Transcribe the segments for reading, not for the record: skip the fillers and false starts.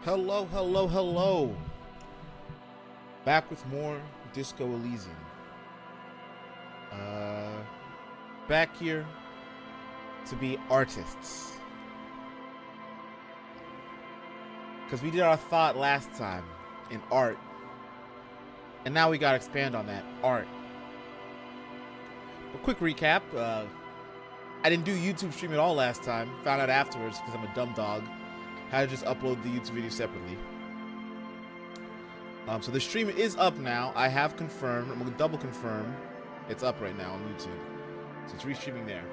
Hello, hello, hello. Back with more Disco Elysium. Uh, Back here to be artists. Because we did our thought last time in art. And now we gotta expand on that art. A quick recap. I didn't do YouTube stream at all last time. Found out afterwards because I'm a dumb dog. How to just upload the YouTube video separately. So the stream is up now. I have confirmed. I'm gonna double confirm. It's up right now on YouTube. So it's restreaming there.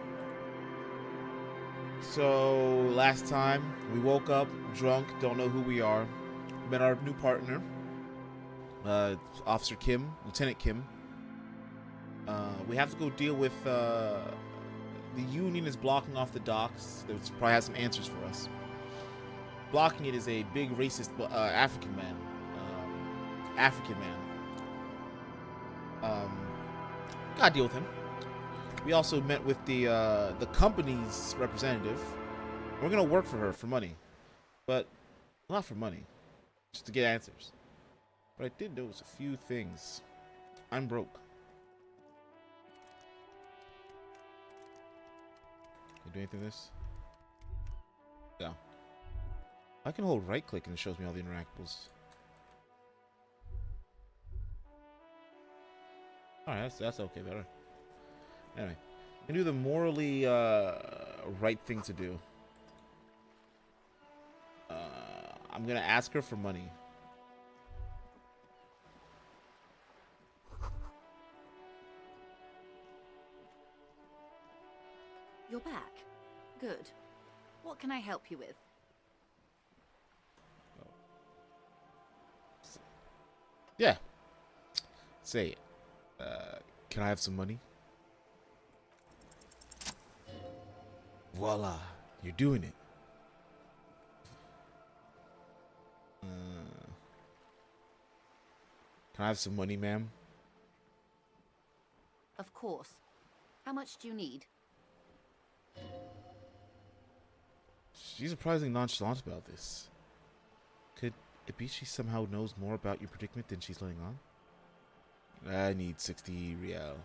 So last time we woke up drunk, don't know who we are. Met our new partner, Officer Kim, Lieutenant Kim. We have to go deal with the Union is blocking off the docks. They probably has some answers for us. Blocking it is a big racist African man. Gotta deal with him. We also met with the company's representative. We're gonna work for her for money, but not for money, just to get answers. But I did notice a few things. I'm broke. Can you do anything with this? No. I can hold right click and it shows me all the interactables. Alright, that's okay, better. Anyway, I can do the morally right thing to do. I'm gonna ask her for money. You're back. Good. What can I help you with? Yeah. Say it. Can I have some money? Voila. You're doing it. Can I have some money, ma'am? Of course. How much do you need? She's surprisingly nonchalant about this. Could it be she somehow knows more about your predicament than she's letting on? I need 60 real.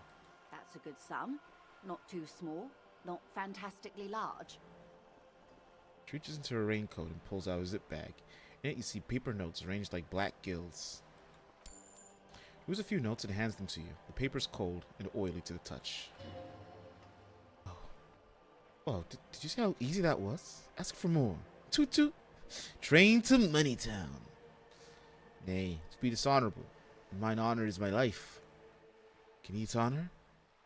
That's a good sum. Not too small, not fantastically large. She reaches into her raincoat and pulls out a zip bag. In it you see paper notes arranged like black gills. Moves a few notes and hands them to you. The paper's cold and oily to the touch. Oh, did you see how easy that was? Ask for more. Toot toot. Train to Moneytown. Nay, to be dishonorable. Mine honor is my life. Can you eat honor?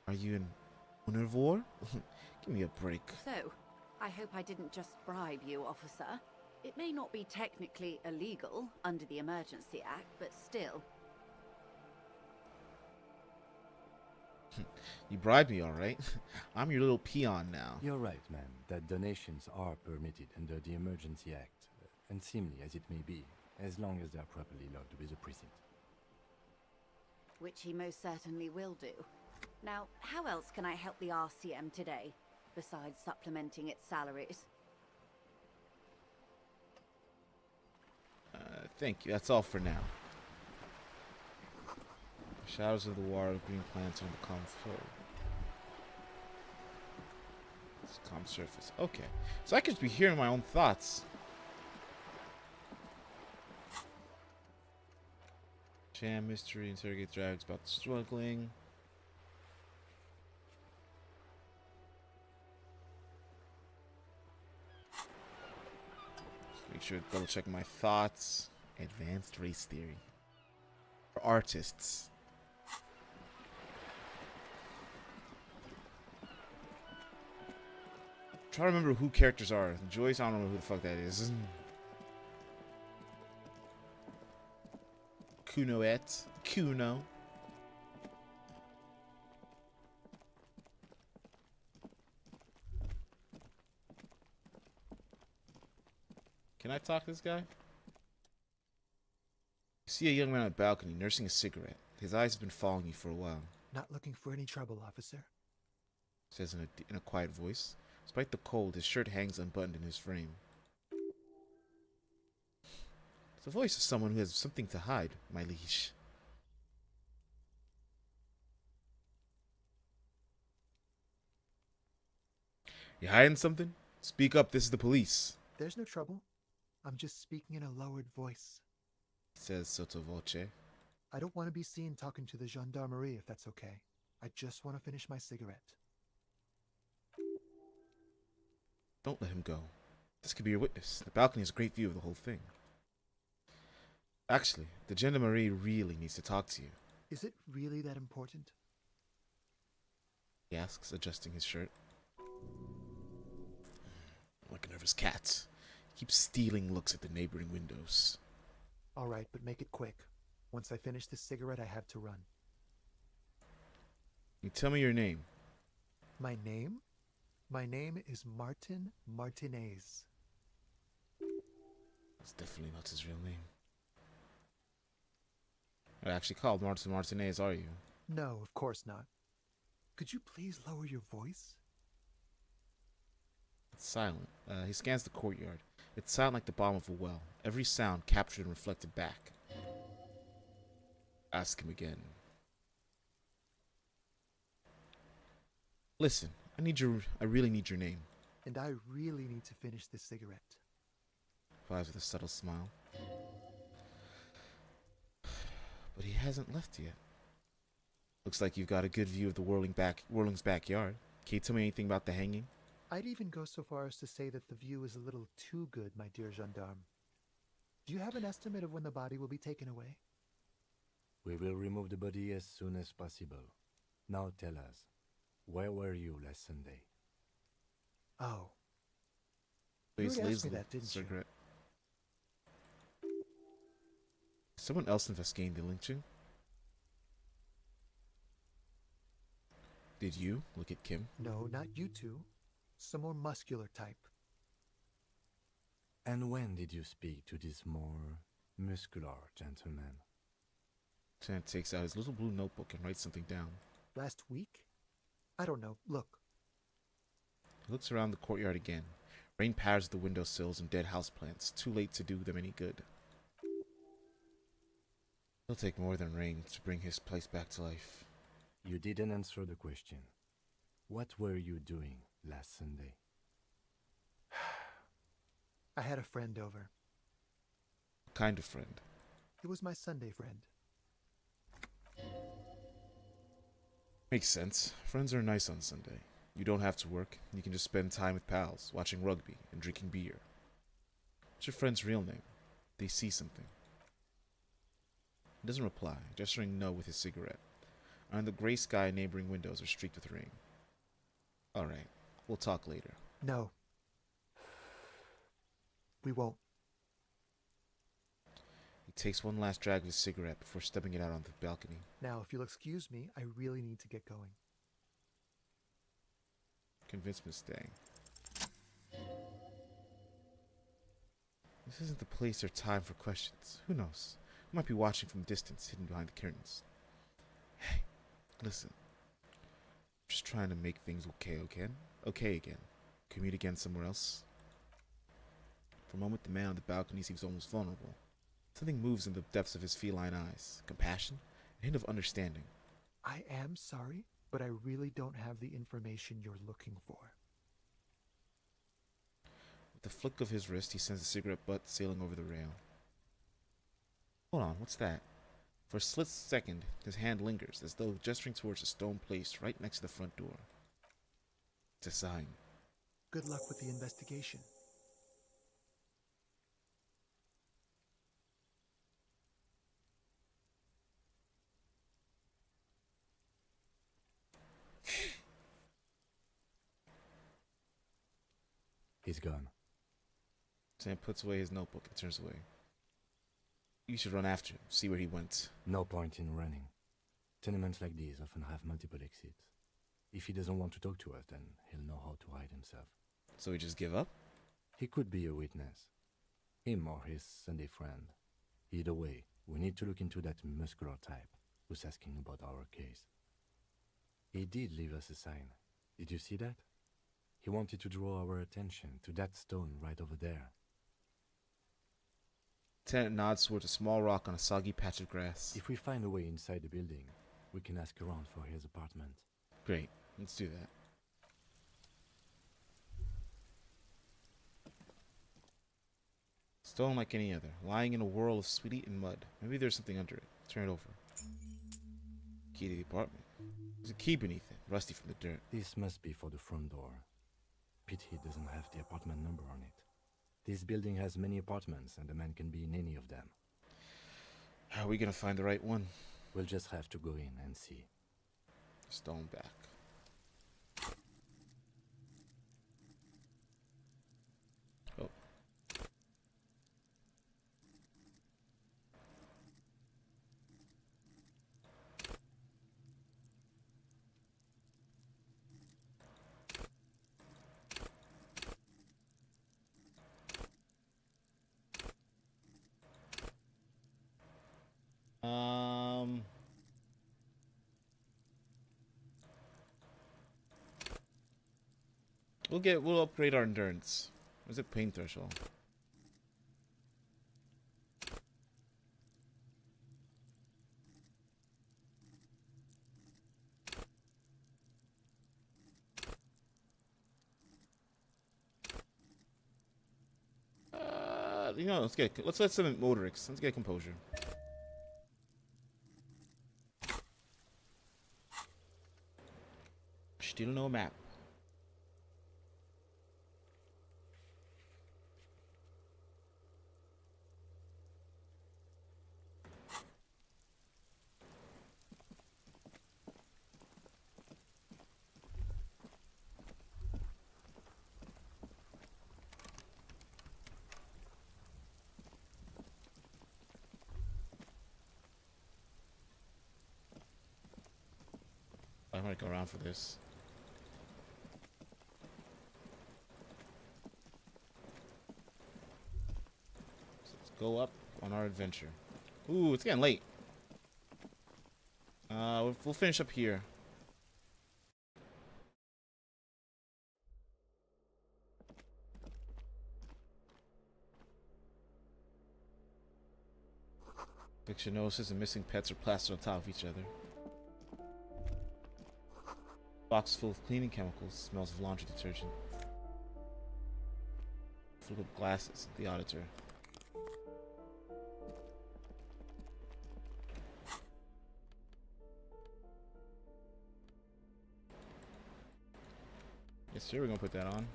Are you an omnivore? Give me a break. So, I hope I didn't just bribe you, officer. It may not be technically illegal under the Emergency Act, but still. You bribed me, alright? I'm your little peon now. You're right, ma'am, that donations are permitted under the Emergency Act, unseemly as it may be, as long as they are properly logged with the precinct. Which he most certainly will do. Now, how else can I help the RCM today, besides supplementing its salaries? Thank you. That's all for now. Shadows of the water, green plants on the calm floor. It's calm surface. Okay. So I could just be hearing my own thoughts. Jam mystery, interrogate drags about the struggling. Just make sure to double check my thoughts. Advanced race theory. For artists. Try to remember who characters are. Joyce, I don't remember who the fuck that is. Kunoet. Kuno. Can I talk to this guy? You see a young man on a balcony nursing a cigarette. His eyes have been following you for a while. Not looking for any trouble, officer. Says in a quiet voice. Despite the cold, his shirt hangs unbuttoned in his frame. The voice of someone who has something to hide, my liege. You hiding something? Speak up, this is the police, There's no trouble. I'm just speaking in a lowered voice. says sotto voce. I don't want to be seen talking to the gendarmerie if that's okay. I just want to finish my cigarette. Don't let him go. This could be your witness. The balcony has a great view of the whole thing. Actually, the gendarmerie really needs to talk to you, Is it really that important? he asks, adjusting his shirt. Like a nervous cat. He keeps stealing looks at the neighboring windows. All right, but make it quick. Once I finish this cigarette, I have to run. You tell me your name. My name? My name is Martin Martinez. It's definitely not his real name. You're actually called Martin Martinez, are you? No, of course not. Could you please lower your voice? It's silent. He scans the courtyard. It's silent like the bottom of a well. Every sound captured and reflected back. Ask him again. Listen, I really need your name. And I really need to finish this cigarette. Replies with a subtle smile. But he hasn't left yet. Looks like you've got a good view of the Whirling's backyard. Can you tell me anything about the hanging? I'd even go so far as to say that the view is a little too good, my dear gendarme. Do you have an estimate of when the body will be taken away? We will remove the body as soon as possible. Now tell us, where were you last Sunday? Oh. Please You already asked lazily, me that, didn't you? cigarette. Is someone else investigating the lynching? Did you look at Kim? No, not you two. Some more muscular type. And when did you speak to this more muscular gentleman? Lieutenant takes out his little blue notebook and writes something down. Last week? I don't know. Look. He looks around the courtyard again. Rain patters the windowsills and dead houseplants. Too late to do them any good. It'll take more than rain to bring his place back to life. You didn't answer the question. What were you doing last Sunday? I had a friend over. What kind of friend? It was my Sunday friend. Makes sense. Friends are nice on Sunday. You don't have to work. You can just spend time with pals, watching rugby and drinking beer. What's your friend's real name? They see something. He doesn't reply, gesturing no with his cigarette. And the gray sky neighboring windows are streaked with rain. Alright, we'll talk later. No. We won't. He takes one last drag of his cigarette before stepping it out on the balcony. Now, if you'll excuse me, I really need to get going. Convince him to stay. This isn't the place or time for questions. Who knows? I might be watching from a distance, hidden behind the curtains. Hey, listen. I'm just trying to make things okay again. Can we meet again somewhere else? For a moment, the man on the balcony seems almost vulnerable. Something moves in the depths of his feline eyes. Compassion, a hint of understanding. I am sorry, but I really don't have the information you're looking for. With the flick of his wrist, he sends a cigarette butt sailing over the rail. Hold on, what's that? For a split second, his hand lingers, as though gesturing towards a stone placed right next to the front door. It's a sign. Good luck with the investigation. He's gone. Sam puts away his notebook and turns away. You should run after him, see where he went. No point in running. Tenements like these often have multiple exits. If he doesn't want to talk to us, then he'll know how to hide himself. So we just give up? He could be a witness. Him or his Sunday friend. Either way, we need to look into that muscular type who's asking about our case. He did leave us a sign. Did you see that? He wanted to draw our attention to that stone right over there. Tenant nods towards a small rock on a soggy patch of grass. If we find a way inside the building, we can ask around for his apartment. Great. Let's do that. Stone like any other, lying in a whirl of sweet-eaten mud. Maybe there's something under it. Turn it over. Key to the apartment. There's a key beneath it, rusty from the dirt. This must be for the front door. Pity it doesn't have the apartment number on it. This building has many apartments, and the man can be in any of them. How are we gonna find the right one? We'll just have to go in and see. Stone back. Oh. We'll upgrade our endurance. Where's it pain threshold? Let's summon Motorix. Let's get composure. Still no map. I might go around for this. So let's go up on our adventure. Ooh, it's getting late. We'll finish up here. Fictionosis and missing pets are plastered on top of each other. Box full of cleaning chemicals, smells of laundry detergent. Full of glasses, the auditor. Yes, sir, we're gonna put that on.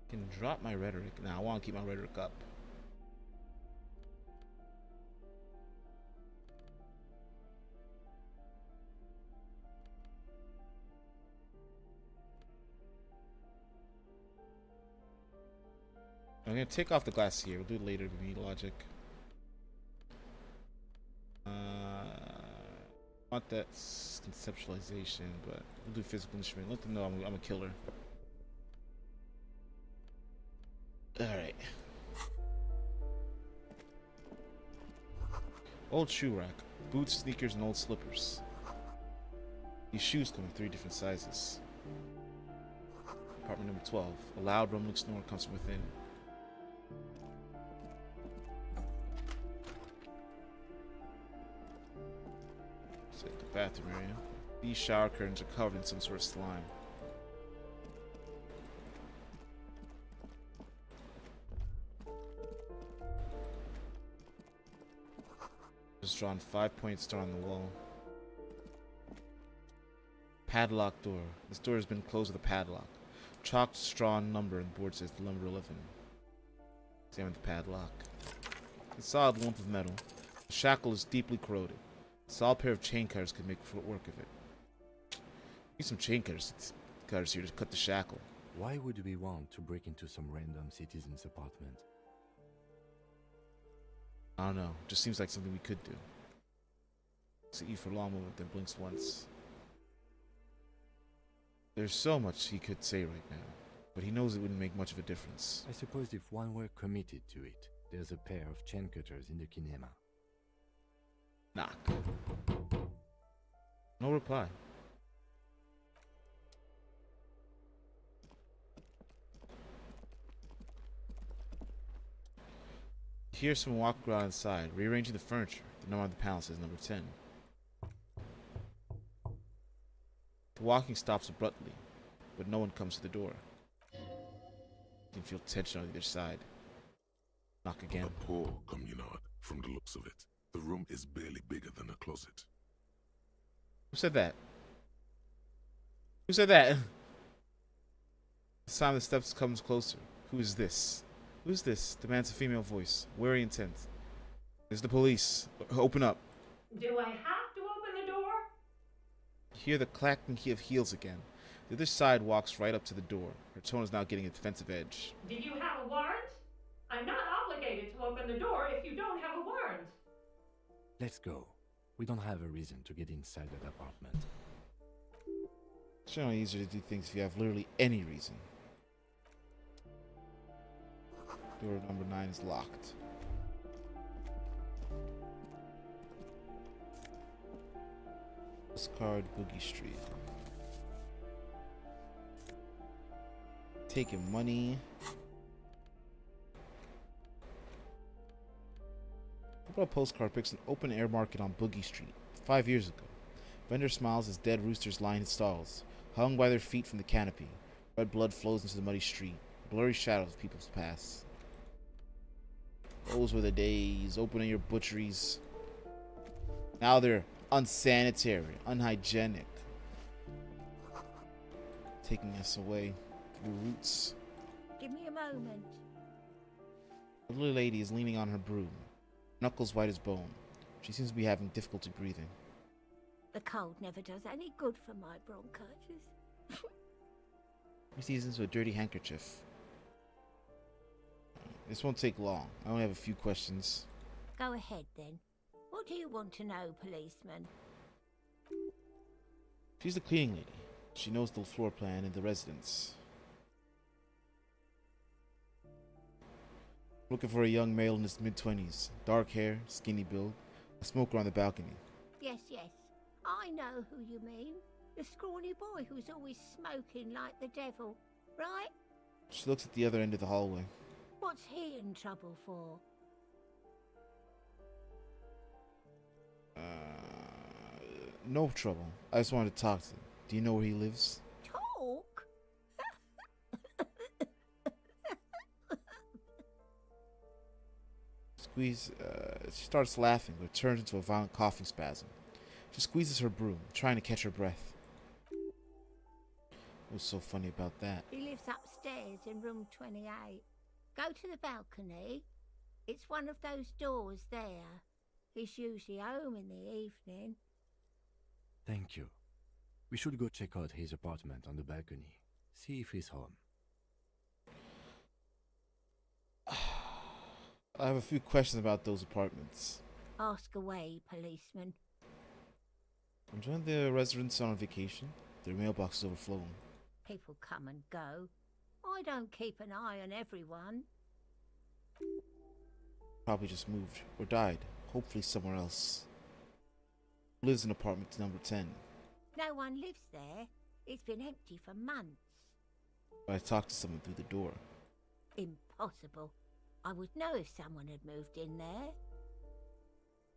Can drop my rhetoric. Now I want to keep my rhetoric up. I'm gonna take off the glass here. We'll do it later if we need logic. Want that conceptualization, but we'll do physical instrument. Let them know I'm a killer. Alright. Old shoe rack. Boots, sneakers, and old slippers. These shoes come in 3 different sizes. Apartment number 12. A loud rumbling snore comes from within. It's like the bathroom area. These shower curtains are covered in some sort of slime. Just drawn 5-point star on the wall. Padlock door. This door has been closed with a padlock. Chalked straw number and board says number 11. Examine the padlock. The solid lump of metal. The shackle is deeply corroded. A solid pair of chain cutters could make short work of it. Need some chain cutters here to cut the shackle. Why would we want to break into some random citizen's apartment? I don't know. Just seems like something we could do. See E for a long moment, then blinks once. There's so much he could say right now, but he knows it wouldn't make much of a difference. I suppose if one were committed to it, there's a pair of chain cutters in the kinema. Knock. No reply. You hear someone walk around inside, rearranging the furniture. The number on the panel says number 10. The walking stops abruptly, but no one comes to the door. You can feel tension on either side. Knock again. A poor communard, from the looks of it. The room is barely bigger than a closet. Who said that? Who said that? The sound of the steps comes closer. Who is this? Who's this? Demands a female voice, wary intent. It's the police. Open up. Do I have to open the door? You hear the clacking of heels again. The other side walks right up to the door. Her tone is now getting a defensive edge. Do you have a warrant? I'm not obligated to open the door if you don't have a warrant. Let's go. We don't have a reason to get inside that apartment. It's generally easier to do things if you have literally any reason. Door number 9 is locked. Postcard Boogie Street. Taking money. A postcard picks an open air market on Boogie Street 5 years ago. Vendor smiles as dead roosters line his stalls, hung by their feet from the canopy. Red blood flows into the muddy street. Blurry shadows of people's pass. Those were the days, opening your butcheries. Now they're unsanitary, unhygienic. Taking us away through roots. Give me a moment. The little lady is leaning on her broom, knuckles white as bone. She seems to be having difficulty breathing. The cold never does any good for my bronchitis. He sees into a dirty handkerchief. This won't take long. I only have a few questions. Go ahead then. What do you want to know, policeman? She's the cleaning lady. She knows the floor plan and the residence. Looking for a young male in his mid-20s. Dark hair, skinny build, a smoker on the balcony. Yes, yes. I know who you mean. The scrawny boy who's always smoking like the devil, right? She looks at the other end of the hallway. What's he in trouble for? No trouble. I just wanted to talk to him. Do you know where he lives? Talk? She starts laughing, but turns into a violent coughing spasm. She squeezes her broom, trying to catch her breath. What's so funny about that? He lives upstairs in room 28. Go to the balcony. It's one of those doors there. He's usually home in the evening. Thank you. We should go check out his apartment on the balcony. See if he's home. I have a few questions about those apartments. Ask away, policeman. I'm joining the residents on vacation. Their mailbox is overflowing. People come and go. I don't keep an eye on everyone. Probably just moved or died. Hopefully somewhere else. Lives in apartment number 10. No one lives there. It's been empty for months. But I talked to someone through the door. Impossible. I would know if someone had moved in there.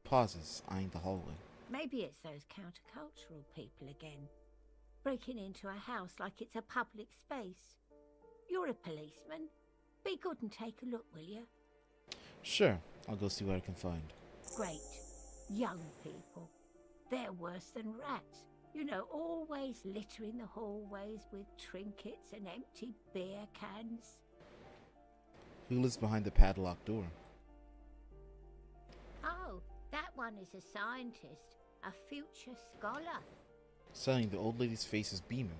Pauses, eyeing the hallway. Maybe it's those countercultural people again. Breaking into a house like it's a public space. You're a policeman. Be good and take a look, will you? Sure, I'll go see what I can find. Great. Young people. They're worse than rats. You know, always littering the hallways with trinkets and empty beer cans. Who lives behind the padlocked door? Oh, that one is a scientist. A future scholar. Suddenly, the old lady's face is beaming.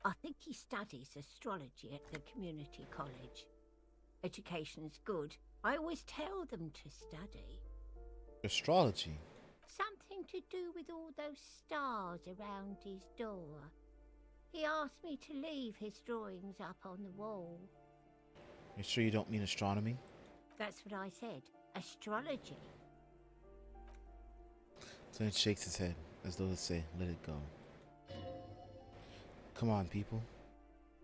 I think he studies astrology at the community college. Education's good. I always tell them to study. Astrology? Something to do with all those stars around his door. He asked me to leave his drawings up on the wall. You sure you don't mean astronomy? That's what I said. Astrology. Then it shakes his head, as though to say, let it go. Come on, people.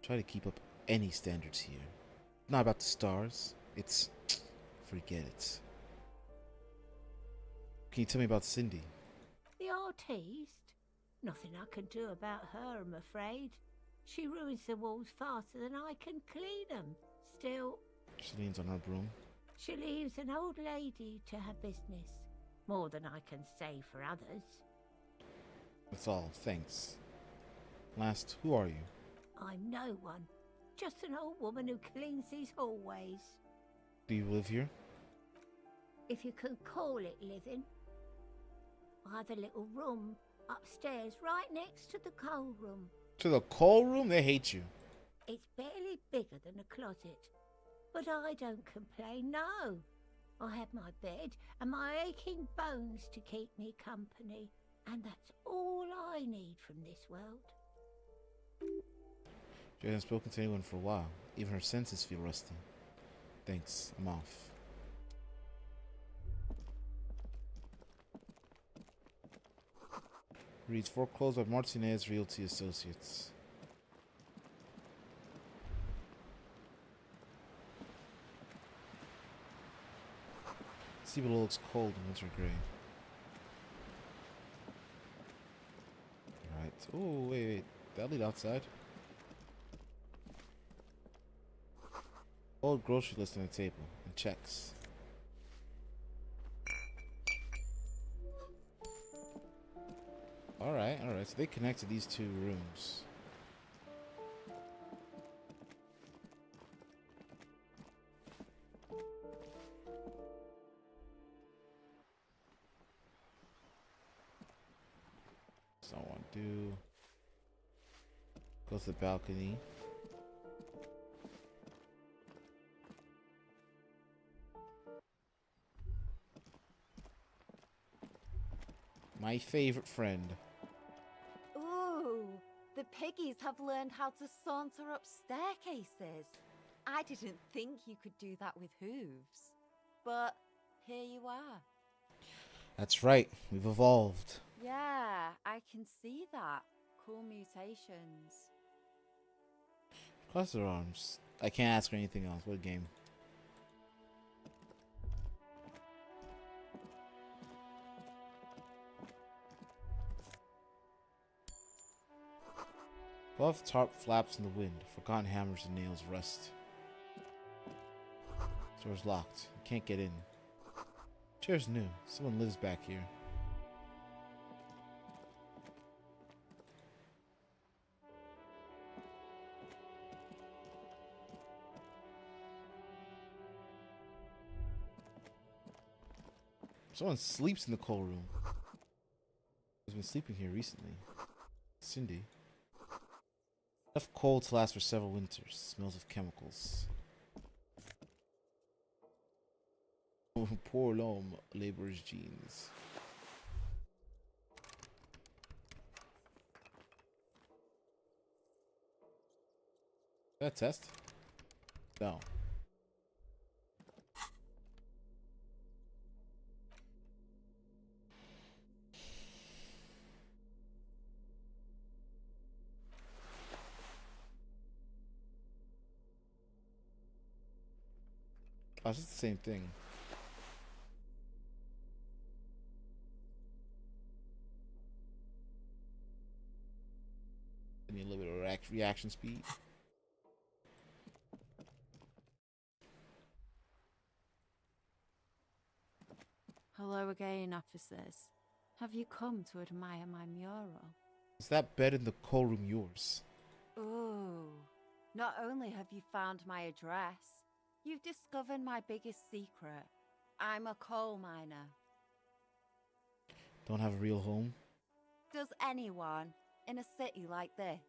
Try to keep up any standards here. Not about the stars. It's... forget it. Can you tell me about Cindy? The artiste? Nothing I can do about her, I'm afraid. She ruins the walls faster than I can clean them. Still... She leans on her broom. She leaves an old lady to her business. More than I can say for others. That's all, thanks. Last, who are you? I'm no one. Just an old woman who cleans these hallways. Do you live here? If you can call it living. I have a little room upstairs right next to the coal room. To the coal room? They hate you. It's barely bigger than a closet. But I don't complain, no. I have my bed and my aching bones to keep me company. And that's all I need from this world. She hasn't spoken to anyone for a while. Even her senses feel rusty. Thanks, I'm off. Reads foreclosed by Martinez Realty Associates. Sea below looks cold and winter gray. Alright. Oh, wait. That'll lead outside. Old grocery list on the table. And checks. Alright. So they connected these two rooms. Someone do. Go to the balcony. My favorite friend. Ooh, the piggies have learned how to saunter up staircases. I didn't think you could do that with hooves. But here you are. That's right, we've evolved. Yeah, I can see that. Cool mutations. Cross their arms. I can't ask her anything else. What a game. Above, tarp flaps in the wind. Forgotten hammers and nails rust. Door's locked. You can't get in. Chair's new. Someone lives back here. Someone sleeps in the coal room. Who's been sleeping here recently? Cindy. Enough coal to last for several winters. Smells of chemicals. Oh, poor loam laborer's jeans. Is that a test? No. Oh, it's just the same thing. I need a little bit of reaction speed. Hello again, officers. Have you come to admire my mural? Is that bed in the coal room yours? Ooh. Not only have you found my address, you've discovered my biggest secret. I'm a coal miner. Don't have a real home? Does anyone in a city like this?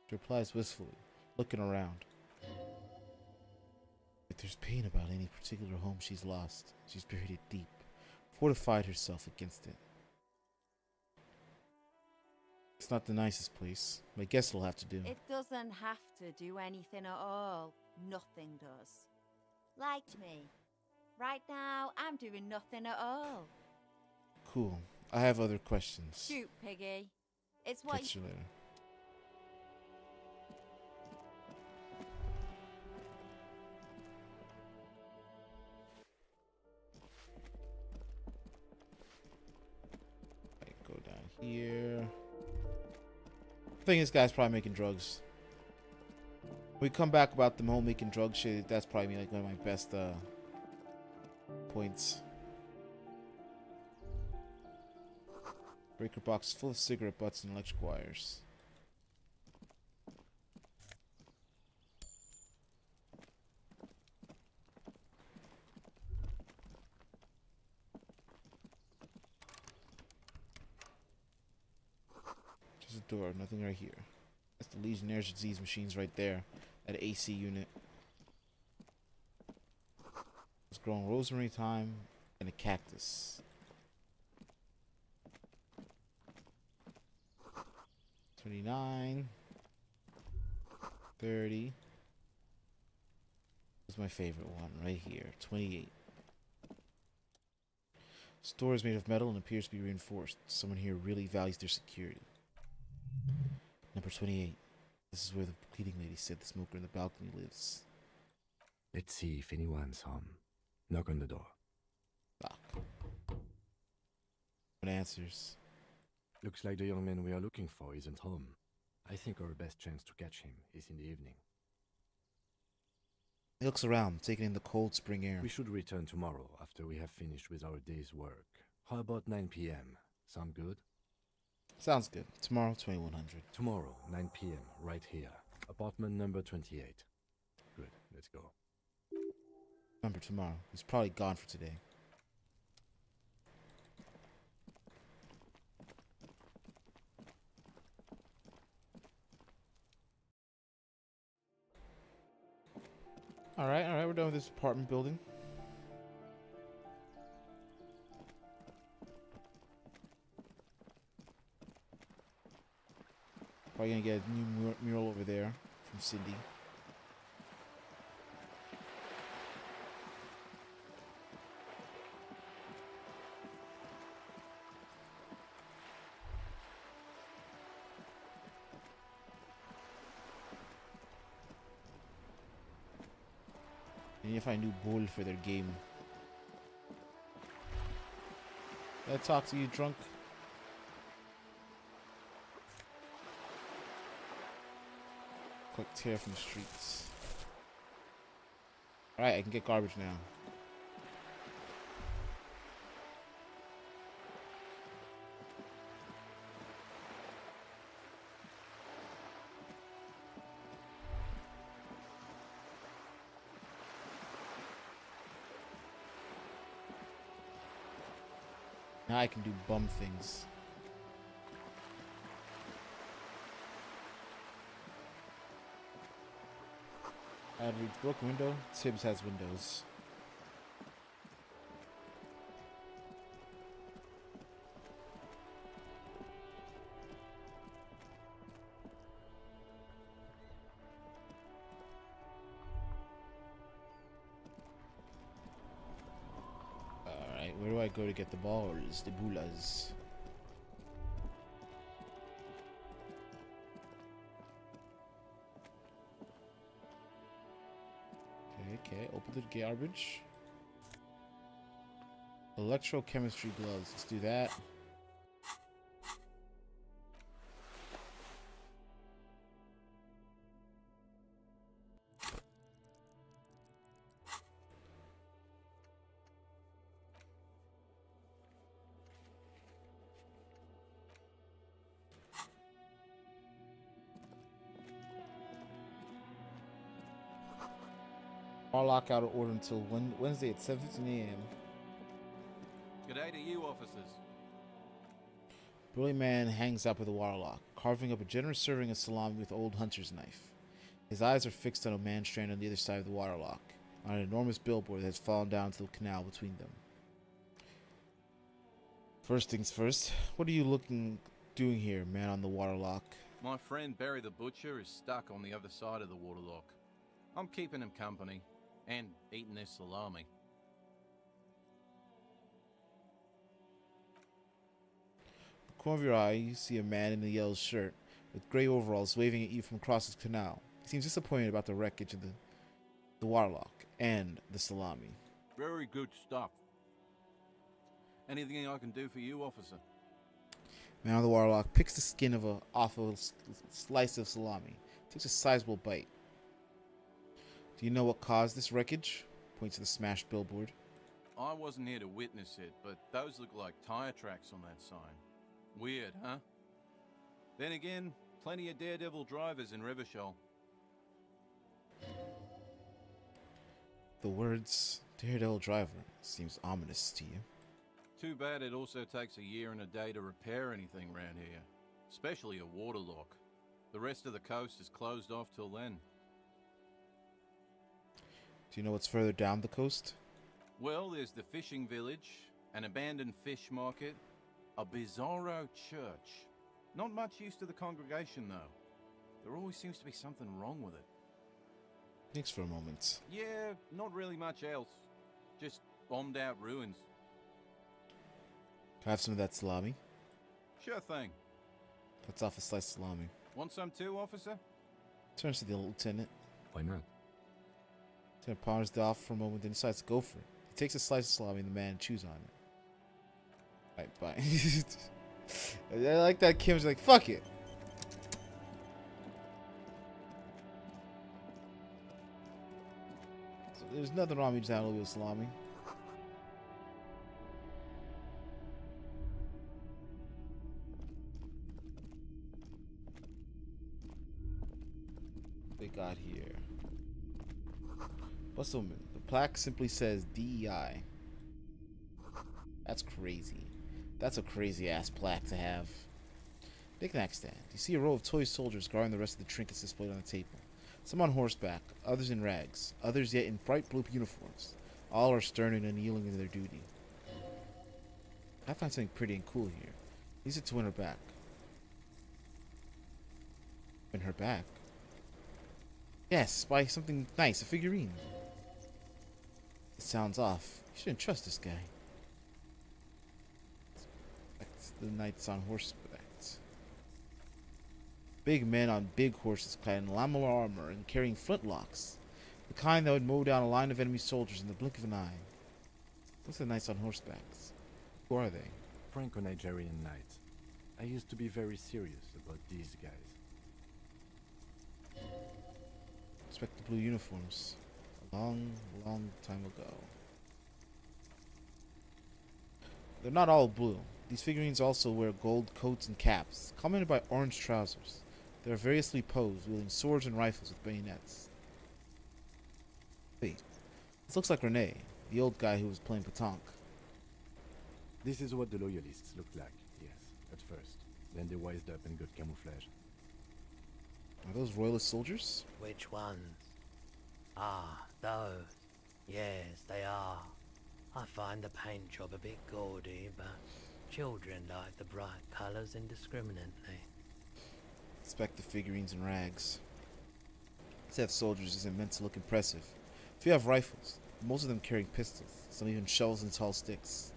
She replies wistfully, looking around. If there's pain about any particular home she's lost, she's buried it deep, fortified herself against it. It's not the nicest place, but I guess it'll have to do. It doesn't have to do anything at all. Nothing does. Like me. Right now, I'm doing nothing at all. Cool. I have other questions. Shoot, Piggy. It's what Catch you later. Right, go down here. I think this guy's probably making drugs. We come back about the whole making drug shit. That's probably like one of my best points. Breaker box full of cigarette butts and electric wires. Just a door, nothing right here. That's the Legionnaire's disease machines right there. That AC unit. It's growing rosemary thyme and a cactus. 29. 30. This is my favorite one right here. 28. Store is made of metal and appears to be reinforced. Someone here really values their security. Number 28. This is where the cleaning lady said the smoker in the balcony lives. Let's see if anyone's home. Knock on the door. Lock. What answers? Looks like the young man we are looking for isn't home. I think our best chance to catch him is in the evening. He looks around, taking in the cold spring air. We should return tomorrow after we have finished with our day's work. How about 9 p.m.? Sound good? Sounds good. Tomorrow, 2100. Tomorrow, 9 p.m., right here. Apartment number 28. Good, let's go. Remember, tomorrow. He's probably gone for today. Alright, we're done with this apartment building. Probably gonna get a new mural over there from Cindy. They need to find a new bull for their game. Did I talk to you, drunk? Quick tear from the streets. Alright, I can get garbage now. Now I can do bum things. Average broke window. Tibbs has windows. Alright, where do I go to get the balls? The bulas. Okay, open the garbage. Electrochemistry gloves. Let's do that. Our lockout order until Wednesday at 7:15 a.m. G'day to you, officers. Burly man hangs up with a waterlock, carving up a generous serving of salami with old hunter's knife. His eyes are fixed on a man stranded on the other side of the waterlock, on an enormous billboard that has fallen down to the canal between them. First things first, what are you doing here, man on the waterlock? My friend Barry the Butcher is stuck on the other side of the waterlock. I'm keeping him company and eating their salami. Corner of your eye, you see a man in a yellow shirt with gray overalls waving at you from across the canal. He seems disappointed about the wreckage of the waterlock and the salami. Very good stuff. Anything I can do for you, officer? Man on the waterlock picks the skin off a slice of salami. Takes a sizable bite. Do you know what caused this wreckage? Points to the smashed billboard. I wasn't here to witness it, but those look like tire tracks on that sign. Weird, huh? Then again, plenty of daredevil drivers in Revachol. The words Daredevil Driver seems ominous to you. Too bad it also takes a year and a day to repair anything around here. Especially a waterlock. The rest of the coast is closed off till then. Do you know what's further down the coast? Well, there's the fishing village, an abandoned fish market, a bizarro church. Not much use to the congregation, though. There always seems to be something wrong with it. Thinks for a moment. Yeah, not really much else. Just bombed out ruins. Can I have some of that salami? Sure thing. Cuts off a slice of salami. Want some too, officer? Turns to the lieutenant. Why not? Lieutenant ponders the offer for a moment, then decides to go for it. He takes a slice of salami and the man chews on it. Right, bye. I like that Kim's like, fuck it. So there's nothing wrong with me just having a little bit of salami. They got here. Bustleman. The plaque simply says DEI. That's crazy. That's a crazy ass plaque to have. Knick-knack stand. You see a row of toy soldiers guarding the rest of the trinkets displayed on the table. Some on horseback, others in rags, others yet in bright blue uniforms. All are stern and unyielding in their duty. I find something pretty and cool here. Use it to win her back. Win her back? Yes, buy something nice, a figurine. It sounds off. You shouldn't trust this guy. That's the knights on horseback. Big men on big horses clad in lamellar armor and carrying flintlocks. The kind that would mow down a line of enemy soldiers in the blink of an eye. What's the knights on horsebacks? Who are they? Franco-Nigerian knights. I used to be very serious about these guys. Respect the blue uniforms. A long, long time ago. They're not all blue. These figurines also wear gold coats and caps, complemented by orange trousers. They are variously posed, wielding swords and rifles with bayonets. Wait, this looks like Rene, the old guy who was playing petanque. This is what the loyalists looked like, yes, at first. Then they wised up and got camouflage. Are those royalist soldiers? Which ones? Ah, those. Yes, they are. I find the paint job a bit gaudy, but children like the bright colours indiscriminately. Inspect the figurines and rags. To have soldiers isn't meant to look impressive. If you have rifles, most of them carrying pistols, some even shells and tall sticks.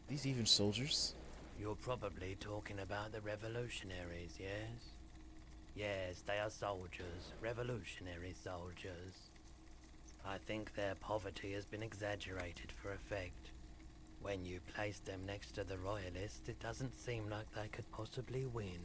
These even soldiers? You're probably talking about the revolutionaries, yes? Yes, they are soldiers, revolutionary soldiers. I think their poverty has been exaggerated for effect. When you place them next to the royalists, it doesn't seem like they could possibly win.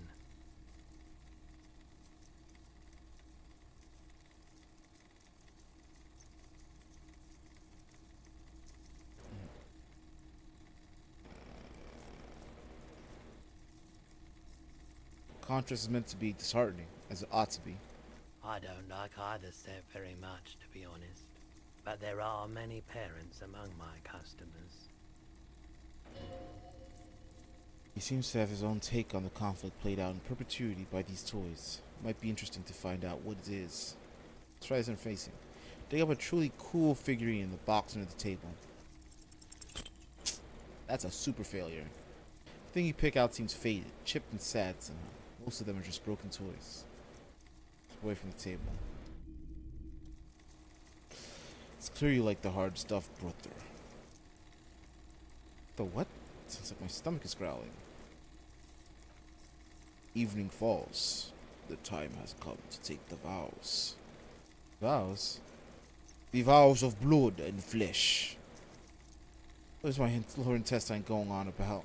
Contrast is meant to be disheartening, as it ought to be. I don't like either set very much, to be honest. But there are many parents among my customers. He seems to have his own take on the conflict played out in perpetuity by these toys. Might be interesting to find out what it is. Let's try this interfacing. Dig up a truly cool figurine in the box under the table. That's a super failure. The thing you pick out seems faded, chipped and sad somehow. Most of them are just broken toys. Away from the table. It's clear you like the hard stuff, brother. The what? Sounds like my stomach is growling. Evening falls. The time has come to take the vows. Vows? The vows of blood and flesh. What is my lower intestine going on about?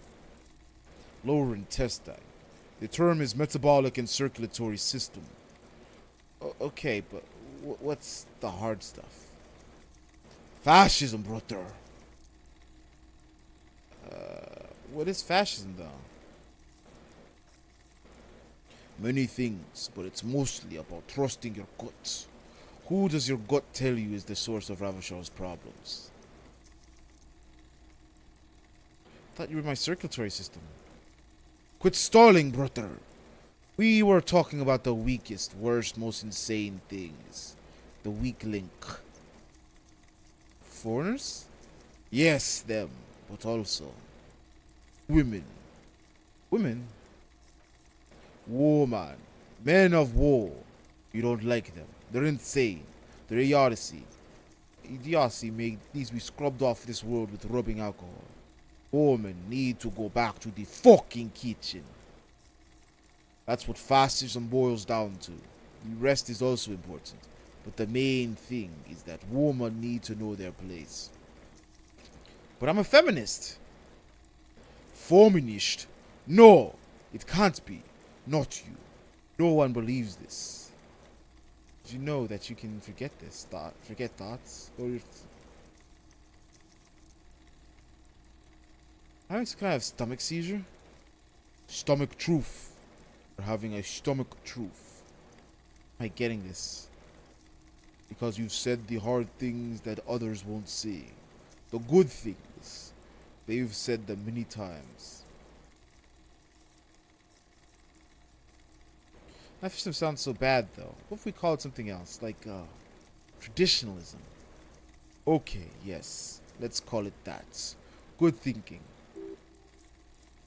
Lower intestine. The term is metabolic and circulatory system. Okay, but what's the hard stuff? Fascism, brother. What is fascism, though? Many things, but it's mostly about trusting your gut. Who does your gut tell you is the source of Ravashar's problems? I thought you were my circulatory system. Quit stalling, brother. We were talking about the weakest, worst, most insane things. The weak link. Foreigners? Yes, them, but also women. Women? War, man. Men of war. You don't like them. They're insane. They're idiocy. Idiocy needs to be scrubbed off this world with rubbing alcohol. Women need to go back to the fucking kitchen. That's what fascism boils down to. The rest is also important. But the main thing is that women need to know their place. But I'm a feminist. Feminist? No, it can't be. Not you. No one believes this. Did you know that you can forget this thought? Forget thoughts? Or having some kind of stomach seizure? Stomach truth. Or having a stomach truth. Am I getting this? Because you've said the hard things that others won't say. The good things. They've said them many times. Fascism sounds so bad, though. What if we call it something else? Like, traditionalism. Okay, yes. Let's call it that. Good thinking.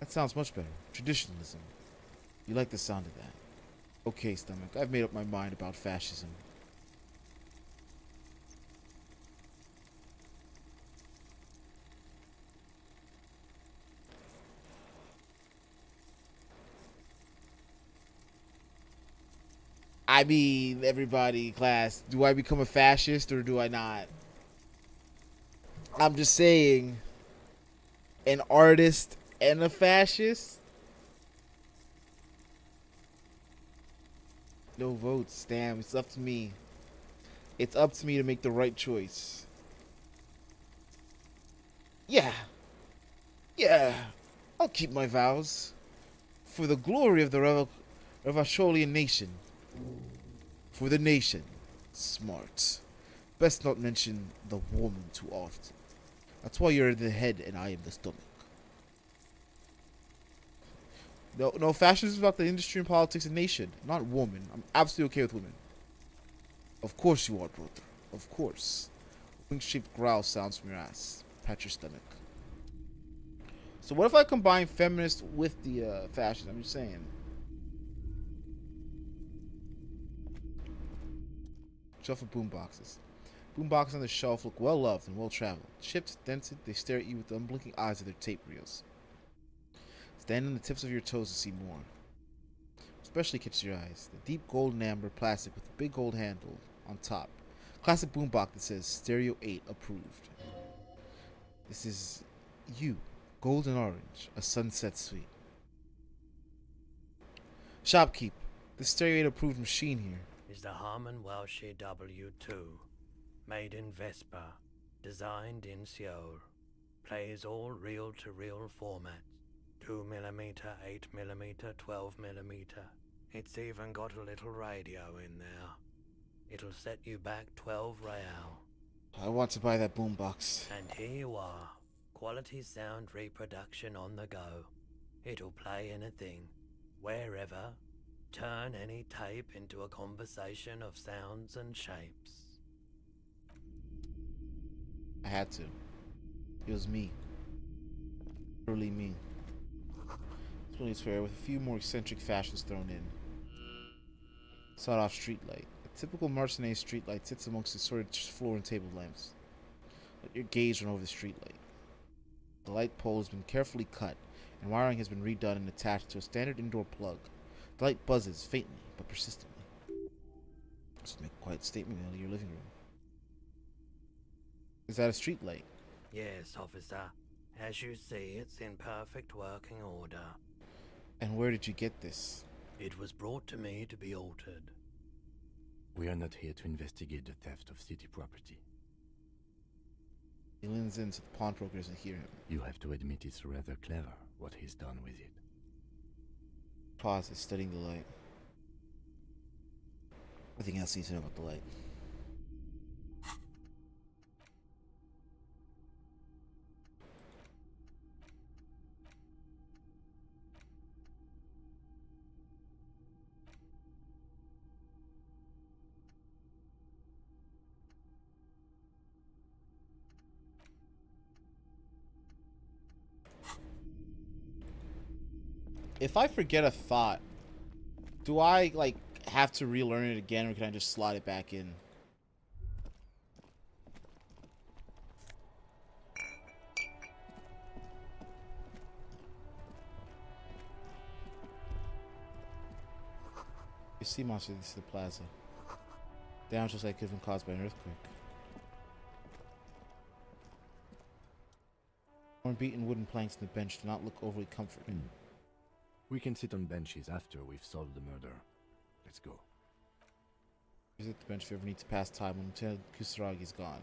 That sounds much better. Traditionalism. You like the sound of that. Okay, Stomach. I've made up my mind about fascism. I mean, everybody, class, do I become a fascist or do I not? I'm just saying, an artist and a fascist? No votes, damn, it's up to me. It's up to me to make the right choice. Yeah. Yeah. I'll keep my vows. For the glory of the Ravasholian nation. For the nation. Smart. Best not mention the woman too often. That's why you're the head and I am the stomach. No, fashion is about the industry and politics and nation, not woman. I'm absolutely okay with women. Of course you are, brother. Of course. Wing-shaped growl sounds from your ass. Pat your stomach. So what if I combine feminist with the fashion? I'm just saying. Shelf of boomboxes. Boomboxes on the shelf look well loved and well traveled. Chipped, dented, they stare at you with the unblinking eyes of their tape reels. Stand on the tips of your toes to see more. Especially catch your eyes. The deep golden amber plastic with a big gold handle on top. Classic boombox that says Stereo 8 approved. This is you. Golden orange. A sunset suite. Shopkeep. The Stereo 8 approved machine here is the Harman Welshie W2. Made in Vespa. Designed in Seoul. Plays all reel-to-reel formats. 2mm, 8mm, 12mm. It's even got a little radio in there. It'll set you back 12 real. I want to buy that boombox. And here you are. Quality sound reproduction on the go. It'll play anything, wherever. Turn any tape into a conversation of sounds and shapes. I had to. It was me. Literally me. It's really fair with a few more eccentric fashions thrown in. Sawed-off streetlight. A typical Marseillais streetlight sits amongst the assorted floor and table lamps. Let your gaze run over the streetlight. The light pole has been carefully cut, and wiring has been redone and attached to a standard indoor plug. The light buzzes faintly but persistently. Just make a quiet statement out of your living room. Is that a street light? Yes, officer. As you see, it's in perfect working order. And where did you get this? It was brought to me to be altered. We are not here to investigate the theft of city property. He leans in so the pawnbrokers can hear him. You have to admit it's rather clever what he's done with it. Pauses, studying the light. Nothing else needs to know about the light. If I forget a thought, do I, like, have to relearn it again, or can I just slot it back in? You see monster into the plaza. Damage looks like it could have been caused by an earthquake. Worm-beaten wooden planks on the bench do not look overly comforting. We can sit on benches after we've solved the murder. Let's go. Visit the bench if you ever need to pass time when Lieutenant Kusaragi is gone.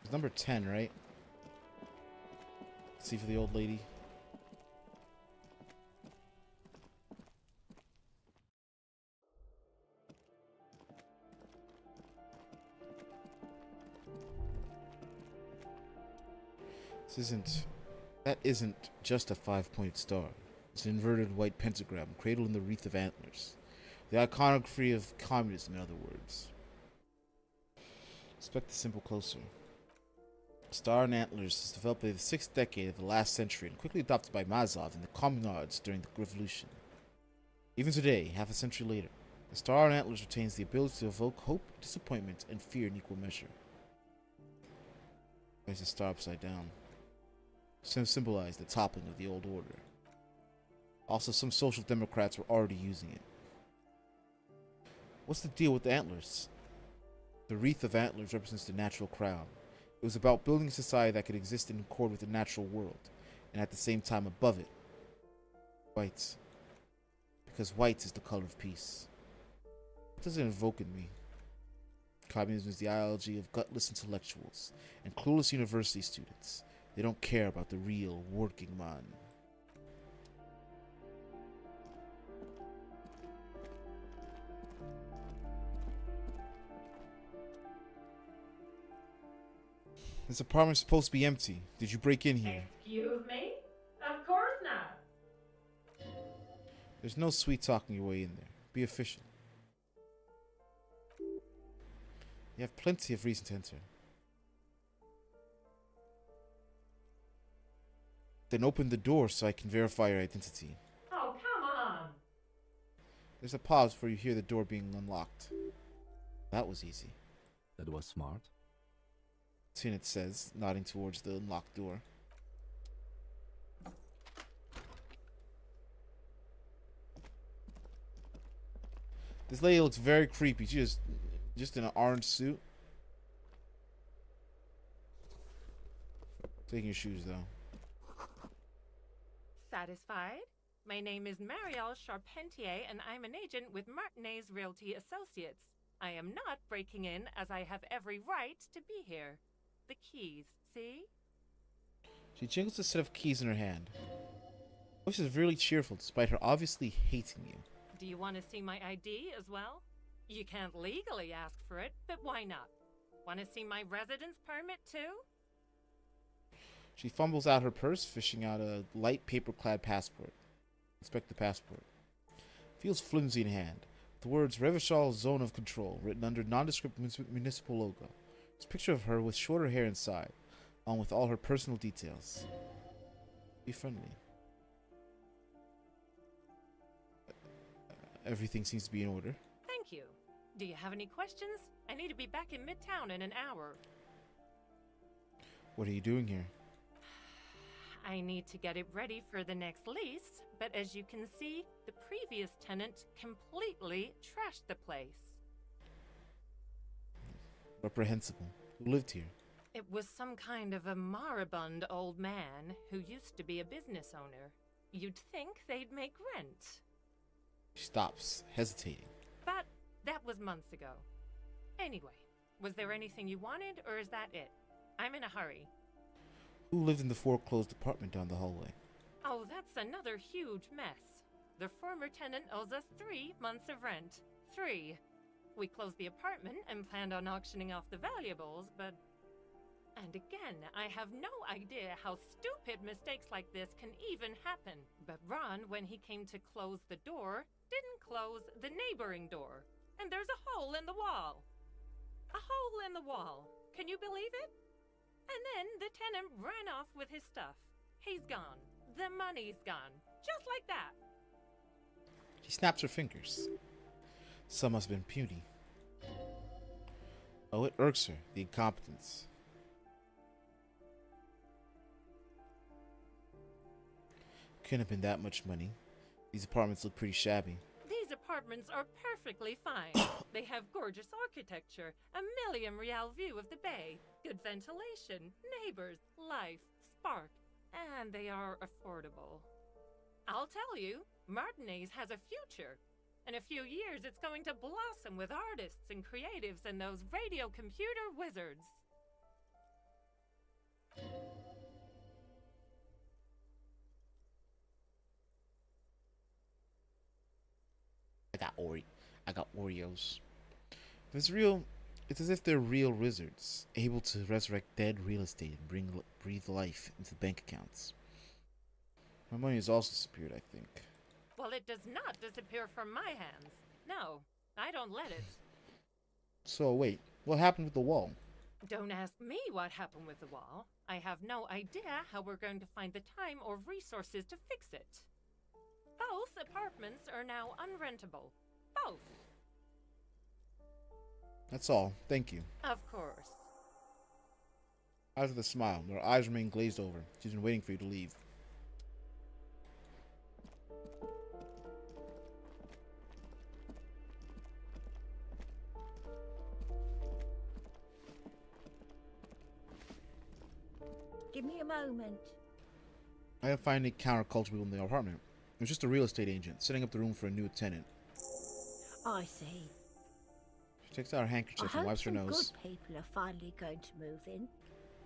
It's number 10, right? Let's see for the old lady. That isn't just a 5-point star. It's an inverted white pentagram cradled in the wreath of antlers. The iconography of communism, in other words. Inspect the symbol closer. Star and antlers is developed in the 6th decade of the last century and quickly adopted by Mazov and the Communards during the Revolution. Even today, half a century later, the star and antlers retains the ability to evoke hope, disappointment, and fear in equal measure. There's the star upside down. Some symbolize the toppling of the old order. Also, some social democrats were already using it. What's the deal with the antlers? The wreath of antlers represents the natural crown. It was about building a society that could exist in accord with the natural world, and at the same time above it, white. Because white is the color of peace. What does it invoke in me? Communism is the ideology of gutless intellectuals and clueless university students. They don't care about the real working man. This apartment's supposed to be empty. Did you break in here? Excuse me? Of course not. There's no sweet talking your way in there. Be efficient. You have plenty of reason to enter. Then open the door so I can verify your identity. Oh, come on. There's a pause before you hear the door being unlocked. That was easy. That was smart. Lieutenant says, nodding towards the unlocked door. This lady looks very creepy. She's just in an orange suit. Taking your shoes though. Satisfied? My name is Marielle Charpentier, and I'm an agent with Martinez Realty Associates. I am not breaking in, as I have every right to be here. The keys, see? She jingles a set of keys in her hand. Her voice is really cheerful despite her obviously hating you. Do you want to see my ID as well? You can't legally ask for it, but why not? Want to see my residence permit too? She fumbles out her purse, fishing out a light paper-clad passport. Inspect the passport. Feels flimsy in hand. The words Revachol Zone of Control written under nondescript municipal logo. There's a picture of her with shorter hair inside, along with all her personal details. Be friendly. Everything seems to be in order. Thank you. Do you have any questions? I need to be back in Midtown in an hour. What are you doing here? I need to get it ready for the next lease, but as you can see, the previous tenant completely trashed the place. Reprehensible. Who lived here? It was some kind of a moribund old man who used to be a business owner. You'd think they'd make rent. She stops, hesitating. But that was months ago. Anyway, was there anything you wanted, or is that it? I'm in a hurry. Who lived in the foreclosed apartment down the hallway? Oh, that's another huge mess. The former tenant owes us 3 months of rent. 3. We closed the apartment and planned on auctioning off the valuables, but... And again, I have no idea how stupid mistakes like this can even happen. But Ron, when he came to close the door, didn't close the neighboring door. And there's a hole in the wall. A hole in the wall. Can you believe it? And then the tenant ran off with his stuff. He's gone. The money's gone. Just like that. She snaps her fingers. Some must have been puny. Oh, it irks her, the incompetence. Couldn't have been that much money. These apartments look pretty shabby. These apartments are perfectly fine. They have gorgeous architecture, a million real view of the bay, good ventilation, neighbors, life, spark, and they are affordable. I'll tell you, Martinez has a future. In a few years, it's going to blossom with artists and creatives and those radio computer wizards. I got Oreos. It's as if they're real wizards, able to resurrect dead real estate and breathe life into bank accounts. My money has also disappeared, I think. Well, it does not disappear from my hands. No, I don't let it. So wait, what happened with the wall? Don't ask me what happened with the wall. I have no idea how we're going to find the time or resources to fix it. Both apartments are now unrentable. Both. That's all. Thank you. Of course. Eyes with a smile, her eyes remain glazed over. She's been waiting for you to leave. Give me a moment. I didn't find any countercultural in the apartment. It was just a real estate agent setting up the room for a new tenant. I see. She takes out her handkerchief and wipes her nose. Good people are finally going to move in.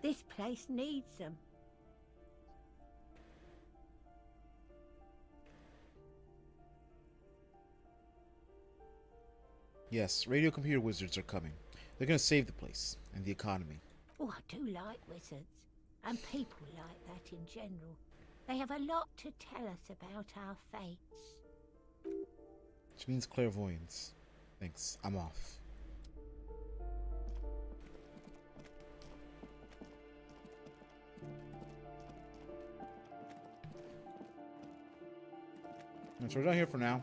This place needs them. Yes, radio computer wizards are coming. They're going to save the place and the economy. Oh, I do like wizards. And people like that in general. They have a lot to tell us about our fates. Which means clairvoyance. Thanks, I'm off. So we're done here for now.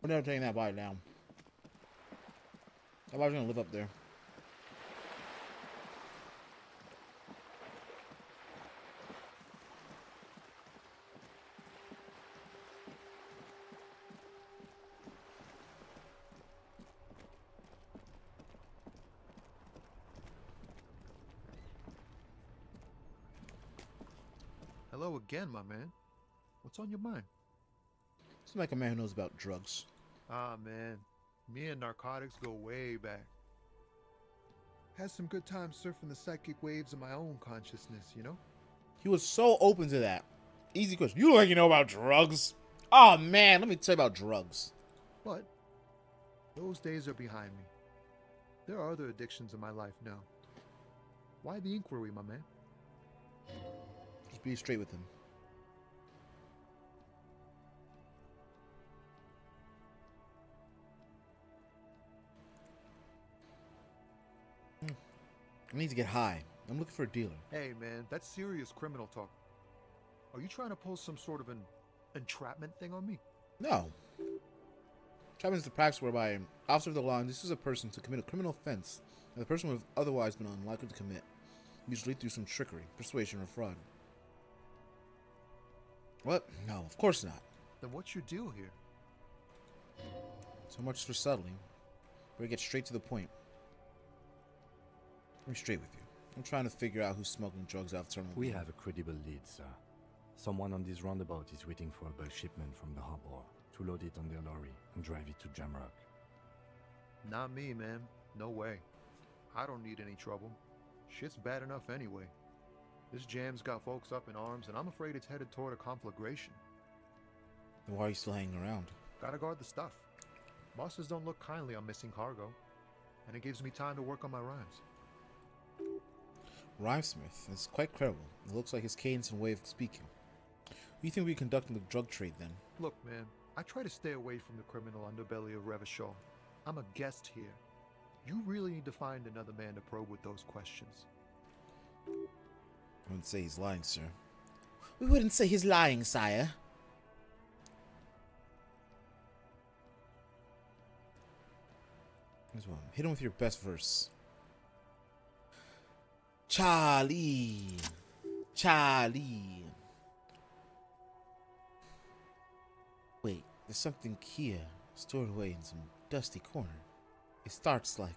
We're never taking that body down. That body's gonna live up there. Hello again, my man. What's on your mind? Seems like a man who knows about drugs. Ah, man. Me and narcotics go way back. Had some good times surfing the psychic waves of my own consciousness, you know? He was so open to that. Easy question. You look like you know about drugs. Oh, man. Let me tell you about drugs. But those days are behind me. There are other addictions in my life now. Why the inquiry, my man? Just be straight with him. I need to get high. I'm looking for a dealer. Hey, man, that's serious criminal talk. Are you trying to pull some sort of an entrapment thing on me? No. Entrapment is the practice whereby an officer of the law induces a person to commit a criminal offense that the person would have otherwise been unlikely to commit, usually through some trickery, persuasion, or fraud. What? No, of course not. Then what's your deal here? So much for settling. Better get straight to the point. Let me straight with you. I'm trying to figure out who's smuggling drugs out of Terminal We B. have a credible lead, sir. Someone on this roundabout is waiting for a bulk shipment from the harbor to load it on their lorry and drive it to Jamrock. Not me, man. No way. I don't need any trouble. Shit's bad enough anyway. This jam's got folks up in arms, and I'm afraid it's headed toward a conflagration. Then why are you still hanging around? Gotta guard the stuff. Bosses don't look kindly on missing cargo, and it gives me time to work on my rhymes. Rhymesmith is quite credible. It looks like his cadence and way of speaking. Who do you think we conducting the drug trade then? Look, man, I try to stay away from the criminal underbelly of Revachol. I'm a guest here. You really need to find another man to probe with those questions. I wouldn't say he's lying, sir. We wouldn't say he's lying, sire. Here's one. Hit him with your best verse. Charlie. Charlie. Wait, there's something here, stored away in some dusty corner. It starts like,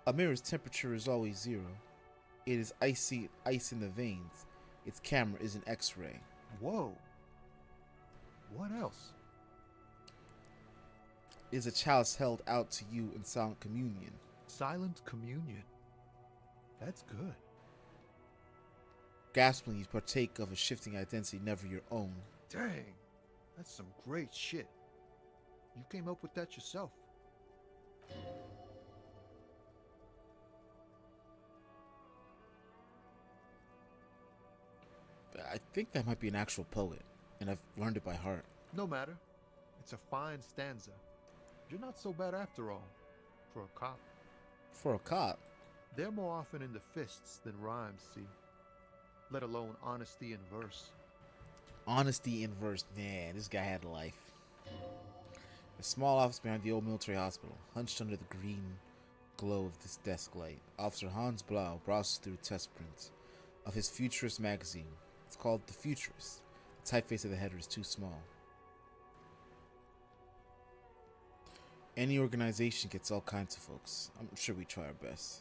a mirror's temperature is always 0. It is ice in the veins. Its camera is an X-ray. Whoa. What else? Is a chalice held out to you in silent communion. Silent communion. That's good. Gasping, you partake of a shifting identity never your own. Dang. That's some great shit. You came up with that yourself. I think that might be an actual poet, and I've learned it by heart. No matter. It's a fine stanza. You're not so bad after all. For a cop. For a cop? They're more often in the fists than rhymes, see? Let alone honesty in verse. Honesty in verse. Man, this guy had a life. A small office behind the old military hospital, hunched under the green glow of this desk light. Officer Hans Blau browses through test prints of his Futurist magazine. It's called The Futurist. The typeface of the header is too small. Any organization gets all kinds of folks. I'm sure we try our best.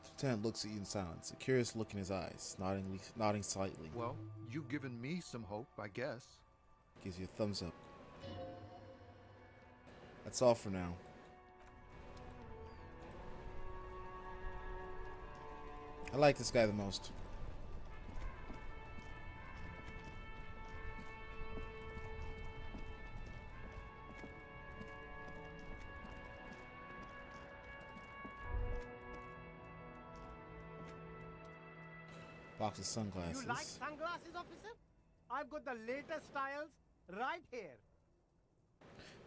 Lieutenant looks at you in silence, a curious look in his eyes, nodding slightly. Well, you've given me some hope, I guess. Gives you a thumbs up. That's all for now. I like this guy the most. Box of sunglasses. You like sunglasses, officer? I've got the latest styles right here.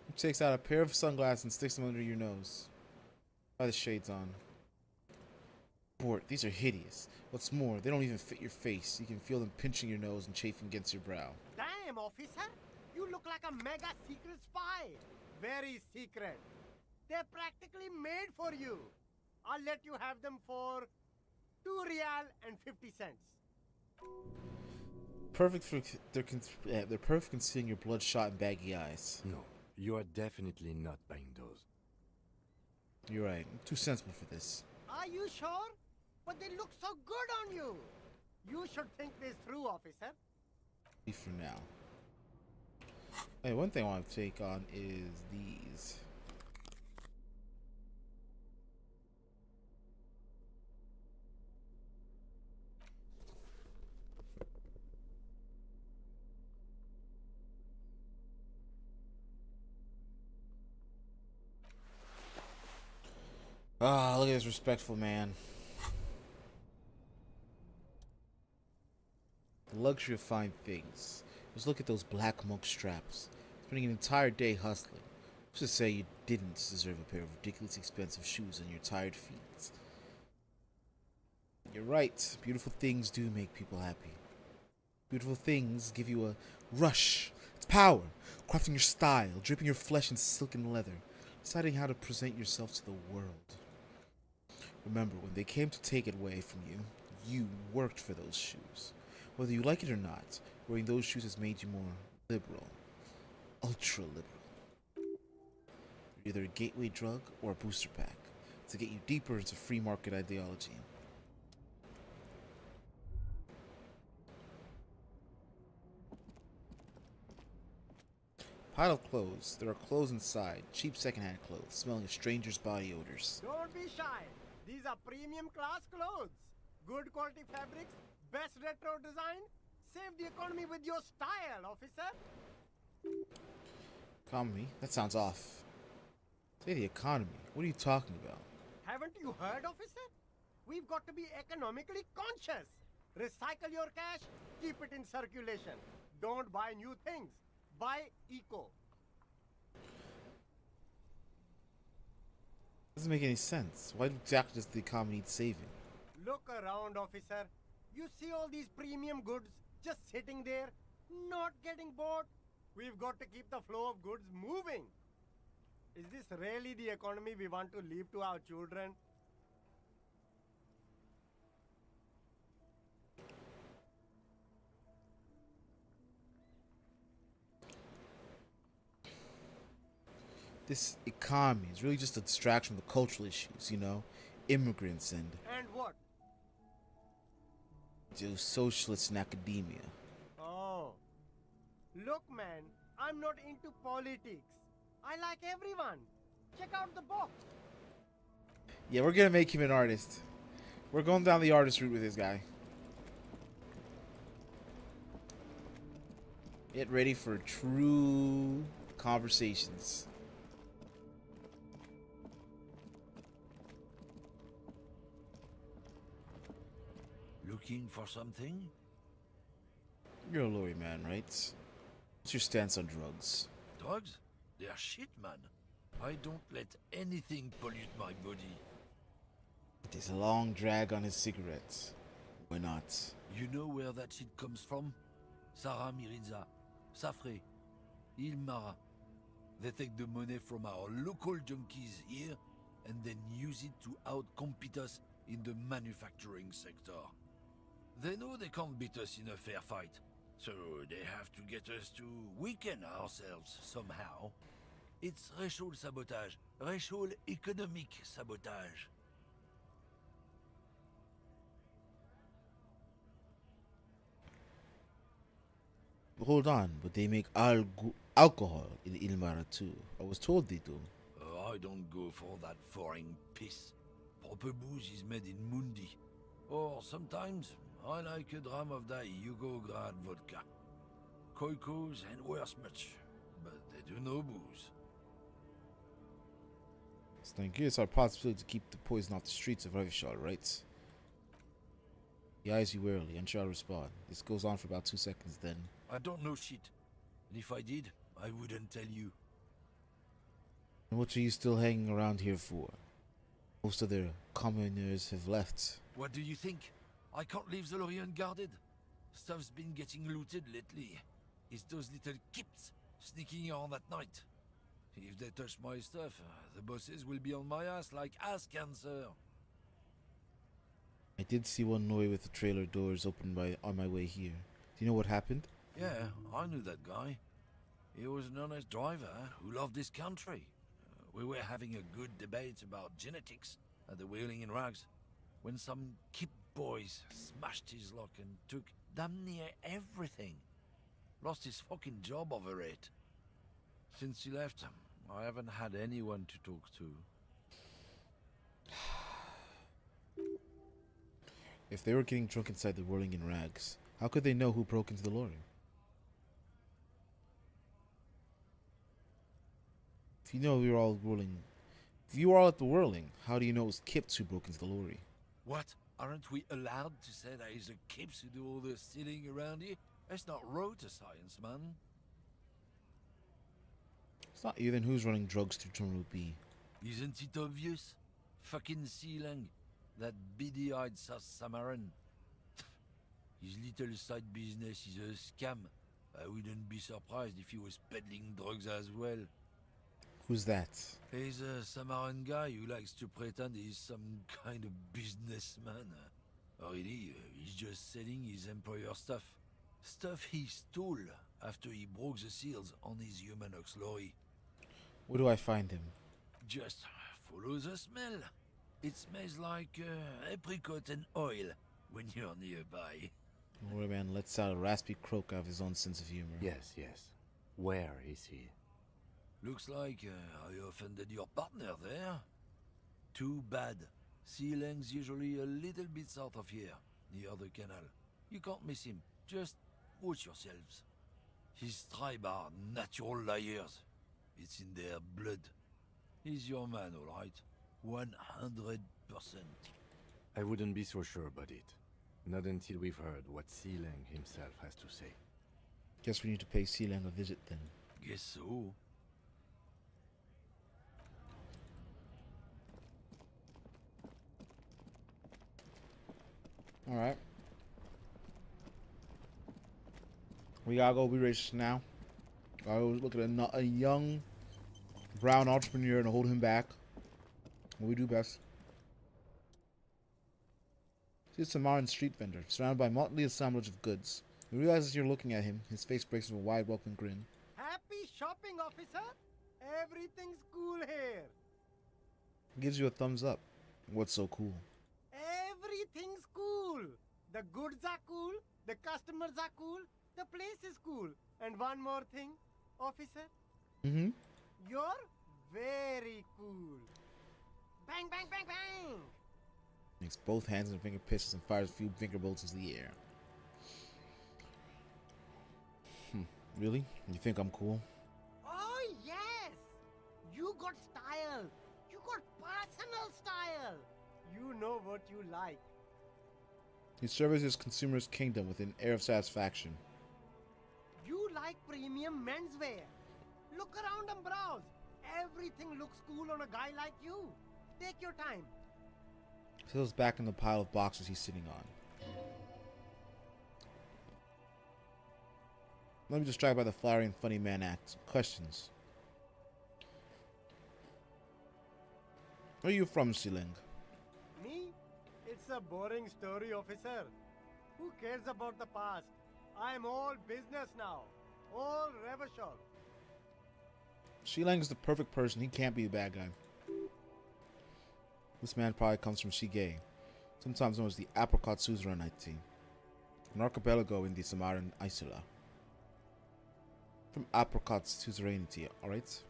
He takes out a pair of sunglasses and sticks them under your nose. Try the shades on. Bort, these are hideous. What's more, they don't even fit your face. You can feel them pinching your nose and chafing against your brow. Damn, officer. You look like a mega secret spy. Very secret. They're practically made for you. I'll let you have them for 2 real and 50 cents. Perfect for they're perfect in seeing your bloodshot and baggy eyes. No, you are definitely not buying those. You're right. I'm too sensible for this. Are you sure? But they look so good on you. You should think this through, officer. For now. Hey, one thing I want to take on is these. Ah, look at this respectful man. The luxury of fine things. Just look at those black monk straps. Spending an entire day hustling. Let's just say you didn't deserve a pair of ridiculously expensive shoes on your tired feet. You're right. Beautiful things do make people happy. Beautiful things give you a rush. It's power. Crafting your style, draping your flesh in silken leather, deciding how to present yourself to the world. Remember, when they came to take it away from you, you worked for those shoes. Whether you like it or not, wearing those shoes has made you more liberal. Ultra liberal. You're either a gateway drug or a booster pack to get you deeper into free market ideology. Pile of clothes. There are clothes inside. Cheap secondhand clothes, smelling of strangers' body odors. Don't be shy. These are premium class clothes. Good quality fabrics, best retro design. Save the economy with your style, officer. Economy? That sounds off. Say the economy. What are you talking about? Haven't you heard, officer? We've got to be economically conscious. Recycle your cash, keep it in circulation. Don't buy new things. Buy eco. Doesn't make any sense. Why exactly does the economy need saving? Look around, officer. You see all these premium goods just sitting there, not getting bought? We've got to keep the flow of goods moving. Is this really the economy we want to leave to our children? This economy is really just a distraction from the cultural issues, you know? Immigrants and And what? those socialists in academia. Oh. Look, man, I'm not into politics. I like everyone. Check out the box. Yeah, we're gonna make him an artist. We're going down the artist route with this guy. Get ready for true conversations. Looking for something? You're a lawyer, man, right? What's your stance on drugs? Drugs? They are shit, man. I don't let anything pollute my body. There's a long drag on his cigarettes. Why not? You know where that shit comes from? Sarah Miriza, Safre, Ilmara. They take the money from our local junkies here and then use it to outcompete us in the manufacturing sector. They know they can't beat us in a fair fight, so they have to get us to weaken ourselves somehow. It's racial sabotage, racial economic sabotage. Hold on, but they make alcohol in Ilmara too. I was told they do. I don't go for that foreign piss. Proper booze is made in Mundi. Or sometimes, I like a dram of that Yugograd vodka. Koikos and worse much, but they do no booze. So then it's our possibility to keep the poison off the streets of Revishal, right? He eyes you warily and shall respond. This goes on for about 2 seconds, then. I don't know shit. And if I did, I wouldn't tell you. And what are you still hanging around here for? Most of their commoners have left. What do you think? I can't leave the lorry unguarded. Stuff's been getting looted lately. It's those little kips sneaking around at night. If they touch my stuff, the bosses will be on my ass like ass cancer. I did see one Noi with the trailer doors open on my way here. Do you know what happened? Yeah, I knew that guy. He was an honest driver who loved this country. We were having a good debate about genetics at the Wheeling in Rags when some kip boys smashed his lock and took damn near everything. Lost his fucking job over it. Since he left, I haven't had anyone to talk to. If they were getting drunk inside the Whirling in Rags, how could they know who broke into the lorry? If you know we were all whirling, if you were all at the Whirling, how do you know it was Kips who broke into the lorry? What? Aren't we allowed to say that it's the kips who do all the stealing around here? That's not road to science, man. It's not you, then who's running drugs through Terminal B? Isn't it obvious? Fucking Sealang, that beady-eyed South Samaran. His little side business is a scam. I wouldn't be surprised if he was peddling drugs as well. Who's that? He's a Samaran guy who likes to pretend he's some kind of businessman. Really, he's just selling his employer stuff. Stuff he stole after he broke the seals on his human ox lorry. Where do I find him? Just follow the smell. It smells like apricot and oil when you're nearby. Don't worry, man. Let's out a raspy croak out of his own sense of humor. Yes, yes. Where is he? Looks like I offended your partner there. Too bad. Sealang's usually a little bit south of here, near the canal. You can't miss him. Just watch yourselves. His tribe are natural liars. It's in their blood. He's your man, all right. 100%. I wouldn't be so sure about it. Not until we've heard what Sealang himself has to say. Guess we need to pay Sealang a visit then. Guess so. Alright. We gotta go be rich now. I was looking at a young brown entrepreneur and hold him back. What we do best. See a Samaran street vendor, surrounded by a motley assemblage of goods. He realizes you're looking at him. His face breaks into a wide welcome grin. Happy shopping, officer. Everything's cool here. He gives you a thumbs up. What's so cool? Everything's cool. The goods are cool. The customers are cool. The place is cool. And one more thing, officer. Mm-hmm. You're very cool. Bang, bang, bang, bang. Makes both hands and finger pistols and fires a few finger bolts into the air. Really? You think I'm cool? Oh, yes. You got style. You got personal style. You know what you like. He surveys his consumer's kingdom with an air of satisfaction. You like premium menswear. Look around and browse. Everything looks cool on a guy like you. Take your time. Settles back in the pile of boxes he's sitting on. Let me distracted by the flowery and funny man act. Questions. Where are you from, Sealang? Me? It's a boring story, officer. Who cares about the past? I'm all business now. All Revachol. Sealang is the perfect person. He can't be a bad guy. This man probably comes from Shige, sometimes known as the Apricot Suzerainty, an archipelago in the Samaran Isla. From Apricot Suzerainty, alright?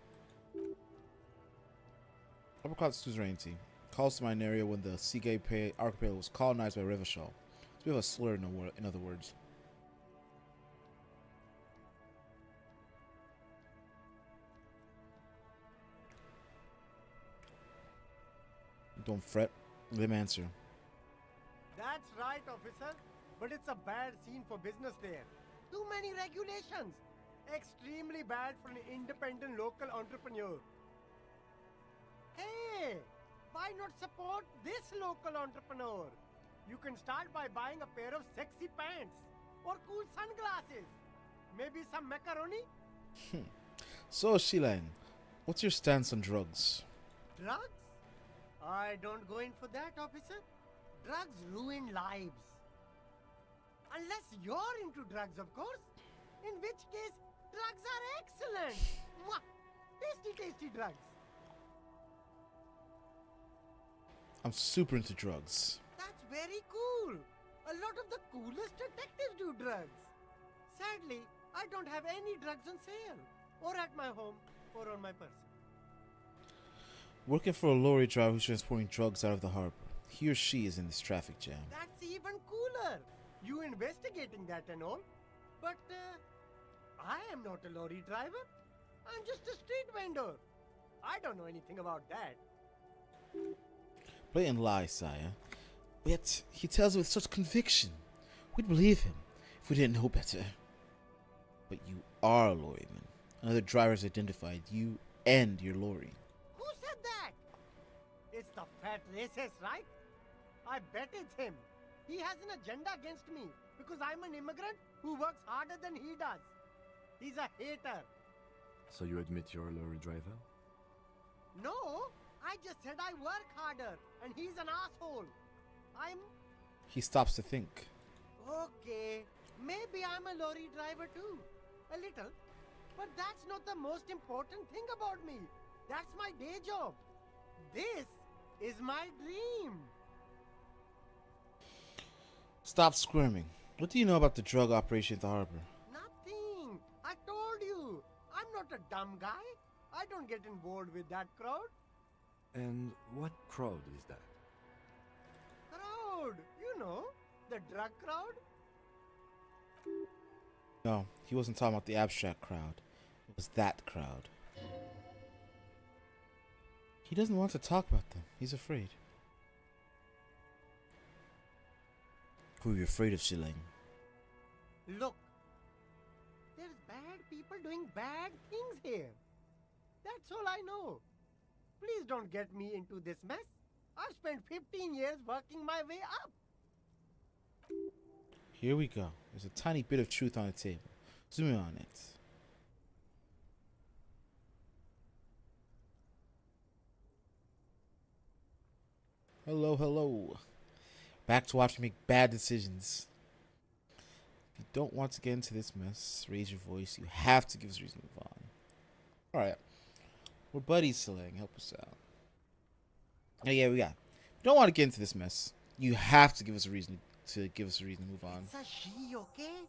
Apricot Suzerainty calls to mind an area when the Shige archipelago was colonized by Revachol. It's a bit of a slur, in other words. Don't fret. Let him answer. That's right, officer. But it's a bad scene for business there. Too many regulations. Extremely bad for an independent local entrepreneur. Hey, why not support this local entrepreneur? You can start by buying a pair of sexy pants or cool sunglasses. Maybe some macaroni? So, Sealang, what's your stance on drugs? Drugs? I don't go in for that, officer. Drugs ruin lives. Unless you're into drugs, of course. In which case, drugs are excellent. Mwah! Tasty, tasty drugs. I'm super into drugs. That's very cool. A lot of the coolest detectives do drugs. Sadly, I don't have any drugs on sale. Or at my home, or on my person. Working for a lorry driver who's transporting drugs out of the harbor. He or she is in this traffic jam. That's even cooler. You investigating that and all. But, I am not a lorry driver. I'm just a street vendor. I don't know anything about that. Blatant lie, sire. Yet he tells it with such conviction. We'd believe him if we didn't know better. But you are a lorryman. Another driver has identified you and your lorry. Who said that? It's the fat racist, right? I bet it's him. He has an agenda against me because I'm an immigrant who works harder than he does. He's a hater. So you admit you're a lorry driver? No, I just said I work harder and he's an asshole. He stops to think. Okay, maybe I'm a lorry driver too. A little. But that's not the most important thing about me. That's my day job. This is my dream. Stop squirming. What do you know about the drug operation at the harbor? Nothing. I told you. I'm not a dumb guy. I don't get involved with that crowd. And what crowd is that? Crowd. You know, the drug crowd. No, he wasn't talking about the abstract crowd. It was that crowd. He doesn't want to talk about them. He's afraid. Who are you afraid of, Shilling? Look. There's bad people doing bad things here. That's all I know. Please don't get me into this mess. I've spent 15 years working my way up. Here we go. There's a tiny bit of truth on the table. Zoom in on it. Hello, hello. Back to watching me make bad decisions. If you don't want to get into this mess, raise your voice. You have to give us a reason to move on. Alright. We're buddies, Selang. Help us out. Oh, yeah, we got. If you don't want to get into this mess, you have to give us a reason to move on. It's a she, okay?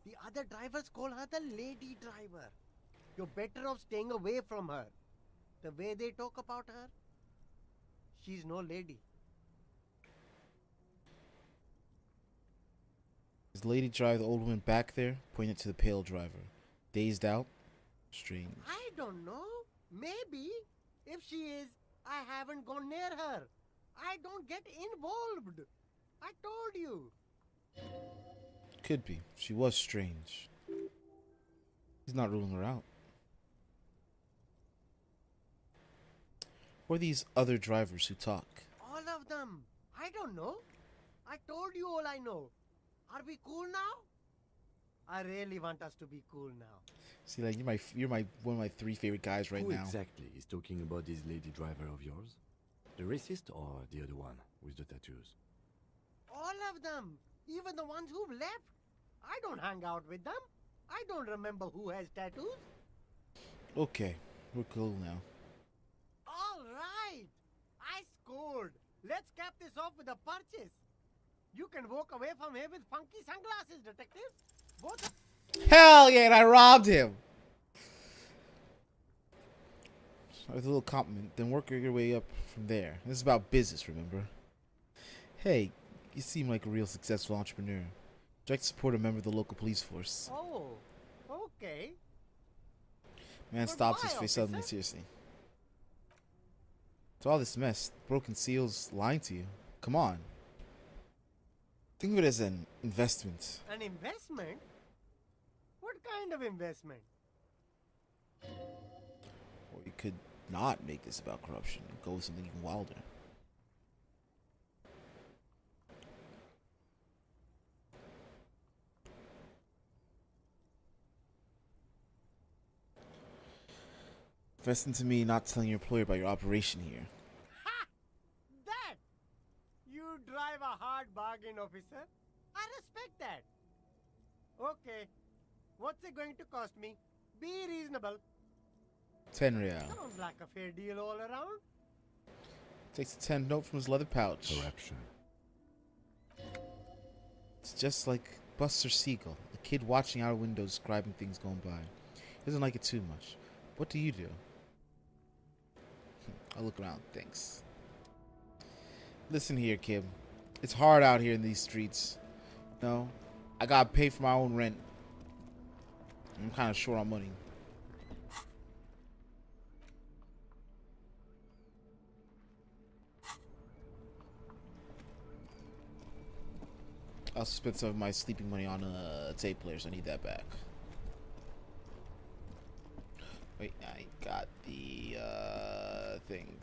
The other drivers call her the lady driver. You're better off staying away from her. The way they talk about her, she's no lady. Is Lady Driver the old woman back there? Pointed to the pale driver. Dazed out? Strange. I don't know. Maybe. If she is, I haven't gone near her. I don't get involved. I told you. Could be. She was strange. He's not ruling her out. Who are these other drivers who talk? All of them. I don't know. I told you all I know. Are we cool now? I really want us to be cool now. See, like you're my one of my 3 favorite guys right Who now. exactly is talking about this lady driver of yours? The racist or the other one with the tattoos? All of them. Even the ones who've left. I don't hang out with them. I don't remember who has tattoos. Okay, we're cool now. All right. I scored. Let's cap this off with a purchase. You can walk away from here with funky sunglasses, detective. Both. Hell yeah, and I robbed him. With a little compliment, then work your way up from there. This is about business, remember? Hey, you seem like a real successful entrepreneur. Would you like to support a member of the local police force? Oh, okay. Man But stops why, his face suddenly, officer? seriously. To all this mess, broken seals lying to you. Come on. Think of it as an investment. An investment? What kind of investment? Or you could not make this about corruption and go with something even wilder. Invest into me not telling your employer about your operation here. Ha! That! You drive a hard bargain, officer. I respect that. Okay. What's it going to cost me? Be reasonable. 10 real. Sounds like a fair deal all around. Takes a 10 note from his leather pouch. Corruption. It's just like Buster Siegel, a kid watching out of windows describing things going by. He doesn't like it too much. What do you do? I'll look around, thanks. Listen here, kid. It's hard out here in these streets. No, I gotta pay for my own rent. I'm kind of short on money. I also spent some of my sleeping money on a tape player, so I need that back. Wait, I got the thing.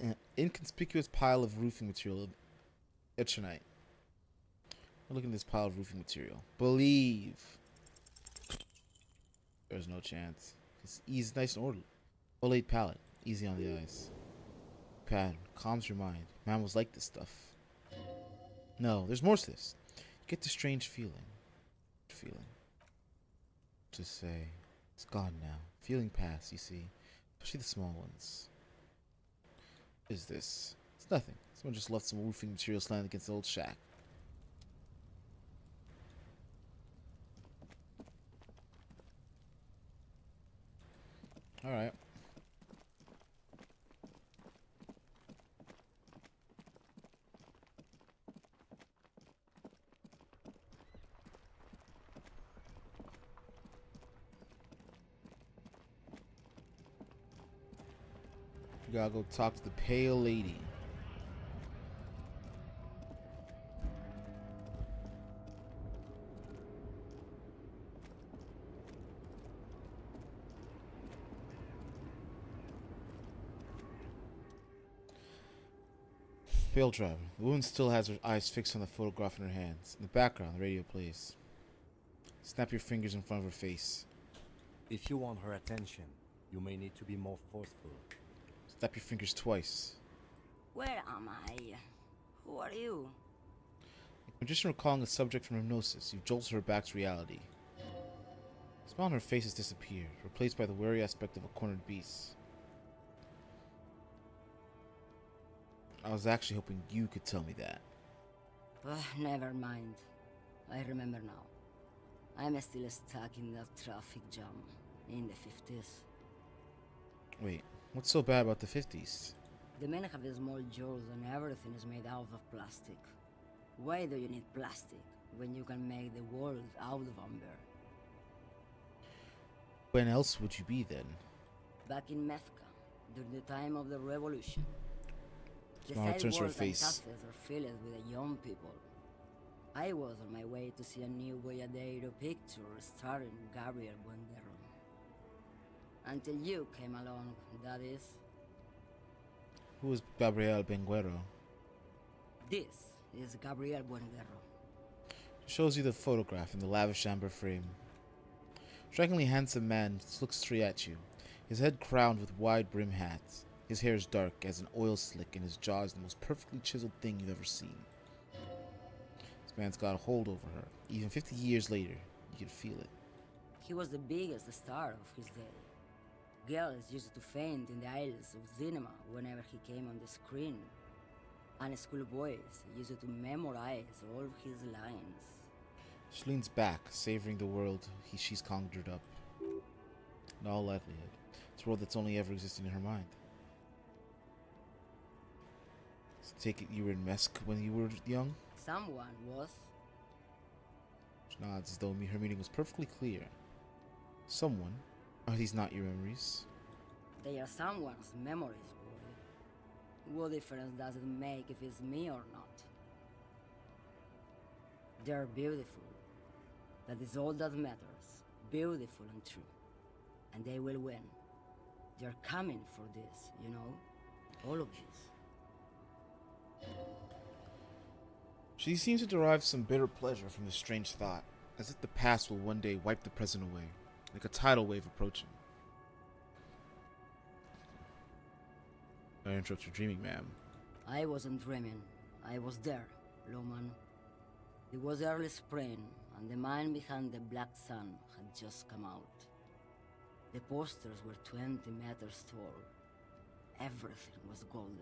An inconspicuous pile of roofing material. Etchenite. Look at this pile of roofing material. Believe. There's no chance. It's easy, nice and orderly. Olate palette. Easy on the eyes. Pattern. Calms your mind. Mammals like this stuff. No, there's more to this. You get this strange feeling. Just say, it's gone now. Feeling past, you see. Especially the small ones. What is this? It's nothing. Someone just left some roofing material slanted against the old shack. Alright. We gotta go talk to the pale lady. Pale driver. The woman still has her eyes fixed on the photograph in her hands. In the background, the radio plays. Snap your fingers in front of her face. If you want her attention, you may need to be more forceful. Snap your fingers twice. Where am I? Who are you? Like magician recalling a subject from hypnosis, you jolt her back to reality. The smile on her face has disappeared, replaced by the wary aspect of a cornered beast. I was actually hoping you could tell me that. Never mind. I remember now. I'm still stuck in that traffic jam in the 50s. Wait, what's so bad about the 50s? The men have small jaws and everything is made out of plastic. Why do you need plastic when you can make the world out of amber? When else would you be then? Back in Methka, during the time of the revolution. The Smile turns her sidewalks and face. cafes are filled with the young people. I was on my way to see a new Boyadero picture starring Gabriel Buenguerro. Until you came along, that is. Who is Gabriel Benguero? This is Gabriel Buenguerro. She shows you the photograph in the lavish amber frame. Strikingly handsome man looks straight at you, his head crowned with wide brim hat. His hair is dark as an oil slick and his jaw is the most perfectly chiseled thing you've ever seen. This man's got a hold over her. Even 50 years later, you can feel it. He was the biggest star of his day. Girls used to faint in the aisles of cinema whenever he came on the screen. And schoolboys used to memorize all his lines. She leans back, savoring the world she's conjured up. In all likelihood, it's a world that's only ever existed in her mind. So take it you were in Mesk when you were young? Someone was. She nods as though her meaning was perfectly clear. Someone? Are these not your memories? They are someone's memories, boy. What difference does it make if it's me or not? They're beautiful. That is all that matters. Beautiful and true. And they will win. They're coming for this, you know? All of this. She seems to derive some bitter pleasure from this strange thought, as if the past will one day wipe the present away, like a tidal wave approaching. I interrupt your dreaming, ma'am. I wasn't dreaming. I was there, Loman. It was early spring, and the man behind the black sun had just come out. The posters were 20 meters tall. Everything was golden.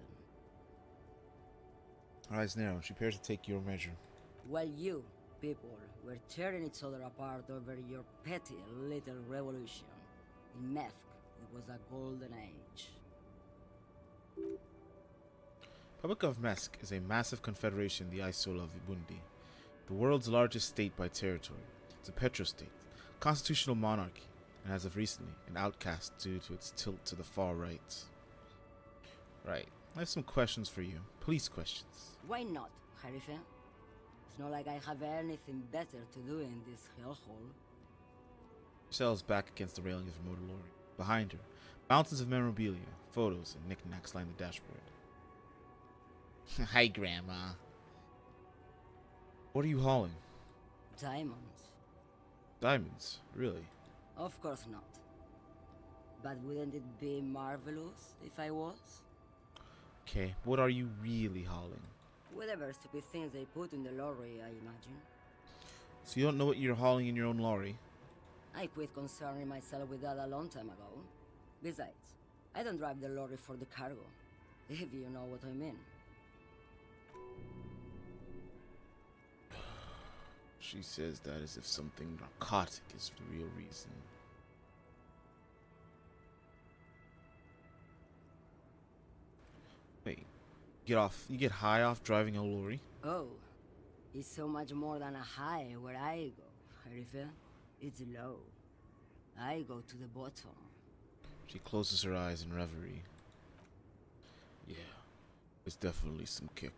Her eyes narrow, and she prepares to take your measure. While you, people, were tearing each other apart over your petty little revolution, in Methk, it was a golden age. Republic of Mesk is a massive confederation in the Isole of Ibundi, the world's largest state by territory. It's a petrostate, constitutional monarchy, and as of recently, an outcast due to its tilt to the far right. Right. I have some questions for you. Police questions. Why not, Harife? It's not like I have anything better to do in this hellhole. Michelle's back against the railing of her motor lorry. Behind her, mountains of memorabilia, photos, and knickknacks line the dashboard. Hi, Grandma. What are you hauling? Diamonds. Diamonds? Really? Of course not. But wouldn't it be marvelous if I was? Okay, what are you really hauling? Whatever stupid things they put in the lorry, I imagine. So you don't know what you're hauling in your own lorry? I quit concerning myself with that a long time ago. Besides, I don't drive the lorry for the cargo, if you know what I mean. She says that as if something narcotic is the real reason. Wait, you get high off driving a lorry? Oh, it's so much more than a high where I go, Harife. It's low. I go to the bottom. She closes her eyes in reverie. Yeah, it's definitely some kick.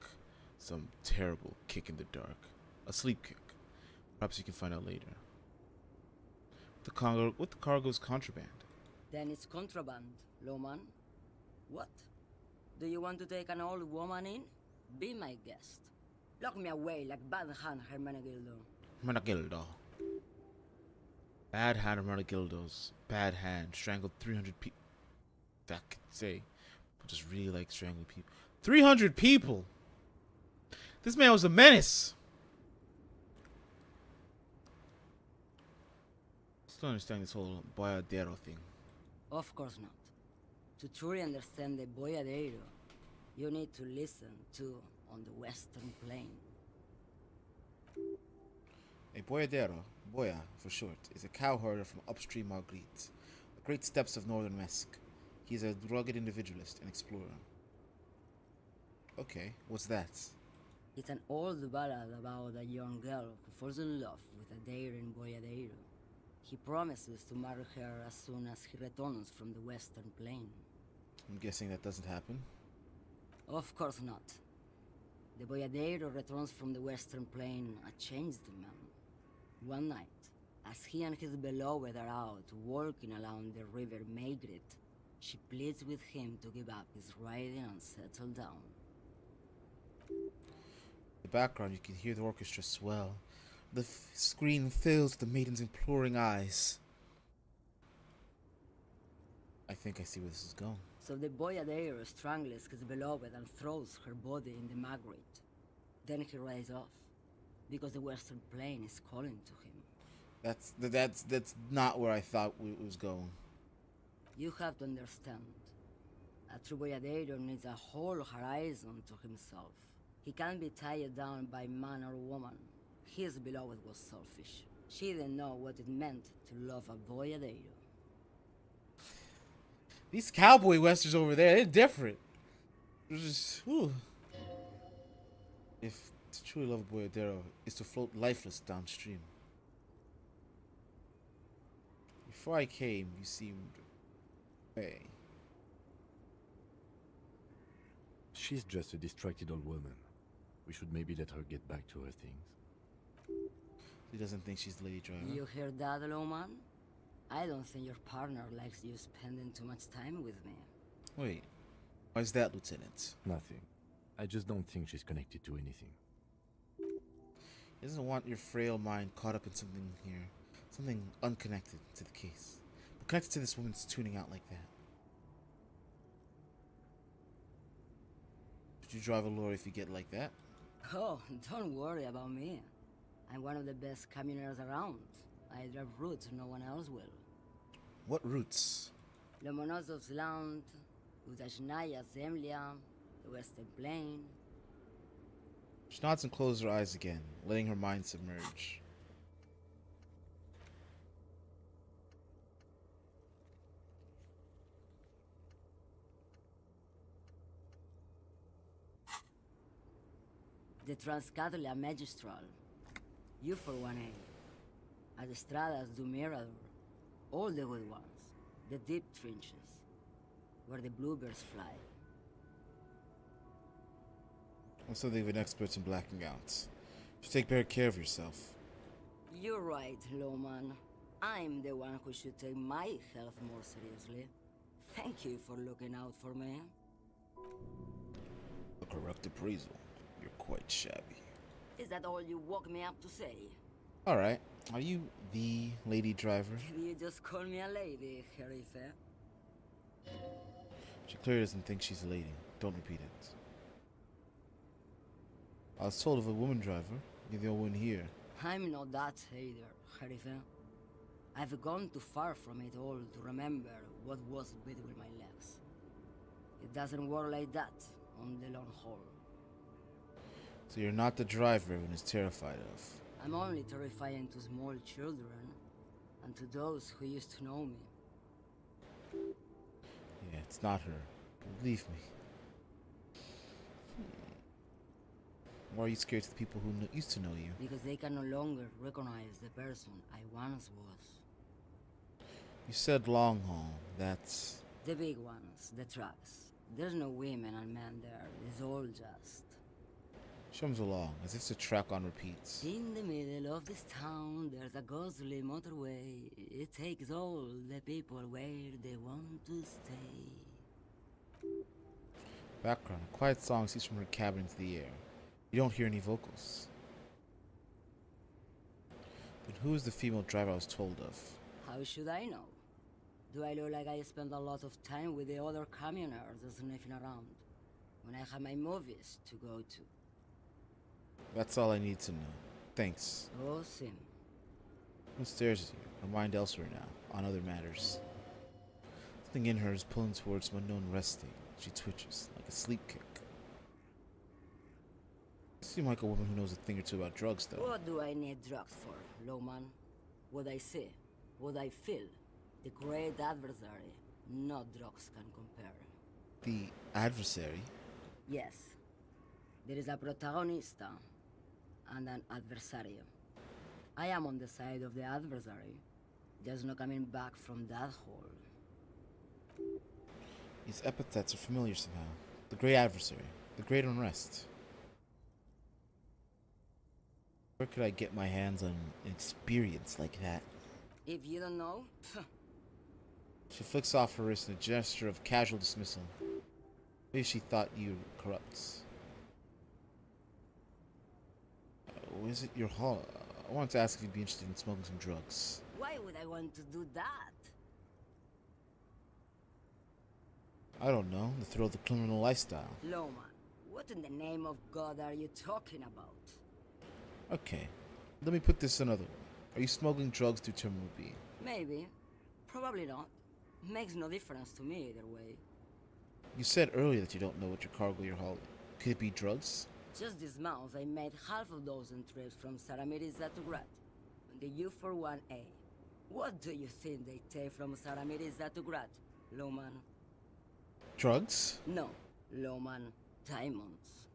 Some terrible kick in the dark. A sleep kick. Perhaps you can find out later. What the cargo's contraband? Then it's contraband, Loman. What? Do you want to take an old woman in? Be my guest. Lock me away like Bad Hand Hermenegildo. Hermenegildo. Bad Hand Hermenegildo's bad hand strangled 300 people. That could say. But just really like strangling people. 300 people! This man was a menace! Still understand this whole boyadero thing. Of course not. To truly understand the boyadero, you need to listen to on the Western Plain. A boyadero, boya for short, is a cowherder from upstream Margrit, the great steppes of northern Mesk. He is a rugged individualist and explorer. Okay, what's that? It's an old ballad about a young girl who falls in love with a daring boyadero. He promises to marry her as soon as he returns from the Western Plain. I'm guessing that doesn't happen. Of course not. The boyadero returns from the Western Plain a changed man. One night, as he and his beloved are out walking along the river Maygrit, she pleads with him to give up his riding and settle down. In the background, you can hear the orchestra swell. The screen fills with the maiden's imploring eyes. I think I see where this is going. So the boyadero strangles his beloved and throws her body in the Margaret. Then he rides off, because the Western Plain is calling to him. That's not where I thought it was going. You have to understand. A true boyadero needs a whole horizon to himself. He can't be tied down by man or woman. His beloved was selfish. She didn't know what it meant to love a boyadero. These cowboy westerns over there, they're different. They're just, whew. If to truly love a boyadero is to float lifeless downstream. Before I came, you seemed... Hey. She's just a distracted old woman. We should maybe let her get back to her things. She doesn't think she's the lady driver. You hear that, Loman? I don't think your partner likes you spending too much time with me. Wait, why is that, Lieutenant? Nothing. I just don't think she's connected to anything. He doesn't want your frail mind caught up in something here. Something unconnected to the case. But connected to this woman's tuning out like that. Should you drive a lorry if you get like that? Oh, don't worry about me. I'm one of the best camioners around. I drive routes no one else will. What routes? Lomonosov's Land, Udajnaya Zemlya, the Western Plain. She nods and closes her eyes again, letting her mind submerge. The Transcatolia Magistral. You for 1A. At Estradas do Mirador. All the good ones. The deep trenches, where the bluebirds fly. I'm something of an expert in blacking out. You should take better care of yourself. You're right, Lowman. I'm the one who should take my health more seriously. Thank you for looking out for me. A correct appraisal. You're quite shabby. Is that all you woke me up to say? Alright. Are you the lady driver? Did you just call me a lady, Herife? She clearly doesn't think she's a lady. Don't repeat it. I was told of a woman driver. You're the only one here. I'm not that either, Herife. I've gone too far from it all to remember what was between my legs. It doesn't work like that on the long haul. So you're not the driver everyone is terrified of. I'm only terrifying to small children and to those who used to know me. Yeah, it's not her. Believe me. Why are you scared to the people who used to know you? Because they can no longer recognize the person I once was. You said long haul. That's... The big ones, the trucks. There's no women and men there. It's all just... Shums along, as if it's a track on repeats. In the middle of this town, there's a ghostly motorway. It takes all the people where they want to stay. Background, a quiet song seeps from her cabin into the air. You don't hear any vocals. Then who is the female driver I was told of? How should I know? Do I look like I spend a lot of time with the other communers sniffing around when I have my movies to go to? That's all I need to know. Thanks. Oh, Sim. Who stares at you? Her mind elsewhere now, on other matters. Something in her is pulling towards some unknown rest state. She twitches, like a sleep kick. You seem like a woman who knows a thing or two about drugs, though. What do I need drugs for, Lowman? What I see, what I feel. The great adversary. No drugs can compare. The adversary? Yes. There is a protagonista and an adversario. I am on the side of the adversary. There's no coming back from that hole. These epithets are familiar somehow. The great adversary. The great unrest. Where could I get my hands on an experience like that? If you don't know, She flicks off her wrist in a gesture of casual dismissal. Maybe she thought you were corrupt. Is it your hall? I wanted to ask if you'd be interested in smoking some drugs. why would I want to do that? I don't know. The thrill of the criminal lifestyle. Lowman, what in the name of God are you talking about? Okay. Let me put this another way. Are you smuggling drugs through Terminal B? Maybe. Probably not. Makes no difference to me either way. You said earlier that you don't know what your cargo you're hauling. Could it be drugs? Just this month, I made half a dozen trips from Saramiriza to Grat, on the U41A. What do you think they take from Saramiriza to Grat, Lowman? Drugs? No, Lowman. Diamonds.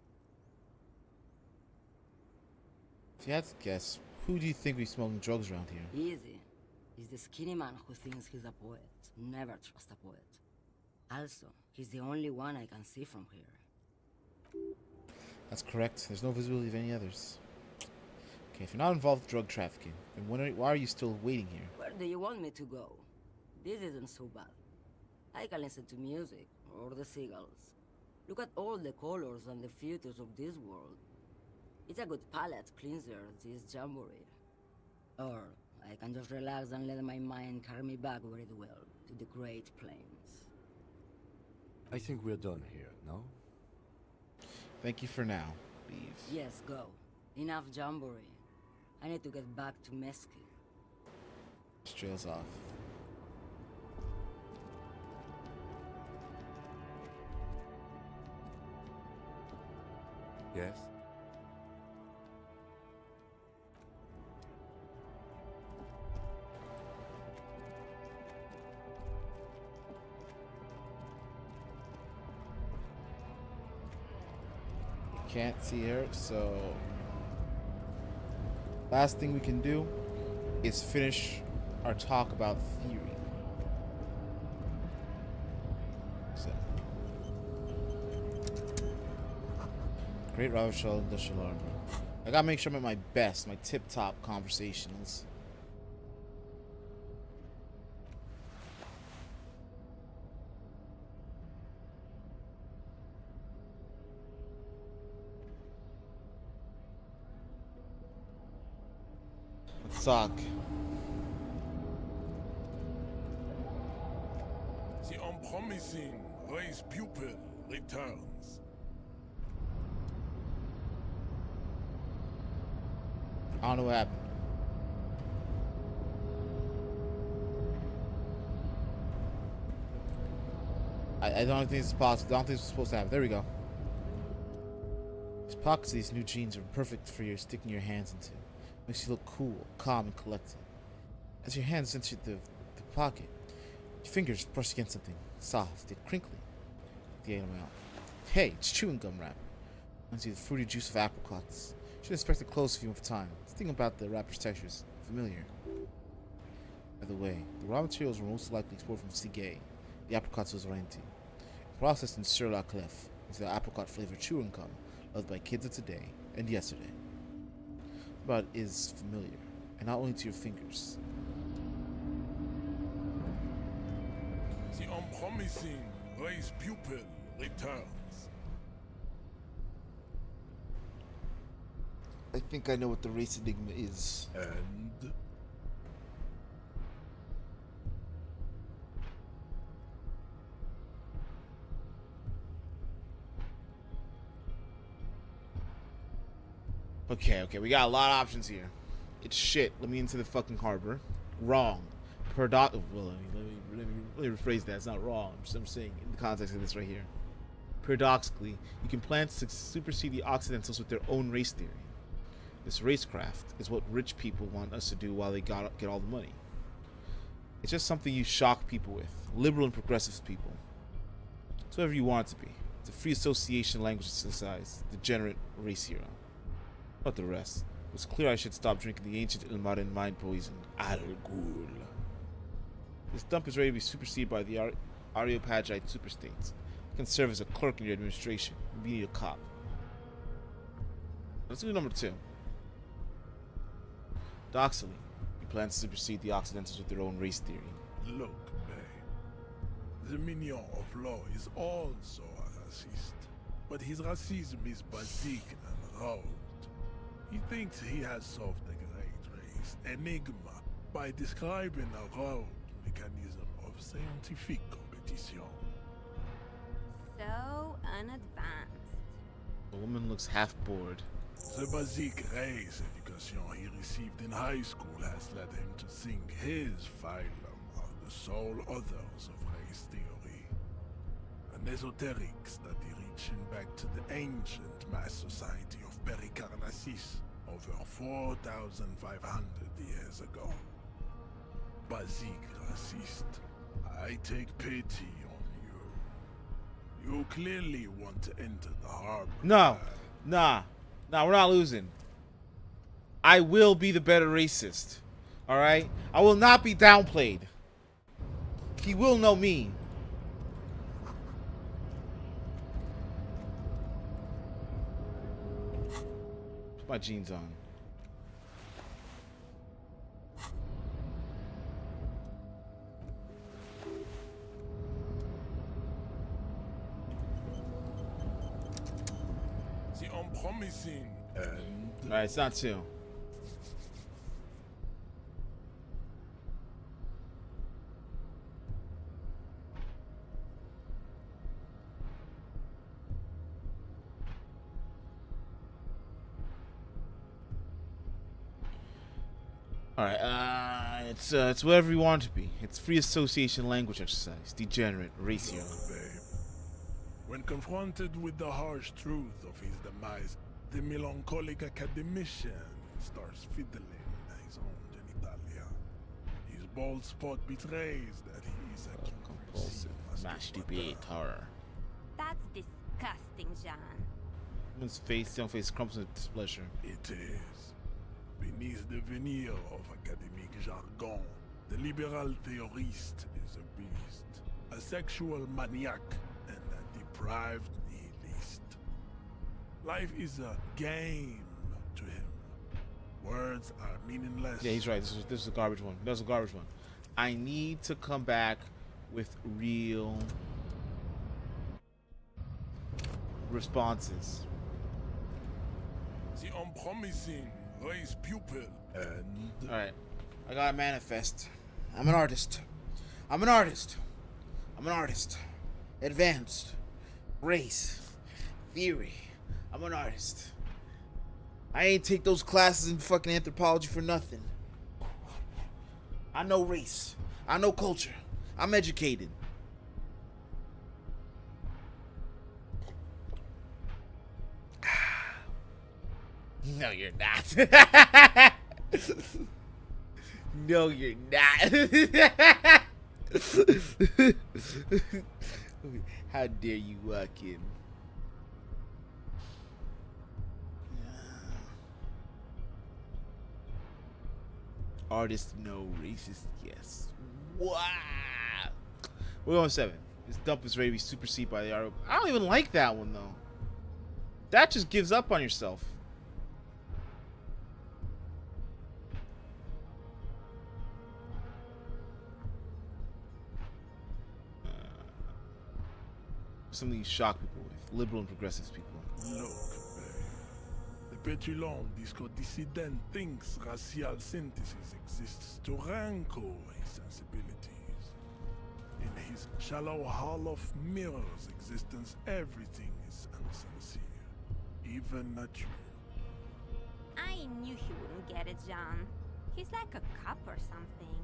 If you had to guess, who do you think be smuggling drugs around here? Easy. He's the skinny man who thinks he's a poet. Never trust a poet. Also, he's the only one I can see from here. That's correct. There's no visibility of any others. Okay, if you're not involved with drug trafficking, then why are you still waiting here? Where do you want me to go? This isn't so bad. I can listen to music, or the seagulls. Look at all the colors and the futures of this world. It's a good palate cleanser, this jamboree. Or I can just relax and let my mind carry me back where it will, to the Great Plains. I think we're done here, no? Thank you for now. Leave. Yes, go. Enough jamboree. I need to get back to Mesky. Trails off. Yes? Can't see her, so last thing we can do is finish our talk about theory. So, Great Rothschild Industrial Armor. I gotta make sure I'm at my best, my tip-top conversationals. Let's talk. The unpromising race pupil returns. I don't know what happened. I don't think it's possible. I don't think it's supposed to happen. There we go. These pockets of these new jeans are perfect for your sticking your hands into. Makes you look cool, calm, and collected. As your hands enter the pocket, your fingers brush against something soft and crinkly. The item out. Hey, it's chewing gum wrapper. Reminds you of the fruity juice of apricots. Should inspect it close if you have time. The thing about the wrapper's texture is familiar. By the way, the raw materials were most likely exported from Sigay, the apricots was Orenti. Processed in Sur-la-Clef into the apricot-flavored chewing gum loved by kids of today and yesterday. But it is familiar, and not only to your fingers. The unpromising race pupil returns. I think I know what the race enigma is. And Okay, we got a lot of options here. It's shit. Let me into the fucking harbor. Wrong. Well, let me rephrase that. It's not wrong. I'm saying in the context of this right here. Paradoxically, you can plan to supersede the Occidentals with their own race theory. This racecraft is what rich people want us to do while they get all the money. It's just something you shock people with. Liberal and progressive people. It's whatever you want it to be. It's a free association language exercise. Degenerate race hero. Not the rest. It was clear I should stop drinking the ancient Ilmarin mind poison, Al Ghul. This dump is ready to be superseded by the Areopagite superstates. I can serve as a clerk in your administration. We need a cop. Let's do number 2. Doxily, he plans to supersede the Occidentals with their own race theory. look, Bay. The minion of law is also a racist, but his racism is basic and road. He thinks he has solved the great race enigma by describing a road mechanism of scientific competition. So unadvanced. The woman looks half bored. The basic race education he received in high school has led him to think his phylum are the sole authors of race theory. An esoteric study reaching back to the ancient mass society of Pericarnassus over 4,500 years ago. Basic racist, I take pity on you. You clearly want to enter the harbor. No, nah, we're not losing. I will be the better racist. Alright? I will not be downplayed. He will know me. Put my jeans on. The unpromising and Alright, it's not 2. Alright, it's whatever you want it to be. It's free association language exercise. Degenerate, racial. babe. When confronted with the harsh truth of his demise, the melancholic academician starts fiddling his own genitalia. His bald spot betrays that he is a Compulsive masturbator. That's disgusting, Jean. Woman's young face crumbles with displeasure. It is. Beneath the veneer of academic jargon The liberal theorist is a beast, a sexual maniac, and a deprived nihilist. Life is a game to him. Words are meaningless. Yeah, he's right. This is a garbage one. That's a garbage one. I need to come back with real responses. The unpromising race pupil and... Alright. I gotta manifest. I'm an artist. I'm an artist. I'm an artist. Advanced. Race. Theory. I'm an artist. I ain't take those classes in fucking anthropology for nothing. I know race. I know culture. I'm educated. No, you're not. No, you're not. How dare you walk in? Artist no, racist yes. Wow. We're on 7. This dump is ready to be superseded by the art. I don't even like that one though. That just gives up on yourself. Something you shock people with, liberal and progressive people. Look, babe. The petulant disco-dissident thinks racial synthesis exists to rancor his sensibilities. In his shallow hall of mirrors existence, everything is insincere, even nature. I knew he wouldn't get it, John. He's like a cop or something.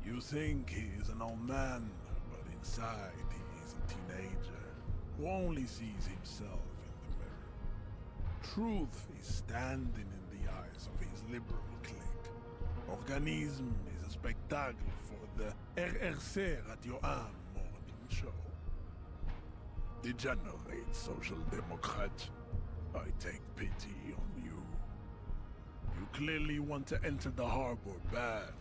You think he is an old man, but inside he is a teenager who only sees himself in the mirror. Truth is standing in the eyes of his liberal clique. Organism is a spectacle for the RRC Radio 1 morning show. Degenerate social democrat, I take pity on you. You clearly want to enter the harbor bad,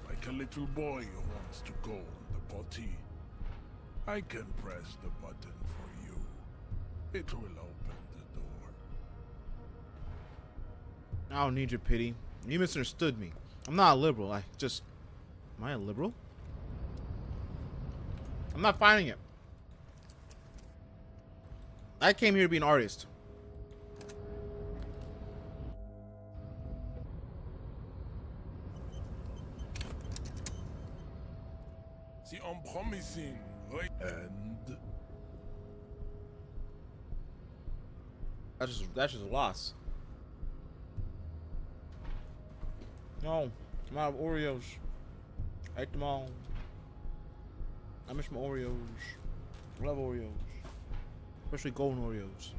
like a little boy who wants to go on the potty. I can press the button for you. It will open the door. I don't need your pity. You misunderstood me. I'm not a liberal. Am I a liberal? I'm not finding it. I came here to be an artist. The unpromising, right? And that's just a loss. No, I'm out of Oreos. I ate them all. I miss my Oreos. I love Oreos. Especially golden Oreos.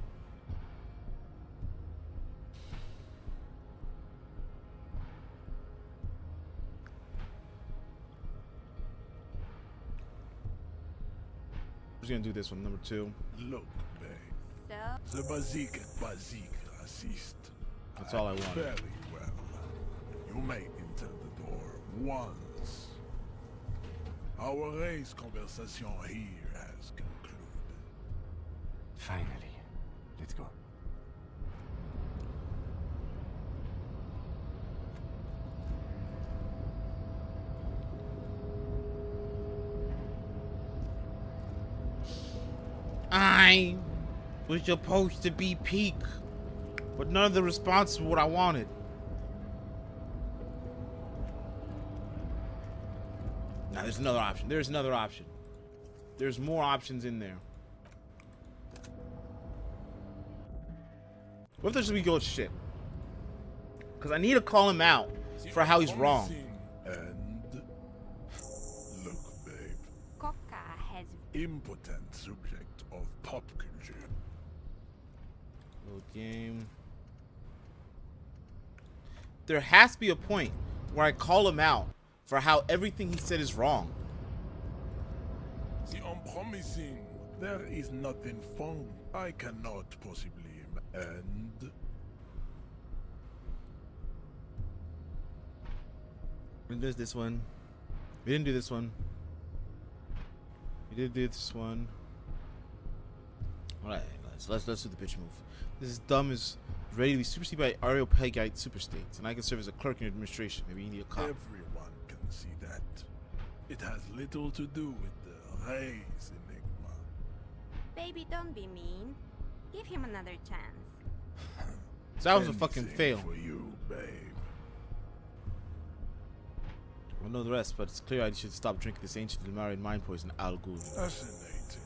I'm just gonna do this one, number 2. Look, babe. The basic racist. That's all I want. Very well. You may enter the door once. Our race conversation here has concluded. Finally. Let's go. I was supposed to be peak, but none of the responses were what I wanted. Now there's another option. There's another option. There's more options in there. What if there's we go shit? Because I need to call him out for how he's wrong. And look, babe. Coca has Impotent subject of pop culture. Little game. There has to be a point where I call him out for how everything he said is wrong. The unpromising. There is nothing fun. I cannot possibly. And We did this one. We didn't do this one. We did this one. Alright, let's do the bitch move. This is dumb is ready to be superseded by Areopagite superstates, and I can serve as a clerk in administration. Maybe you need a cop. Everyone can see that. It has little to do with the race enigma. Baby, don't be mean. Give him another chance. So that was a fucking Anything fail. for you, babe. I don't know the rest, but it's clear I should stop drinking this ancient Lemurian mind poison, Al Ghul. Fascinating.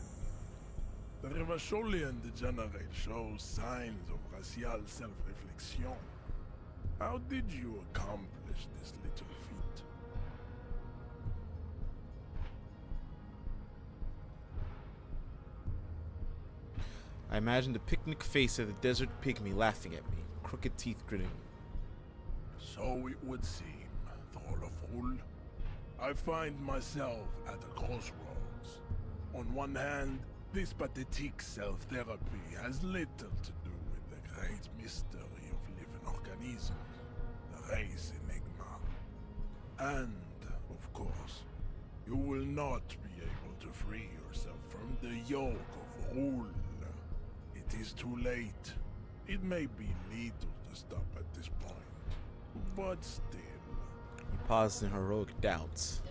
The Revacholian degenerate shows signs of racial self-reflection. How did you accomplish this little feat? I imagine the picnic face of the desert pygmy laughing at me, crooked teeth grinning. So it would seem, Throloful. I find myself at a crossroads. On one hand, this pathetic self-therapy has little to do with the great mystery of living organisms, the race enigma. And, of course, you will not be able to free yourself from the yoke of rule. It is too late. It may be lethal to stop at this point, but still. He paused in heroic doubts.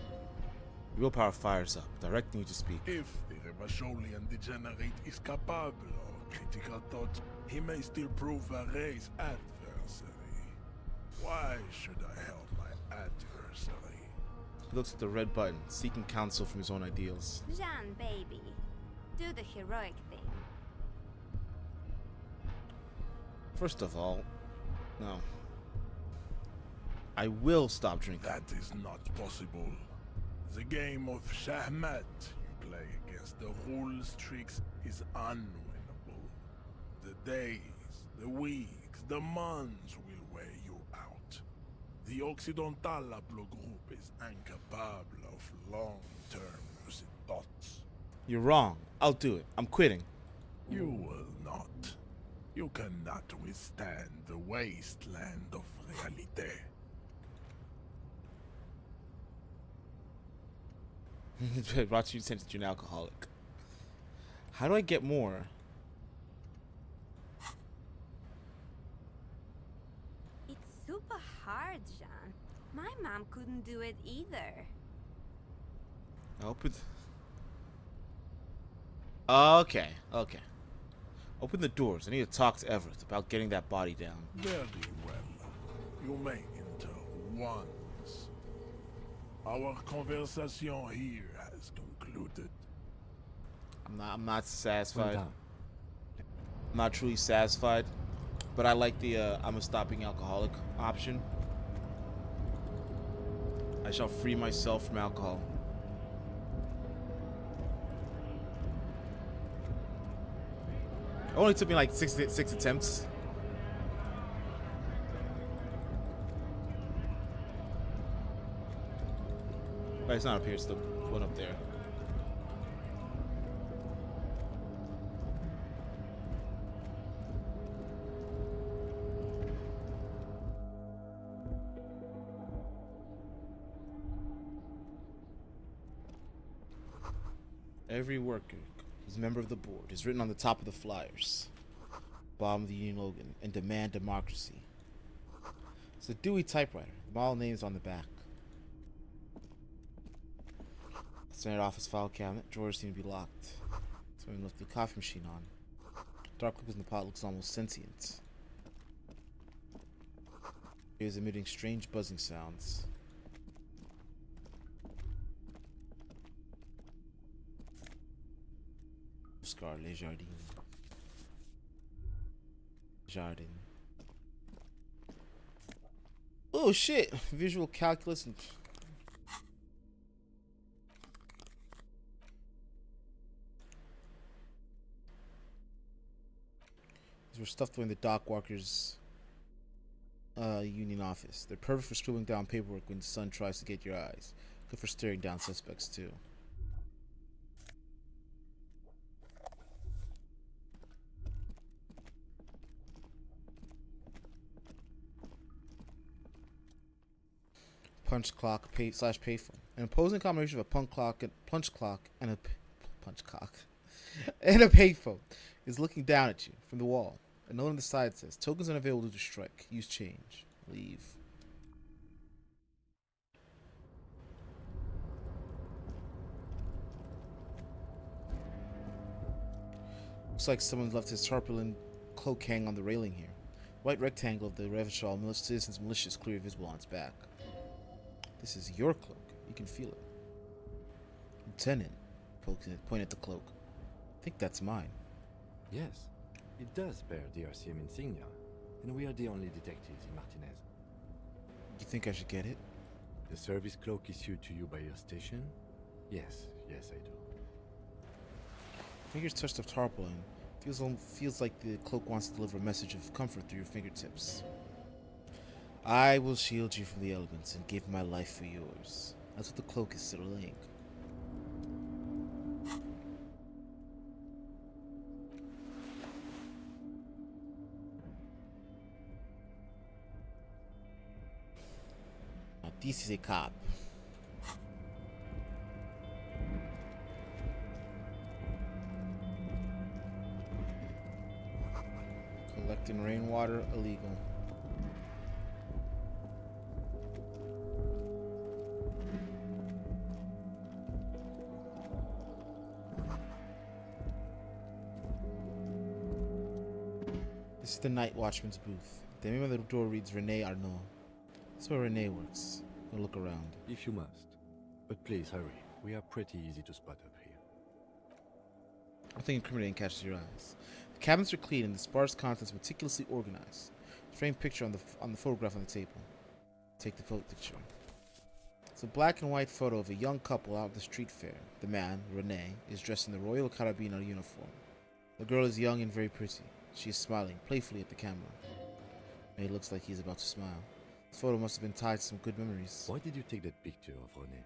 Willpower fires up, directing you to speak. If the Revacholian degenerate is capable of critical thought, he may still prove a race adversary. Why should I help my adversary? He looks at the red button, seeking counsel from his own ideals. Jean, baby. Do the heroic thing. First of all, no. I will stop drinking. That is not possible. The game of Shahmat you play against the rules tricks is unwinnable. The days, the weeks, the months will wear you out. The Occidental Aplo group is incapable of long-term lucid thoughts. You're wrong. I'll do it. I'm quitting. You will not. You cannot withstand the wasteland of realite. Brought you since you're an alcoholic. How do I get more? It's super hard, Jean. My mom couldn't do it either. I opened. Okay. Open the doors. I need to talk to Everett about getting that body down. Very well. You may enter once. Our conversation here has concluded. I'm not satisfied. I'm not truly satisfied. But I like the I'm a stopping alcoholic option. I shall free myself from alcohol. It only took me like six attempts. But it's not up here, it's the one up there. Every worker who's a member of the board is written on the top of the flyers. Bomb the Union Logan and demand democracy. It's a Dewey typewriter. The model name's on the back. Standard office file cabinet. Drawers seem to be locked. Someone left the coffee machine on. Dark liquid in the pot looks almost sentient. It is emitting strange buzzing sounds. Oscar Les Jardins. Jardin. Oh shit! Visual calculus and. These were stuffed away in the dock walkers' union office. They're perfect for scribbling down paperwork when the sun tries to get your eyes. Good for staring down suspects too. punch clock slash payphone. An imposing combination of a punch clock and a punch cock and a payphone is looking down at you from the wall. A note on the side says, "Tokens unavailable to strike. Use change. Leave." Looks like someone left his tarpaulin cloak hanging on the railing here. White rectangle of the Revachol Citizens Militia is clearly visible on its back. This is your cloak. You can feel it. Lieutenant, point at the cloak. I think that's mine. Yes, it does bear the RCM insignia, and we are the only detectives in Martinez. You think I should get it? The service cloak issued to you by your station? Yes, I do. Fingers touched of tarpaulin. Feels like the cloak wants to deliver a message of comfort through your fingertips. I will shield you from the elements and give my life for yours. That's what the cloak is relaying. Now, this is a cop. Collecting rainwater, illegal. This is the night watchman's booth. The name of the door reads Rene Arnaud. That's where Rene works. Go look around. If you must. But please hurry. We are pretty easy to spot up here. Nothing incriminating catches your eyes. The cabinets are clean and the sparse contents meticulously organized. Framed picture on the photograph on the table. Take the picture. It's a black and white photo of a young couple out at the street fair. The man, Rene, is dressed in the Royal Carabiner uniform. The girl is young and very pretty. She is smiling playfully at the camera. May looks like he is about to smile. This photo must have been tied to some good memories. Why did you take that picture of Rene?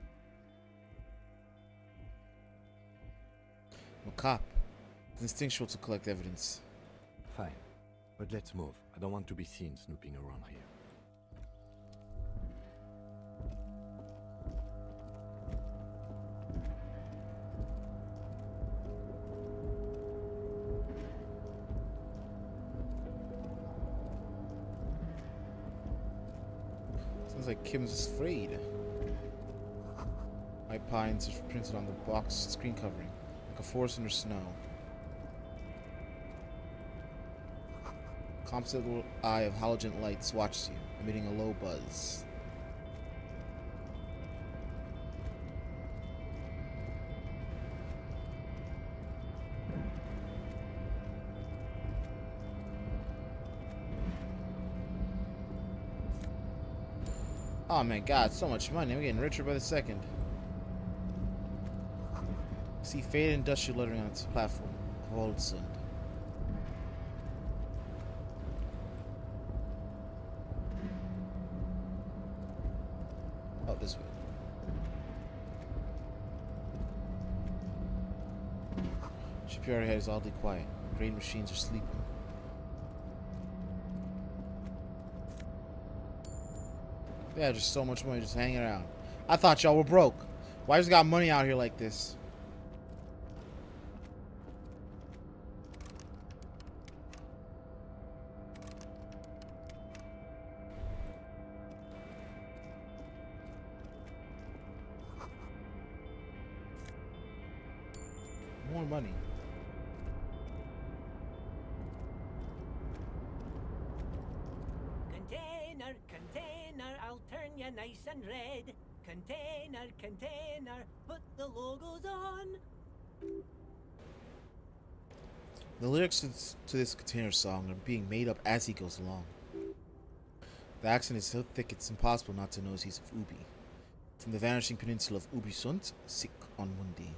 I'm a cop. It's instinctual to collect evidence. Fine. But let's move. I don't want to be seen snooping around here. Sounds like Kim's afraid. White pines are printed on the box screen covering, like a forest under snow. Composite little eye of halogen lights watches you, emitting a low buzz. Oh my god, so much money. I'm getting richer by the second. See faded industrial lettering on its platform. Voldsund. Oh, this way. Shipyard ahead is oddly quiet. Grain machines are sleeping. Yeah, just so much money just hanging around. I thought y'all were broke. Why just got money out here like this? More money. Container, I'll turn you nice and red. Container, put the logos on. The lyrics to this container song are being made up as he goes along. The accent is so thick it's impossible not to notice he's of Ubi. From the vanishing peninsula of Ubisund, sic on Mundi.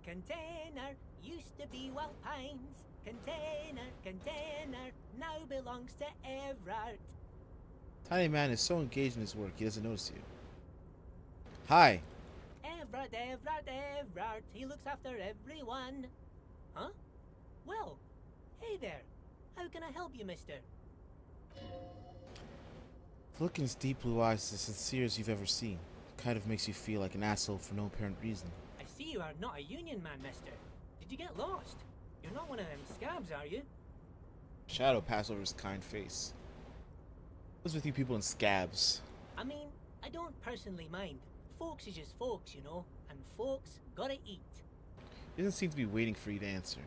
Container, used to be Wild Pines. Container, now belongs to Everard. Tiny man is so engaged in his work he doesn't notice you. Hi. Everard, he looks after everyone. Huh? Well, hey there. How can I help you, mister? The look in his deep blue eyes is as sincere as you've ever seen. Kind of makes you feel like an asshole for no apparent reason. I see you are not a union man, mister. Did you get lost? You're not one of them scabs, are you? Shadow passed over his kind face. What's with you people in scabs? I mean, I don't personally mind. Folks is just folks, you know, and folks gotta eat. He doesn't seem to be waiting for you to answer.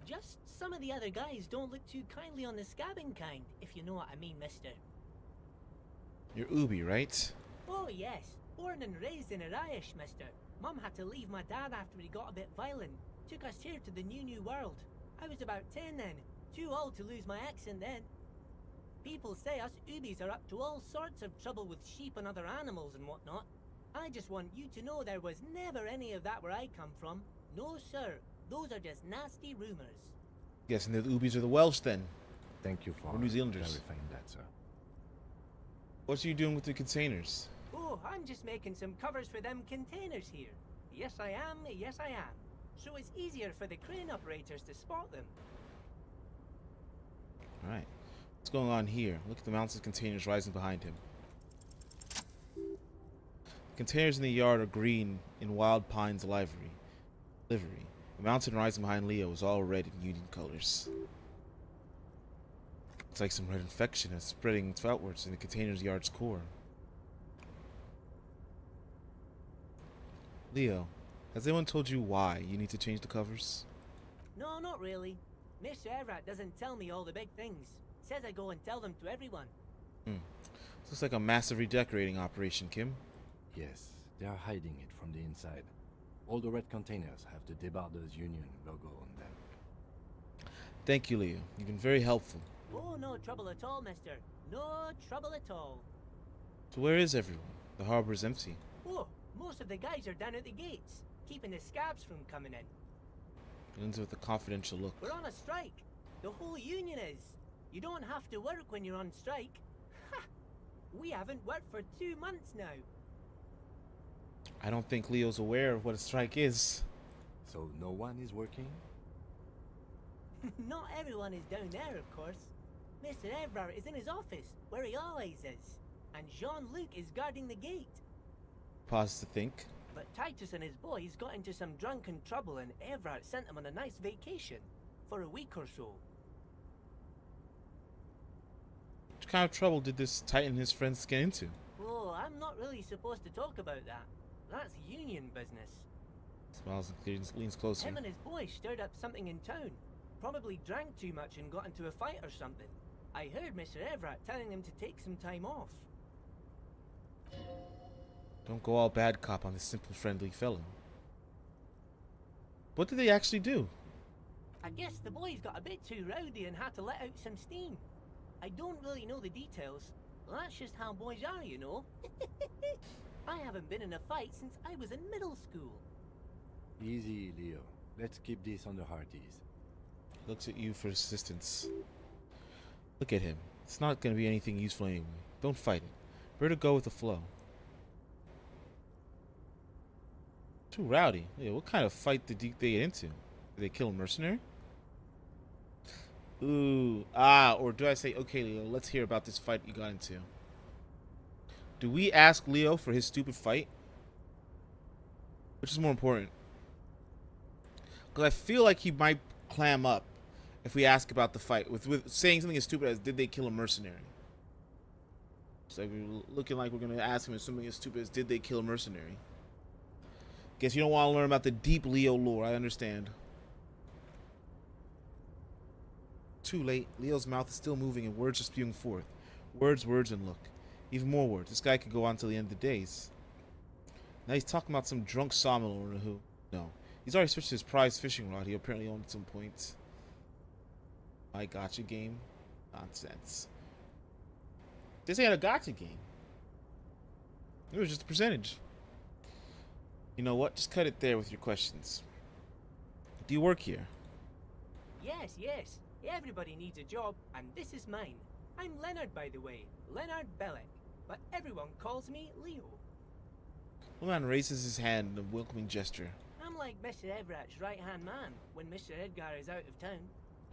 Just some of the other guys don't look too kindly on the scabbing kind, if you know what I mean, mister. You're Ubi, right? Oh, yes. Born and raised in Arish, mister. Mum had to leave my dad after he got a bit violent. Took us here to the new world. I was about 10 then. Too old to lose my accent then. People say us Ubis are up to all sorts of trouble with sheep and other animals and whatnot. I just want you to know there was never any of that where I come from. No, sir. Those are just nasty rumors. Guessing that the Ubis are the Welsh then. Thank you for Or New Zealanders. clarifying that, sir. What are you doing with the containers? Oh, I'm just making some covers for them containers here. Yes, I am. Yes, I am. So it's easier for the crane operators to spot them. Alright. What's going on here? Look at the mountains of containers rising behind him. The containers in the yard are green in Wild Pine's livery. The mountain rising behind Leo is all red in Union colors. It's like some red infection is spreading outwards in the container's yard's core. Leo, has anyone told you why you need to change the covers? No, not really. Mr. Everett doesn't tell me all the big things. Says I go and tell them to everyone. This looks like a massive redecorating operation, Kim. Yes, they are hiding it from the inside. All the red containers have the Debarders Union logo on them. Thank you, Leo. You've been very helpful. Oh, no trouble at all, mister. No trouble at all. So where is everyone? The harbor is empty. Oh, most of the guys are down at the gates, keeping the scabs from coming in. Ends with a confidential look. We're on a strike. The whole union is. You don't have to work when you're on strike. Ha! We haven't worked for 2 months now. I don't think Leo's aware of what a strike is. So no one is working? Not everyone is down there, of course. Mr. Everard is in his office, where he always is. And Jean-Luc is guarding the gate. Pause to think. But Titus and his boys got into some drunken trouble and Everard sent them on a nice vacation. For a week or so. What kind of trouble did this Titan and his friends get into? Oh, I'm not really supposed to talk about that. That's union business. Smiles and leans closer. Him and his boys stirred up something in town. Probably drank too much and got into a fight or something. I heard Mr. Everett telling them to take some time off. Don't go all bad cop on this simple friendly fellow. What did they actually do? I guess the boys got a bit too rowdy and had to let out some steam. I don't really know the details. That's just how boys are, you know. I haven't been in a fight since I was in middle school. Easy, Leo. Let's keep this on the hearties. Looks at you for assistance. Look at him. It's not going to be anything useful anyway. Don't fight it. Better go with the flow. Too rowdy. Yeah, what kind of fight did they get into? Did they kill a mercenary? Ooh. Or do I say, okay, Leo, let's hear about this fight you got into. Do we ask Leo for his stupid fight? Which is more important? Because I feel like he might clam up if we ask about the fight. With saying something as stupid as, did they kill a mercenary? It's like we're looking like we're going to ask him something as stupid as, did they kill a mercenary? Guess you don't want to learn about the deep Leo lore, I understand. Too late. Leo's mouth is still moving and words are spewing forth. Words, and look. Even more words. This guy could go on till the end of the days. Now he's talking about some drunk sawmill owner who... No. He's already switched his prized fishing rod he apparently owned at some point. My gotcha game? Nonsense. This ain't a gotcha game. It was just a percentage. You know what? Just cut it there with your questions. Do you work here? Yes, yes. Everybody needs a job, and this is mine. I'm Leonard, by the way. Leonard Bellick. But everyone calls me Leo. The man raises his hand in a welcoming gesture. I'm like Mr. Everett's right-hand man when Mr. Edgar is out of town,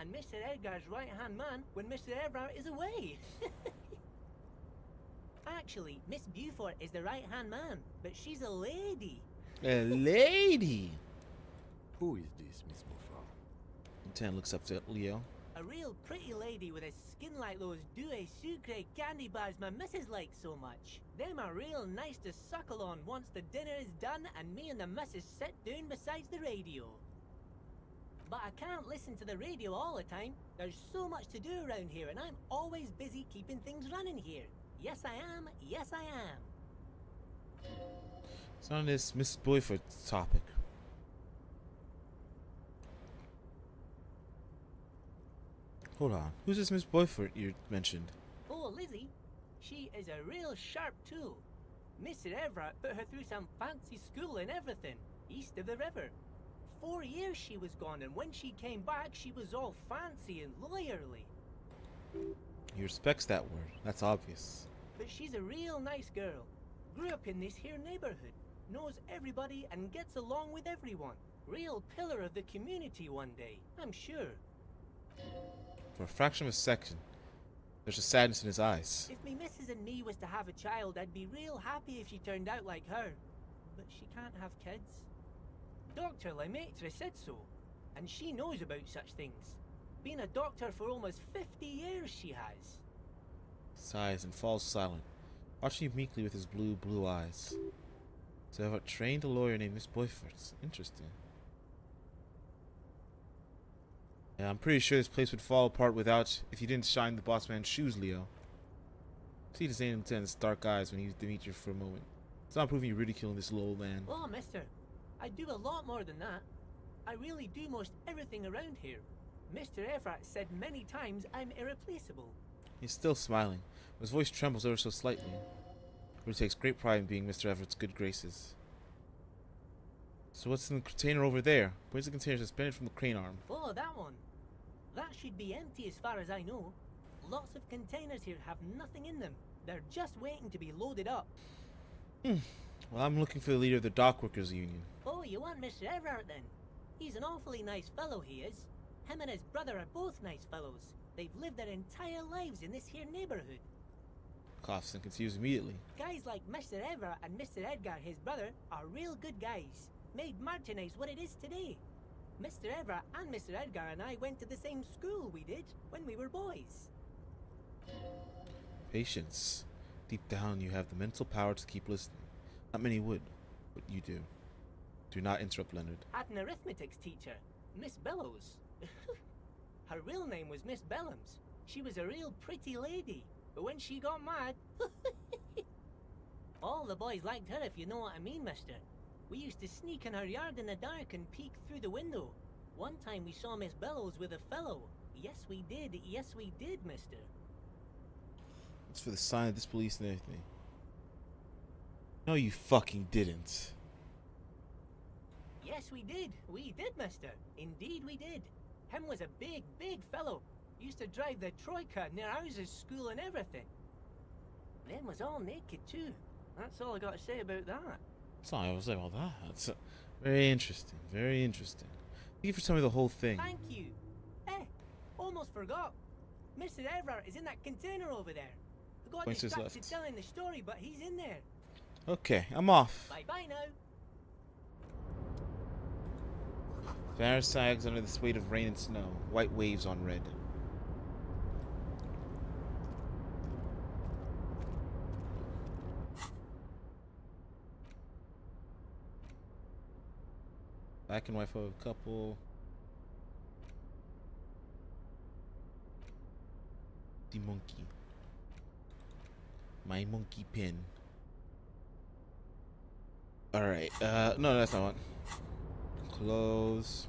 and Mr. Edgar's right-hand man when Mr. Everett is away. Actually, Miss Beaufort is the right-hand man, but she's a lady. A lady. Who is this, Miss Beaufort? Lieutenant looks up to Leo. A real pretty lady with a skin like those douce sucre candy bars my missus likes so much. Them are real nice to suckle on once the dinner is done and me and the missus sit down besides the radio. But I can't listen to the radio all the time. There's so much to do around here and I'm always busy keeping things running here. Yes I am, yes I am. It's on this Miss Boyford topic. Hold on. Who's this Miss Boyford you mentioned? Oh, Lizzie. She is a real sharp tool. Mr. Everett put her through some fancy school and everything, east of the river. 4 years she was gone, and when she came back, she was all fancy and lawyerly. He respects that word. That's obvious. But she's a real nice girl. Grew up in this here neighborhood. Knows everybody and gets along with everyone. Real pillar of the community one day, I'm sure. For a fraction of a second, there's a sadness in his eyes. If me missus and me was to have a child, I'd be real happy if she turned out like her. But she can't have kids. Dr. Lemaitre said so, and she knows about such things. Been a doctor for almost 50 years she has. Sighs and falls silent, watching you meekly with his blue eyes. So I've trained a lawyer named Miss Boyford. Interesting. Yeah, I'm pretty sure this place would fall apart if you didn't shine the boss man's shoes, Leo. See the same Lieutenant's dark eyes when he was Demetrius for a moment. It's not proving you're ridiculing this little old man. Oh, mister, I do a lot more than that. I really do most everything around here. Mr. Everett said many times I'm irreplaceable. He's still smiling. His voice trembles ever so slightly. But he takes great pride in being Mr. Everett's good graces. So what's in the container over there? Where's the container suspended from the crane arm? Oh, that one. That should be empty as far as I know. Lots of containers here have nothing in them. They're just waiting to be loaded up. Well, I'm looking for the leader of the Dock Workers Union. Oh, you want Mr. Everett then? He's an awfully nice fellow, he is. Him and his brother are both nice fellows. They've lived their entire lives in this here neighborhood. Coughs and confused immediately. Guys like Mr. Everett and Mr. Edgar, his brother, are real good guys. Made Martinez what it is today. Mr. Everett and Mr. Edgar and I went to the same school we did when we were boys. Patience. Deep down, you have the mental power to keep listening. Not many would, but you do. Do not interrupt Leonard. Had an arithmetics teacher, Miss Bellows. Her real name was Miss Bellams. She was a real pretty lady, but when she got mad... All the boys liked her, if you know what I mean, mister. We used to sneak in her yard in the dark and peek through the window. One time we saw Miss Bellows with a fellow. Yes, we did, mister. It's for the sign of disbelief and everything. No, you fucking didn't. Yes, we did, mister. Indeed we did. Him was a big fellow. Used to drive the Troika near houses, school and everything. Them was all naked too. That's all I got to say about that. That's all I was saying about that. That's very interesting. Very interesting. Thank you for telling me the whole thing. Thank you. Almost forgot. Mr. Everett is in that container over there. I got Points to his distracted left. telling the story, but he's in there. Okay, I'm off. Bye-bye now. Vanner sags under the weight of rain and snow. White waves on red. Back and wife of a couple. The monkey. My monkey pin. Alright, no, that's not one. Close.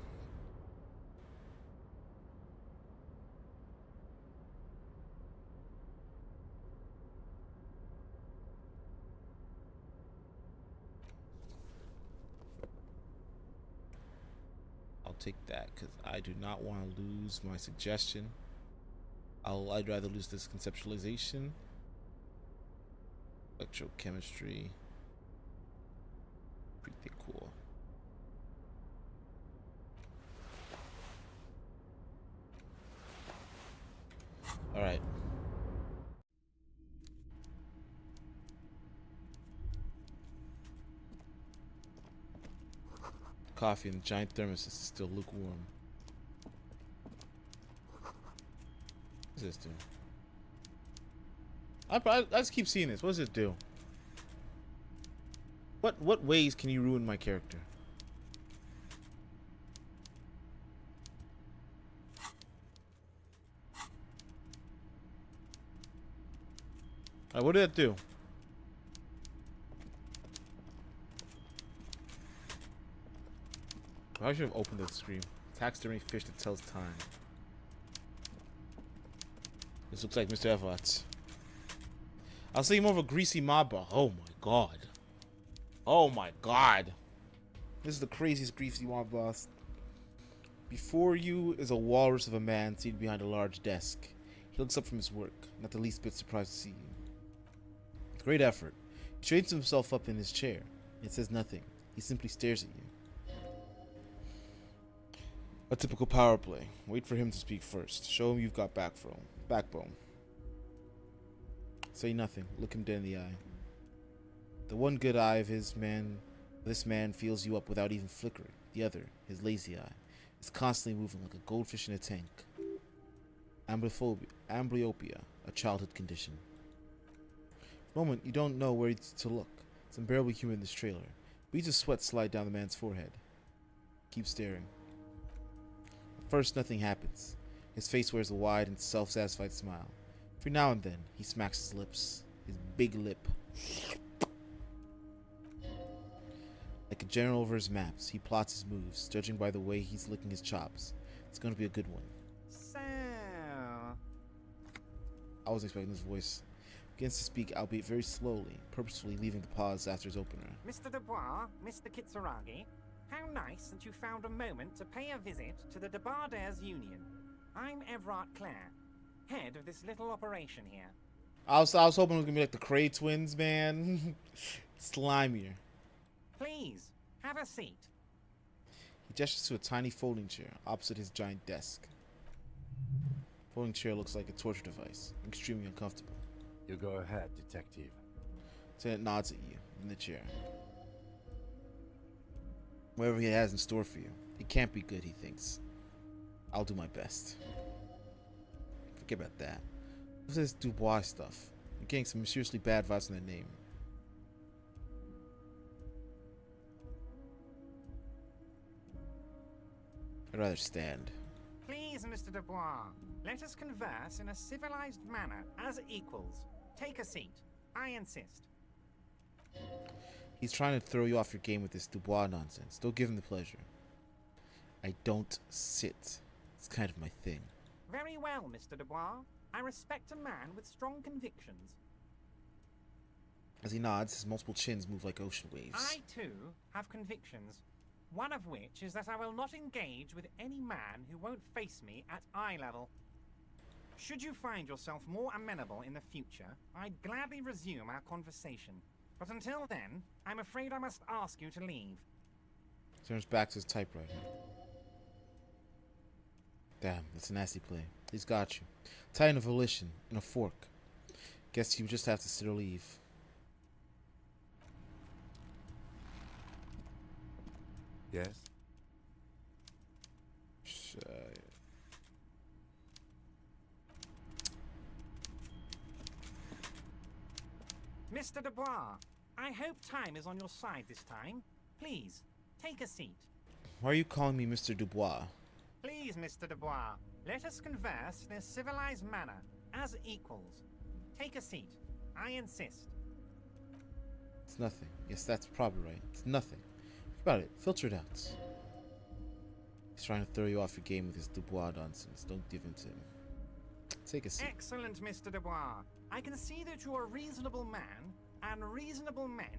I'll take that because I do not want to lose my suggestion. I'd rather lose this conceptualization. Electrochemistry. Pretty cool. Alright. coffee in the giant thermos is still lukewarm. What does this do? I just keep seeing this. What does it do? What ways can you ruin my character? Alright, what did that do? I should have opened the screen. Taxidermy fish that tells time. This looks like Mr. Evans. I'll say more of a greasy mob boss. Oh my god. Oh my god. This is the craziest greasy mob boss. Before you is a walrus of a man seated behind a large desk. He looks up from his work, not the least bit surprised to see you. With great effort, he straightens himself up in his chair. It says nothing. He simply stares at you. A typical power play. Wait for him to speak first. Show him you've got backbone. Say nothing. Look him dead in the eye. The one good eye of this man feels you up without even flickering. The other, his lazy eye, is constantly moving like a goldfish in a tank. Amblyopia, a childhood condition. For a moment, you don't know where to look. It's unbearably humid in this trailer. Beads of sweat slide down the man's forehead. Keep staring. At first, nothing happens. His face wears a wide and self-satisfied smile. Every now and then, he smacks his lips. His big lip. Like a general over his maps, he plots his moves, judging by the way he's licking his chops. It's going to be a good one. So... I wasn't expecting this voice. Begins to speak, albeit very slowly, purposefully leaving the pause after his opener. Mr. Dubois, Mr. Kitsuragi, how nice that you found a moment to pay a visit to the Debardairs Union. I'm Everard Clare, head of this little operation here. I was hoping it was gonna be like the Cray twins, man. Slimier. Please, have a seat. He gestures to a tiny folding chair opposite his giant desk. Folding chair looks like a torture device, extremely uncomfortable. You go ahead, detective. Lieutenant nods at you in the chair. Whatever he has in store for you, it can't be good, he thinks. I'll do my best. Forget about that. What's this Dubois stuff? You're getting some seriously bad vibes on that name. I'd rather stand. Please, Mr. Dubois, let us converse in a civilized manner, as equals. Take a seat. I insist. He's trying to throw you off your game with this Dubois nonsense. Don't give him the pleasure. I don't sit. It's kind of my thing. Very well, Mr. Dubois. I respect a man with strong convictions. As he nods, his multiple chins move like ocean waves. I, too, have convictions. One of which is that I will not engage with any man who won't face me at eye level. Should you find yourself more amenable in the future, I'd gladly resume our conversation. But until then, I'm afraid I must ask you to leave. Turns back to his typewriter. Damn, that's a nasty play. He's got you. Tied in a volition and a fork. Guess you just have to sit or leave. Yes? Mr. Dubois, I hope time is on your side this time. Please, take a seat. Why are you calling me Mr. Dubois? Please, Mr. Dubois, let us converse in a civilized manner, as equals. Take a seat. I insist. It's nothing. Yes, that's probably right. It's nothing. Think about it. Filter it out. He's trying to throw you off your game with his Dubois nonsense. Don't give in to him. Take a seat. Excellent, Mr. Dubois. I can see that you're a reasonable man, and reasonable men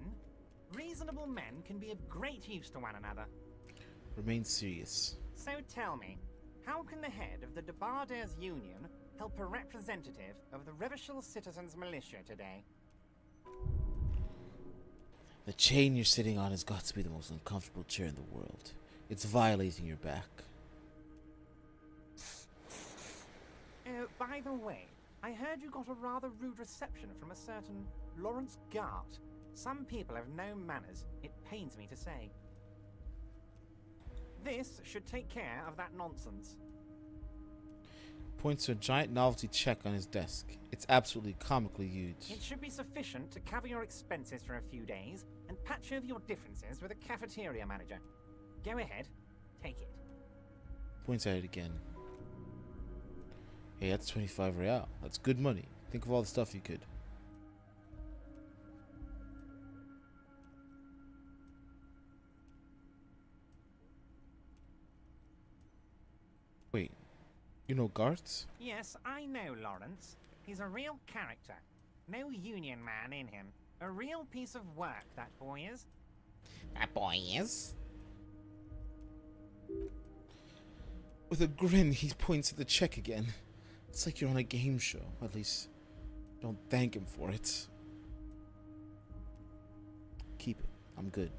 can be of great use to one another. Remain serious. So tell me, how can the head of the Debardairs Union help a representative of the Revachol Citizens Militia today? The chain you're sitting on has got to be the most uncomfortable chair in the world. It's violating your back. Oh, by the way, I heard you got a rather rude reception from a certain Lawrence Gart. Some people have no manners, it pains me to say. This should take care of that nonsense. Points to a giant novelty check on his desk. It's absolutely comically huge. It should be sufficient to cover your expenses for a few days and patch over your differences with a cafeteria manager. Go ahead, take it. Points at it again. Hey, that's 25 real. That's good money. Think of all the stuff you could. Wait, you know Garth? Yes, I know Lawrence. He's a real character. No union man in him. A real piece of work, that boy is. That boy is? With a grin, he points at the check again. It's like you're on a game show. At least, don't thank him for it. Keep it. I'm good.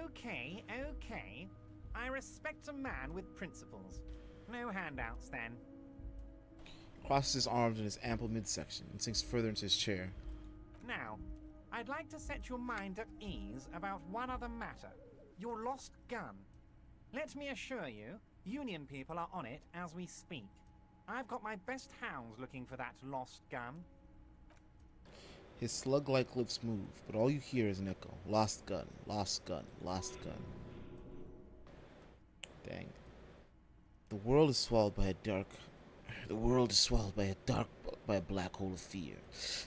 Okay, okay. I respect a man with principles. No handouts, then. Crosses his arms in his ample midsection and sinks further into his chair. Now, I'd like to set your mind at ease about one other matter. Your lost gun. Let me assure you, Union people are on it as we speak. I've got my best hounds looking for that lost gun. His slug-like lips move, but all you hear is an echo. Lost gun, lost gun, lost gun. Dang. The world is swallowed by a black hole of fear.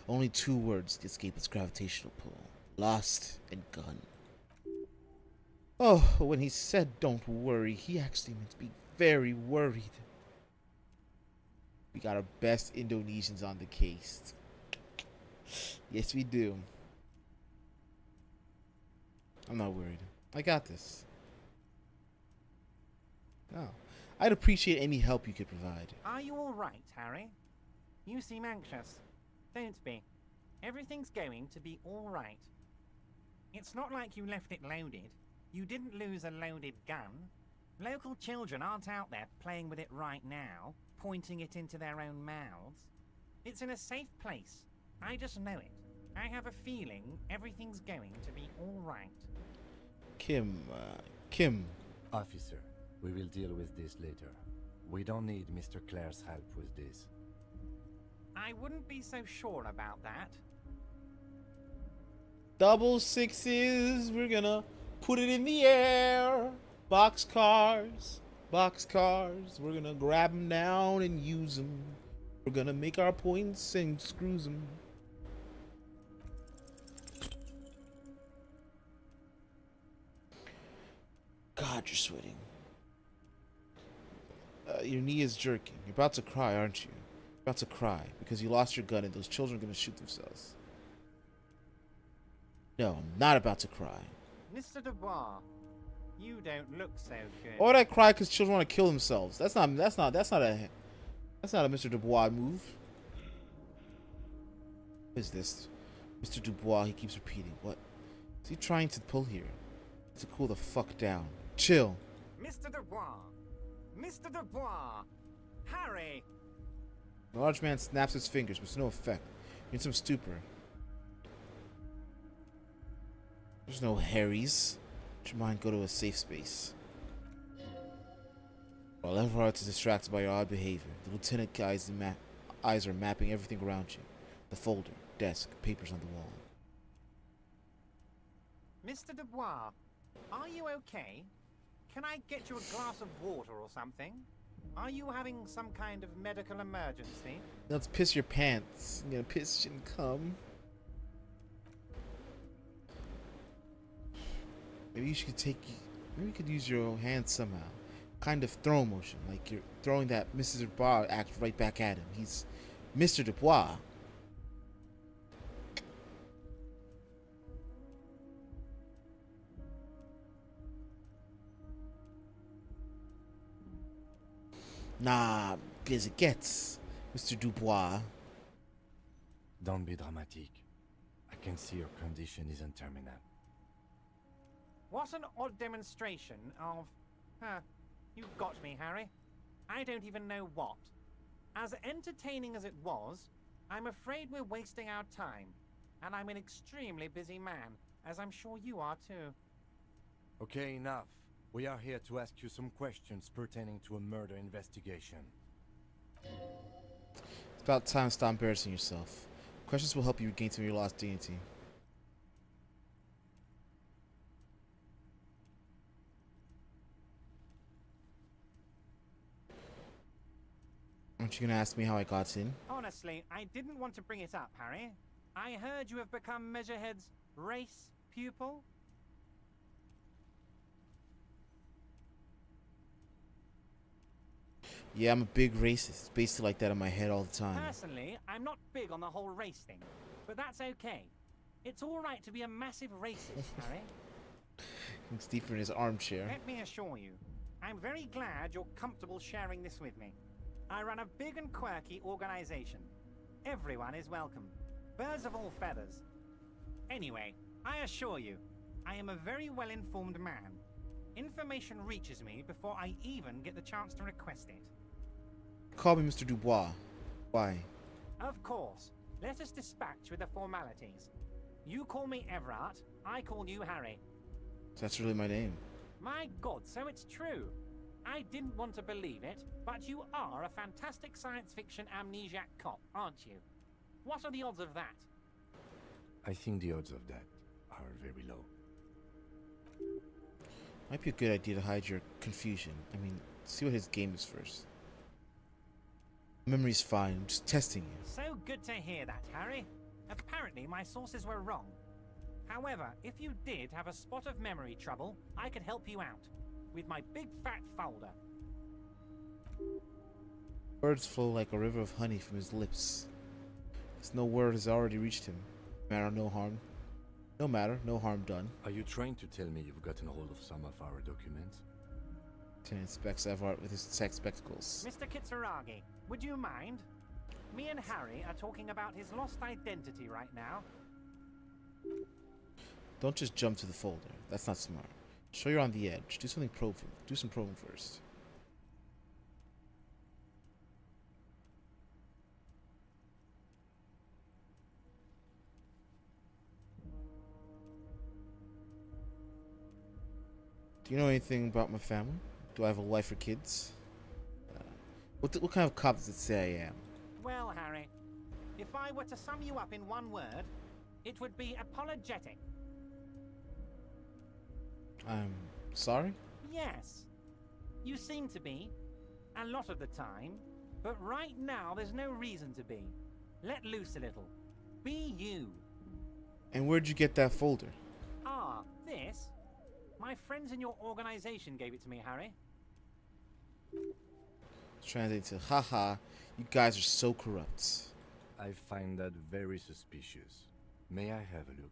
Only two words to escape its gravitational pull. Lost and gun. Oh, when he said don't worry, he actually meant to be very worried. We got our best Indonesians on the case. Yes, we do. I'm not worried. I got this. No. I'd appreciate any help you could provide. Are you all right, Harry? You seem anxious. Don't be. Everything's going to be all right. It's not like you left it loaded. You didn't lose a loaded gun. Local children aren't out there playing with it right now, pointing it into their own mouths. It's in a safe place. I just know it. I have a feeling everything's going to be all right. Kim. Officer, we will deal with this later. We don't need Mr. Clare's help with this. I wouldn't be so sure about that. Double sixes. We're gonna put it in the air. Boxcars. We're gonna grab them down and use them. We're gonna make our points and screws them. God, you're sweating. Your knee is jerking. You're about to cry, aren't you? You're about to cry because you lost your gun and those children are gonna shoot themselves. No, I'm not about to cry. Mr. Dubois, you don't look so good. Why would I cry because children want to kill themselves? That's not a Mr. Dubois move. What is this? Mr. Dubois, he keeps repeating. What is he trying to pull here? To cool the fuck down. Chill. Mr. Dubois! Mr. Dubois! Harry! The large man snaps his fingers, but to no effect. You're in some stupor. There's no Harrys. Let your mind go to a safe space. While Everard is distracted by your odd behavior, the lieutenant eyes are mapping everything around you. The folder, desk, papers on the wall. Mr. Dubois, are you okay? Can I get you a glass of water or something? Are you having some kind of medical emergency? Let's piss your pants. You're gonna piss and come. Maybe you could use your hands somehow. Kind of throw motion, like you're throwing that Mrs. Dubois act right back at him. He's Mr. Dubois. Nah, as it gets, Mr. Dubois. Don't be dramatic. I can see your condition isn't terminal. What an odd demonstration of... you got me, Harry. I don't even know what. As entertaining as it was, I'm afraid we're wasting our time. And I'm an extremely busy man, as I'm sure you are too. Okay, enough. We are here to ask you some questions pertaining to a murder investigation. It's about time to stop embarrassing yourself. Questions will help you regain some of your lost dignity. Aren't you gonna ask me how I got in? Honestly, I didn't want to bring it up, Harry. I heard you have become Measurehead's race pupil. Yeah, I'm a big racist. It's basically like that in my head all the time. Personally, I'm not big on the whole race thing, but that's okay. It's all right to be a massive racist, Harry. He's deeper in his armchair. Let me assure you, I'm very glad you're comfortable sharing this with me. I run a big and quirky organization. Everyone is welcome. Birds of all feathers. Anyway, I assure you, I am a very well-informed man. Information reaches me before I even get the chance to request it. Call me Mr. Dubois. Why? Of course. Let us dispatch with the formalities. You call me Everard, I call you Harry. That's really my name. My God, so it's true. I didn't want to believe it, but you are a fantastic science fiction amnesiac cop, aren't you? What are the odds of that? I think the odds of that are very low. Might be a good idea to hide your confusion. I mean, see what his game is first. Memory's fine. I'm just testing you. So good to hear that, Harry. Apparently my sources were wrong. However, if you did have a spot of memory trouble, I could help you out with my big fat folder. Words flow like a river of honey from his lips. As no word has already reached him. No harm. No matter, no harm done. Are you trying to tell me you've gotten hold of some of our documents? Lieutenant inspects Everard with his tech spectacles. Mr. Kitsuragi, would you mind? Me and Harry are talking about his lost identity right now. Don't just jump to the folder. That's not smart. Show you're on the edge. Do something probing. Do some probing first. Do you know anything about my family? Do I have a wife or kids? What kind of cop does it say I am? Well, Harry, if I were to sum you up in one word, it would be apologetic. I'm sorry? Yes. You seem to be. A lot of the time. But right now, there's no reason to be. Let loose a little. Be you. And where'd you get that folder? Ah, this? My friends in your organization gave it to me, Harry. Translate to, haha, you guys are so corrupt. I find that very suspicious. May I have a look?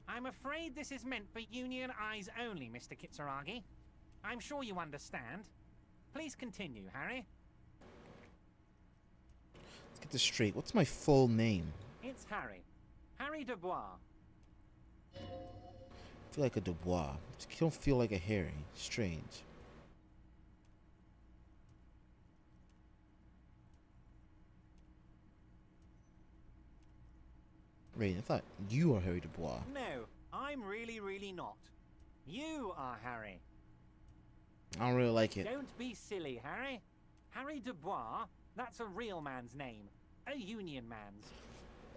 I'm afraid this is meant for Union eyes only, Mr. Kitsuragi. I'm sure you understand. Please continue, Harry. Let's get this straight. What's my full name? It's Harry. Harry Dubois. I feel like a Dubois. I don't feel like a Harry. Strange. Wait, I thought you are Harry Dubois. No, I'm really not. You are Harry. I don't really like it. Don't be silly, Harry. Harry Dubois, that's a real man's name. A Union man's.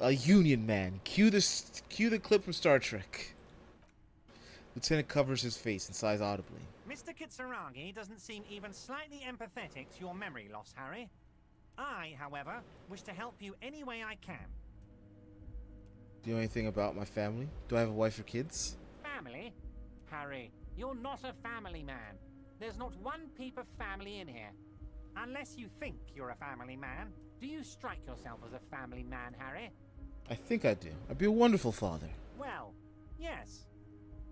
A Union man. Cue the clip from Star Trek. Lieutenant covers his face and sighs audibly. Mr. Kitsuragi doesn't seem even slightly empathetic to your memory loss, Harry. I, however, wish to help you any way I can. Do you know anything about my family? Do I have a wife or kids? Family? Harry, you're not a family man. There's not one peep of family in here. Unless you think you're a family man, do you strike yourself as a family man, Harry? I think I do. I'd be a wonderful father. Well, yes.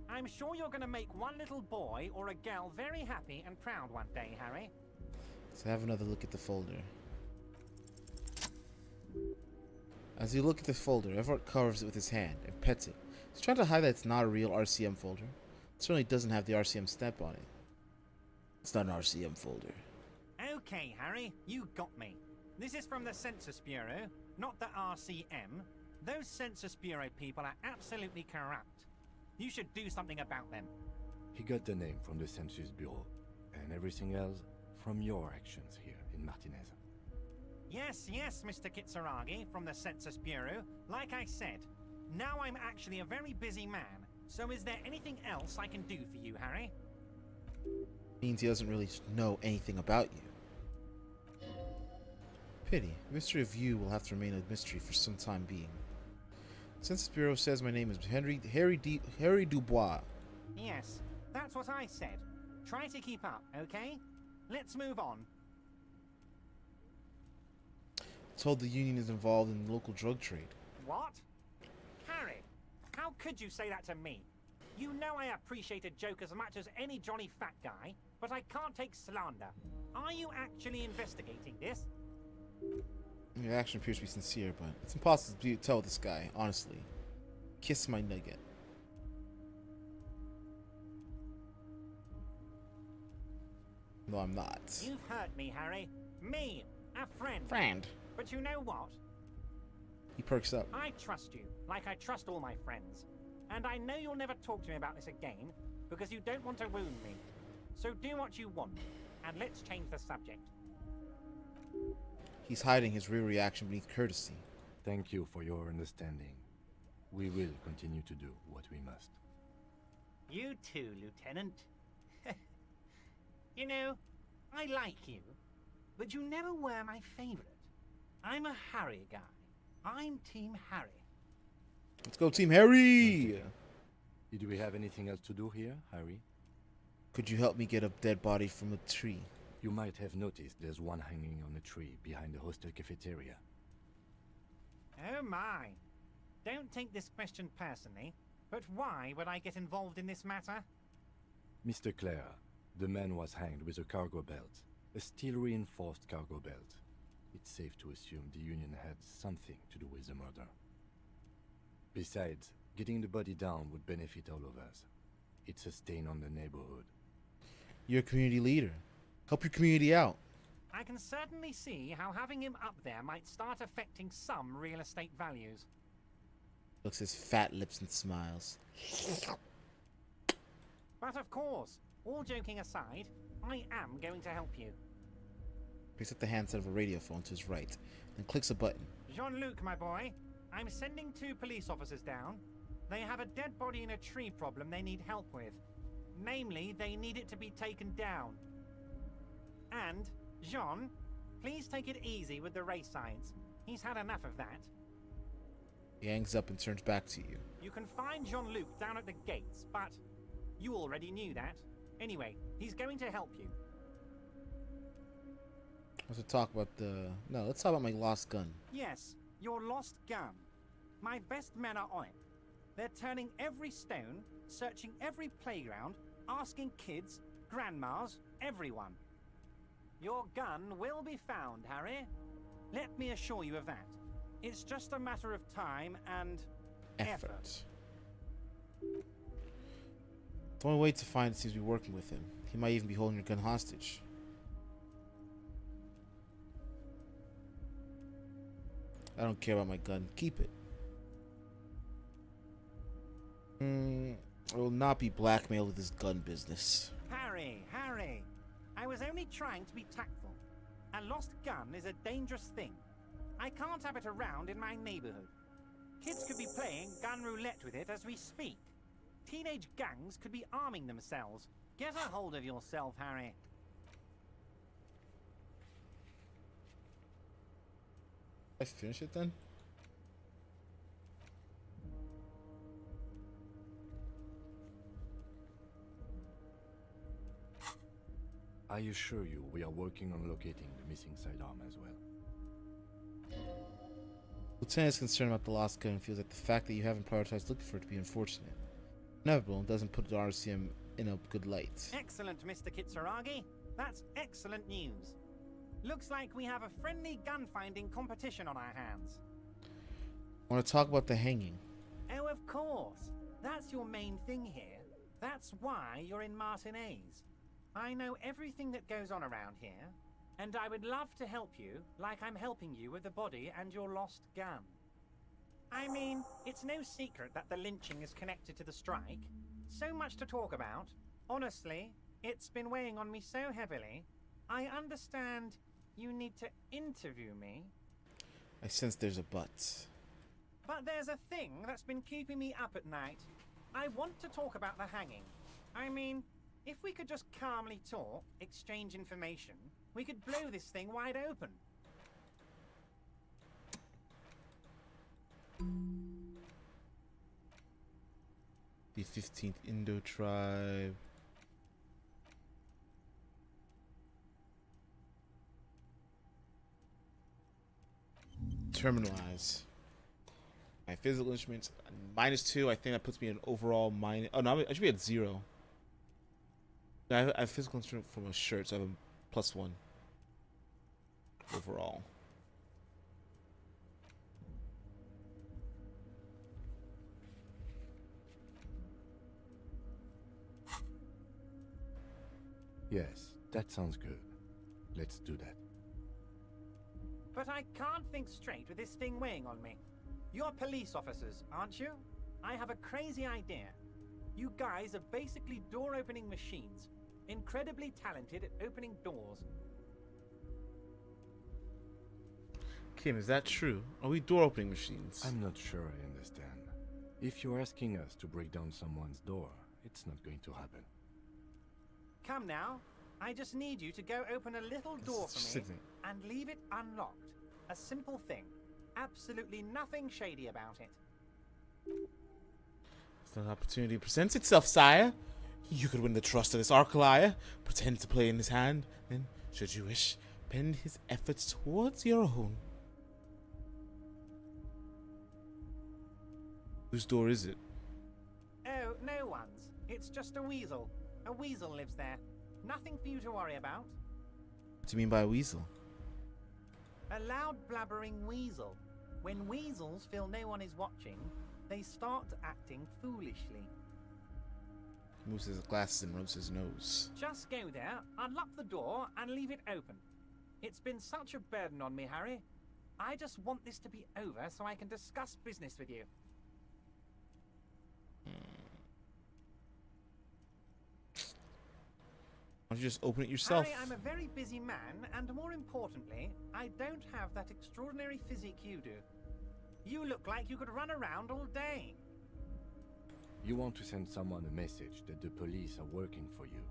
I'm sure you're going to make one little boy or a girl very happy and proud one day, Harry. Let's have another look at the folder. As you look at the folder, Everett covers it with his hand and pets it. He's trying to hide that it's not a real RCM folder. It certainly doesn't have the RCM stamp on it. It's not an RCM folder. Okay, Harry, you got me. This is from the Census Bureau, not the RCM. Those Census Bureau people are absolutely corrupt. You should do something about them. He got the name from the Census Bureau, and everything else from your actions here in Martinez. Yes, yes, Mr. Kitsuragi from the Census Bureau. Like I said, now I'm actually a very busy man, so is there anything else I can do for you, Harry? Means he doesn't really know anything about you. Pity. The mystery of you will have to remain a mystery for some time being. Census Bureau says my name is Harry Dubois. Yes, that's what I said. Try to keep up, okay? Let's move on. Told the union is involved in the local drug trade. What? Harry, how could you say that to me? You know I appreciate a joke as much as any Johnny Fat Guy, but I can't take slander. Are you actually investigating this? Your action appears to be sincere, but it's impossible to tell this guy, honestly. Kiss my nugget. No, I'm not. You've hurt me, Harry. Me, a friend. Friend. But you know what? He perks up. I trust you, like I trust all my friends. And I know you'll never talk to me about this again, because you don't want to wound me. So do what you want, and let's change the subject. He's hiding his real reaction beneath courtesy. Thank you for your understanding. We will continue to do what we must. You too, Lieutenant. You know, I like you, but you never were my favorite. I'm a Harry guy. I'm Team Harry. Let's go, Team Harry! Did we have anything else to do here, Harry? Could you help me get a dead body from a tree? You might have noticed there's one hanging on a tree behind the hostel cafeteria. Oh my. Don't take this question personally, but why would I get involved in this matter? Mr. Clare, the man was hanged with a cargo belt, a steel-reinforced cargo belt. It's safe to assume the Union had something to do with the murder. Besides, getting the body down would benefit all of us. It's a stain on the neighborhood. You're a community leader. Help your community out. I can certainly see how having him up there might start affecting some real estate values. Looks his fat lips and smiles. But of course, all joking aside, I am going to help you. Picks up the handset of a radio phone to his right, then clicks a button. Jean-Luc, my boy, I'm sending 2 police officers down. They have a dead body in a tree problem they need help with. Namely, they need it to be taken down. And, Jean, please take it easy with the race signs. He's had enough of that. He hangs up and turns back to you. You can find Jean-Luc down at the gates, but you already knew that. Anyway, he's going to help you. Let's talk about let's talk about my lost gun. Yes, your lost gun. My best men are on it. They're turning every stone, searching every playground, asking kids, grandmas, everyone. Your gun will be found, Harry. Let me assure you of that. It's just a matter of time and effort. The only way to find it seems to be working with him. He might even be holding your gun hostage. I don't care about my gun. Keep it. I will not be blackmailed with this gun business. Harry, I was only trying to be tactful. A lost gun is a dangerous thing. I can't have it around in my neighborhood. Kids could be playing gun roulette with it as we speak. Teenage gangs could be arming themselves. Get a hold of yourself, Harry. I finish it then? I assure you we are working on locating the missing sidearm as well. Lieutenant is concerned about the lost gun and feels that the fact that you haven't prioritized looking for it to be unfortunate. Inevitable and doesn't put the RCM in a good light. Excellent, Mr. Kitsuragi. That's excellent news. Looks like we have a friendly gun-finding competition on our hands. I want to talk about the hanging. Oh, of course. That's your main thing here. That's why you're in Martinez. I know everything that goes on around here, and I would love to help you like I'm helping you with the body and your lost gun. I mean, it's no secret that the lynching is connected to the strike. So much to talk about. Honestly, it's been weighing on me so heavily. I understand you need to interview me. I sense there's a but. But there's a thing that's been keeping me up at night. I want to talk about the hanging. I mean, if we could just calmly talk, exchange information, we could blow this thing wide open. The 15th Indo tribe. Terminalize. My physical instruments -2. I think that puts me at an overall minus. Oh no, I should be at 0. I have a physical instrument from a shirt, so I have a +1 overall. Yes, that sounds good. Let's do that. But I can't think straight with this thing weighing on me. You're police officers, aren't you? I have a crazy idea. You guys are basically door-opening machines, incredibly talented at opening doors. Kim, is that true? Are we door-opening machines? I'm not sure I understand. If you're asking us to break down someone's door, it's not going to happen. Come now. I just need you to go open a little door for me and leave it unlocked. A simple thing. Absolutely nothing shady about it. If an opportunity presents itself, sire, you could win the trust of this Archelaia, pretend to play in his hand, then, should you wish, bend his efforts towards your own. Whose door is it? Oh, no one's. It's just a weasel. A weasel lives there. Nothing for you to worry about. What do you mean by a weasel? A loud blabbering weasel. When weasels feel no one is watching, they start acting foolishly. He moves his glasses and rubs his nose. Just go there, unlock the door, and leave it open. It's been such a burden on me, Harry. I just want this to be over so I can discuss business with you. Why don't you just open it yourself? Harry, I'm a very busy man, and more importantly, I don't have that extraordinary physique you do. You look like you could run around all day. You want to send someone a message that the police are working for you.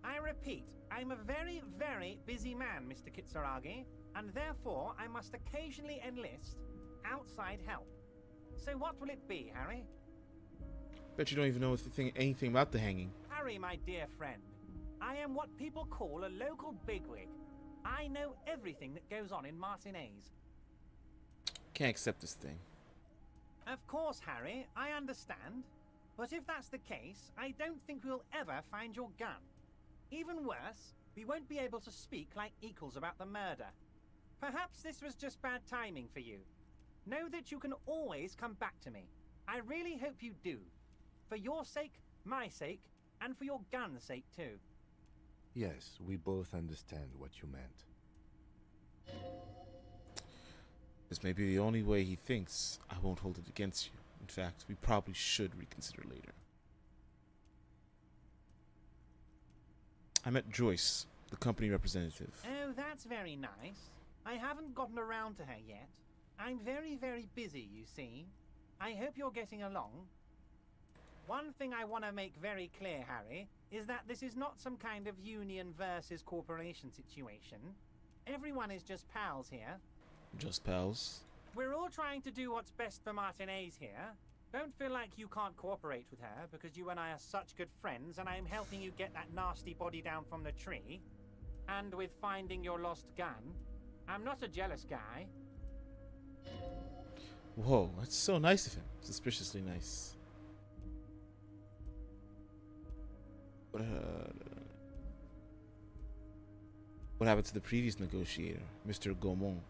I repeat, I'm a very, very busy man, Mr. Kitsuragi, and therefore I must occasionally enlist outside help. So what will it be, Harry? Bet you don't even know anything about the hanging. Harry, my dear friend, I am what people call a local bigwig. I know everything that goes on in Martinez. Can't accept this thing. Of course, Harry, I understand. But if that's the case, I don't think we'll ever find your gun. Even worse, we won't be able to speak like equals about the murder. Perhaps this was just bad timing for you. Know that you can always come back to me. I really hope you do. For your sake, my sake, and for your gun's sake too. Yes, we both understand what you meant. This may be the only way he thinks. I won't hold it against you. In fact, we probably should reconsider later. I met Joyce, the company representative. Oh, that's very nice. I haven't gotten around to her yet. I'm very, very busy, you see. I hope you're getting along. One thing I want to make very clear, Harry, is that this is not some kind of union versus corporation situation. Everyone is just pals here. Just pals? We're all trying to do what's best for Martinez here. Don't feel like you can't cooperate with her because you and I are such good friends and I'm helping you get that nasty body down from the tree. And with finding your lost gun. I'm not a jealous guy. Whoa, that's so nice of him. Suspiciously nice. What happened to the previous negotiator, Mr. Gaumont?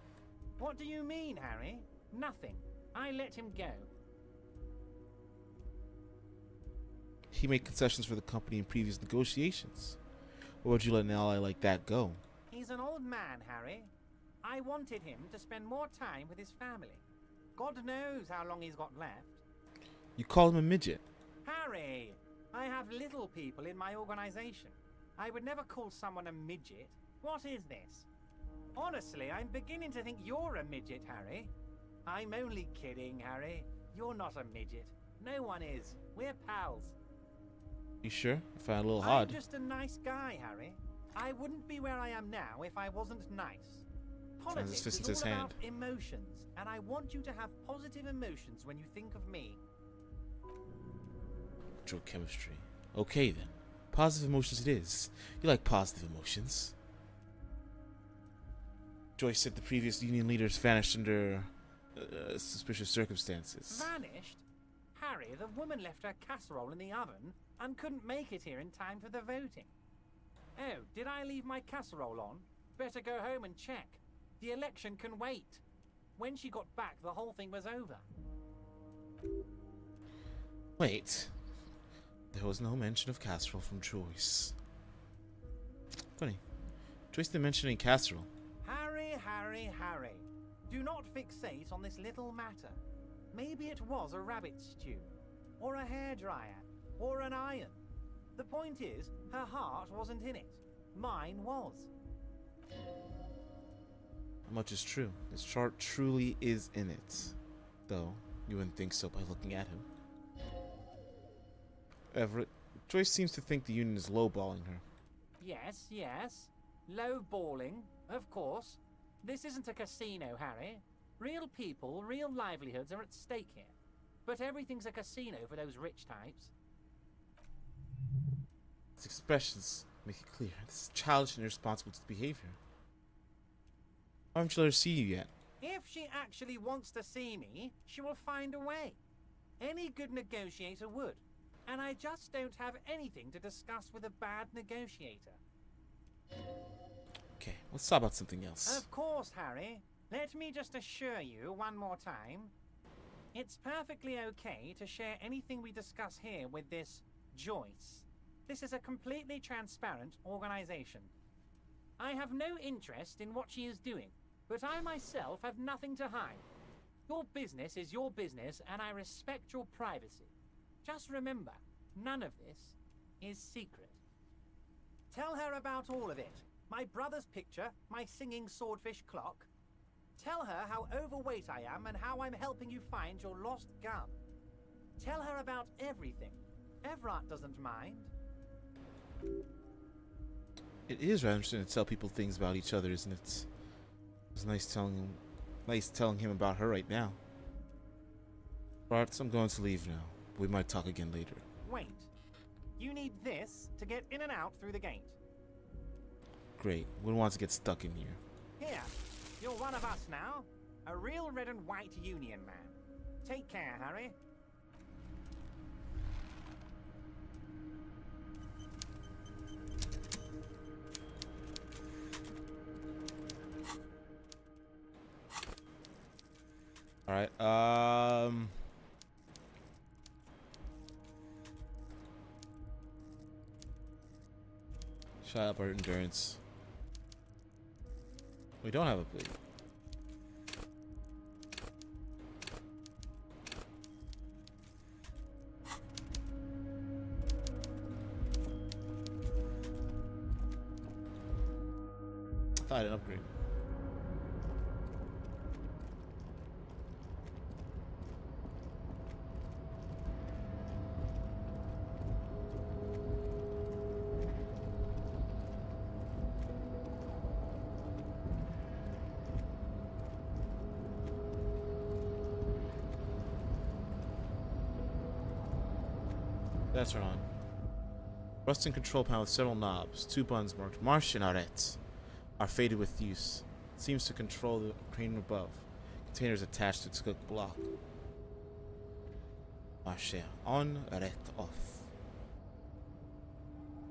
What do you mean, Harry? Nothing. I let him go. He made concessions for the company in previous negotiations. Or would you let an ally like that go? He's an old man, Harry. I wanted him to spend more time with his family. God knows how long he's got left. You call him a midget. Harry, I have little people in my organization. I would never call someone a midget. What is this? Honestly, I'm beginning to think you're a midget, Harry. I'm only kidding, Harry. You're not a midget. No one is. We're pals. You sure? I found it a little I'm odd. just a nice guy, Harry. I wouldn't be where I am now if I wasn't nice. Politics fist is into his all hand. about emotions, and I want you to have positive emotions when you think of me. Drug chemistry. Okay then. Positive emotions it is. You like positive emotions. Joyce said the previous union leaders vanished under suspicious circumstances. Vanished? Harry, the woman left her casserole in the oven and couldn't make it here in time for the voting. Oh, did I leave my casserole on? Better go home and check. The election can wait. When she got back, the whole thing was over. Wait. There was no mention of casserole from Joyce. Funny. Joyce didn't mention any casserole. Harry, Harry, Harry. Do not fixate on this little matter. Maybe it was a rabbit stew, or a hairdryer, or an iron. The point is, her heart wasn't in it. Mine was. How much is true? His chart truly is in it. Though, you wouldn't think so by looking at him. Everett, Joyce seems to think the Union is lowballing her. Yes, yes. Low-balling, of course. This isn't a casino, Harry. Real people, real livelihoods are at stake here. But everything's a casino for those rich types. His expressions make it clear. This is childish and irresponsible behavior. Why haven't you let her see you yet? If she actually wants to see me, she will find a way. Any good negotiator would. And I just don't have anything to discuss with a bad negotiator. Okay, let's talk about something else. Of course, Harry. Let me just assure you one more time. It's perfectly okay to share anything we discuss here with this Joyce. This is a completely transparent organization. I have no interest in what she is doing, but I myself have nothing to hide. Your business is your business, and I respect your privacy. Just remember, none of this is secret. Tell her about all of it. My brother's picture, my singing swordfish clock. Tell her how overweight I am and how I'm helping you find your lost gun. Tell her about everything. Everett doesn't mind. It is rather interesting to tell people things about each other, isn't it? It's nice telling him about her right now. Bart, I'm going to leave now. We might talk again later. Wait. You need this to get in and out through the gate. Great. Wouldn't want to get stuck in here. Here. You're one of us now. A real red and white Union man. Take care, Harry. Alright, shut up our endurance. We don't have a bleed. I thought I had an upgrade. That's on. Rusting control panel with several knobs. 2 buttons marked Marsh and Arrête are faded with use. It seems to control the crane above. Containers attached to its hook block. Marche on, Arrête off.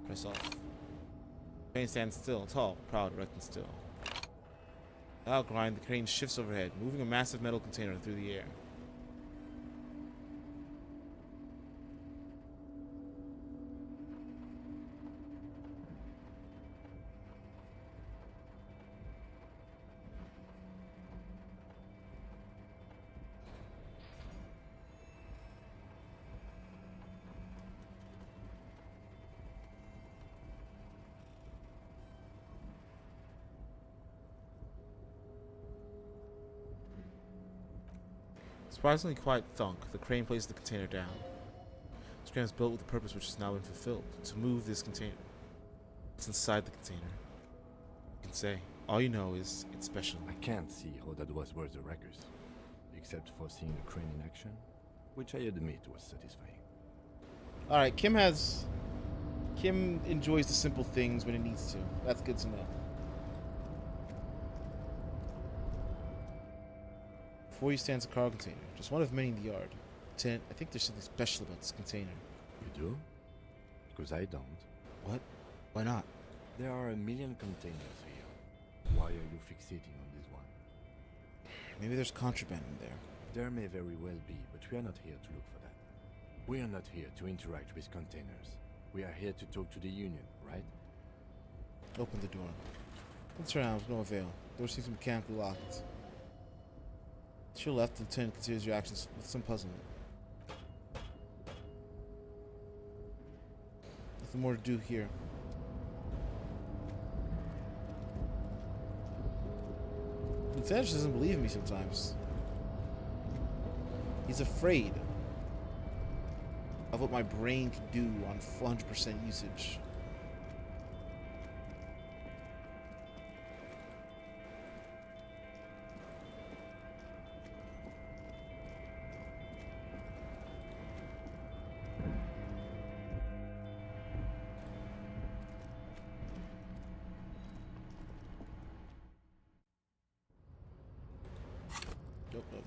Press off. Crane stands still, tall, proud, erect and still. Without grind, the crane shifts overhead, moving a massive metal container through the air. Surprisingly quiet thunk, the crane places the container down. This crane is built with a purpose which has now been fulfilled. To move this container. What's inside the container? You can say. All you know is it's special. I can't see how that was worth the records, except for seeing the crane in action, which I admit was satisfying. Alright, Kim enjoys the simple things when it needs to. That's good to know. Before you stands a cargo container, just one of many in the yard. Lieutenant, I think there's something special about this container. You do? Because I don't. What? Why not? There are a million containers here. Why are you fixating on this one? Maybe there's contraband in there. There may very well be, but we are not here to look for that. We are not here to interact with containers. We are here to talk to the Union, right? Open the door. Let's turn around with no avail. Door seems mechanically locked. To your left, the lieutenant considers your actions with some puzzlement. Nothing more to do here. The lieutenant just doesn't believe in me sometimes. He's afraid of what my brain can do on 100% usage.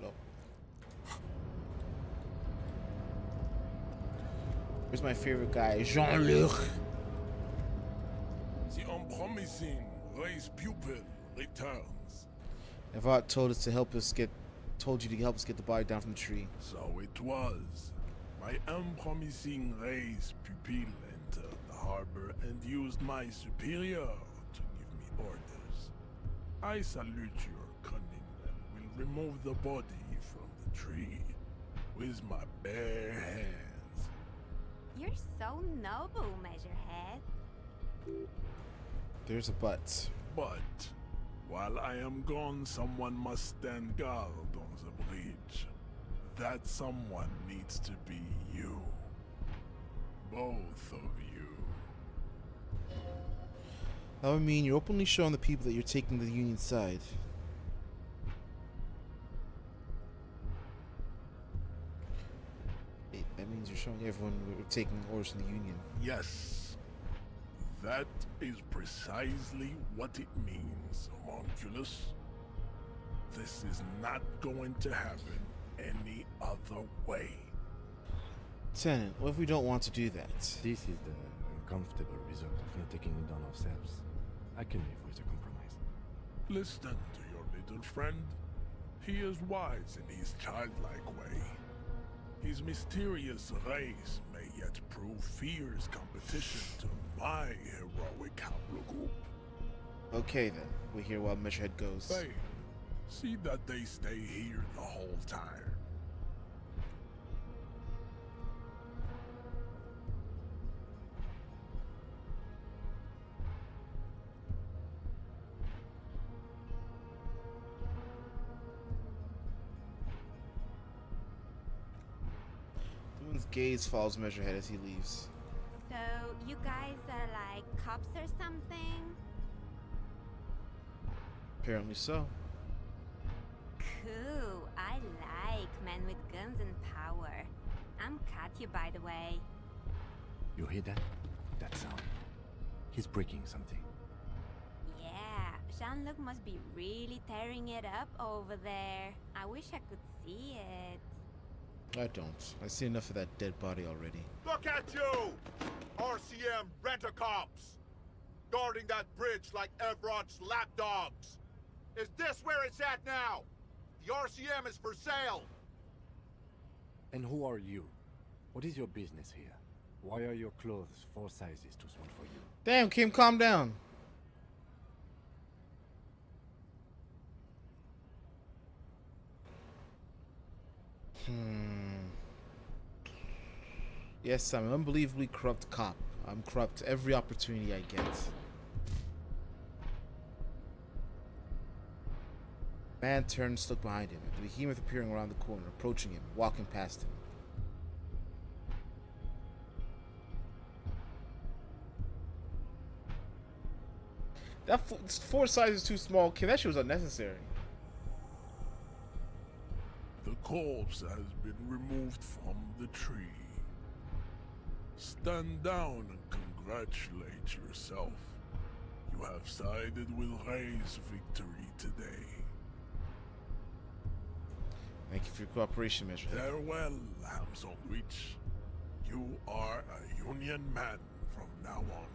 Nope. Where's my favorite guy? Jean-Luc. The unpromising race pupil returns. Evat told you to help us get the body down from the tree. So it was. My unpromising race pupil entered the harbor and used my superior to give me orders. I salute your cunning and will remove the body from the tree with my bare hands. You're so noble, Measurehead. There's a but. But while I am gone, someone must stand guard on the bridge. That someone needs to be you. Both of you. That would mean you're openly showing the people that you're taking the Union side. That means you're showing everyone we're taking orders from the Union. Yes. That is precisely what it means, homunculus. This is not going to happen any other way. Lieutenant, what if we don't want to do that? This is the uncomfortable result of not taking it on ourselves. I can live with a compromise. Listen to your little friend. He is wise in his childlike way. His mysterious race may yet prove fierce competition to my heroic haplogroup. Okay then, we hear while Measurehead goes. Hey, see that they stay here the whole time. Someone's gaze follows Measurehead as he leaves. So, you guys are like cops or something? Apparently so. Cool. I like men with guns and power. I'm Katya, by the way. You hear that? That sound? He's breaking something. Yeah, Jean-Luc must be really tearing it up over there. I wish I could see it. I don't. I see enough of that dead body already. Look at you! RCM rent-a-cops! Guarding that bridge like Evrod's lapdogs! Is this where it's at now? The RCM is for sale! And who are you? What is your business here? Why are your clothes 4 sizes too small for you? Damn, Kim, calm down. Yes, I'm an unbelievably corrupt cop. I'm corrupt every opportunity I get. Man turned and looked behind him, the behemoth appearing around the corner, approaching him, walking past him. That fort size is too small. Kid, that shit was unnecessary. The corpse has been removed from the tree. Stand down and congratulate yourself. You have sided with Ray's victory today. Thank you for your cooperation, Mr. Farewell, ham sandwich. You are a Union man from now on.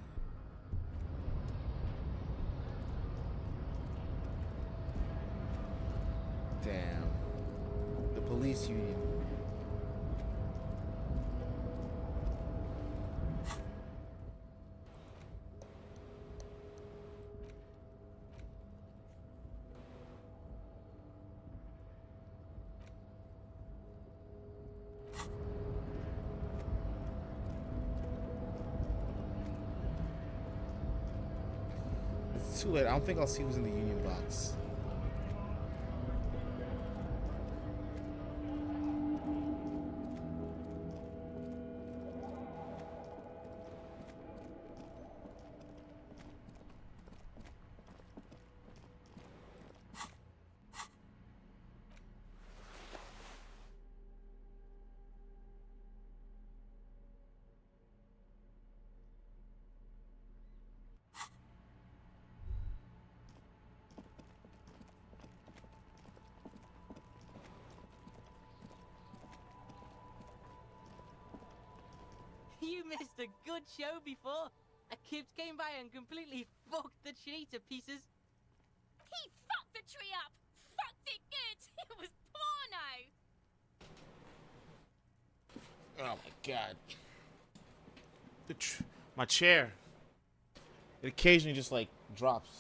Damn. The police union. It's too late. I don't think I'll see who's in the union box. You missed a good show before. A kid came by and completely fucked the tree to pieces. He fucked the tree up! Fucked it good! It was porno! Oh my god. My chair. It occasionally just like drops.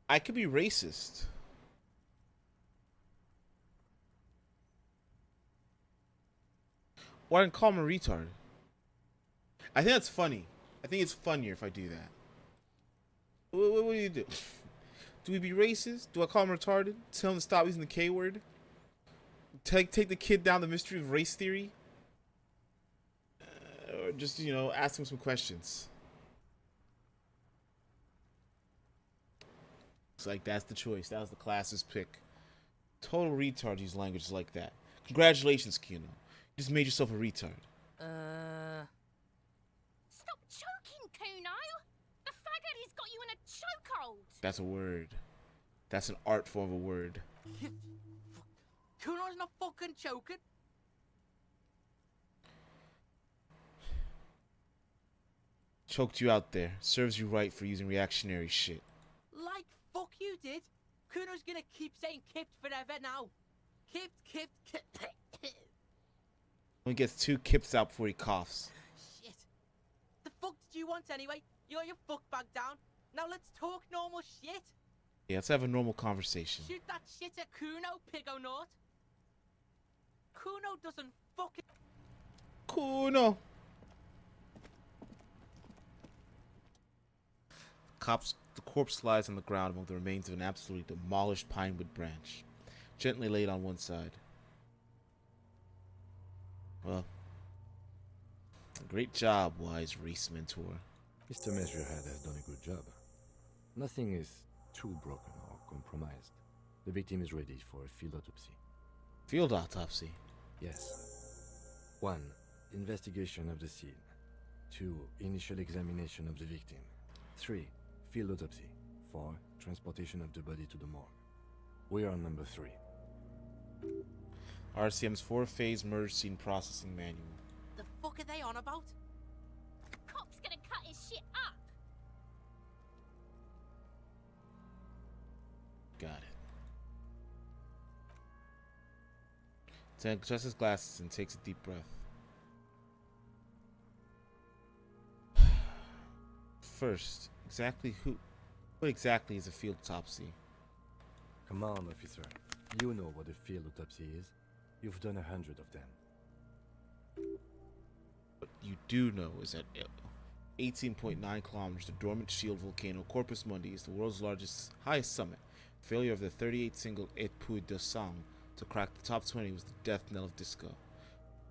I could be racist. Or I can call him a retard. I think that's funny. I think it's funnier if I do that. What do you do? Do we be racist? Do I call him retarded? Tell him to stop using the K word? Take the kid down the mystery of race theory? Or just, you know, ask him some questions. It's like, that's the choice. That was the class's pick. Total retard use languages like that. Congratulations, Kino. You just made yourself a retard. Stop choking, Kuno! The faggot has got you in a chokehold! That's a word. That's an art form of a word. Kuno's not fucking choking. Choked you out there. Serves you right for using reactionary shit. Like fuck you did. Kuno's gonna keep saying kipped forever now. Kipped. When he gets 2 kips out before he coughs. Shit. The fuck did you want anyway? You got your fuck bag down. Now let's talk normal shit. Yeah, let's have a normal conversation. Shoot that shit at Kuno, Pigonaught. Kuno doesn't fucking... Kuno! The corpse lies on the ground among the remains of an absolutely demolished pinewood branch, gently laid on one side. Well, great job, wise race mentor. Mr. Measurehead has done a good job. Nothing is too broken or compromised. The victim is ready for a field autopsy. Field autopsy? Yes. 1. Investigation of the scene. 2. Initial examination of the victim. 3. Field autopsy. 4. Transportation of the body to the morgue. We are on number 3. RCM's 4-phase murder scene processing manual. The fuck are they on about? Cop's gonna cut his shit up! Got it. Tan adjusts his glasses and takes a deep breath. First, what exactly is a field autopsy? Come on, officer. You know what a field autopsy is. You've done 100 of them. What you do know is that 18.9 kilometers, the dormant shield volcano Corpus Mundi is the world's highest summit. Failure of the 38 single Et Puy de Sang to crack the top 20 was the death knell of disco.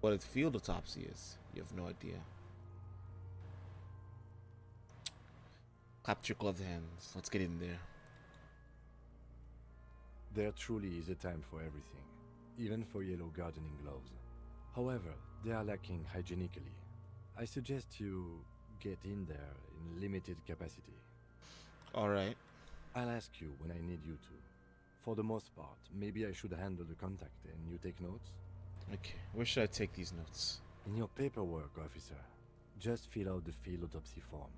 What a field autopsy is, you have no idea. Clap your gloved hands. Let's get in there. There truly is a time for everything, even for yellow gardening gloves. However, they are lacking hygienically. I suggest you get in there in limited capacity. Alright. I'll ask you when I need you to. For the most part, maybe I should handle the contact and you take notes? Okay, where should I take these notes? In your paperwork, officer. Just fill out the field autopsy form.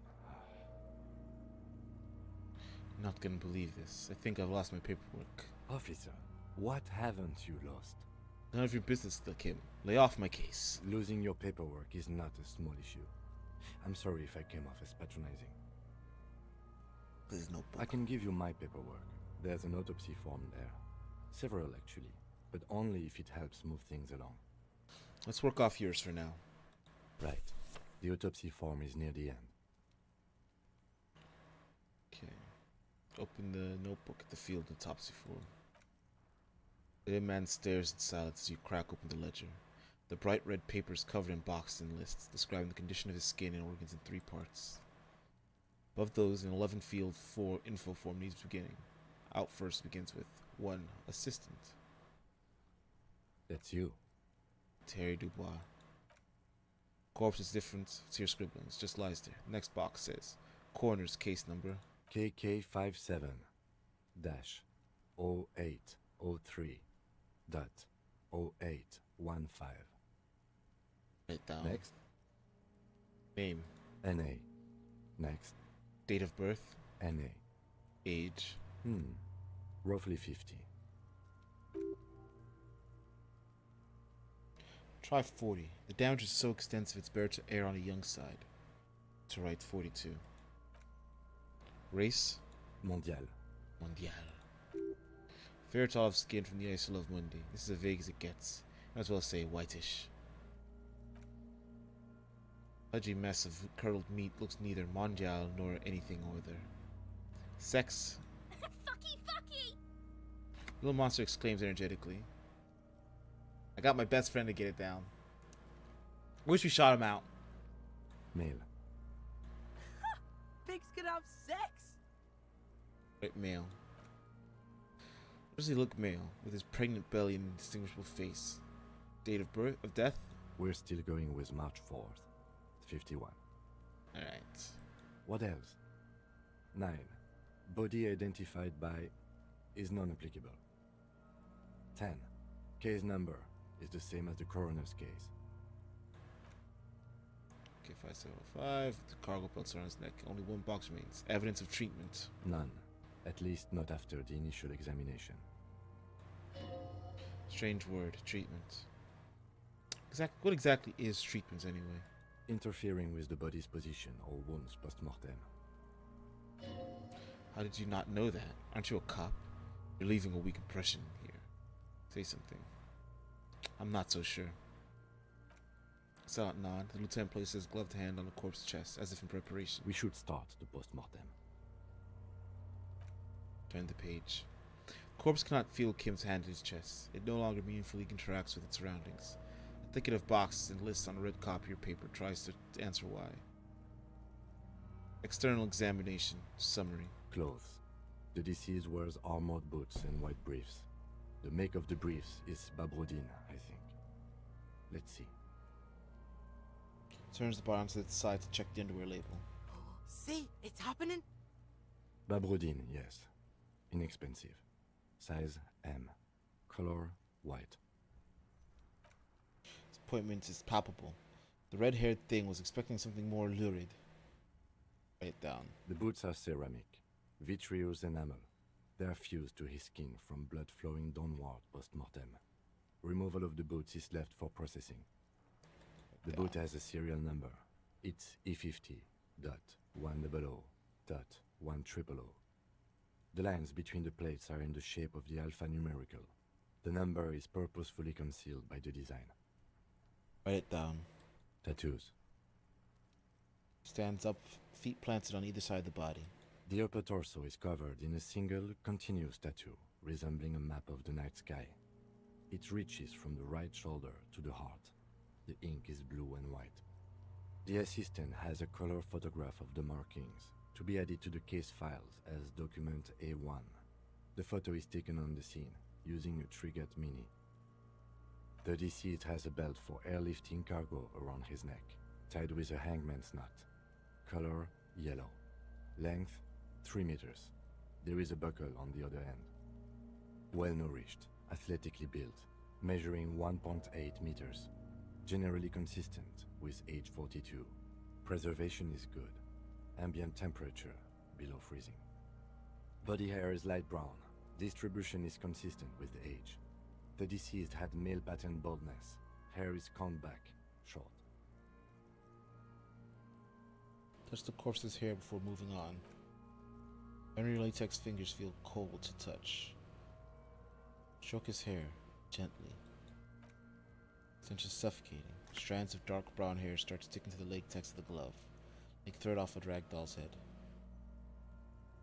Not gonna believe this. I think I've lost my paperwork. Officer, what haven't you lost? None of your business, Kim. Lay off my case. Losing your paperwork is not a small issue. I'm sorry if I came off as patronizing. There's no book. I can give you my paperwork. There's an autopsy form there. Several, actually. But only if it helps move things along. Let's work off yours for now. Right. The autopsy form is near the end. Okay. Open the notebook at the field autopsy form. The dead man stares in silence as you crack open the ledger. The bright red paper is covered in boxes and lists, describing the condition of his skin and organs in 3 parts. Above those, an 11 field info form needs beginning. Out first begins with 1. Assistant. That's you. Terry Dubois. Corpse is different. It's your scribblings. Just lies there. Next box says coroner's case number KK57 0803 dot 0815. Write down. Next. Name. NA. Next. Date of birth. NA. Age. Roughly 50. Try 40. The damage is so extensive it's better to err on the young side. To write 42. Race? Mondial. Mondial. Fair to olive skin from the Isle of Mundi. This is as vague as it gets. Might as well say whitish. Pudgy mess of curdled meat looks neither mondial nor anything other. Sex? Fucky, fucky! Little monster exclaims energetically. I got my best friend to get it down. Wish we shot him out. Male. Pigs can have sex? Right, male. Does he look male, with his pregnant belly and indistinguishable face? Date of birth, of death? We're still going with March 4th. 51. Alright. What else? 9. Body identified by is non-applicable. 10. Case number is the same as the coroner's case. Okay, 5705. The cargo belts around his neck. Only 1 box remains. Evidence of treatment. None. At least not after the initial examination. Strange word. Treatment. What exactly is treatment anyway? Interfering with the body's position or wounds post-mortem. How did you not know that? Aren't you a cop? You're leaving a weak impression here. Say something. I'm not so sure. Silent nod. The lieutenant places his gloved hand on the corpse's chest, as if in preparation. We should start the post-mortem. Turn the page. Corpse cannot feel Kim's hand in his chest. It no longer meaningfully interacts with its surroundings. A thicket of boxes and lists on a red copy of paper tries to answer why. External examination. Summary. Clothes. The deceased wears armored boots and white briefs. The make of the briefs is Babrodine, I think. Let's see. Turns the bottom to the side to check the underwear label. See, it's happening. Babrodine, yes. Inexpensive. Size M. Color white. Disappointment is palpable. The red-haired thing was expecting something more lurid. Write it down. The boots are ceramic. Vitreous enamel. They are fused to his skin from blood flowing downward post-mortem. Removal of the boots is left for processing. The boot has a serial number. It's E50.100.100. The lines between the plates are in the shape of the alphanumerical, The number is purposefully concealed by the design. Write it down. Tattoos. Stands up, feet planted on either side of the body. The upper torso is covered in a single, continuous tattoo, resembling a map of the night sky. It reaches from the right shoulder to the heart. The ink is blue and white. The assistant has a color photograph of the markings, to be added to the case files as document A1. The photo is taken on the scene, using a Trigat Mini. The deceased has a belt for airlifting cargo around his neck, tied with a hangman's knot. Color, yellow. Length, 3 meters. There is a buckle on the other end. Well-nourished, athletically built, measuring 1.8 meters. Generally consistent with age 42. Preservation is good. Ambient temperature, below freezing. Body hair is light brown. Distribution is consistent with age. The deceased had male pattern baldness. Hair is combed back, short. Touch the corpse's hair before moving on. Henry Latex's fingers feel cold to touch. Stroke his hair, gently. Stench is suffocating. Strands of dark brown hair start sticking to the latex of the glove, like thread off a rag doll's head.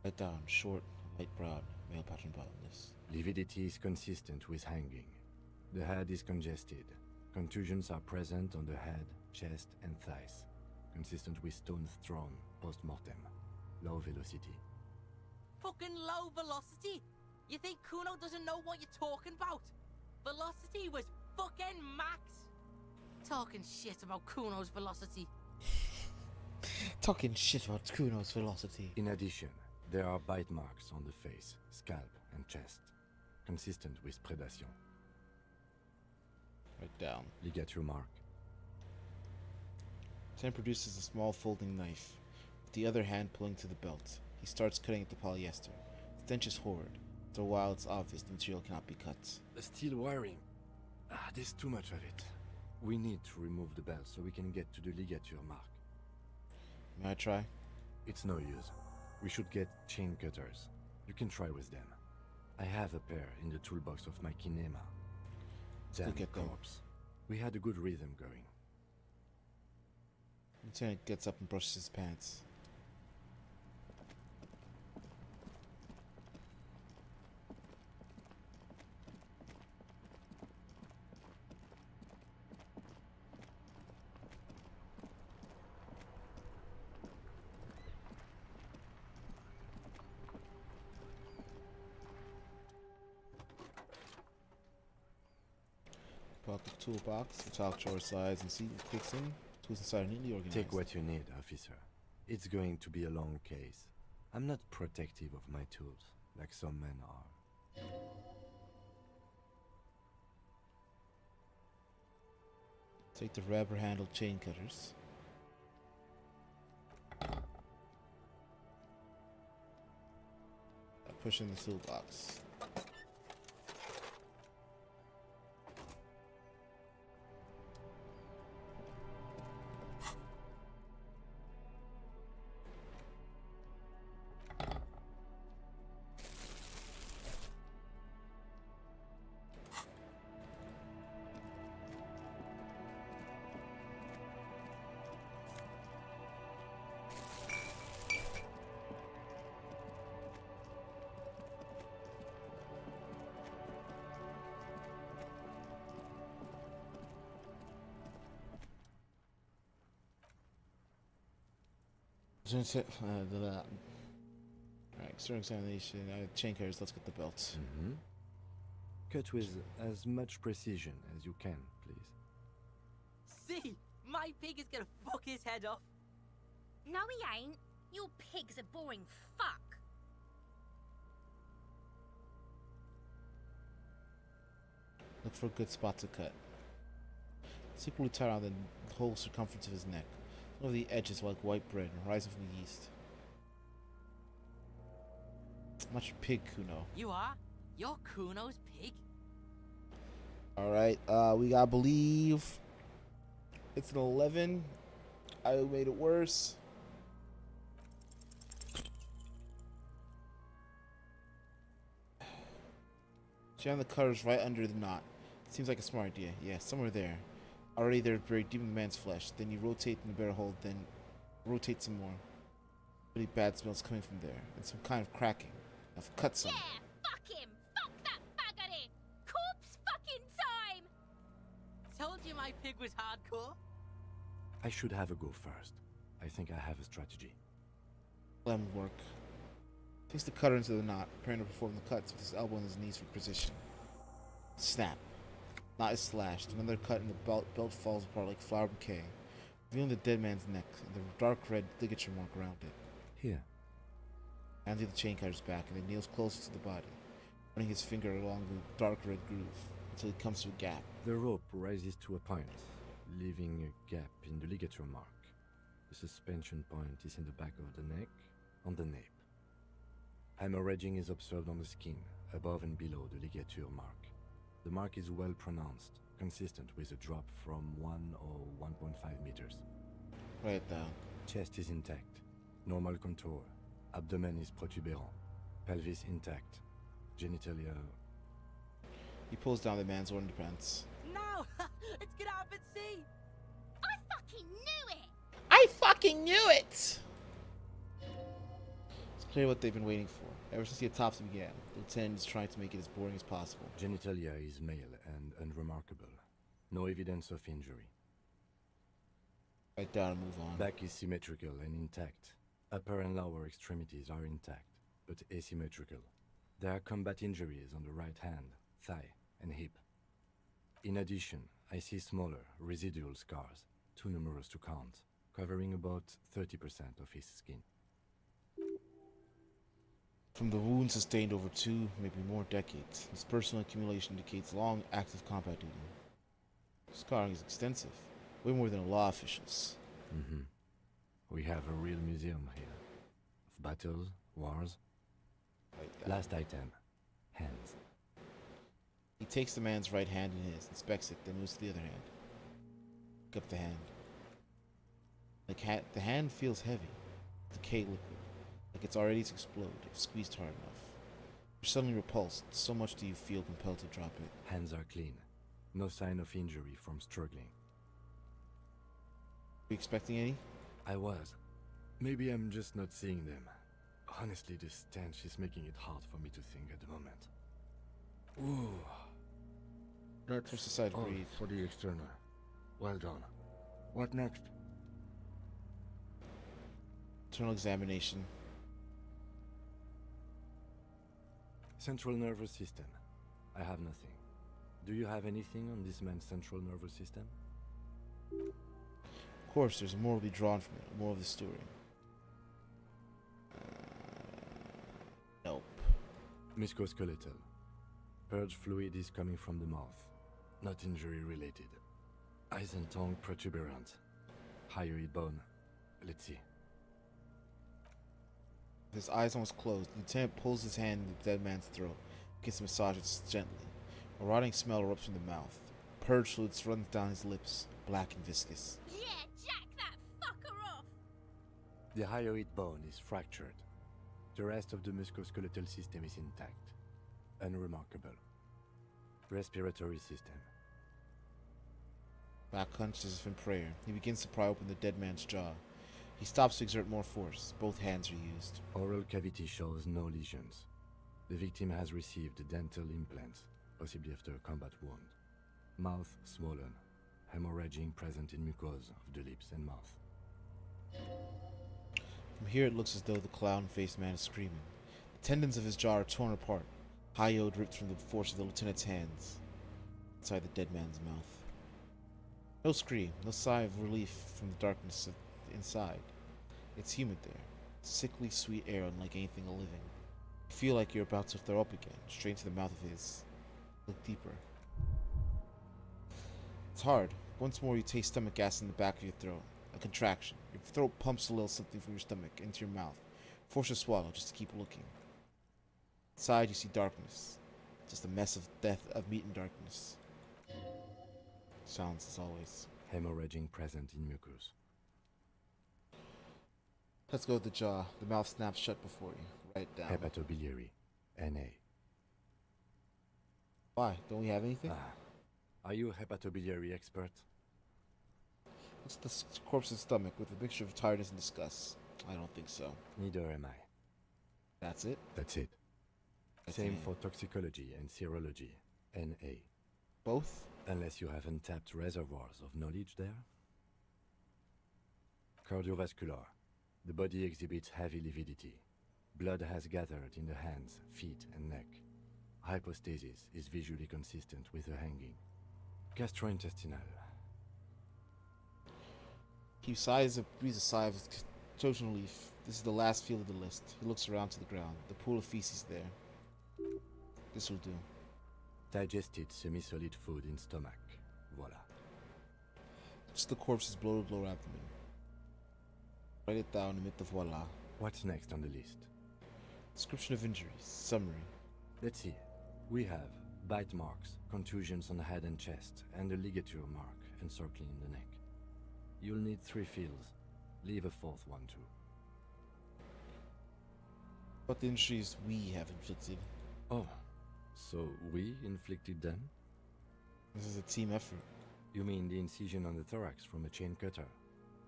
Right down, short, light brown, male pattern baldness. Lividity is consistent with hanging. The head is congested. Contusions are present on the head, chest, and thighs. Consistent with stones thrown post-mortem. Low velocity. Fucking low velocity? You think Kuno doesn't know what you're talking about? Velocity was fucking max. Talking shit about Kuno's velocity. Talking shit about Kuno's velocity. In addition, there are bite marks on the face, scalp, and chest. Consistent with predation. Right down. Ligature mark. Sam produces a small folding knife, with the other hand pulling to the belt. He starts cutting at the polyester. The stench is horrid. After a while, it's obvious the material cannot be cut. The steel wiring. There's too much of it. We need to remove the belt so we can get to the ligature mark. May I try? It's no use. We should get chain cutters. You can try with them. I have a pair in the toolbox of my kinema. Damn corpse. We had a good rhythm going. Lieutenant gets up and brushes his pants. Pull out the toolbox, the top drawer slides and see what clicks in. Tools inside are neatly organized. Take what you need, officer. It's going to be a long case. I'm not protective of my tools, like some men are. Take the rubber-handled chain cutters. Push in the toolbox. Alright, start examination. Chain cutters, let's get the belts. Mm-hmm. Cut with as much precision as you can, please. See, my pig is gonna fuck his head off. No, he ain't. Your pig's a boring fuck. Look for a good spot to cut. It's equally tight on the whole circumference of his neck. One of the edges like white bread rising from the east. Not your pig, Kuno. You are? You're Kuno's pig? Alright, we gotta believe it's an 11. I made it worse. Jam the cutters right under the knot. Seems like a smart idea. Yeah, somewhere there. Already they're buried deep in the man's flesh. Then you rotate in the better hold, then rotate some more. Really bad smells coming from there. And some kind of cracking. I've cut some. Yeah, fuck him! Fuck that buggery! Corpse fucking time! Told you my pig was hardcore. I should have a go first. I think I have a strategy. Lemon work. Takes the cutter into the knot, preparing to perform the cuts with his elbow and his knees for precision. Snap. Knot is slashed. Another cut in the belt falls apart like flower bouquet, revealing the dead man's neck and the dark red ligature mark around it. Here. Handing the chain cutter's back and then kneels closer to the body, running his finger along the dark red groove until he comes to a gap. The rope rises to a point, leaving a gap in the ligature mark. The suspension point is in the back of the neck, on the nape. Hemorrhaging is observed on the skin, above and below the ligature mark. The mark is well pronounced, consistent with a drop from 1 or 1.5 meters. Write it down. Chest is intact, normal contour. Abdomen is protuberant, pelvis intact, genitalia. He pulls down the man's underpants. No! Let's get up and see! I fucking knew it! I fucking knew it! It's clear what they've been waiting for. Ever since the autopsy began, the lieutenant is trying to make it as boring as possible. Genitalia is male and unremarkable. No evidence of injury. Write down and move on. Back is symmetrical and intact. Upper and lower extremities are intact, but asymmetrical. There are combat injuries on the right hand, thigh, and hip. In addition, I see smaller, residual scars, too numerous to count, covering about 30% of his skin. From the wound sustained over 2, maybe more decades, this personal accumulation indicates long, active combat duty. Scarring is extensive, way more than a law official's. Mm-hmm. We have a real museum here. Of battles, wars. Like Last item. Hands. He takes the man's right hand in his, inspects it, then moves to the other hand. Pick up the hand. The hand feels heavy. Decayed liquid. Like it's already to explode if squeezed hard enough. You're suddenly repulsed. So much do you feel compelled to drop it. Hands are clean. No sign of injury from struggling. Were you expecting any? I was. Maybe I'm just not seeing them. Honestly, this stench is making it hard for me to think at the moment. Ooh. That's aside, all breathe. For the external. Well done. What next? Internal examination. Central nervous system. I have nothing. Do you have anything on this man's central nervous system? Of course, there's more to be drawn from it. More of the story. Nope. Musculoskeletal. Purge fluid is coming from the mouth. Not injury related. Eyes and tongue protuberant. Hyoid bone. Let's see. With his eyes almost closed, the lieutenant pulls his hand in the dead man's throat, begins to massage it gently. A rotting smell erupts from the mouth. Purge fluid runs down his lips, black and viscous. Yeah, jack that fucker off! The hyoid bone is fractured. The rest of the musculoskeletal system is intact. Unremarkable. Respiratory system. Back hunched as if in prayer, he begins to pry open the dead man's jaw. He stops to exert more force. Both hands are used. Oral cavity shows no lesions. The victim has received dental implants, possibly after a combat wound. Mouth swollen. Hemorrhaging present in mucosa of the lips and mouth. From here it looks as though the clown-faced man is screaming. The tendons of his jaw are torn apart. Hyoid ripped from the force of the lieutenant's hands. Inside the dead man's mouth. No scream, no sigh of relief from the darkness inside. It's humid there. Sickly sweet air unlike anything living. You feel like you're about to throw up again, straight into the mouth of his. Look deeper. It's hard. Once more you taste stomach gas in the back of your throat. A contraction. Your throat pumps a little something from your stomach into your mouth. Force to swallow just to keep looking. Inside you see darkness. Just a mess of death, of meat and darkness. Silence as always. Hemorrhaging present in mucus. Let's go with the jaw. The mouth snaps shut before you. Write it down. Hepatobiliary. NA. Why? Don't we have anything? Are you a hepatobiliary expert? What's the corpse's stomach with a mixture of tiredness and disgust? I don't think so. Neither am I. That's it? That's it. That's Same it. for toxicology and serology. NA. Both? Unless you have untapped reservoirs of knowledge there. Cardiovascular. The body exhibits heavy lividity. Blood has gathered in the hands, feet, and neck. Hypostasis is visually consistent with the hanging. Gastrointestinal. He breathes a sigh of total relief. This is the last field of the list. He looks around to the ground. The pool of feces there. This will do. Digested semi-solid food in stomach. Voila. Just the corpse's bloated lower abdomen. Write it down, omit the voila. What's next on the list? Description of injuries. Summary. Let's see. We have bite marks, contusions on the head and chest, and a ligature mark encircling the neck. You'll need 3 fields. Leave a 4th one too. What the injuries we have inflicted? Oh, so we inflicted them? This is a team effort. You mean the incision on the thorax from a chain cutter?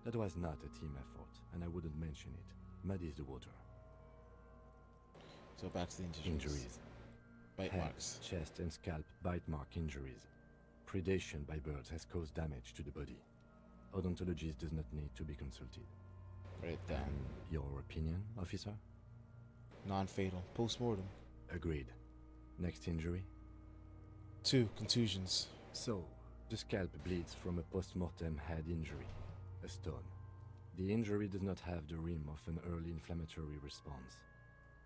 That was not a team effort, and I wouldn't mention it. Muddies the water. So back to the injuries. Bite Head, marks. chest and scalp bite mark injuries. Predation by birds has caused damage to the body. Odontologist does not need to be consulted. Write it down. And your opinion, officer? Non-fatal. Post-mortem. Agreed. Next injury? 2 contusions. So, the scalp bleeds from a post-mortem head injury, a stone. The injury does not have the rim of an early inflammatory response.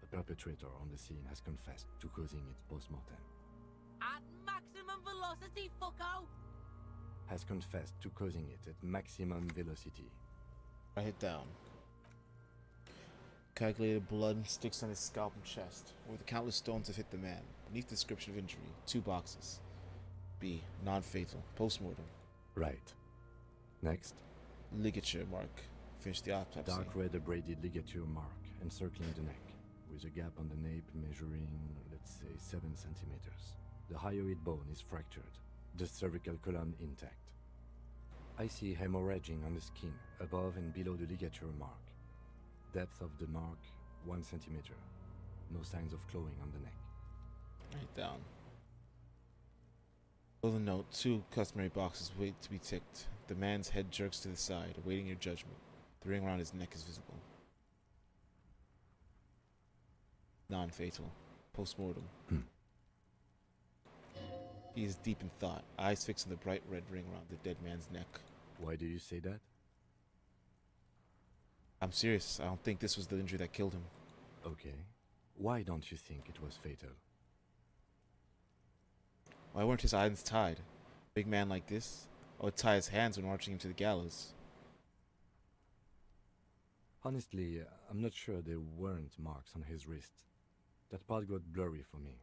The perpetrator on the scene has confessed to causing it post-mortem. At maximum velocity, fucko! Has confessed to causing it at maximum velocity. Write it down. Calculated blood sticks on his scalp and chest, where the countless stones have hit the man. Beneath description of injury, 2 boxes. B. Non-fatal. Post-mortem. Right. Next. Ligature mark. Finish the autopsy. Dark red abraded ligature mark encircling the neck, with a gap on the nape measuring, let's say, 7 centimeters. The hyoid bone is fractured, the cervical column intact. I see hemorrhaging on the skin, above and below the ligature mark. Depth of the mark, 1 centimeter. No signs of clawing on the neck. Write it down. Below the note, 2 customary boxes wait to be ticked. The man's head jerks to the side, awaiting your judgment. The ring around his neck is visible. Non-fatal. Post-mortem. He is deep in thought, eyes fixed on the bright red ring around the dead man's neck. Why do you say that? I'm serious. I don't think this was the injury that killed him. Okay. Why don't you think it was fatal? Why weren't his hands tied? A big man like this? I would tie his hands when marching him to the gallows. Honestly, I'm not sure there weren't marks on his wrist. That part got blurry for me.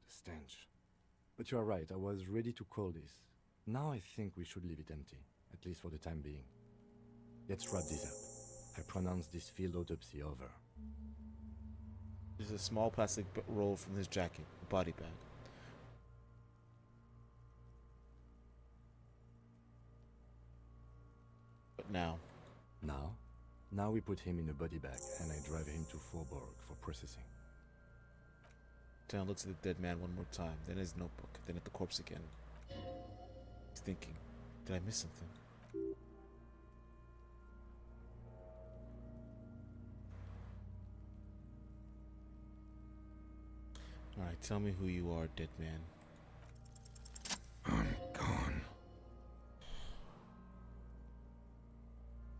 The stench. But you are right, I was ready to call this. Now I think we should leave it empty, at least for the time being. Let's wrap this up. I pronounce this field autopsy over. There's a small plastic roll from his jacket, a body bag. But now? Now we put him in a body bag and I drive him to Faubourg for processing. Lieutenant looks at the dead man one more time, then at his notebook, then at the corpse again. He's thinking, did I miss something? Alright, tell me who you are, dead man. I'm gone.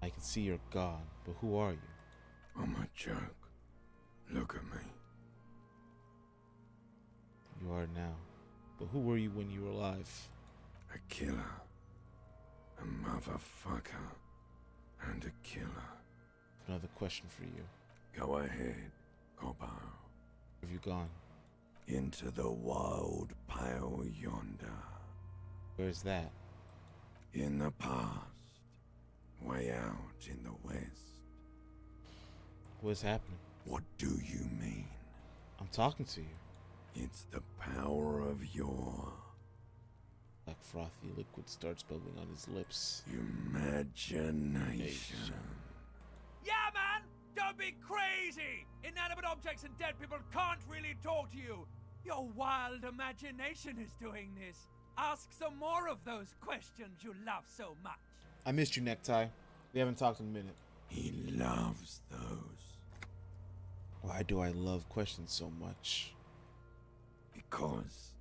I can see you're gone, but who are you? I'm a joke. Look at me. You are now. But who were you when you were alive? A killer. A motherfucker. And a killer. Another question for you. Go ahead, Coppo. Where have you gone? Into the wild pale yonder. Where's that? In the past. Way out in the west. What's happening? What do you mean? I'm talking to you. It's the power of your Like frothy liquid starts bubbling on his lips. imagination. Yeah, man! Don't be crazy! Inanimate objects and dead people can't really talk to you. Your wild imagination is doing this. Ask some more of those questions you love so much. I missed you, Necktie. We haven't talked in a minute. He loves those. Why do I love questions so much? Because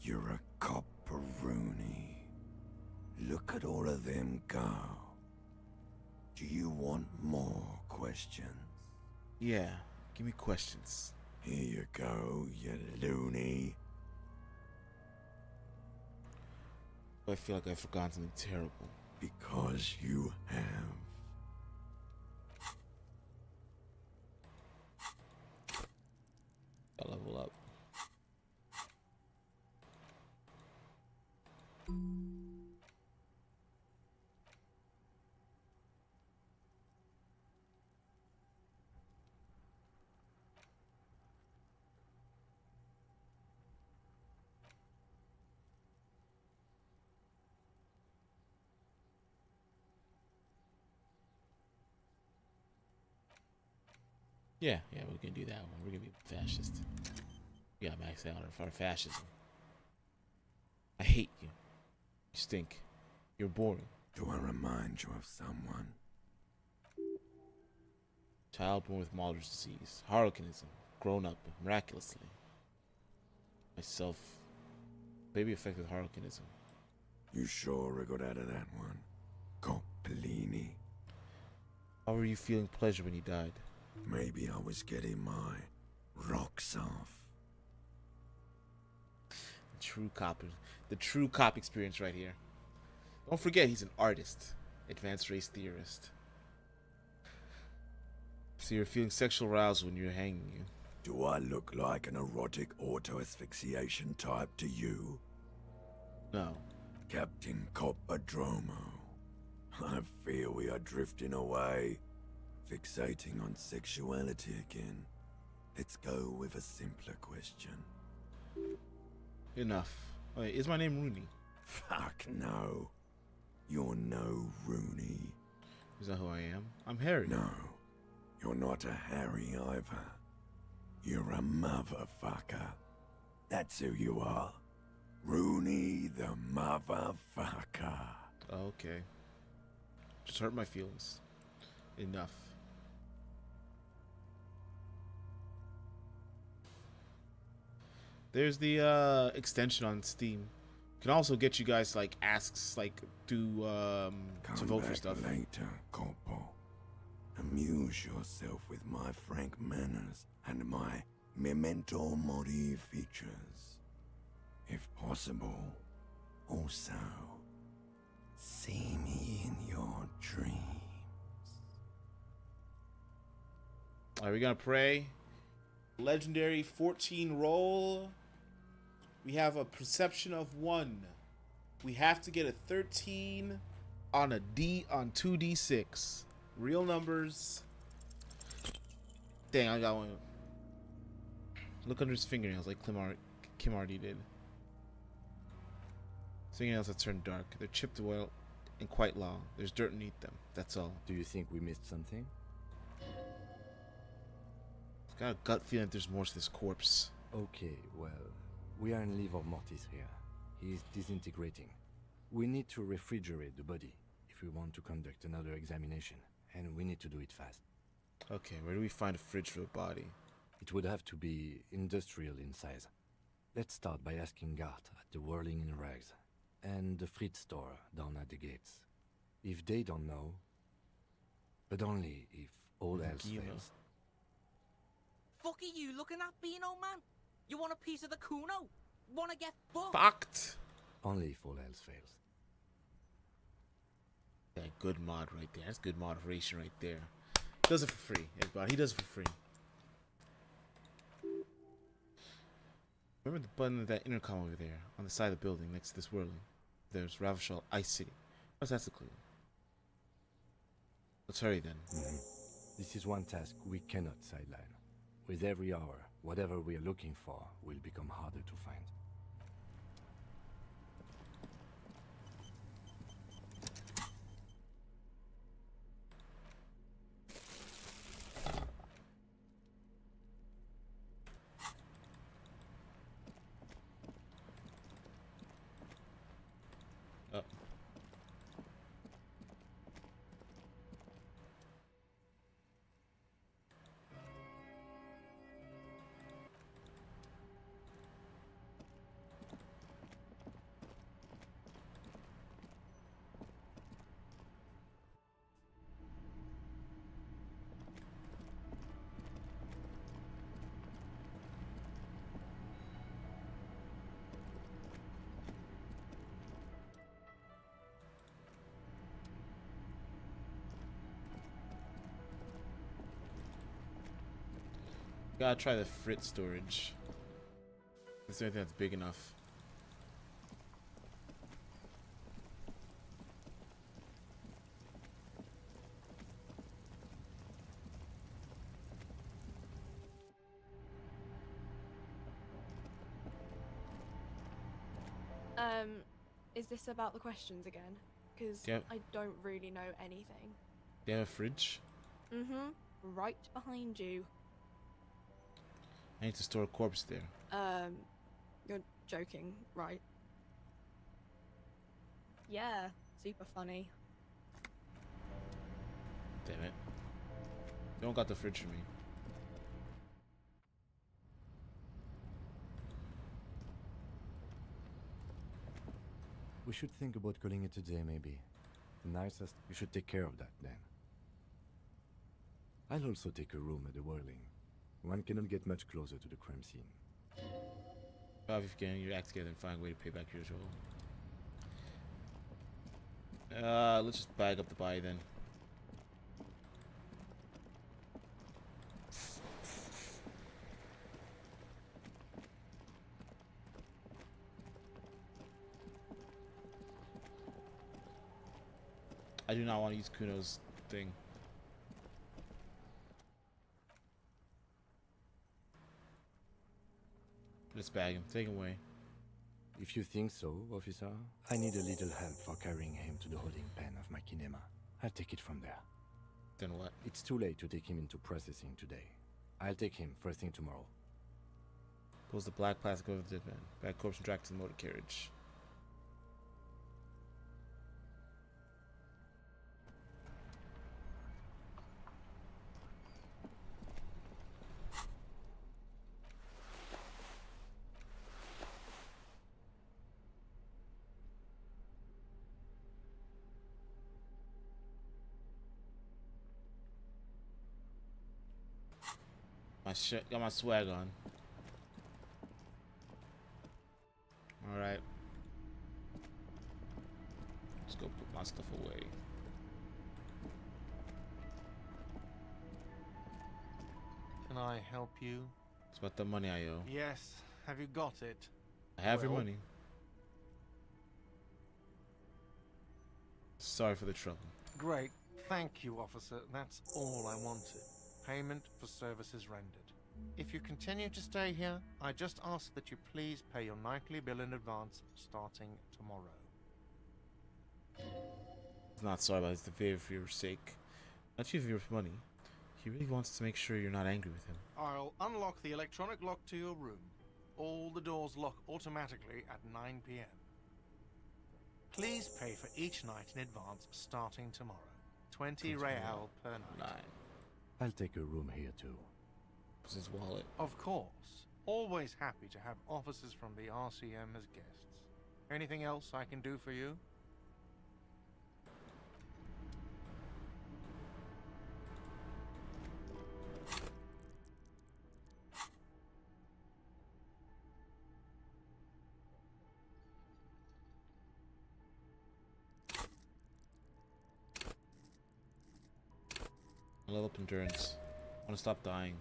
you're a copperoonie. Look at all of them go. Do you want more questions? Yeah, give me questions. Here you go, you loony. I feel like I've forgotten something terrible. Because you have. I'll level up. Yeah, we're gonna do that one. We're gonna be fascist. Yeah, max out our fascism. I hate you. You stink. You're boring. Do I remind you of someone? Child born with Malder's disease, harlequinism, grown up miraculously. Myself, baby affected with harlequinism. You sure wriggled out of that one? Coppellini. How were you feeling pleasure when you died? Maybe I was getting my rocks off. The true cop experience right here. Don't forget he's an artist, advanced race theorist. So you're feeling sexual arousal when you're hanging you. Do I look like an erotic auto-asphyxiation type to you? No. Captain Copperdromo, I fear we are drifting away, fixating on sexuality again. Let's go with a simpler question. Enough. Wait, is my name Rooney? Fuck no. You're no Rooney. Is that who I am? I'm Harry. No, you're not a Harry either. You're a motherfucker. That's who you are. Rooney the motherfucker. Okay. Just hurt my feelings. Enough. There's the extension on Steam. Can also get you guys like asks like to vote for stuff. Later, Corpo. Amuse yourself with my frank manners and my memento mori features. If possible, also see me in your dreams. Alright, we're gonna pray. Legendary 14 roll. We have a perception of 1. We have to get a 13 on a D on 2d6. Real numbers. Dang, I got one. Look under his fingernails like Kim already did. His fingernails have turned dark. They're chipped away and quite long. There's dirt beneath them. That's all. Do you think we missed something? I've got a gut feeling that there's more to this corpse. Okay, well, we are in livor mortis here. He is disintegrating. We need to refrigerate the body if we want to conduct another examination, and we need to do it fast. Okay, where do we find a fridge for the body? It would have to be industrial in size. Let's start by asking Gart at the Whirling in Rags and the Fritz store down at the gates. If they don't know, but only if all else fails. Fuck are you looking at, Beano, man? You want a piece of the Kuno? Wanna get fucked? Fucked! Only if all else fails. Yeah, good mod right there. That's good moderation right there. Does it for free, everybody. He does it for free. Remember the button of that intercom over there on the side of the building next to this whirling? There's Ravishal Ice City. What's that clue? Let's hurry then. This is one task we cannot sideline. With every hour, Whatever we are looking for will become harder to find. Oh. Gotta try the Fritz storage. Is there anything that's big enough? Is this about the questions again? Because Yep. I don't really know anything. They have a fridge? Mm-hmm. Right behind you. I need to store a corpse there. You're joking, right? Yeah, super funny. Damn it. You don't got the fridge for me. We should think about calling it a day, maybe. The nicest. You should take care of that, then. I'll also take a room at the Whirling. One cannot get much closer to the crime scene. If you can, you act together and find a way to pay back your toll. Let's just bag up the body then. I do not want to use Kuno's thing. Let's bag him. Take him away. If you think so, officer, I need a little help for carrying him to the holding pen of my kinema. I'll take it from there. Then what? It's too late to take him into processing today. I'll take him first thing tomorrow. Pulls the black plastic over the dead man. Bag corpse and drag to the motor carriage. My shit, got my swag on. Alright. Let's go put my stuff away. Can I help you? It's about the money I owe. Yes. Have you got it? I have your Well, money. Sorry for the trouble. Great. Thank you, officer. That's all I wanted. Payment for services rendered. If you continue to stay here, I just ask that you please pay your nightly bill in advance starting tomorrow. He's not sorry about it. It's the favor for your sake. Not you for your money. He really wants to make sure you're not angry with him. I'll unlock the electronic lock to your room. All the doors lock automatically at 9 p.m. Please pay for each night in advance starting tomorrow. 20 real per night. I'll take a room here too. What's his wallet? Of course. Always happy to have officers from the RCM as guests. Anything else I can do for you? I level up endurance. I want to stop dying.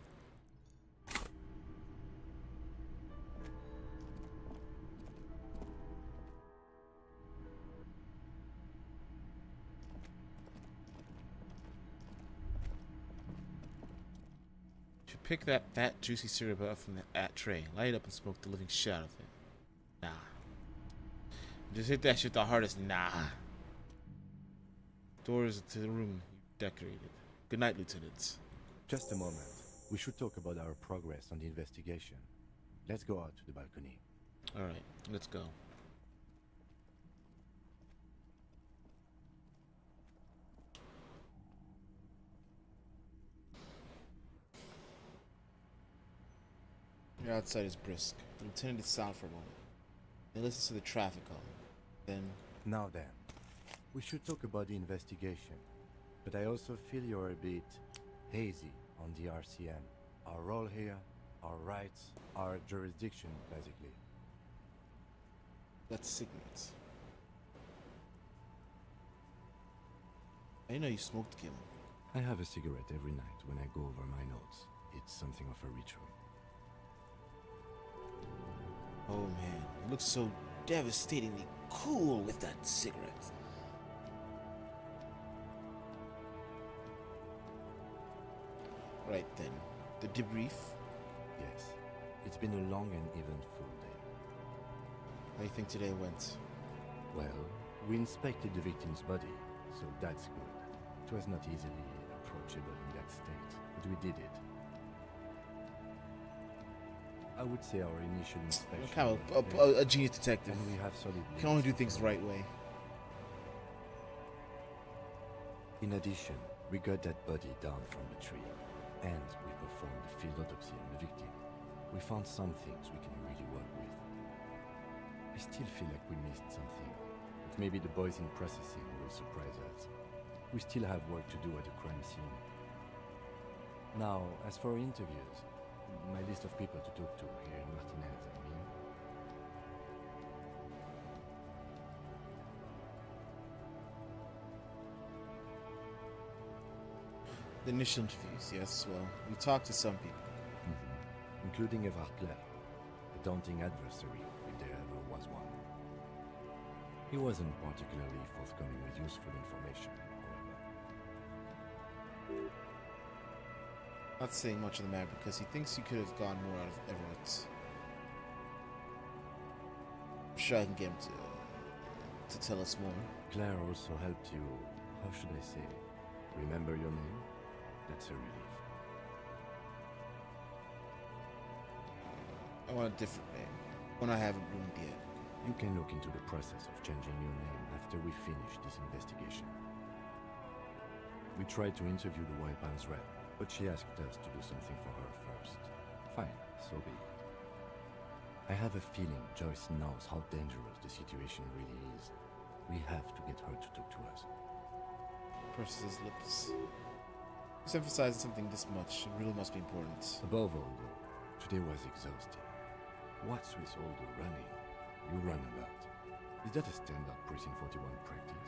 Should Pick that fat, juicy syrup up from that tray. Light it up and smoke the living shit out of it. Nah. Just hit that shit the hardest. Nah. Doors to the room decorated. Good night, lieutenants. Just a moment. We should talk about our progress on the investigation. Let's go out to the balcony. Alright, let's go. The outside is brisk. The lieutenant is silent for a moment. He listens to the traffic call. Then... Now then, we should talk about the investigation. But I also feel you're a bit hazy on the RCM. Our role here, our rights, our jurisdiction, basically. That's cigarettes. I didn't know you smoked, Kim. I have a cigarette every night when I go over my notes. It's something of a ritual. Oh man, you look so devastatingly cool with that cigarette. Right then, the debrief? Yes, it's been a long and eventful day. How do you think today went? Well, we inspected the victim's body, so that's good. It was not easily approachable in that state, but we did it. I would say our initial inspection... You're kind of a genius detective. And we have solid... You can only do things the right way. In addition, we got that body down from the tree, and we performed the field autopsy on the victim. We found some things we can really work with. I still feel like we missed something, but maybe the boys in processing will surprise us. We still have work to do at the crime scene. Now, as for interviews, my list of people to talk to here in Martinez, I mean. The initial interviews, yes, well, we talked to some people. Including Evar Claire, a daunting adversary, if there ever was one. He wasn't particularly forthcoming with useful information, however. Not saying much of the matter because he thinks you could have gone more out of Everett. I'm sure I can get him to tell us more. Claire also helped you, how should I say, remember your name? That's a relief. I want a different name. One I haven't ruined yet. You can look into the process of changing your name after we finish this investigation. We tried to interview the White Band's rep, but she asked us to do something for her first. Fine, so be it. I have a feeling Joyce knows how dangerous the situation really is. We have to get her to talk to us. Purses his lips. Just emphasizing something this much. It really must be important. Above all, though, today was exhausting. What's with all the running? You run a lot. Is that a standard Precinct 41 practice?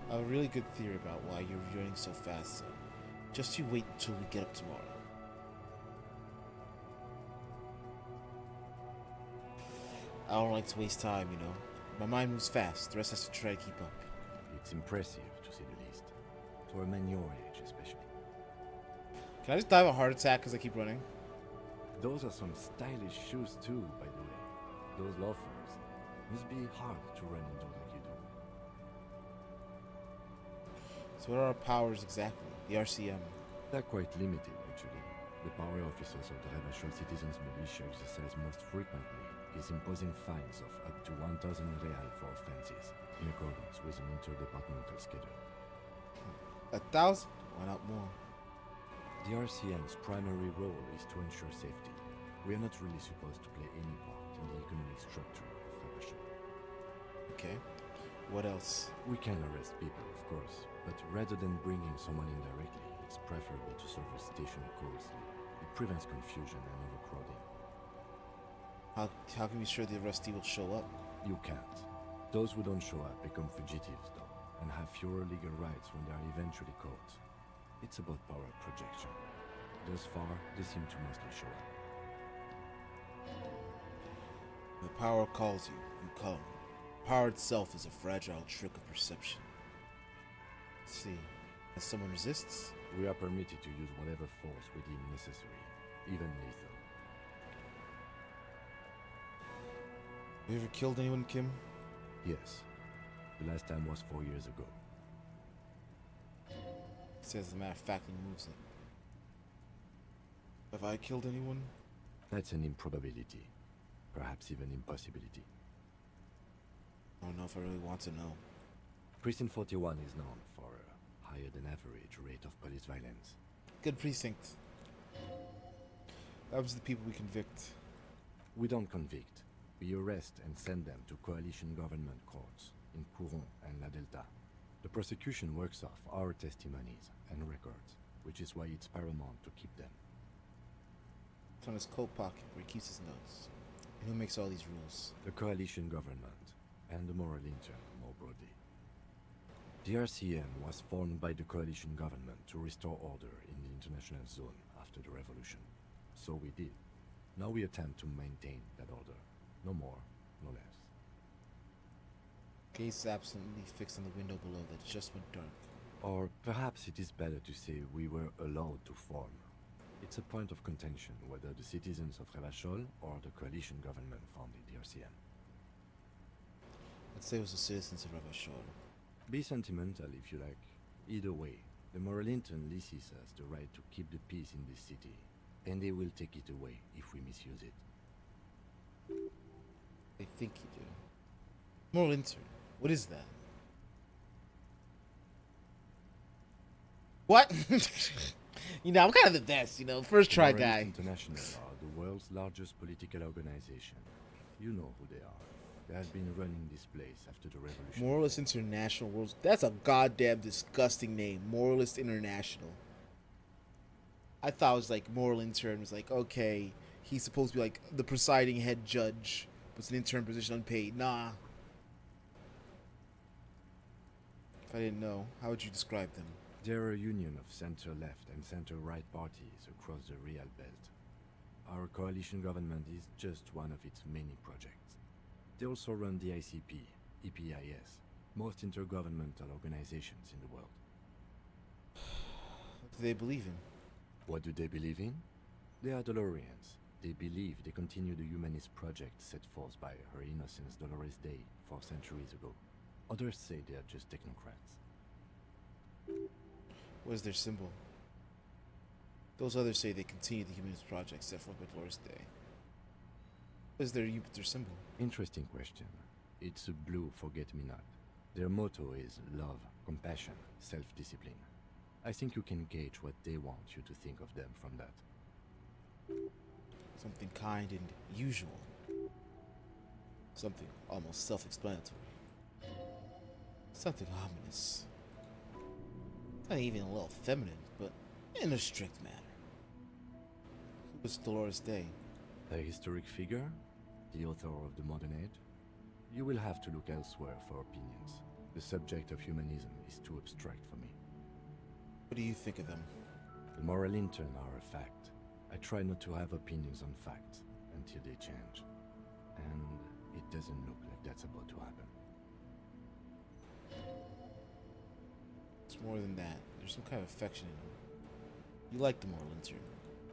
I have a really good theory about why you're running so fast, son. Just you wait until we get up tomorrow. I don't like to waste time, you know. My mind moves fast. The rest has to try to keep up. It's impressive, to say the least. For a man your age, especially. Can I just die of a heart attack because I keep running? Those are some stylish shoes too, by the way. Those loafers. Must be hard to run in those like you do. So what are our powers exactly? The RCM? They're quite limited, actually. The power officers of the Rebel Citizens Militia exercise most frequently is imposing fines of up to 1,000 real for offenses, in accordance with an interdepartmental schedule. 1,000? Why not more? The RCM's primary role is to ensure safety. We are not really supposed to play any part in the economic structure of Rebel. Okay. What else? We can arrest people, of course, but rather than bringing someone in directly, it's preferable to serve a station closely. It prevents confusion and overcrowding. How can we be sure the arrestee will show up? You can't. Those who don't show up become fugitives, though, and have fewer legal rights when they are eventually caught. It's about power projection. Thus far, they seem to mostly show up. The power calls you, you come. Power itself is a fragile trick of perception. Let's see. As someone resists, We are permitted to use whatever force we deem necessary, even lethal. You ever killed anyone, Kim? Yes. The last time was 4 years ago. He says, as a matter of fact, he moves it. Have I killed anyone? That's an improbability. Perhaps even impossibility. I don't know if I really want to know. Precinct 41 is known for a higher than average rate of police violence. Good precinct. That was the people we convict. We don't convict. We arrest and send them to coalition government courts in Couron and La Delta. The prosecution works off our testimonies and records, which is why it's paramount to keep them. It's on his coat pocket where he keeps his notes. And who makes all these rules? The coalition government and the moral intern, more broadly. The RCM was formed by the coalition government to restore order in the international zone after the revolution. So we did. Now we attempt to maintain that order. No more, no less. Gaze absolutely fixed on the window below that just went dark. Or perhaps it is better to say we were allowed to form. It's a point of contention whether the citizens of Revachol or the coalition government founded the RCM. Let's say it was the citizens of Revachol. Be sentimental if you like. Either way, the moral intern leases us the right to keep the peace in this city, and they will take it away if we misuse it. They think you do. Moral intern. What is that? What? You know, I'm kind of the best, you know, first try Moralist guy. International are the world's largest political organization. You know who they are. They have been running this place after the revolution. Moralist International World. That's a goddamn disgusting name. Moralist International. I thought it was like moral intern was like, okay, he's supposed to be like the presiding head judge, but it's an intern position unpaid. Nah. If I didn't know, how would you describe them? They're a union of center-left and center-right parties across the Real Belt. Our coalition government is just one of its many projects. They also run the ICP, EPIS, most intergovernmental organizations in the world. What do they believe in? What do they believe in? They are Dolorians. They believe they continue the humanist project set forth by Her Innocence Dolores Day 4 centuries ago. Others say they are just technocrats. What is their symbol? Those others say they continue the humanist project set forth by Dolores Day. What is their symbol? Interesting question. It's a blue forget-me-not. Their motto is love, compassion, self-discipline. I think you can gauge what they want you to think of them from that. Something kind and usual. Something almost self-explanatory. Something ominous. Not even a little feminine, but in a strict manner. Who was Dolores Day? A historic figure? The author of the modern age? You will have to look elsewhere for opinions. The subject of humanism is too abstract for me. What do you think of them? The moral intern are a fact. I try not to have opinions on facts until they change. And it doesn't look like that's about to happen. It's more than that. There's some kind of affection in them. You like the moral intern.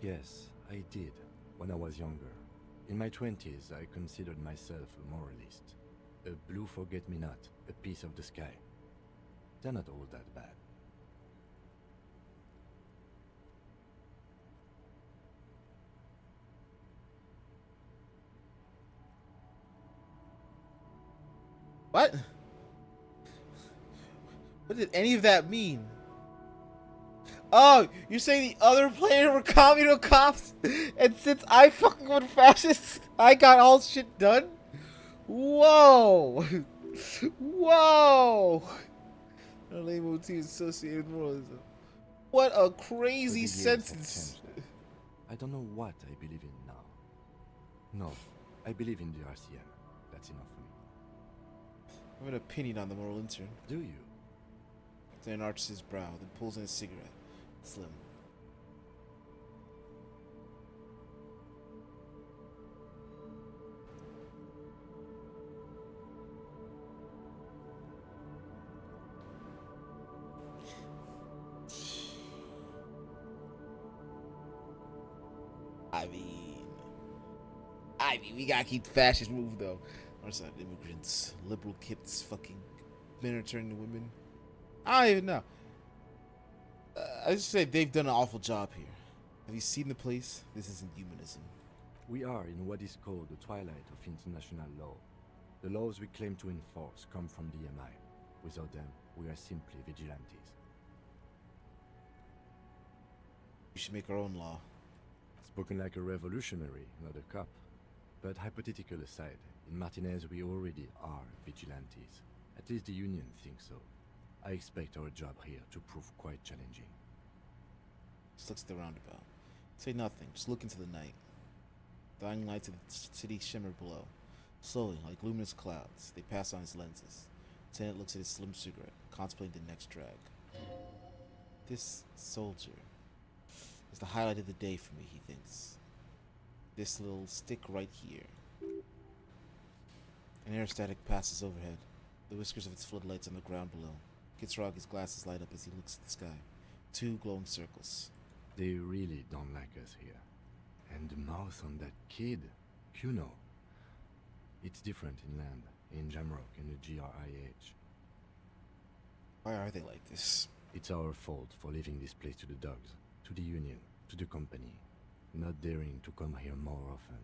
Yes, I did, when I was younger. In my 20s, I considered myself a moralist. A blue forget-me-not, a piece of the sky. They're not all that bad. What? What did any of that mean? Oh, you're saying the other player were communal cops, and since I fucking went fascist, I got all shit done? Whoa! Whoa! Our label team associated with moralism. What a crazy But the years sentence. have changed. I don't know what I believe in now. No, I believe in the RCM. That's enough for me. I have an opinion on the moral intern. Do you? Dan arches his brow, then pulls in a cigarette. Slim. mean, we gotta keep the fascist move though. Or it's not immigrants, liberal kids, fucking men are turning to women. I don't even know. I just say they've done an awful job here. Have you seen the place? This isn't humanism. We are in what is called the twilight of international law. The laws we claim to enforce come from the MI. Without them, we are simply vigilantes. We should make our own law. Spoken like a revolutionary, not a cop. But hypothetical aside, in Martinez we already are vigilantes. At least the Union thinks so. I expect our job here to prove quite challenging. Just looks at the roundabout. Say nothing, just look into the night. Dying lights of the city shimmer below. Slowly, like luminous clouds, they pass on his lenses. Lieutenant looks at his slim cigarette, contemplating the next drag. This soldier is the highlight of the day for me, he thinks. This little stick right here. An aerostatic passes overhead, the whiskers of its floodlights on the ground below. Kitsrog, his glasses light up as he looks at the sky. 2 glowing circles. They really don't like us here. And the mouth on that kid, Kuno. It's different inland, in Jamrock and the GRIH. Why are they like this? It's our fault for leaving this place to the dogs, to the Union, to the company, not daring to come here more often.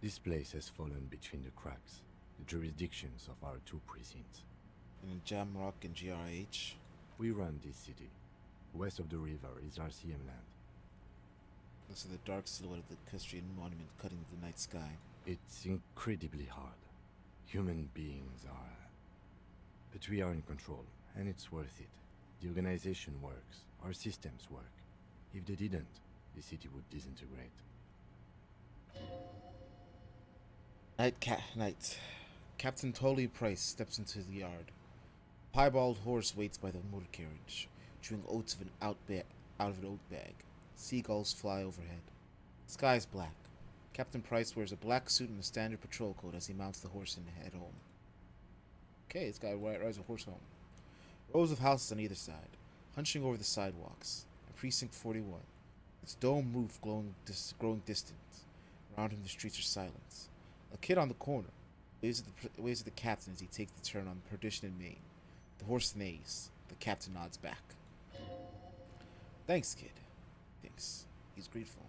This place has fallen between the cracks, the jurisdictions of our 2 precincts. And in Jamrock and GRIH? We run this city. West of the river is RCM land. Looks at the dark silhouette of the equestrian monument cutting the night sky. It's incredibly hard. Human beings are... But we are in control, and it's worth it. The organization works. Our systems work. If they didn't, the city would disintegrate. Night. Captain Tully Price steps into the yard. A piebald horse waits by the motor carriage, chewing oats out of an oat bag. Seagulls fly overhead. The sky is black. Captain Price wears a black suit and a standard patrol coat as he mounts the horse and head home. Okay, this guy rides a horse home. Rows of houses on either side, hunching over the sidewalks. And Precinct 41, its dome roof growing distant. Around him the streets are silent. A kid on the corner waves at the captain as he takes the turn on Perdition and Main. The horse neighs. The captain nods back. Thanks, kid. Thinks. He's grateful.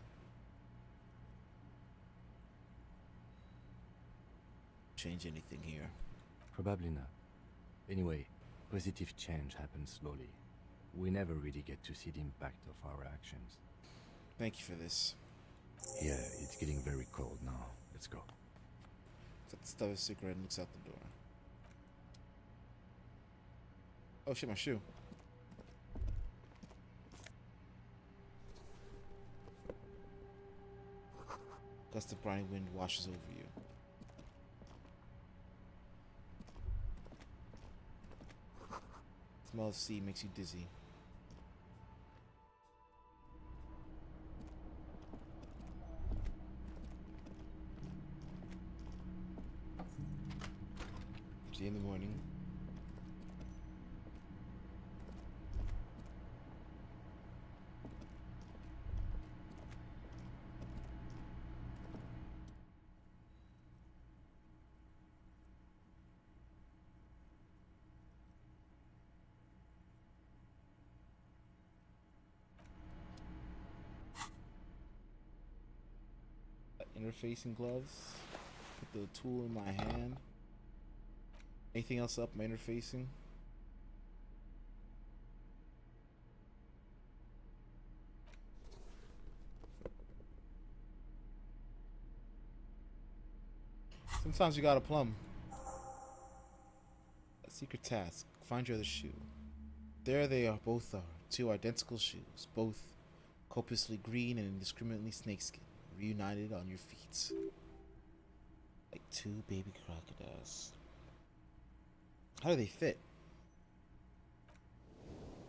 Change anything here? Probably not. Anyway, positive change happens slowly. We never really get to see the impact of our actions. Thank you for this. Yeah, it's getting very cold now. Let's go. Stuff a cigarette and looks out the door. Oh shit, my shoe. Gust of briny wind washes over you. Smell of sea makes you dizzy. See you in the morning. Interfacing gloves. Put the tool in my hand. Anything else up my interfacing? Sometimes you got a plum. A secret task. Find your other shoe. There they are, both are. 2 identical shoes. Both copiously green and indiscriminately snakeskin. Reunited on your feet. Like 2 baby crocodiles. How do they fit?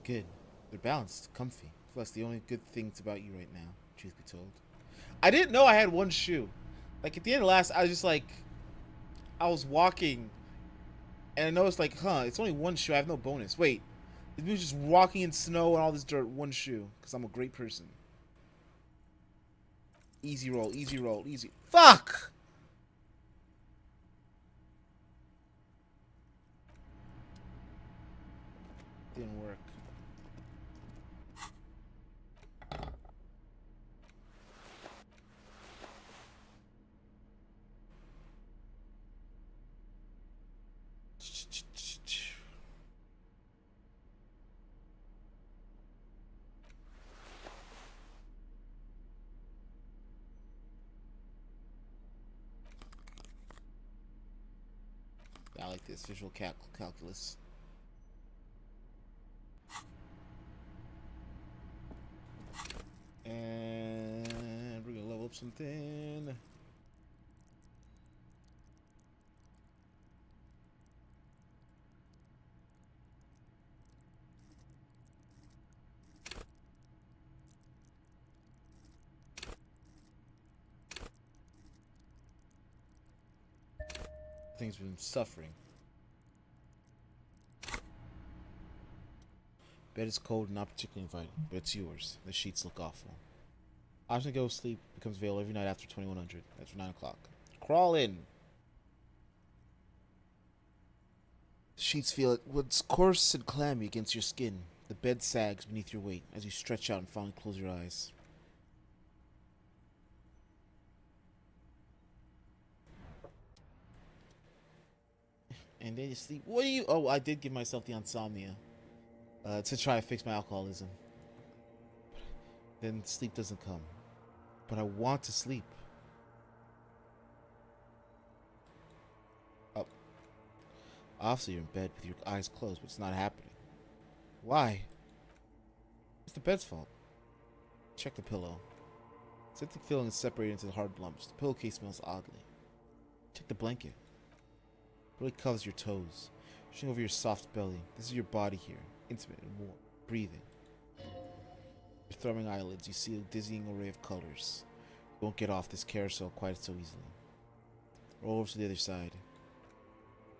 Good. They're balanced, comfy. Plus, the only good things about you right now, truth be told. I didn't know I had 1 shoe. Like, at the end of last, I was just like... I was walking, and I noticed, like, it's only 1 shoe. I have no bonus. Wait. This dude's just walking in snow and all this dirt, 1 shoe. Because I'm a great person. Easy roll, easy roll, easy. Fuck! Didn't work. I like this visual calculus. And we're gonna level up something. Thing's been suffering. Bed is cold and not particularly inviting, but it's yours. The sheets look awful. Option to go to sleep becomes available every night after 2100. After 9 o'clock. Crawl in. The sheets feel what's coarse and clammy against your skin. The bed sags beneath your weight as you stretch out and finally close your eyes. And then you sleep. What do you... Oh, I did give myself the insomnia. To try to fix my alcoholism. Then sleep doesn't come. But I want to sleep. Oh. Obviously you're in bed with your eyes closed, but it's not happening. Why? It's the bed's fault. Check the pillow. Septic feeling is separated into the hard lumps. The pillowcase smells oddly. Check the blanket. It really covers your toes. Pushing over your soft belly. This is your body here. Intimate and warm. Breathing. Your thrumming eyelids. You see a dizzying array of colors. You won't get off this carousel quite so easily. Roll over to the other side.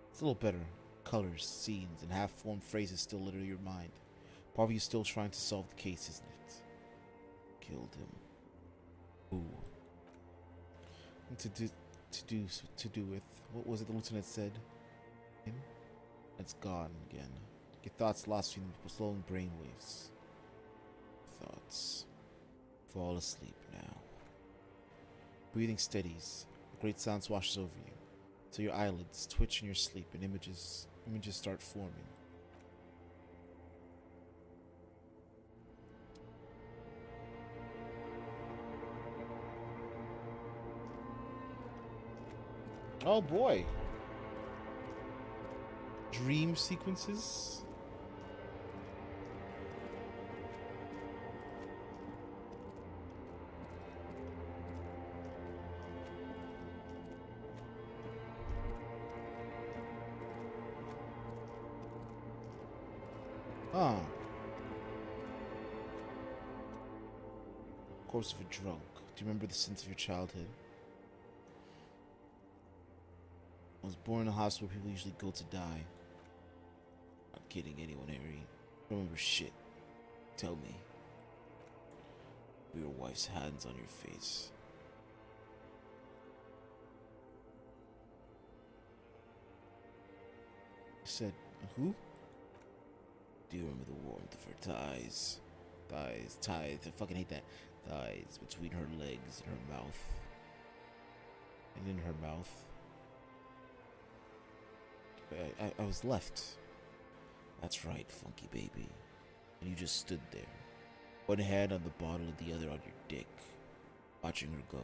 It's a little better. Colors, scenes, and half-formed phrases still litter your mind. Part of you still trying to solve the case, isn't it? Killed him. Ooh. And to do with, what was it the lieutenant said? Him? It's gone again. Your thoughts lost in the flowing brainwaves. Thoughts. Fall asleep now. Breathing steadies. A great silence washes over you. So your eyelids twitch in your sleep and images start forming. Oh boy. Dream sequences? Ah. Corpse of a drunk. Do you remember the sense of your childhood? I was born in a hospital where people usually go to die. Not kidding anyone, Harry. I remember shit. Tell me. Your wife's hands on your face. I said, who? Do you remember the warmth of her thighs? Thighs. I fucking hate that. Thighs between her legs and her mouth. And in her mouth. I was left. That's right, funky baby. And you just stood there. One hand on the bottle and the other on your dick. Watching her go.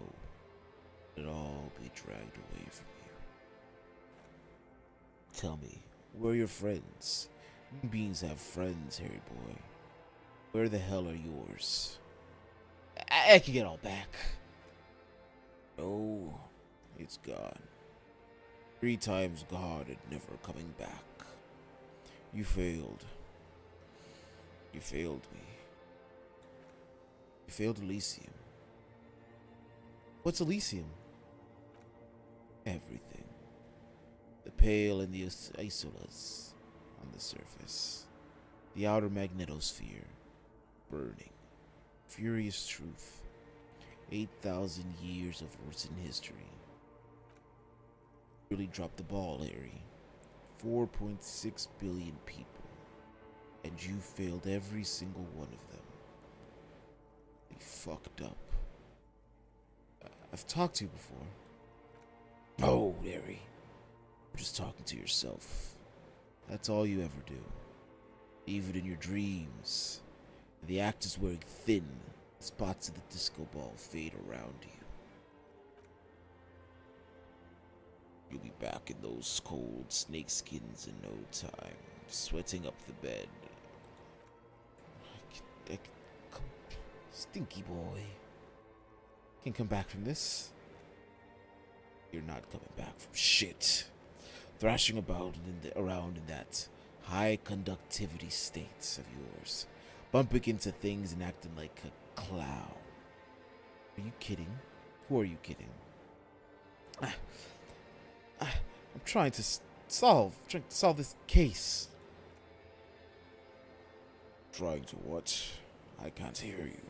Let it all be dragged away from you. Tell me, where are your friends? Human beings have friends, Harry boy. Where the hell are yours? I can get all back. No, it's gone. 3 times gone and never coming back. You failed. You failed me. You failed Elysium. What's Elysium? Everything. The pale and the isolas on the surface. The outer magnetosphere. Burning. Furious truth. 8,000 years of written history. Really dropped the ball, Harry. 4.6 billion people. And you failed every single one of them. You fucked up. I've talked to you before. No, Harry. You're just talking to yourself. That's all you ever do. Even in your dreams. The actors wearing thin, spots of the disco ball fade around you. You'll be back in those cold snakeskins in no time, sweating up the bed. Stinky boy. Can come back from this. You're not coming back from shit. Thrashing about around in that high conductivity state of yours. Bumping into things and acting like a clown. Are you kidding? Who are you kidding? I'm trying to solve this case. Trying to what? I can't hear you.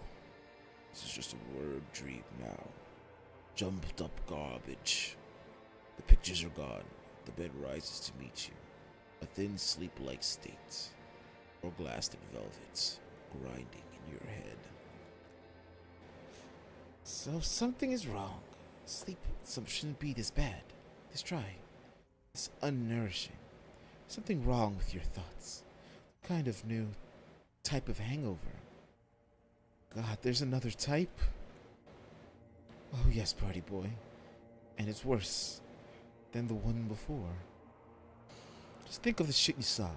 This is just a word dream now. Jumped up garbage. The pictures are gone. The bed rises to meet you. A thin sleep-like state. Or glassed in velvet, grinding in your head. So something is wrong. Sleep shouldn't be this bad. This dry. This unnourishing. Something wrong with your thoughts. Kind of new type of hangover. God, there's another type? Oh yes, party boy. And it's worse than the one before. Just think of the shit you saw.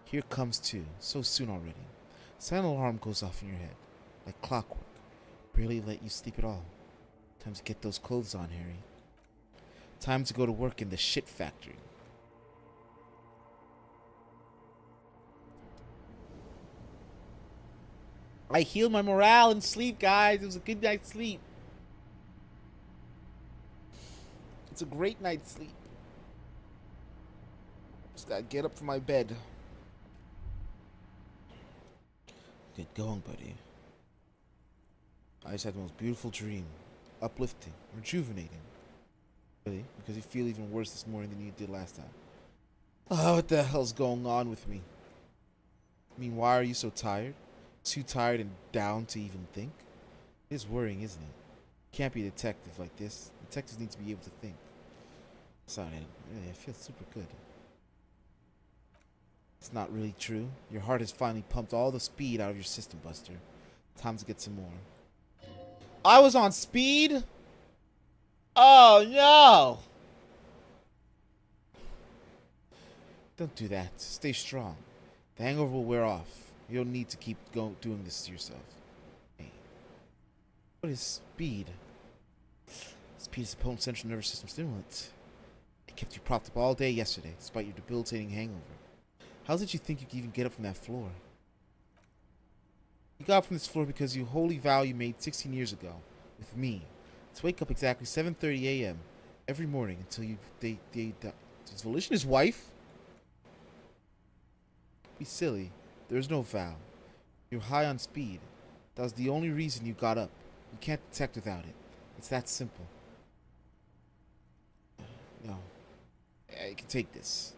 Here comes two, so soon already. Silent alarm goes off in your head, like clockwork. Barely let you sleep at all. Time to get those clothes on, Harry. Time to go to work in the shit factory. I healed my morale in sleep, guys. It was a good night's sleep. It's a great night's sleep. Just gotta get up from my bed. Get going, buddy. I just had the most beautiful dream. Uplifting, rejuvenating. Really? Because you feel even worse this morning than you did last time. Oh, what the hell's going on with me? I mean, why are you so tired? Too tired and down to even think? It's worrying, isn't it? Can't be a detective like this. Detectives need to be able to think. Sorry, really, I feel super good. It's not really true. Your heart has finally pumped all the speed out of your system, Buster. Time to get some more. I was on speed? Oh, no! Don't do that. Stay strong. The hangover will wear off. You don't need to keep doing this to yourself. Hey. What is speed? Speed is a potent central nervous system stimulant. It kept you propped up all day yesterday, despite your debilitating hangover. How did you think you could even get up from that floor? You got up from this floor because you holy vow you made 16 years ago, with me, to wake up exactly 7:30 a.m. every morning until you does Volition his wife? Be silly. There's no vow. You're high on speed. That was the only reason you got up. You can't detect without it. It's that simple. No. I can take this.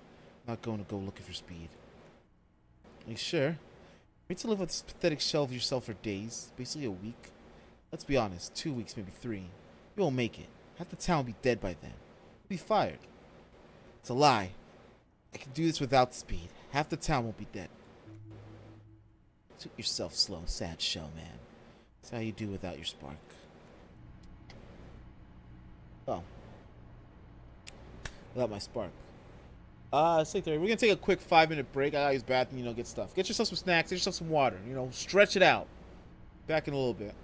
I'm not going to go looking for speed. Are you sure? Wait to live with this pathetic shell of yourself for days. Basically a week. Let's be honest. 2 weeks, maybe 3. You won't make it. Half the town will be dead by then. You'll be fired. It's a lie. I can do this without speed. Half the town won't be dead. Took yourself slow, sad shell, man. That's how you do without your spark. Oh. Without my spark. 6:30. We're gonna take a quick 5-minute break. I gotta use the bathroom, get stuff. Get yourself some snacks, get yourself some water, stretch it out. Back in a little bit.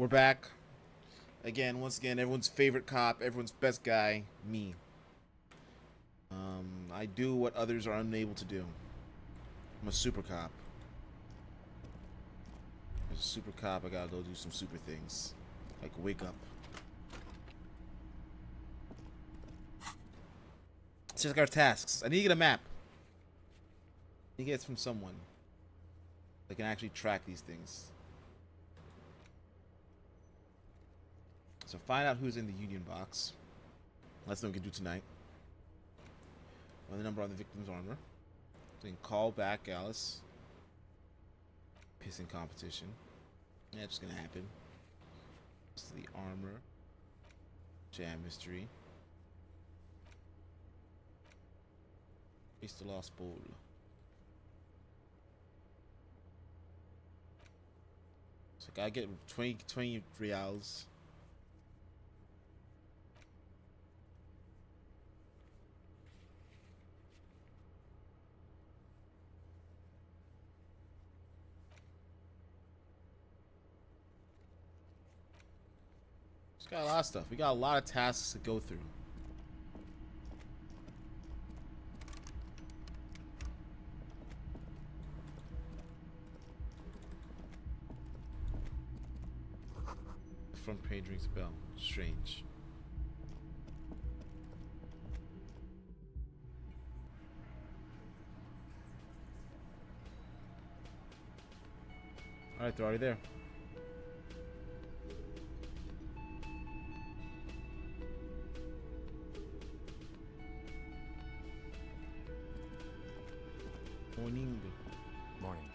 We're back. Again, once again, everyone's favorite cop, everyone's best guy, me. I do what others are unable to do. I'm a super cop. As a super cop, I gotta go do some super things. Like wake up. Let's check our tasks. I need to get a map. I need to get it from someone that can actually track these things. So find out who's in the union box. That's what we can do tonight. Run the number on the victim's armor. Then call back Alice. Pissing competition. Yeah, it's just gonna happen. This is the armor. Jam mystery. It's the lost bowl. So I gotta get 20 reals. Just got a lot of stuff. We got a lot of tasks to go through. The front page rings a bell. Strange. Alright, they're already there. Morning. Morning.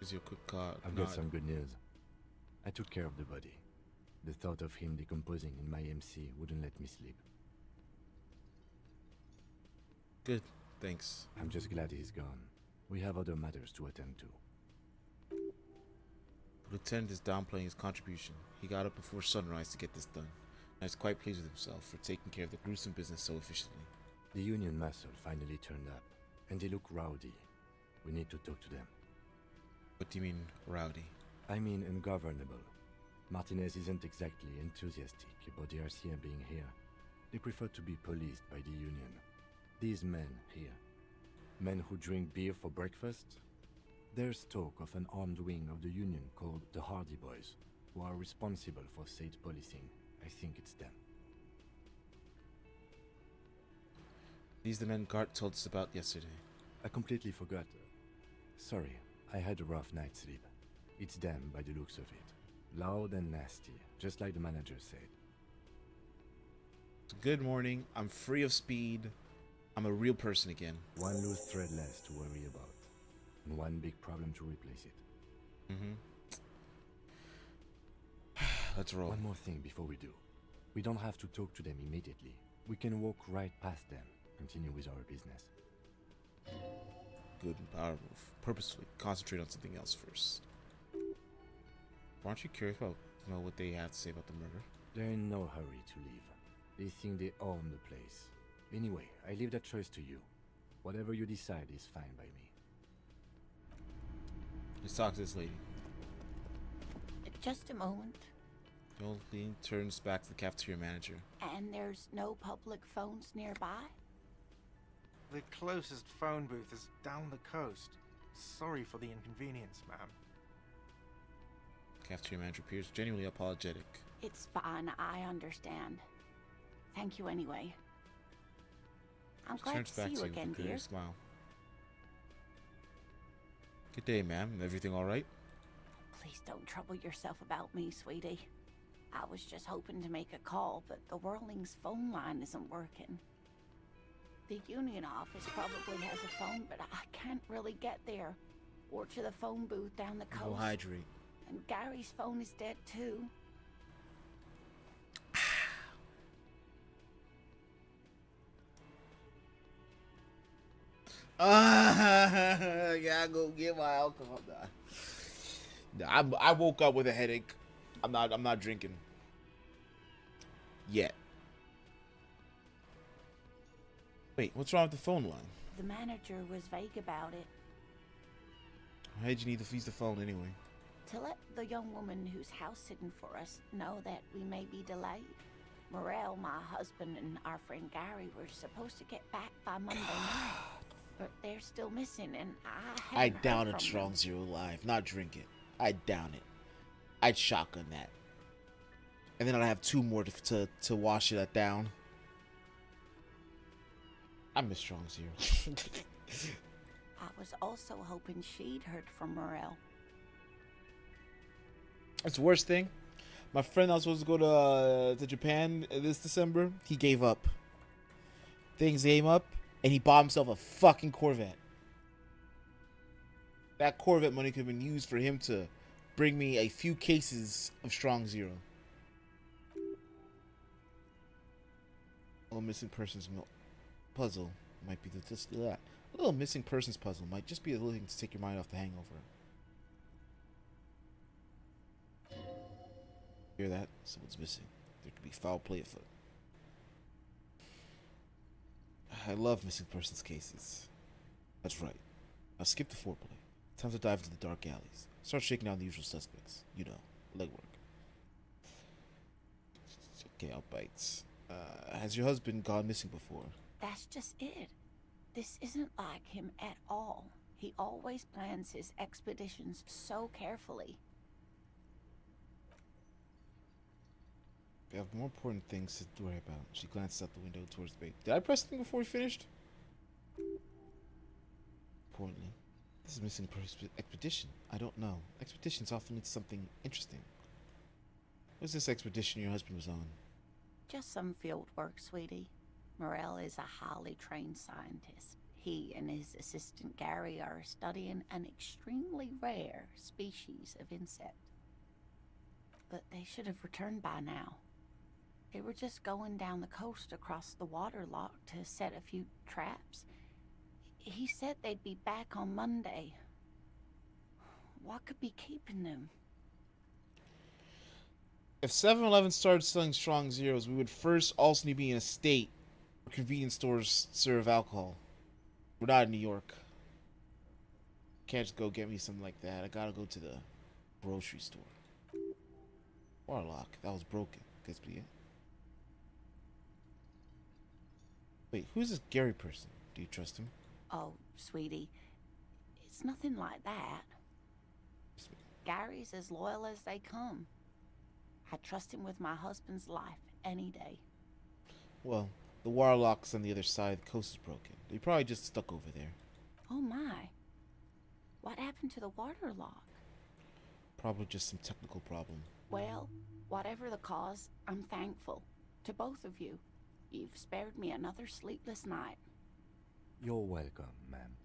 Is your quick card? I've got some good news. I took care of the body. The thought of him decomposing in my MC wouldn't let me sleep. Good, thanks. I'm just glad he's gone. We have other matters to attend to. The lieutenant is downplaying his contribution. He got up before sunrise to get this done. And is quite pleased with himself for taking care of the gruesome business so efficiently. The Union muscle finally turned up, and they look rowdy. We need to talk to them. What do you mean, rowdy? I mean ungovernable. Martinez isn't exactly enthusiastic about the RCM being here. They prefer to be policed by the Union. These men here, men who drink beer for breakfast, there's talk of an armed wing of the Union called the Hardy Boys, who are responsible for state policing. I think it's them. These the men Gart told us about yesterday. I completely forgot. Sorry, I had a rough night's sleep. It's them by the looks of it. Loud and nasty, just like the manager said. Good morning. I'm free of speed. I'm a real person again. One loose thread less to worry about. And one big problem to replace it. Let's roll. One more thing before we do. We don't have to talk to them immediately. We can walk right past them. Continue with our business. Good and power move. Purposefully concentrate on something else first. Aren't you curious about what they have to say about the murder? They're in no hurry to leave. They think they own the place. Anyway, I leave that choice to you. Whatever you decide is fine by me. Let's talk to this lady. Just a moment. The old lady turns back to the cafeteria manager. And there's no public phones nearby? The closest phone booth is down the coast. Sorry for the inconvenience, ma'am. Cafeteria manager appears genuinely apologetic. It's fine, I understand. Thank you anyway. I'm She glad turns to see back you to again, with a dear. smile. Good day, ma'am. Everything all right? Please don't trouble yourself about me, sweetie. I was just hoping to make a call, but the Whirling's phone line isn't working. The Union office probably has a phone, but I can't really get there. Or to the phone booth down the coast. Go hydrate. And Gary's phone is dead too. Yeah, go get my alcohol. Nah, I woke up with a headache. I'm not drinking. Yet. Wait, what's wrong with the phone line? The manager was vague about it. Why'd you need to use the phone anyway? to let the young woman who's house sitting for us know that we may be delayed. Morel, my husband, and our friend Gary were supposed to get back by Monday night, but they're still missing, and I haven't down heard a from Strong them. Zero live, not drink it. I'd down it. I'd shotgun that. And then I'd have 2 more to wash it down. I miss Strong Zero. I was also hoping she'd heard from Morel. That's the worst thing. My friend I was supposed to go to Japan this December. He gave up. Things came up, and he bought himself a fucking Corvette. That Corvette money could have been used for him to bring me a few cases of Strong Zero. A little missing persons puzzle might be just that. A little missing persons puzzle might just be a little thing to take your mind off the hangover. Hear that? Someone's missing. There could be foul play afoot. I love missing persons cases. That's right. Now skip the foreplay. Time to dive into the dark alleys. Start shaking down the usual suspects. You know, legwork. Okay, I'll bite. Has your husband gone missing before? That's just it. This isn't like him at all. He always plans his expeditions so carefully. We have more important things to worry about. She glanced out the window towards the bay. Did I press something before we finished? Importantly, this is missing expedition. I don't know. Expeditions often lead to something interesting. What's this expedition your husband was on? Just some field work, sweetie. Morel is a highly trained scientist. He and his assistant Gary are studying an extremely rare species of insect. But they should have returned by now. They were just going down the coast across the water lock to set a few traps. He said they'd be back on Monday. What could be keeping them? If 7-Eleven started selling Strong Zeros, we would first also need to be in a state where convenience stores serve alcohol. We're not in New York. Can't just go get me something like that. I gotta go to the grocery store. Warlock, that was broken. Guess be it. Wait, who's this Gary person? Do you trust him? Oh, sweetie, it's nothing like that. Gary's as loyal as they come. I trust him with my husband's life any day. Well, the Warlock's on the other side. The coast is broken. They probably just stuck over there. Oh my. What happened to the water lock? Probably just some technical problem. Well, whatever the cause, I'm thankful. To both of you. You've spared me another sleepless night. You're welcome, ma'am.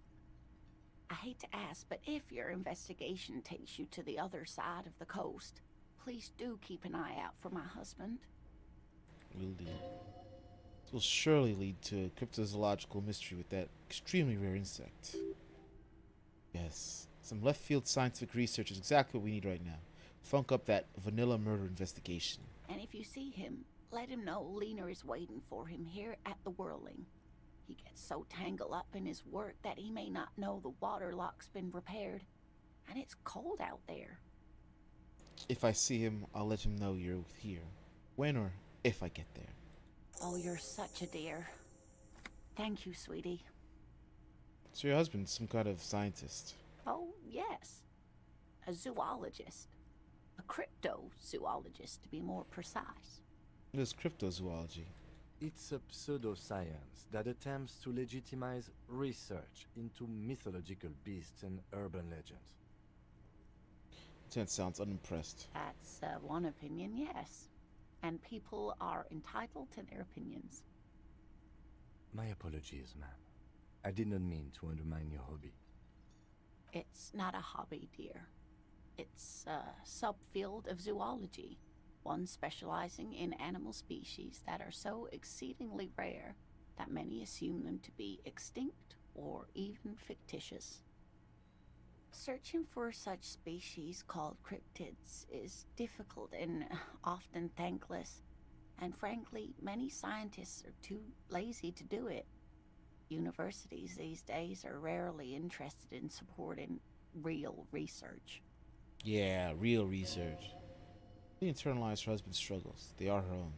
I hate to ask, but if your investigation takes you to the other side of the coast, please do keep an eye out for my husband. Will do. This will surely lead to a cryptozoological mystery with that extremely rare insect. Yes, some left field scientific research is exactly what we need right now. Funk up that vanilla murder investigation. And if you see him, let him know Lena is waiting for him here at the Whirling. He gets so tangled up in his work that he may not know the water lock's been repaired. And it's cold out there. If I see him, I'll let him know you're here. When or if I get there. Oh, you're such a dear. Thank you, sweetie. So your husband's some kind of scientist? Oh, yes. A zoologist. A cryptozoologist, to be more precise. What is cryptozoology? It's a pseudoscience that attempts to legitimize research into mythological beasts and urban legends. Lieutenant sounds unimpressed. That's one opinion, yes. And people are entitled to their opinions. My apologies, ma'am. I did not mean to undermine your hobby. It's not a hobby, dear. It's a subfield of zoology, one specializing in animal species that are so exceedingly rare that many assume them to be extinct or even fictitious. Searching for such species called cryptids is difficult and often thankless, and frankly, many scientists are too lazy to do it. Universities these days are rarely interested in supporting real research. Yeah, real research. They internalize her husband's struggles. They are her own.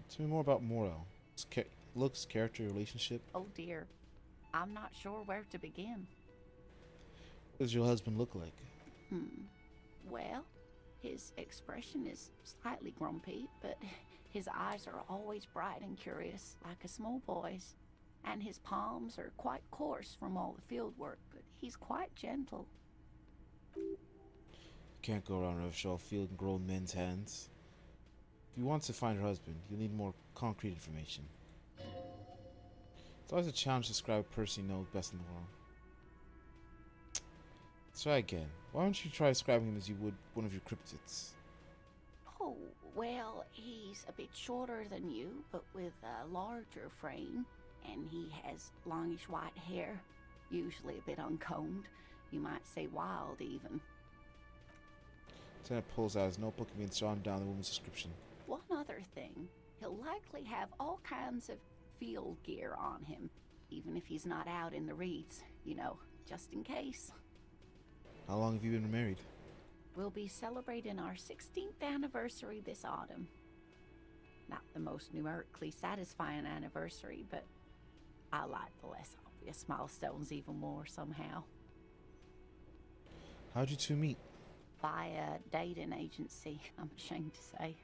Tell me more about Morel. Looks, character, relationship. Oh dear. I'm not sure where to begin. What does your husband look like? Well, his expression is slightly grumpy, but his eyes are always bright and curious, like a small boy's. And his palms are quite coarse from all the field work, but he's quite gentle. Can't go around roughshod field and grown men's hands. If you want to find her husband, you'll need more concrete information. It's always a challenge to describe a person you know best in the world. Let's try again. Why don't you try describing him as you would one of your cryptids? Oh, well, he's a bit shorter than you, but with a larger frame, and he has longish white hair, usually a bit uncombed. You might say wild, even. Lieutenant pulls out his notebook and begins jotting down the woman's description. One other thing, he'll likely have all kinds of field gear on him, even if he's not out in the reeds, you know, just in case. How long have you been married? We'll be celebrating our 16th anniversary this autumn. Not the most numerically satisfying anniversary, but I like the less obvious milestones even more somehow. How'd you two meet? By a dating agency, I'm ashamed to say.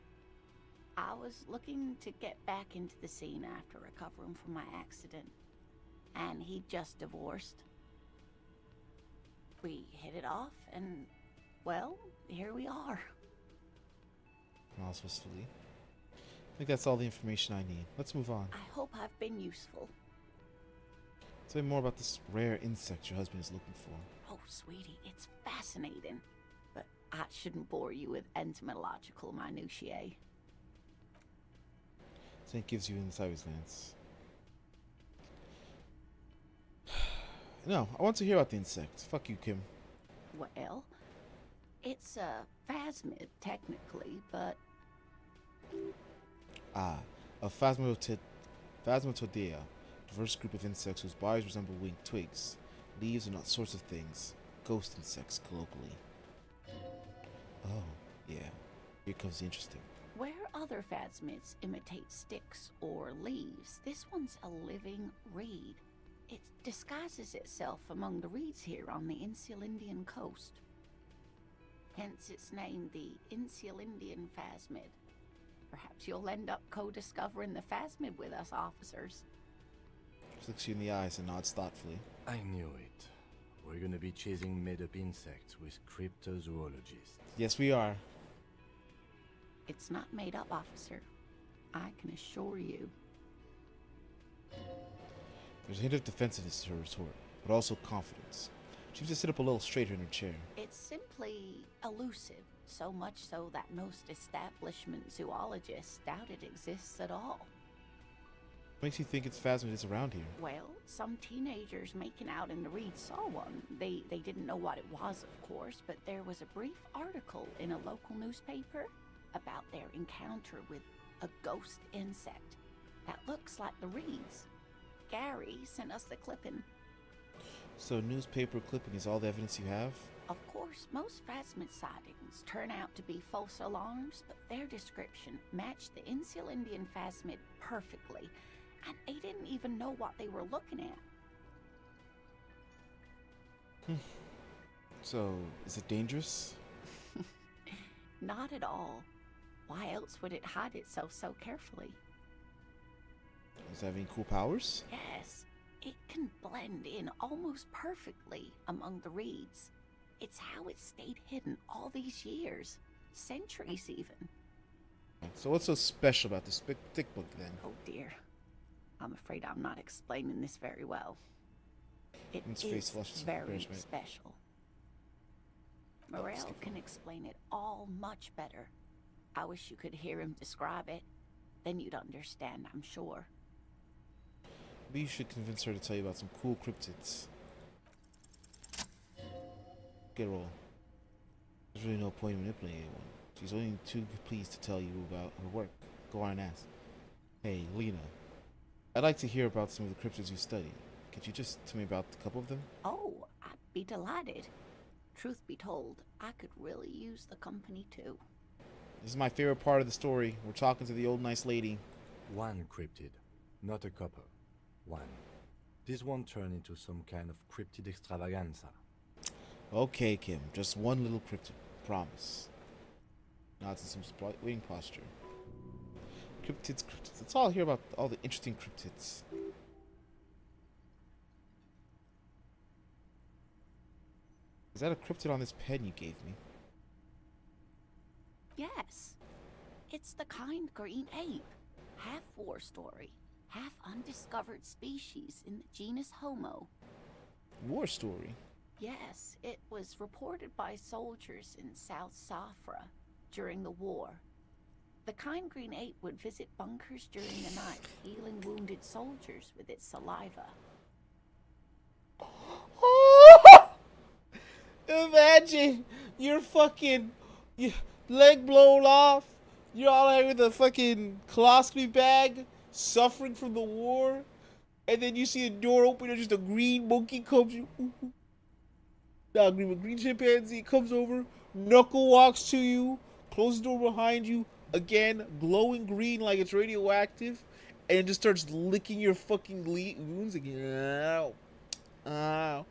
I was looking to get back into the scene after recovering from my accident, and he'd just divorced. We hit it off, and, well, here we are. Wistfully. I think that's all the information I need. Let's move on. I hope I've been useful. Tell me more about this rare insect your husband is looking for. Oh, sweetie, it's fascinating. But I shouldn't bore you with entomological minutiae. I think it gives you inside his glance. No, I want to hear about the insect. Fuck you, Kim. Well, it's a phasmid, technically, but... A Phasmatodea, diverse group of insects whose bodies resemble winged twigs, leaves, and all sorts of things. Ghost insects, colloquially. Oh, yeah. Here comes the interesting. Where other phasmids imitate sticks or leaves, this one's a living reed. It disguises itself among the reeds here on the Insulindian coast. Hence its name, the Insulindian phasmid. Perhaps you'll end up co-discovering the phasmid with us, officers. She looks you in the eyes and nods thoughtfully. I knew it. We're gonna be chasing made-up insects with cryptozoologists. Yes, we are. It's not made up, officer. I can assure you. There's a hint of defensiveness to her retort, but also confidence. She used to sit up a little straighter in her chair. It's simply elusive, so much so that most establishment zoologists doubt it exists at all. What makes you think it's phasmids around here? Well, some teenagers making out in the reeds saw one. They didn't know what it was, of course, but there was a brief article in a local newspaper about their encounter with a ghost insect that looks like the reeds. Gary sent us the clipping. So newspaper clipping is all the evidence you have? Of course, most phasmid sightings turn out to be false alarms, but their description matched the Insulindian phasmid perfectly, and they didn't even know what they were looking at. So, is it dangerous? Not at all. Why else would it hide itself so carefully? Does it have any cool powers? Yes, it can blend in almost perfectly among the reeds. It's how it stayed hidden all these years, centuries even. So what's so special about this big thick book then? Oh dear, I'm afraid I'm not explaining this very well. It is very special. Morel can explain it all much better. I wish you could hear him describe it. Then you'd understand, I'm sure. Maybe you should convince her to tell you about some cool cryptids. Get a roll. There's really no point in manipulating anyone. She's only too pleased to tell you about her work. Go on and ask. Hey, Lena. I'd like to hear about some of the cryptids you study. Could you just tell me about a couple of them? Oh, I'd be delighted. Truth be told, I could really use the company too. This is my favorite part of the story. We're talking to the old nice lady. One cryptid, not a couple. One. This won't turn into some kind of cryptid extravaganza. Okay, Kim. Just one little cryptid. Promise. Now it's in some waiting posture. Cryptids. Let's all hear about all the interesting cryptids. Is that a cryptid on this pen you gave me? Yes. It's the kind green ape. Half war story, half undiscovered species in the genus Homo. War story? Yes, it was reported by soldiers in South Safra during the war. The kind green ape would visit bunkers during the night, healing wounded soldiers with its saliva. Imagine your leg blown off. You're all out with a fucking colostomy bag, suffering from the war, and then you see a door open and just a green monkey comes. Not green, but green chimpanzee comes over, knuckle walks to you, closes the door behind you, again glowing green like it's radioactive, and just starts licking your fucking wounds again. Ow, ow.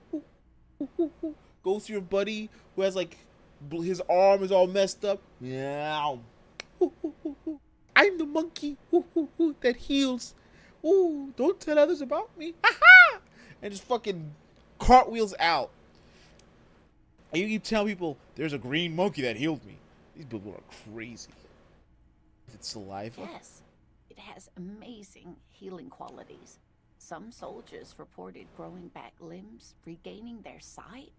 Goes to your buddy who has like his arm is all messed up. Meow. I'm the monkey that heals. Ooh, don't tell others about me. Ha! And just fucking cartwheels out. And you keep telling people there's a green monkey that healed me. These people are crazy. It's saliva? Yes, it has amazing healing qualities. Some soldiers reported growing back limbs, regaining their sight.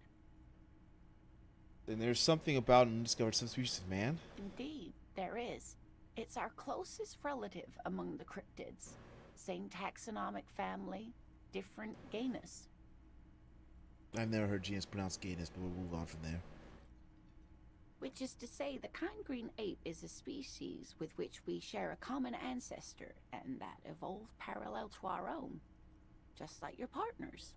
Then there's something about an undiscovered subspecies of man? Indeed, there is. It's our closest relative among the cryptids. Same taxonomic family, different genus. I've never heard genus pronounced genus, but we'll move on from there. Which is to say, the kind green ape is a species with which we share a common ancestor, and that evolved parallel to our own. Just like your partners.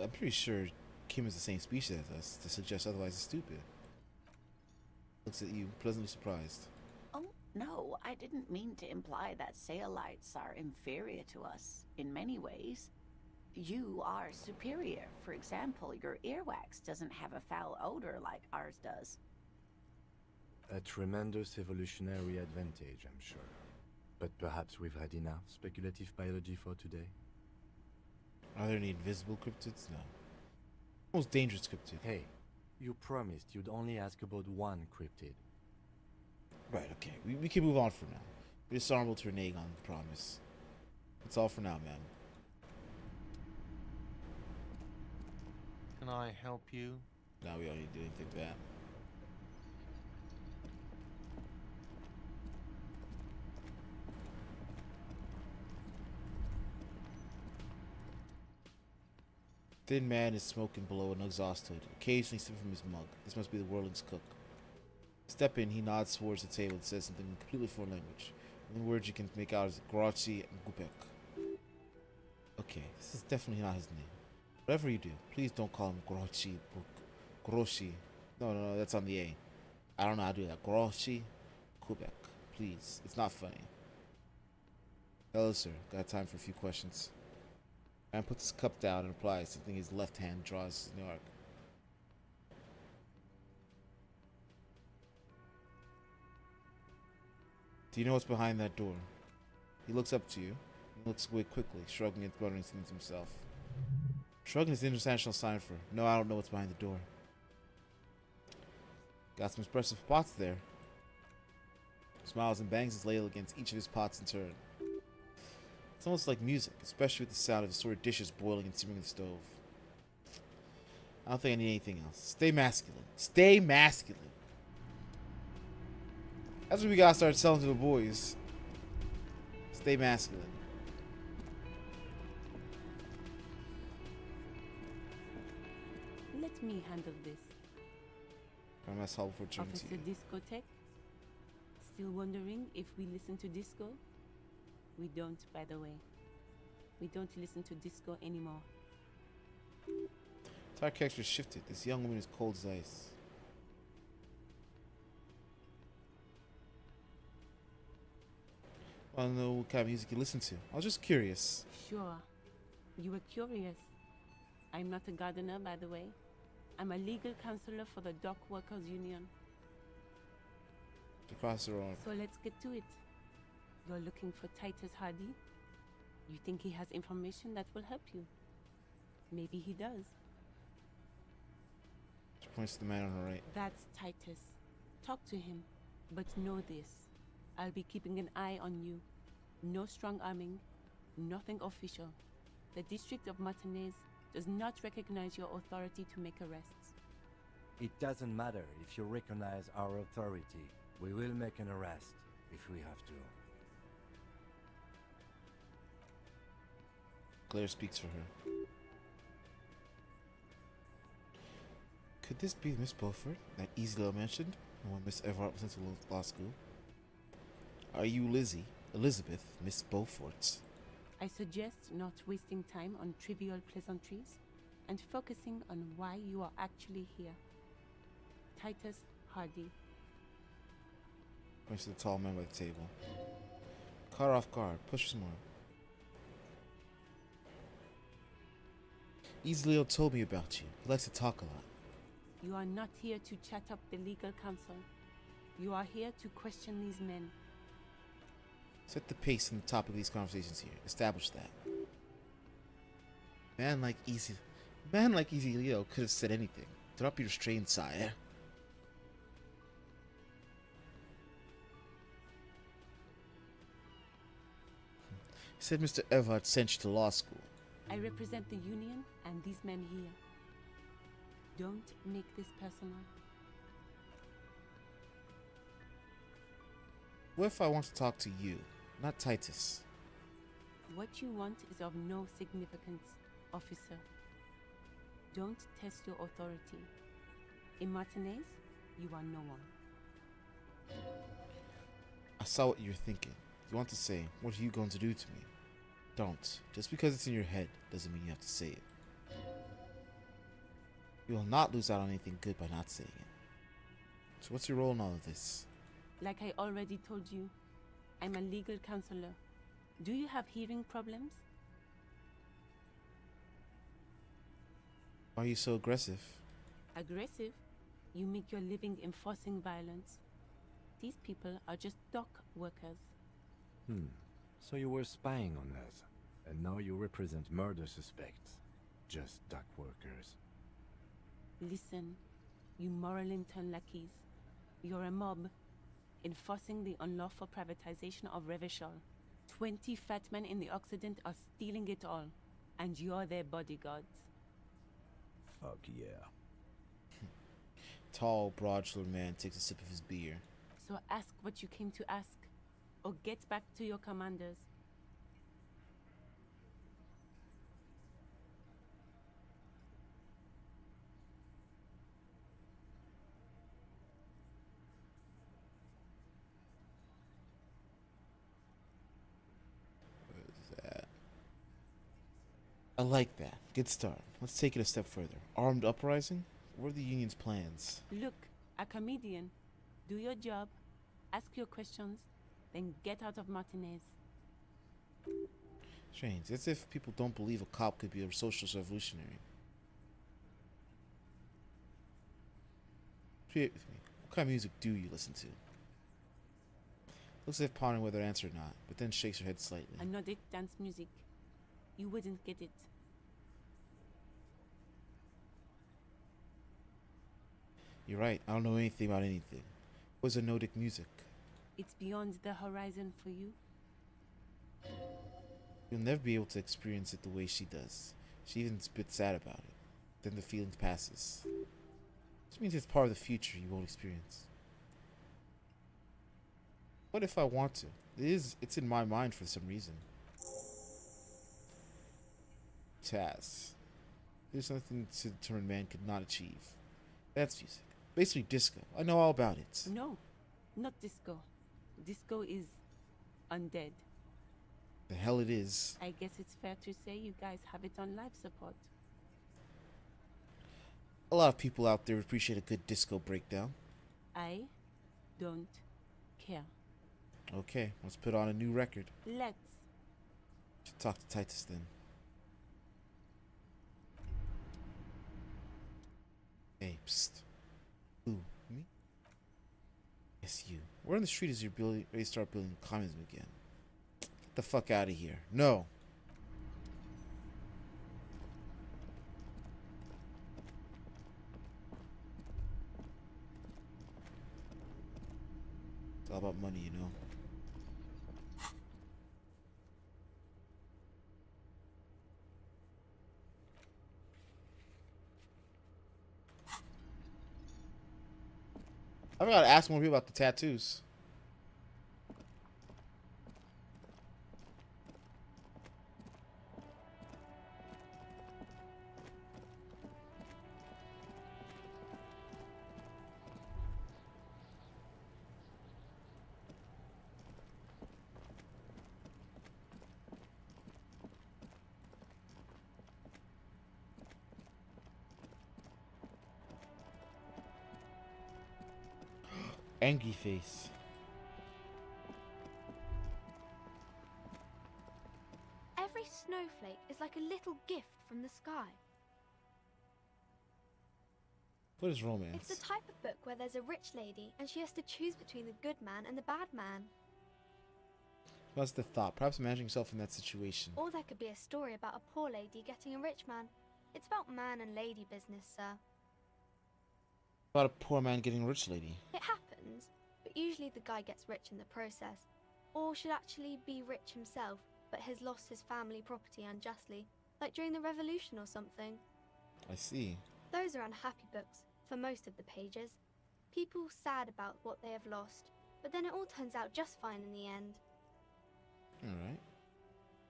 I'm pretty sure Kim is the same species as us. To suggest otherwise is stupid. Looks at you, pleasantly surprised. Oh, no, I didn't mean to imply that Saolites are inferior to us in many ways. You are superior. For example, your earwax doesn't have a foul odor like ours does. A tremendous evolutionary advantage, I'm sure. But perhaps we've had enough speculative biology for today? Are there any invisible cryptids? No. Most dangerous cryptid. Hey, you promised you'd only ask about one cryptid. Right, okay. We can move on for now. We're dishonorable to renege on the promise. That's all for now, ma'am. Can I help you? No, we don't need to do anything like that. Thin man is smoking below an exhaust hood, occasionally sipping from his mug. This must be the whirling's cook. Step in, he nods towards the table and says something in completely foreign language. The only words you can make out is Graci and Gupek. Okay, this is definitely not his name. Whatever you do, please don't call him Graci, Groshi. No, that's on the A. I don't know how to do that. Graci, Quebec. Please, it's not funny. Hello, sir. Got time for a few questions. Man puts his cup down and replies, something his left hand draws in the arc. Do you know what's behind that door? He looks up to you and looks away quickly, shrugging and muttering to himself. Shrugging is the international sign for, no, I don't know what's behind the door. Got some expressive pots there. Smiles and bangs his ladle against each of his pots in turn. It's almost like music, especially with the sound of assorted dishes boiling and simmering in the stove. I don't think I need anything else. Stay masculine. Stay masculine. That's what we gotta start selling to the boys. Stay masculine. Let me handle this. Promise help for Officer opportunity. Discotheque, Still wondering if we listen to disco? We don't, by the way. We don't listen to disco anymore. Entire character shifted. This young woman is cold as ice. I don't know what kind of music you listen to. I was just curious. Sure. You were curious. I'm not a gardener, by the way. I'm a legal counselor for the Dock Workers Union. Across the road. So let's get to it. You're looking for Titus Hardy? You think he has information that will help you? Maybe he does. She points to the man on her right. That's Titus. Talk to him. But know this. I'll be keeping an eye on you. No strong arming. Nothing official. The District of Martinez does not recognize your authority to make arrests. It doesn't matter if you recognize our authority. We will make an arrest if we have to. Claire speaks for her. Could this be Miss Beaufort that Easy mentioned when Miss Everard was into law school? Are you Elizabeth, Miss Beaufort? I suggest not wasting time on trivial pleasantries and focusing on why you are actually here. Titus Hardy. Points to the tall man by the table. Caught her off guard. Push her some more. Easy told me about you. He likes to talk a lot. You are not here to chat up the legal counsel. You are here to question these men. Set the pace and the topic of these conversations here. Establish that. Man like Easy Leo could have said anything. Drop your restraint, sire. He said Mr. Everhart sent you to law school. I represent the union and these men here. Don't make this personal. What if I want to talk to you, not Titus? What you want is of no significance, officer. Don't test your authority. In Martinez, you are no one. I saw what you're thinking. You want to say, what are you going to do to me? Don't. Just because it's in your head doesn't mean you have to say it. You will not lose out on anything good by not saying it. So what's your role in all of this? Like I already told you, I'm a legal counselor. Do you have hearing problems? Why are you so aggressive? Aggressive? You make your living enforcing violence. These people are just dock workers. So you were spying on us, and now you represent murder suspects. Just dock workers. Listen, you moral intern lackeys. You're a mob, enforcing the unlawful privatization of Revachol. 20 fat men in the Occident are stealing it all, and you're their bodyguards. Fuck yeah. Tall, broad-shouldered man takes a sip of his beer. So ask what you came to ask, or get back to your commanders. What is that? I like that. Good start. Let's take it a step further. Armed uprising? What are the union's plans? Look, a comedian. Do your job, ask your questions, then get out of Martinez. Strange. It's as if people don't believe a cop could be a socialist revolutionary. What kind of music do you listen to? Looks as if pondering whether to answer or not, but then shakes her head slightly. Another dance music. You wouldn't get it. You're right. I don't know anything about anything. What's Nordic music? It's beyond the horizon for you. You'll never be able to experience it the way she does. She even's a bit sad about it. Then the feeling passes. Which means it's part of the future you won't experience. What if I want to? It's in my mind for some reason. Tasks. There's something to determine man could not achieve. That's music. Basically disco. I know all about it. No, not disco. Disco is undead. The hell it is. I guess it's fair to say you guys have it on life support. A lot of people out there appreciate a good disco breakdown. I don't care. Okay, let's put on a new record. Let's. Should talk to Titus then. Hey, psst. Who? Me? Yes, you. Where on the street is your ready to start building communism again? Get the fuck out of here. No. It's all about money, you know. I forgot to ask more people about the tattoos. Angry face. Every snowflake is like a little gift from the sky. What is romance? It's the type of book where there's a rich lady and she has to choose between the good man and the bad man. What's the thought? Perhaps imagine yourself in that situation. Or there could be a story about a poor lady getting a rich man. It's about man and lady business, sir. About a poor man getting a rich lady. It happens, but usually the guy gets rich in the process. Or should actually be rich himself, but has lost his family property unjustly, like during the revolution or something. I see. Those are unhappy books, for most of the pages. People sad about what they have lost, but then it all turns out just fine in the end. Alright.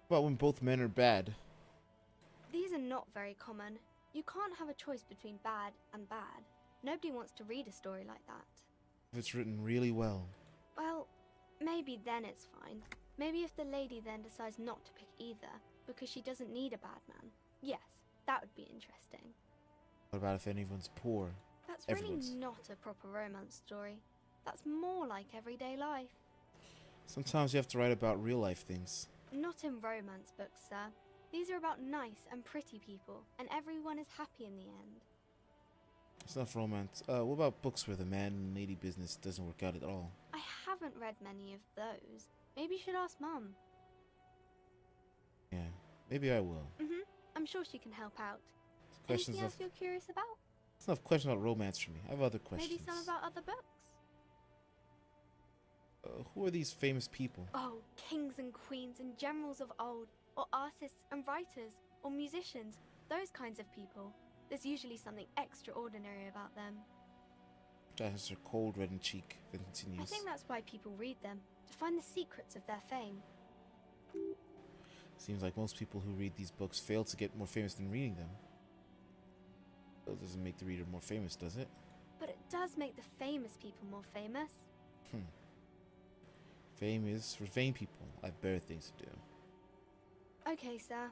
But when both men are bad? These are not very common. You can't have a choice between bad and bad. Nobody wants to read a story like that. If it's written really well. Well, maybe then it's fine. Maybe if the lady then decides not to pick either, because she doesn't need a bad man. Yes, that would be interesting. What about if anyone's poor? That's really not a proper romance story. That's more like everyday life. Sometimes you have to write about real life things. Not in romance books, sir. These are about nice and pretty people, and everyone is happy in the end. It's not romance. What about books where the man and lady business doesn't work out at all? I haven't read many of those. Maybe you should ask Mum. Yeah, maybe I will. I'm sure she can help out. Questions Anything else you're curious about? It's enough questions about romance for me. I have other questions. Maybe some about other books? Who are these famous people? Oh, kings and queens and generals of old, or artists and writers, or musicians, those kinds of people. There's usually something extraordinary about them. That has her cold reddened cheek. Then continues. I think that's why people read them, to find the secrets of their fame. Seems like most people who read these books fail to get more famous than reading them. That doesn't make the reader more famous, does it? But it does make the famous people more famous. Fame is for vain people. I have better things to do. Okay, sir.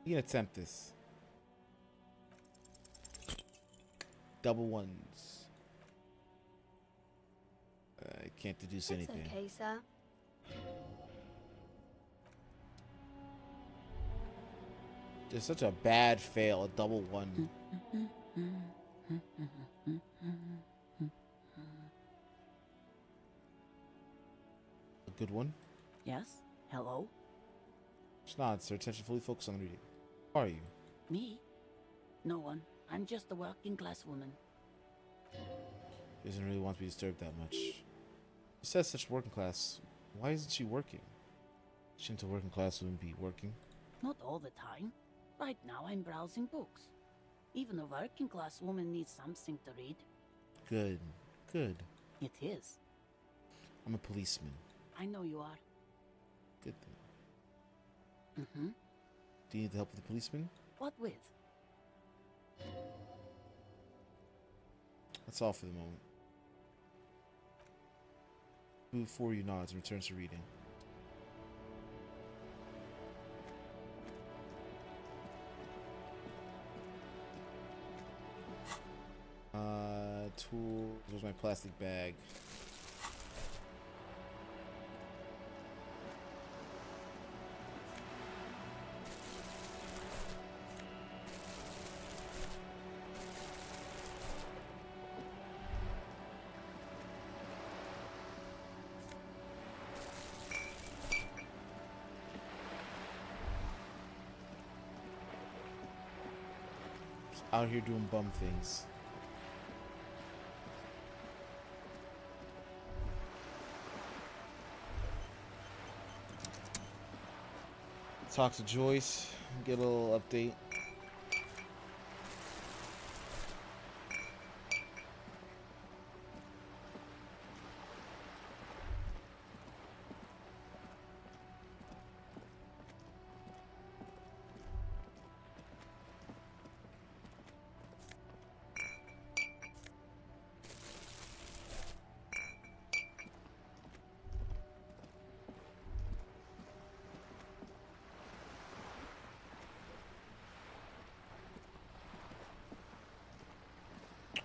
You can attempt this. Double ones. I can't deduce anything. It's okay, sir. Just such a bad fail, a double one. A good one? Yes? Hello? Just nods, her attention fully focused on reading. Who are you? Me? No one. I'm just a working class woman. She doesn't really want to be disturbed that much. She says such working class. Why isn't she working? Shouldn't a working class woman be working? Not all the time. Right now I'm browsing books. Even a working class woman needs something to read. Good. Good. It is. I'm a policeman. I know you are. Good then. Do you need the help of the policeman? What with? That's all for the moment. Before you nods and returns to reading. Tools. Where's my plastic bag? Just out here doing bum things. Talk to Joyce, get a little update.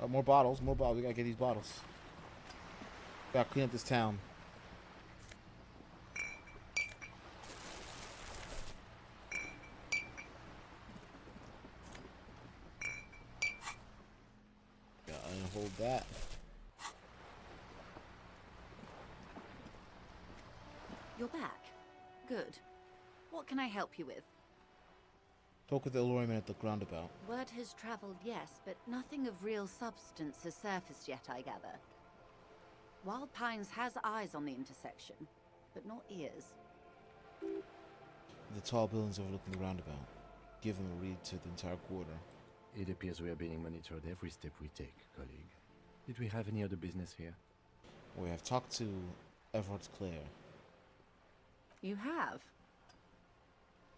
More bottles, more bottles. We gotta get these bottles. Gotta clean up this town. Gotta hold that. You're back. Good. What can I help you with? Spoke with the Elysium at the roundabout. Word has traveled, yes, but nothing of real substance has surfaced yet, I gather. Wild Pines has eyes on the intersection, but not ears. The tall buildings overlooking the roundabout. Give them a read to the entire quarter. It appears we are being monitored every step we take, colleague. Did we have any other business here? We have talked to Everard Clare. You have?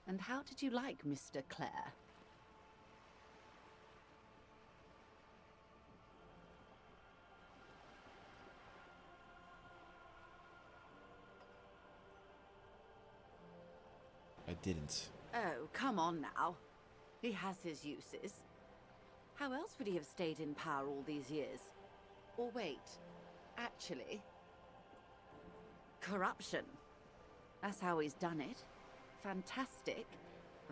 And how did you like Mr. Clare? I didn't. Oh, come on now. He has his uses. How else would he have stayed in power all these years? Or wait, actually... corruption. That's how he's done it. Fantastic,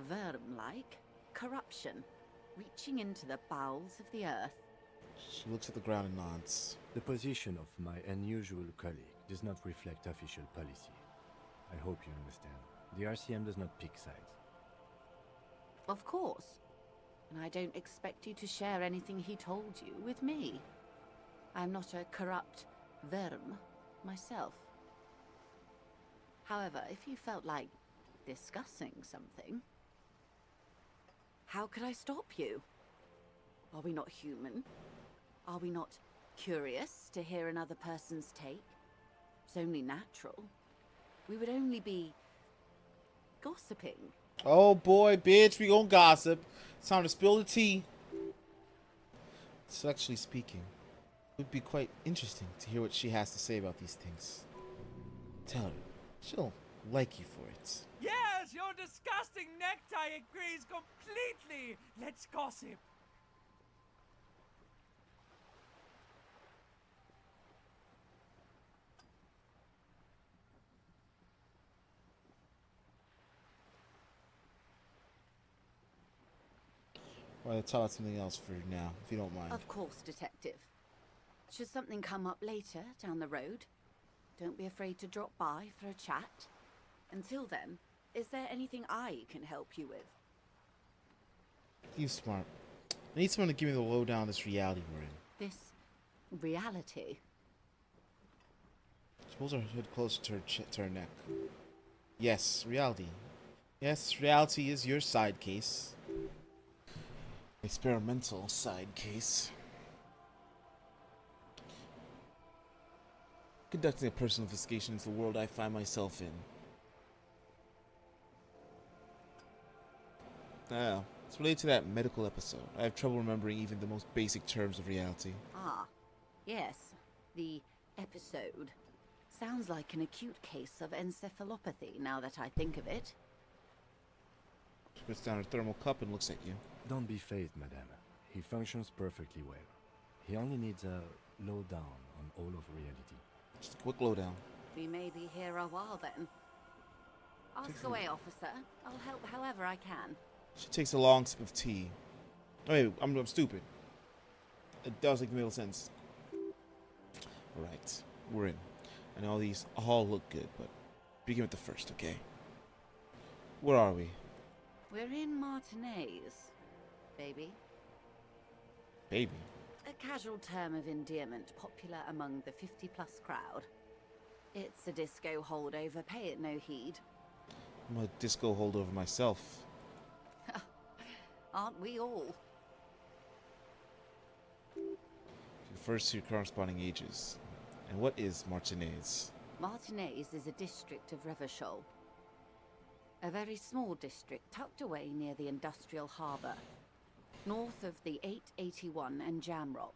Verm-like corruption, reaching into the bowels of the earth. She looks at the ground and nods. The position of my unusual colleague does not reflect official policy. I hope you understand. The RCM does not pick sides. Of course. And I don't expect you to share anything he told you with me. I'm not a corrupt Verm myself. However, if you felt like discussing something, how could I stop you? Are we not human? Are we not curious to hear another person's take? It's only natural. We would only be gossiping. Oh boy, bitch, we gon' gossip. It's time to spill the tea. Sexually speaking, it would be quite interesting to hear what she has to say about these things. Tell her. She'll like you for it. Yes, your disgusting necktie agrees completely. Let's gossip. Well, let's talk about something else for now, if you don't mind. Of course, Detective. Should something come up later down the road, don't be afraid to drop by for a chat. Until then, is there anything I can help you with? You smart. I need someone to give me the lowdown on this reality we're in. This reality? She pulls her hood closer to her neck. Yes, reality. Yes, reality is your side case. Experimental side case. Conducting a personal investigation into the world I find myself in. It's related to that medical episode. I have trouble remembering even the most basic terms of reality. Ah, Yes, the episode. Sounds like an acute case of encephalopathy now that I think of it. She puts down her thermal cup and looks at you. Don't be phased, madame. He functions perfectly well. He only needs a lowdown on all of reality. Just a quick lowdown. We may be here a while then. Ask away, officer. I'll help however I can. She takes a long sip of tea. Oh, wait, I'm stupid. It does make real sense. Alright, we're in. I know these all look good, but begin with the first, okay? Where are we? We're in Martinez, baby. Baby? A casual term of endearment popular among the 50-plus crowd. It's a disco holdover, pay it no heed. I'm a disco holdover myself. Aren't we all? Refers to your corresponding ages. And what is Martinez? Martinez is a district of Revachol. A very small district tucked away near the industrial harbour, north of the 881 and Jamrock.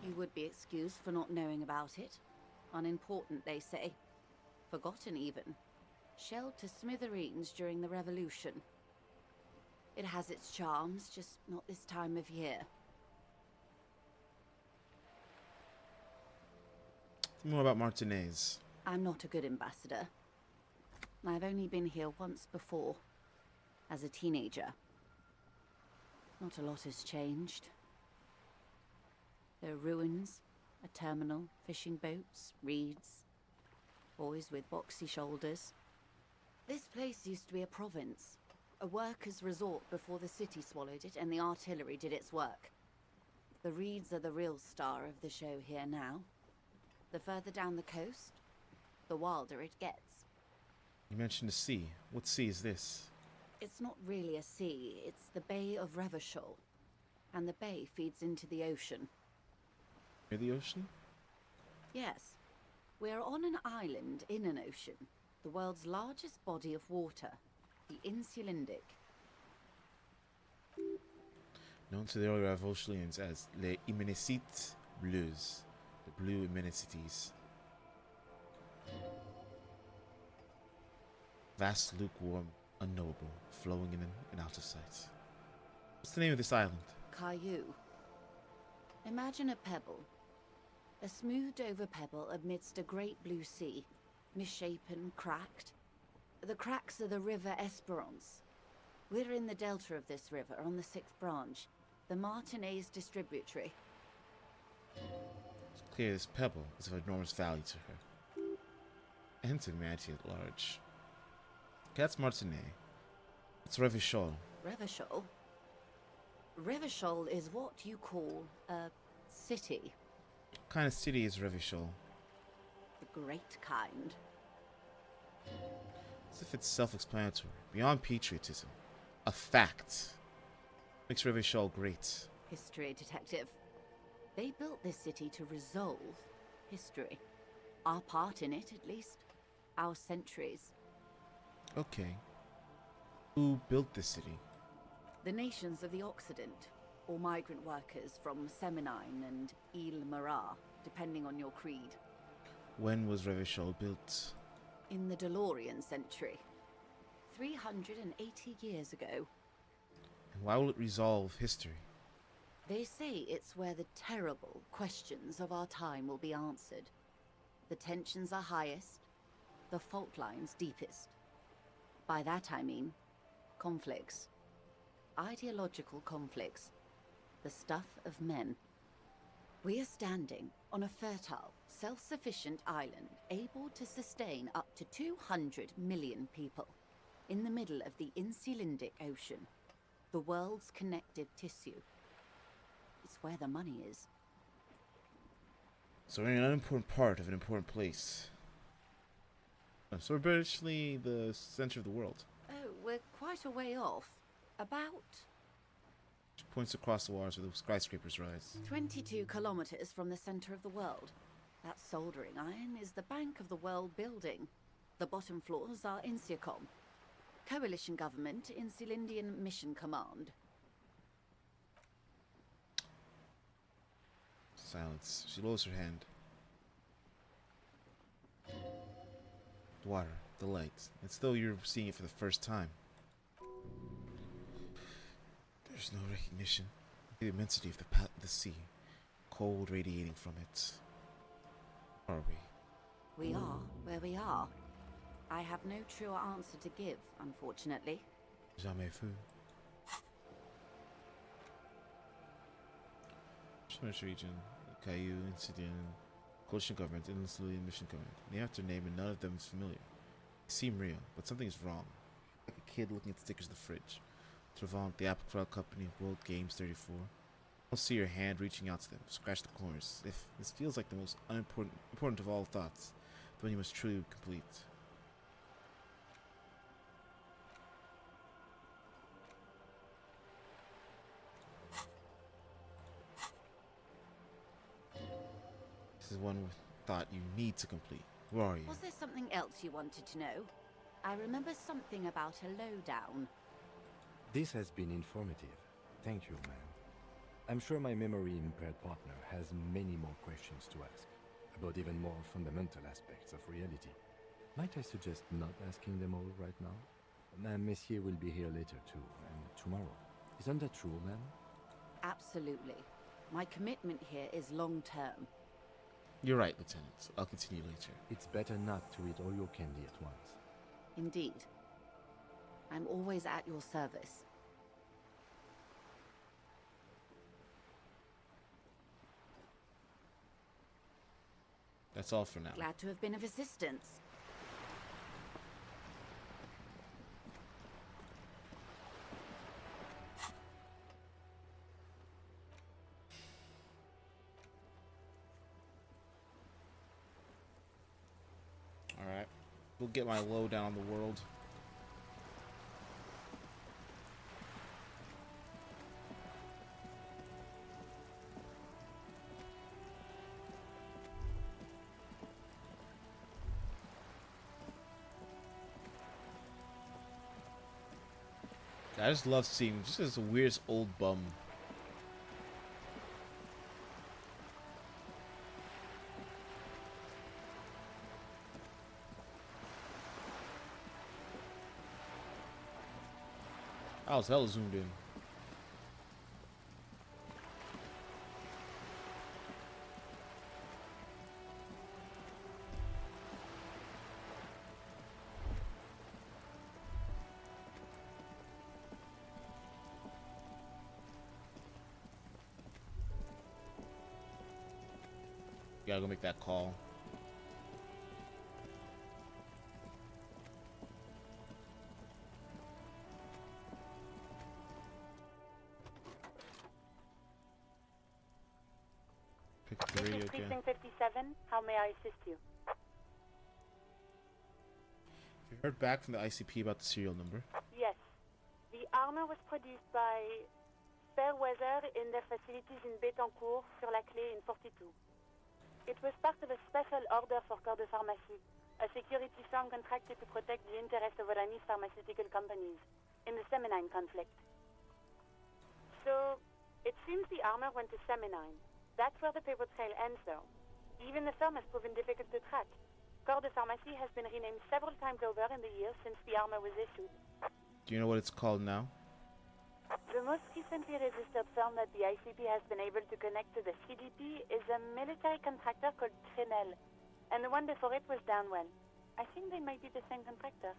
You would be excused for not knowing about it. Unimportant, they say. Forgotten, even. Shelled to smithereens during the Revolution. It has its charms, just not this time of year. Tell me more about Martinez. I'm not a good ambassador. I've only been here once before, as a teenager. Not a lot has changed. There are ruins, a terminal, fishing boats, reeds, boys with boxy shoulders. This place used to be a province, a workers' resort before the city swallowed it and the artillery did its work. The reeds are the real star of the show here now. The further down the coast, the wilder it gets. You mentioned the sea. What sea is this? It's not really a sea, it's the Bay of Revachol. And the bay feeds into the ocean. Near the ocean? Yes. We're on an island in an ocean. The world's largest body of water. The Insulindic. Known to the early Revacholians as Les Immenicités Bleues. The Blue Immensicities. Vast, lukewarm, unknowable, flowing in and out of sight. What's the name of this island? Caillou. Imagine a pebble. A smoothed-over pebble amidst a great blue sea. Misshapen, cracked. The cracks are the river Esperance. We're in the delta of this river, on the 6th branch. The Martinez distributary. It's clear this pebble is of enormous value to her. And to humanity at large. That's Martinez. It's Revachol. Revachol? Revachol is what you call a city. What kind of city is Revachol? The great kind. As if it's self-explanatory, beyond patriotism. A fact. Makes Revachol great. History detective. They built this city to resolve history. Our part in it, at least. Our centuries. Okay. Who built this city? The nations of the Occident, or migrant workers from Seminine and Ile Marat, depending on your creed. When was Revachol built? In the DeLorean century. 380 years ago. And why will it resolve history? They say it's where the terrible questions of our time will be answered. The tensions are highest, the fault lines deepest. By that I mean conflicts. Ideological conflicts. The stuff of men. We are standing on a fertile, self-sufficient island able to sustain up to 200 million people in the middle of the Insulindic Ocean, the world's connective tissue. It's where the money is. So we're in an unimportant part of an important place. So we're virtually the center of the world. Oh, we're quite a way off. About She points across the waters where the skyscrapers rise. 22 kilometers from the center of the world. That soldering iron is the bank of the world building. The bottom floors are Insiacom. Coalition government, Insulindian Mission Command. Silence. She lowers her hand. The water, the lights. It's though you're seeing it for the first time. There's no recognition. The immensity of the sea. Cold radiating from it. Where are we? We are where we are. I have no true answer to give, unfortunately. Jamais vu. Spanish region, Caillou, Incident, Coalition Government, and Elysium Mission Command. Name after name, and none of them is familiar. They seem real, but something is wrong. Like a kid looking at stickers in the fridge. Travant, the Apple Crowd Company, World Games 34. Don't see your hand reaching out to them. Scratch the corners. If this feels like the most important of all thoughts, the one you must truly complete. This is one thought you need to complete. Where are you? Was there something else you wanted to know? I remember something about a lowdown. This has been informative. Thank you, ma'am. I'm sure my memory-impaired partner has many more questions to ask, about even more fundamental aspects of reality. Might I suggest not asking them all right now? Madame Messier will be here later too, and tomorrow. Isn't that true, ma'am? Absolutely. My commitment here is long-term. You're right, Lieutenant. I'll continue later. It's better not to eat all your candy at once. Indeed. I'm always at your service. That's all for now. Glad to have been of assistance. Alright. We'll get my lowdown on the world. I just love seeing him, just as a weird old bum. I was hella zoomed in. Gotta go make that call. Pick up the radio again. Precinct 57. How may I assist you? You heard back from the ICP about the serial number? Yes. The armor was produced by Fairweather in their facilities in Betancourt, sur la Clé in 42. It was part of a special order for Corps de Pharmacie, a security firm contracted to protect the interests of Oranese pharmaceutical companies in the Seminine conflict. So, it seems the armor went to Seminine. That's where the paper trail ends, though. Even the firm has proven difficult to track. Corps de Pharmacie has been renamed several times over in the years since the armor was issued. Do you know what it's called now? The most recently registered firm that the ICP has been able to connect to the CDP is a military contractor called Trinell, and the one before it was Downwell. I think they might be the same contractor.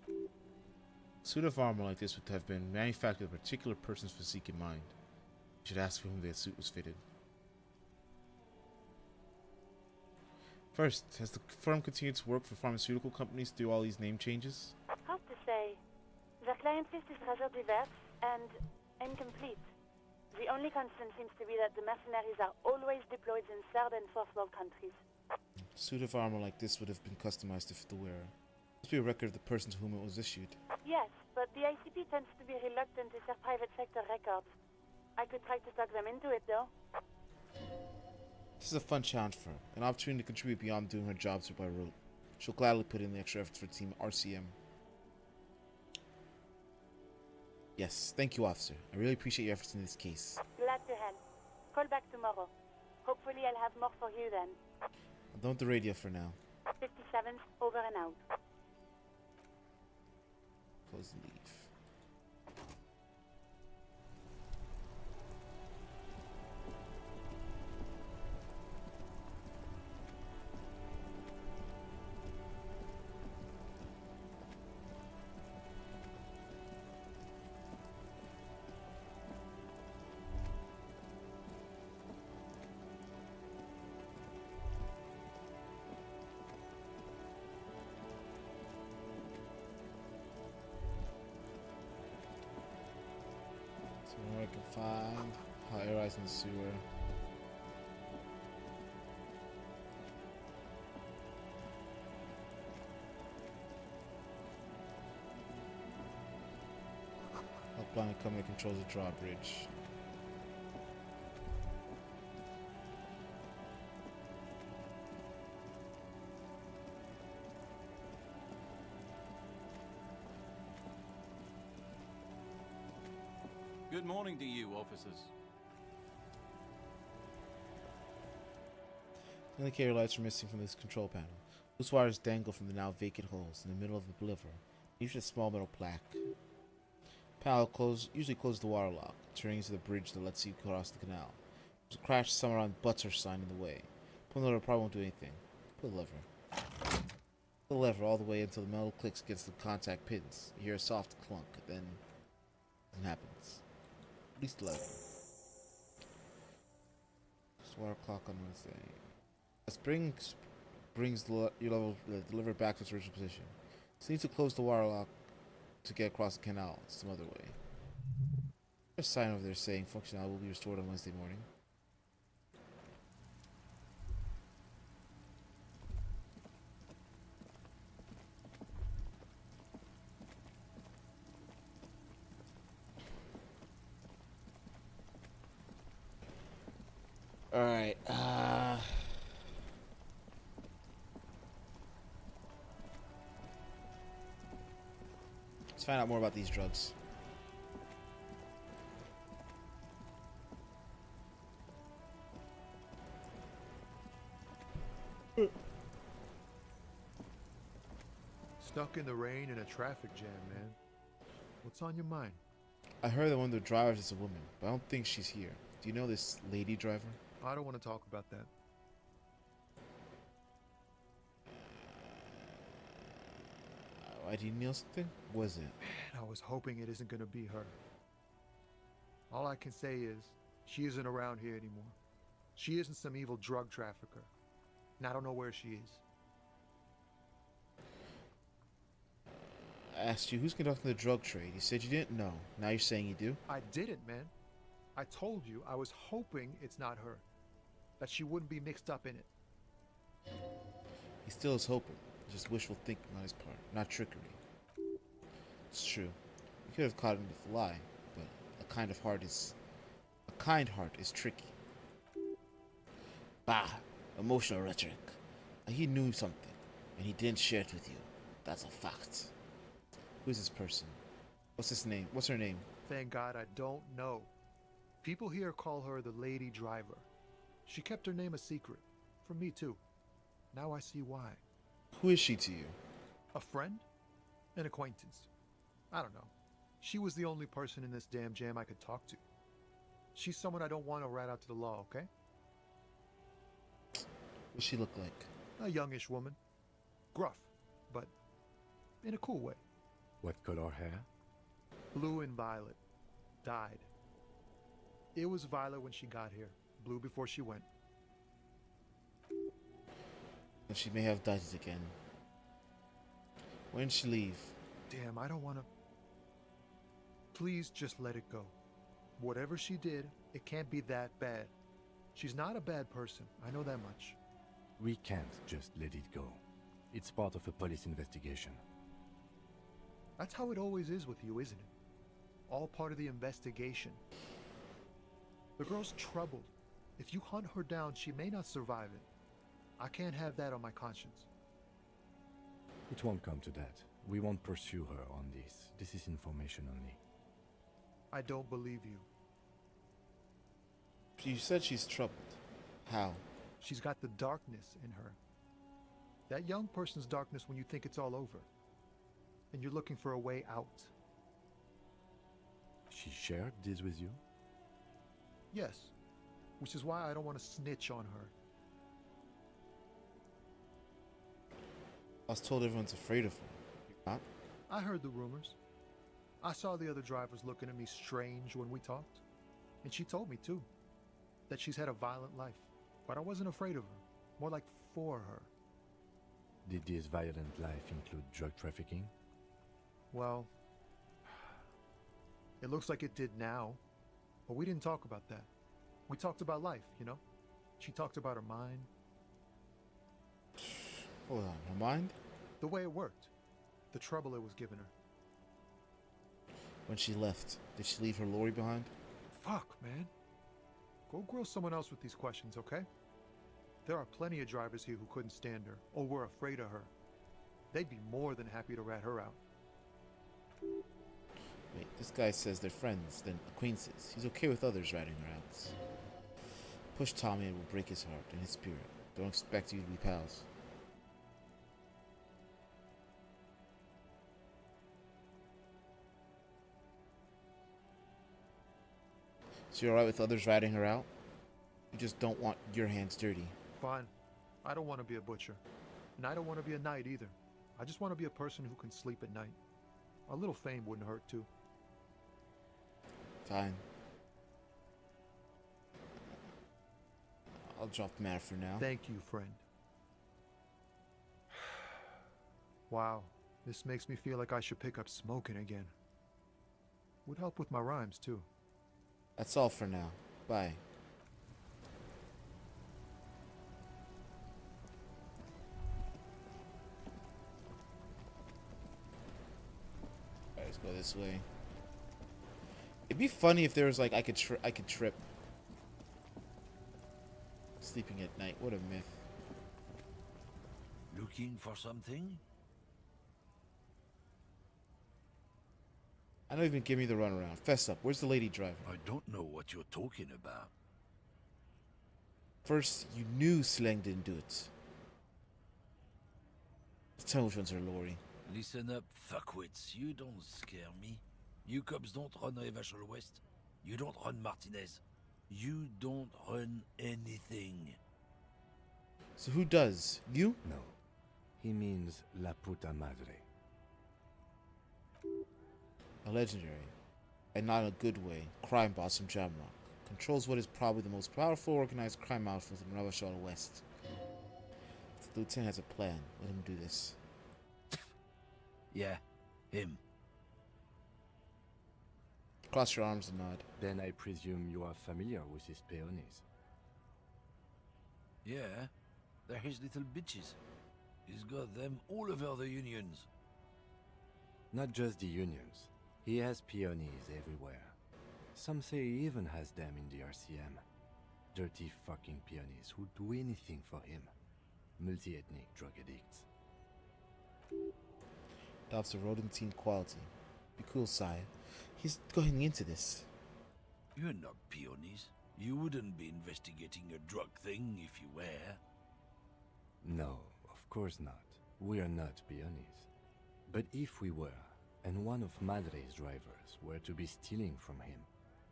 A suit of armor like this would have been manufactured with a particular person's physique in mind. You should ask for whom the suit was fitted. First, has the firm continued to work for pharmaceutical companies through all these name changes? Hard to say. Their client list is rather diverse and incomplete. The only constant seems to be that the mercenaries are always deployed in third and fourth world countries. A suit of armor like this would have been customized to fit the wearer. There must be a record of the person to whom it was issued. Yes, but the ICP tends to be reluctant to share private sector records. I could try to talk them into it, though. This is a fun challenge for her, an opportunity to contribute beyond doing her job by rote. She'll gladly put in the extra efforts for Team RCM. Yes, thank you, officer. I really appreciate your efforts in this case. Glad to help. Call back tomorrow. Hopefully I'll have more for you then. Don't the radio for now. 57th, over and out. Close and leave. Where I can find high rise in the sewer. Helpline company controls the drawbridge. Good morning to you, officers. The indicator lights are missing from this control panel. Loose wires dangle from the now vacant holes in the middle of the liver. Usually a small metal plaque. Panel usually closes the water lock, turning into the bridge that lets you cross the canal. There's a crash somewhere on Butzer sign in the way. Pull the lever probably won't do anything. Pull the lever. Pull the lever all the way until the metal clicks against the contact pins. You hear a soft clunk, then nothing happens. At least 11. Water clock on Wednesday. This brings the lever back to its original position. So you need to close the water lock to get across the canal some other way. There's a sign over there saying functionality will be restored on Wednesday morning. Alright, let's find out more about these drugs. Stuck in the rain in a traffic jam, man. What's on your mind? I heard that one of the drivers is a woman, but I don't think she's here. Do you know this lady driver? I don't want to talk about that. Why do you know something? What was it? Man, I was hoping it isn't going to be her. All I can say is, she isn't around here anymore. She isn't some evil drug trafficker. And I don't know where she is. I asked you who's conducting the drug trade. You said you didn't know. Now you're saying you do? I didn't, man. I told you I was hoping it's not her. That she wouldn't be mixed up in it. He still is hoping. Just wishful thinking on his part, not trickery. It's true. You could have caught him with a lie, but a kind heart is tricky. Bah, emotional rhetoric. He knew something, and he didn't share it with you. That's a fact. Who's this person? What's his name? What's her name? Thank God I don't know. People here call her the lady driver. She kept her name a secret. From me too. Now I see why. Who is she to you? A friend? An acquaintance. I don't know. She was the only person in this damn jam I could talk to. She's someone I don't want to rat out to the law, okay? What does she look like? A youngish woman. Gruff, but in a cool way. What color hair? Blue and violet. Dyed. It was violet when she got here. Blue before she went. And she may have dyed it again. When did she leave? Damn, I don't want to... Please just let it go. Whatever she did, it can't be that bad. She's not a bad person. I know that much. We can't just let it go. It's part of a police investigation. That's how it always is with you, isn't it? All part of the investigation. The girl's troubled. If you hunt her down, she may not survive it. I can't have that on my conscience. It won't come to that. We won't pursue her on this. This is information only. I don't believe you. You said she's troubled. How? She's got the darkness in her. That young person's darkness when you think it's all over. And you're looking for a way out. She shared this with you? Yes. Which is why I don't want to snitch on her. I was told everyone's afraid of her. You're not? I heard the rumors. I saw the other drivers looking at me strange when we talked. And she told me, too, that she's had a violent life. But I wasn't afraid of her. More like for her. Did this violent life include drug trafficking? Well, it looks like it did now. But we didn't talk about that. We talked about life, you know? She talked about her mind. Hold on, her mind? The way it worked. The trouble it was giving her. When she left, did she leave her lorry behind? Fuck, man. Go grill someone else with these questions, okay? There are plenty of drivers here who couldn't stand her, or were afraid of her. They'd be more than happy to rat her out. Wait, this guy says they're friends, then acquaintances. He's okay with others ratting her out. Push Tommy and it will break his heart and his spirit. Don't expect you to be pals. So you're alright with others ratting her out? You just don't want your hands dirty. Fine. I don't want to be a butcher. And I don't want to be a knight either. I just want to be a person who can sleep at night. A little fame wouldn't hurt too. Fine. I'll drop the matter for now. Thank you, friend. Wow, this makes me feel like I should pick up smoking again. Would help with my rhymes too. That's all for now. Bye. Alright, let's go this way. It'd be funny if there was like I could trip. Sleeping at night, what a myth. Looking for something? I don't even give me the runaround. Fess up. Where's the lady driver? I don't know what you're talking about. First, you knew Slang didn't do it. Tell me which one's her lorry. Listen up, fuckwits. You don't scare me. You cops don't run Revachol West. You don't run Martinez. You don't run anything. So who does? You? No. He means La Puta Madre. A legendary, and not in a good way, crime boss from Jamrock. Controls what is probably the most powerful organized crime outfit in Revachol West. If the lieutenant has a plan, let him do this. Yeah, him. Cross your arms and nod. Then I presume you are familiar with his peonies. Yeah, they're his little bitches. He's got them all over the unions. Not just the unions. He has peonies everywhere. Some say he even has them in the RCM. Dirty fucking peonies who'd do anything for him. Multi-ethnic drug addicts. Adopts a rodentine quality. Be cool, sire. He's going into this. You're not peonies. You wouldn't be investigating a drug thing if you were. No, of course not. We are not peonies. But if we were, and one of Madre's drivers were to be stealing from him,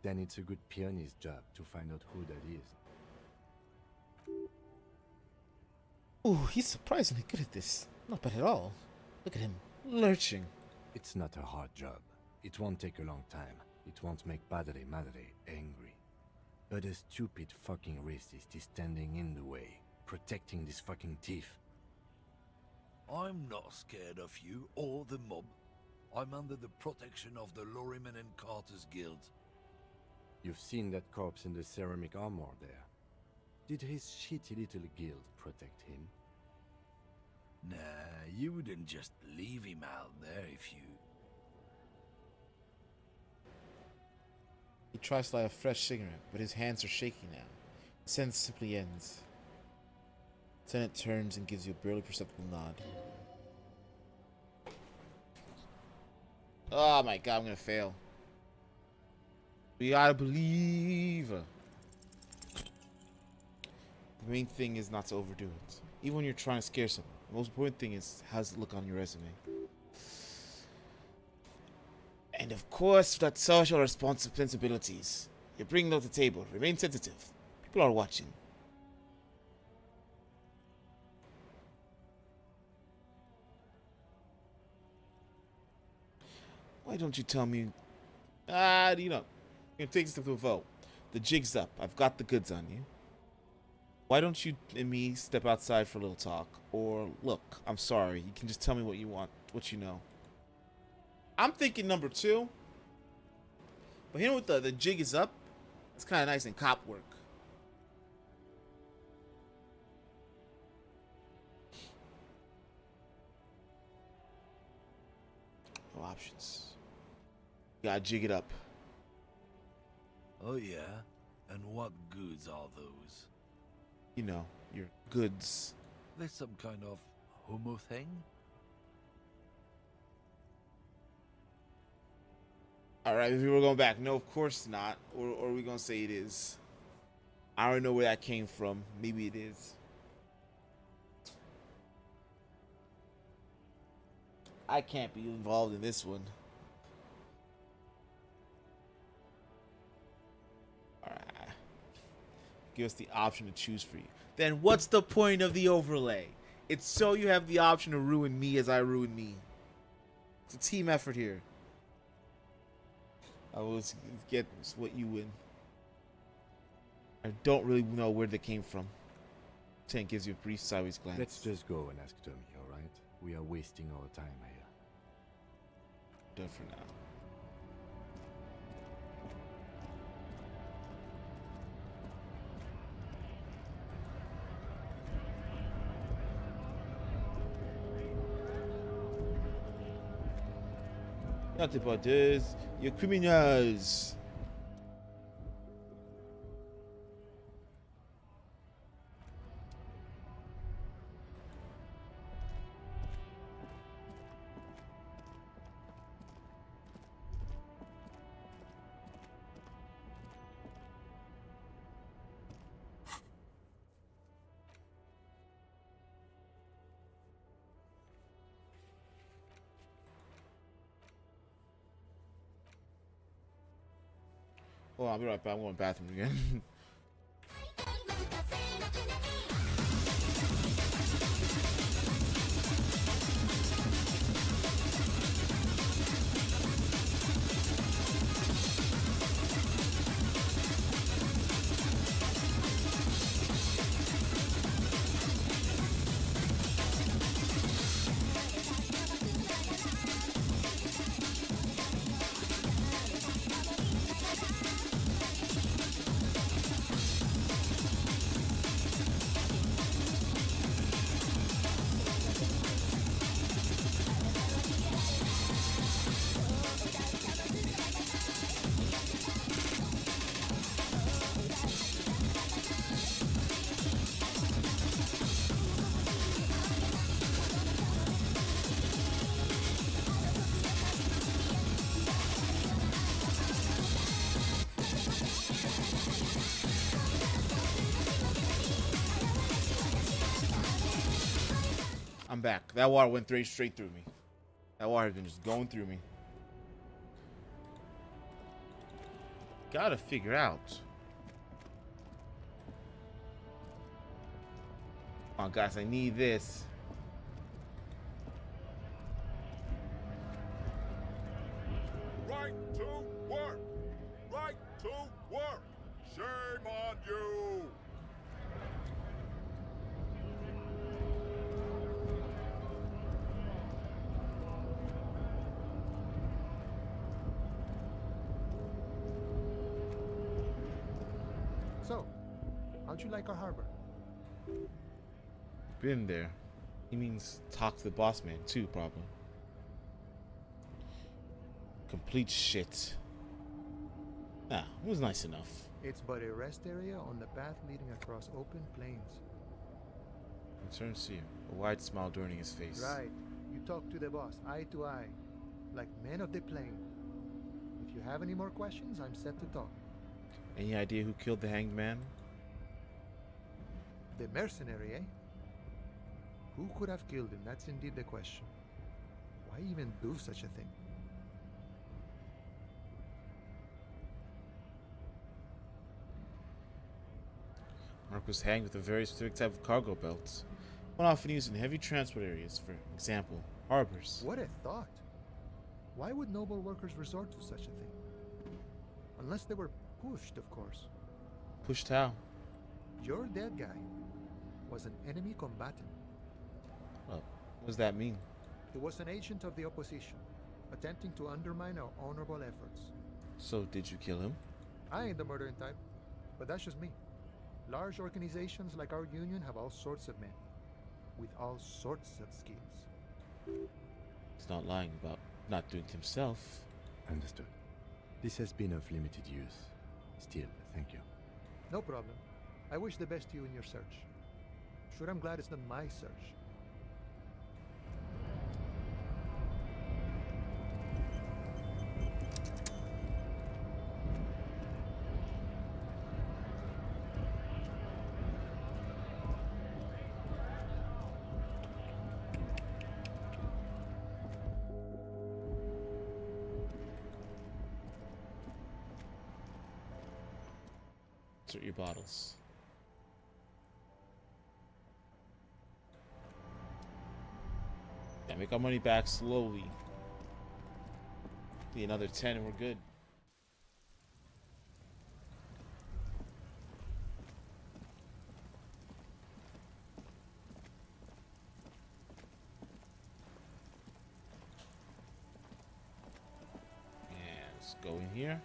then it's a good peony's job to find out who that is. Ooh, he's surprisingly good at this. Not bad at all. Look at him, lurching. It's not a hard job. It won't take a long time. It won't make Padre Madre angry. But a stupid fucking racist is standing in the way, protecting this fucking thief. I'm not scared of you or the mob. I'm under the protection of the Lorrymen and Carters Guild. You've seen that corpse in the ceramic armor there. Did his shitty little guild protect him? Nah, you wouldn't just leave him out there if you... He tries to light a fresh cigarette, but his hands are shaking now. The sentence simply ends. Lieutenant turns and gives you a barely perceptible nod. Oh my god, I'm gonna fail. We gotta believe. The main thing is not to overdo it. Even when you're trying to scare someone, the most important thing is how's it look on your resume. And of course, that social responsibilities. You bring them to the table. Remain sensitive. People are watching. Why don't you tell me? You know, you're gonna take this to a vote. The jig's up. I've got the goods on you. Why don't you and me step outside for a little talk? Or look, I'm sorry. You can just tell me what you want, what you know. I'm thinking number 2. But you know what? The jig is up. It's kind of nice in cop work. No options. Gotta jig it up. Oh yeah? And what goods are those? You know, your goods. There's some kind of homo thing? Alright, if we were going back. No, of course not. Or are we gonna say it is? I don't know where that came from. Maybe it is. I can't be involved in this one. Alright. Give us the option to choose for you. Then what's the point of the overlay? It's so you have the option to ruin me as I ruin me. It's a team effort here. I will get what you win. I don't really know where they came from. Tank gives you a brief sideways glance. Let's just go and ask Tommy, alright? We are wasting our time here. Done for now. Not about this. You're criminals. Oh, I'll be right back. I'm going to the bathroom again. I'm back. That water went straight through me. That water has been just going through me. Gotta figure out. Come on, guys, I need this. Right to work! Right to work! Shame on you! So, how'd you like our harbor? Been there. He means talk to the boss man too, probably. Complete shit. Nah, it was nice enough. It's but a rest area on the path leading across open plains. Concerned see him. A wide smile adorning his face. Right. You talk to the boss, eye to eye, like men of the plain. If you have any more questions, I'm set to talk. Any idea who killed the hanged man? The mercenary, eh? Who could have killed him? That's indeed the question. Why even do such a thing? Mark was hanged with a very specific type of cargo belt, one often used in heavy transport areas, for example, harbors. What a thought! Why would noble workers resort to such a thing? Unless they were pushed, of course. Pushed how? Your dead guy was an enemy combatant. Well, what does that mean? He was an agent of the opposition, attempting to undermine our honorable efforts. So, did you kill him? I ain't the murdering type, but that's just me. Large organizations like our union have all sorts of men, with all sorts of skills. He's not lying about not doing it himself. Understood. This has been of limited use. Still, thank you. No problem. I wish the best to you in your search. Sure, I'm glad it's not my search. Insert your bottles. Yeah, make our money back slowly. Be another 10 and we're good. Yeah, let's go in here.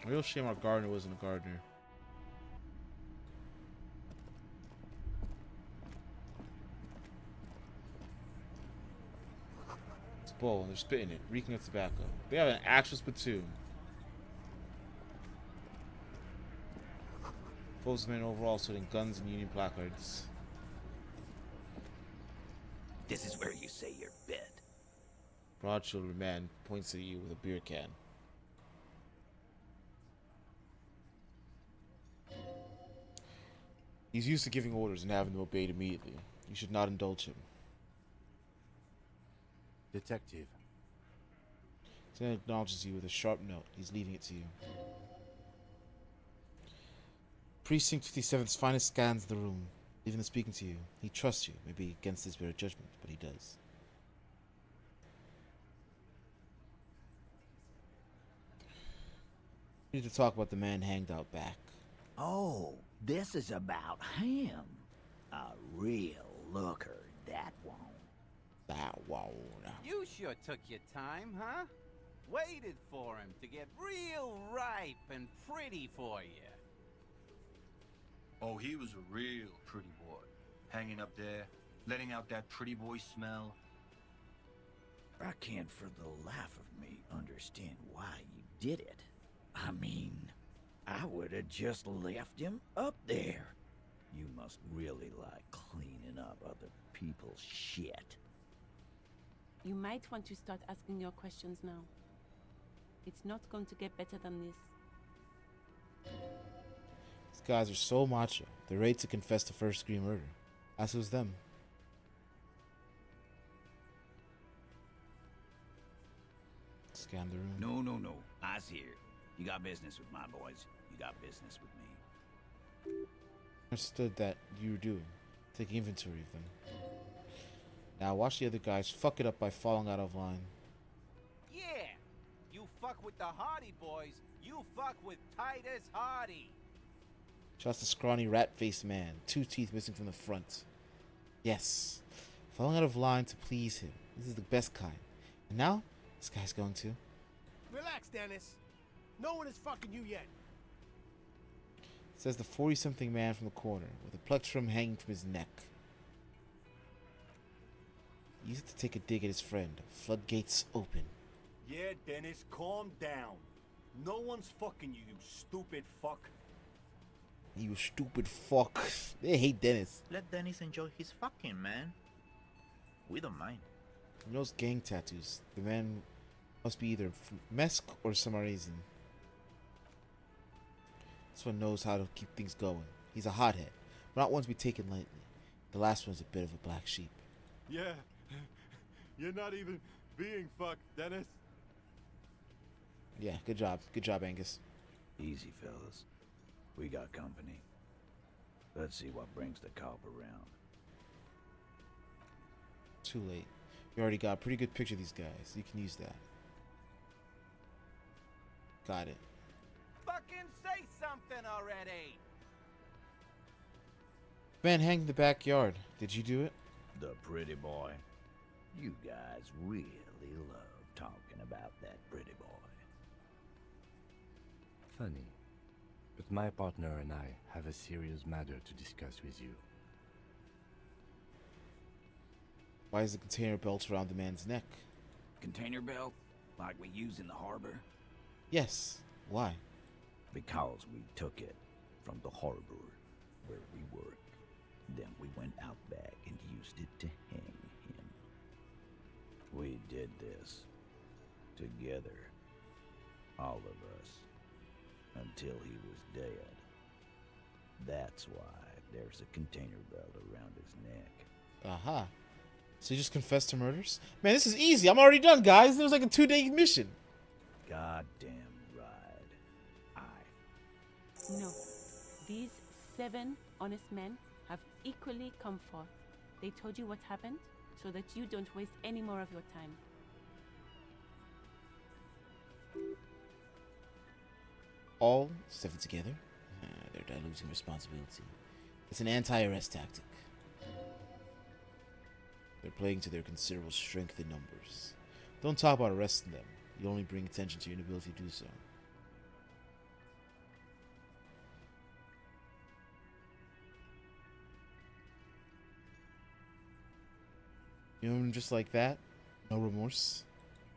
Real shame our gardener wasn't a gardener. It's a bowl and they're spitting it, reeking of tobacco. They have an actual spittoon. Foes of men overall holding guns and union placards. This is where you say your bed. Broad-shouldered man points at you with a beer can. He's used to giving orders and having them obeyed immediately. You should not indulge him. Detective. Lieutenant acknowledges you with a sharp note. He's leaving it to you. Precinct 57's finest scans the room, leaving him speaking to you. He trusts you, maybe against his better judgment, but he does. We need to talk about the man hanged out back. Oh, this is about him. A real looker, that won't. That won't. You sure took your time, huh? Waited for him to get real ripe and pretty for you. Oh, he was a real pretty boy. Hanging up there, letting out that pretty boy smell. I can't for the life of me understand why you did it. I mean, I would have just left him up there. You must really like cleaning up other people's shit. You might want to start asking your questions now. It's not going to get better than this. These guys are so macho. They're ready to confess to first-degree murder. As was them. Scan the room. No. I's here. You got business with my boys. You got business with me. Understood that you were doing. Taking inventory of them. Now watch the other guys fuck it up by falling out of line. Yeah! You fuck with the Hardy boys, you fuck with Titus Hardy. Just a scrawny rat-faced man, 2 teeth missing from the front. Yes, falling out of line to please him. This is the best kind. And now, this guy's going to. Relax, Dennis. No one is fucking you yet. Says the 40-something man from the corner, with a plectrum hanging from his neck. He used to take a dig at his friend. Floodgates open. Yeah, Dennis, calm down. No one's fucking you, you stupid fuck. You stupid fuck. They hate Dennis. Let Dennis enjoy his fucking, man. We don't mind. From those gang tattoos, the man Must be either Mesk or Samarazin. This one knows how to keep things going. He's a hothead, but not one to be taken lightly. The last one's a bit of a black sheep. Yeah. You're not even being fucked, Dennis. Yeah, good job. Good job, Angus. Easy, fellas. We got company. Let's see what brings the cop around. Too late. You already got a pretty good picture of these guys. You can use that. Got it. Fucking say something already! Man hanged in the backyard. Did you do it? The pretty boy. You guys really love talking about that pretty boy. Funny, but my partner and I have a serious matter to discuss with you. Why is the container belt around the man's neck? Container belt? Like we use in the harbor? Yes. Why? Because we took it from the harbor where we work. Then we went out back and used it to hang him. We did this together, all of us, until he was dead. That's why there's a container belt around his neck. Aha. So you just confessed to murders? Man, this is easy. I'm already done, guys. It was like a 2-day mission. Goddamn right. No. These 7 honest men have equally come forth. They told you what happened so that you don't waste any more of your time. All 7 together? They're diluting responsibility. It's an anti-arrest tactic. They're playing to their considerable strength in numbers. Don't talk about arresting them. You'll only bring attention to your inability to do so. You know him just like that? No remorse?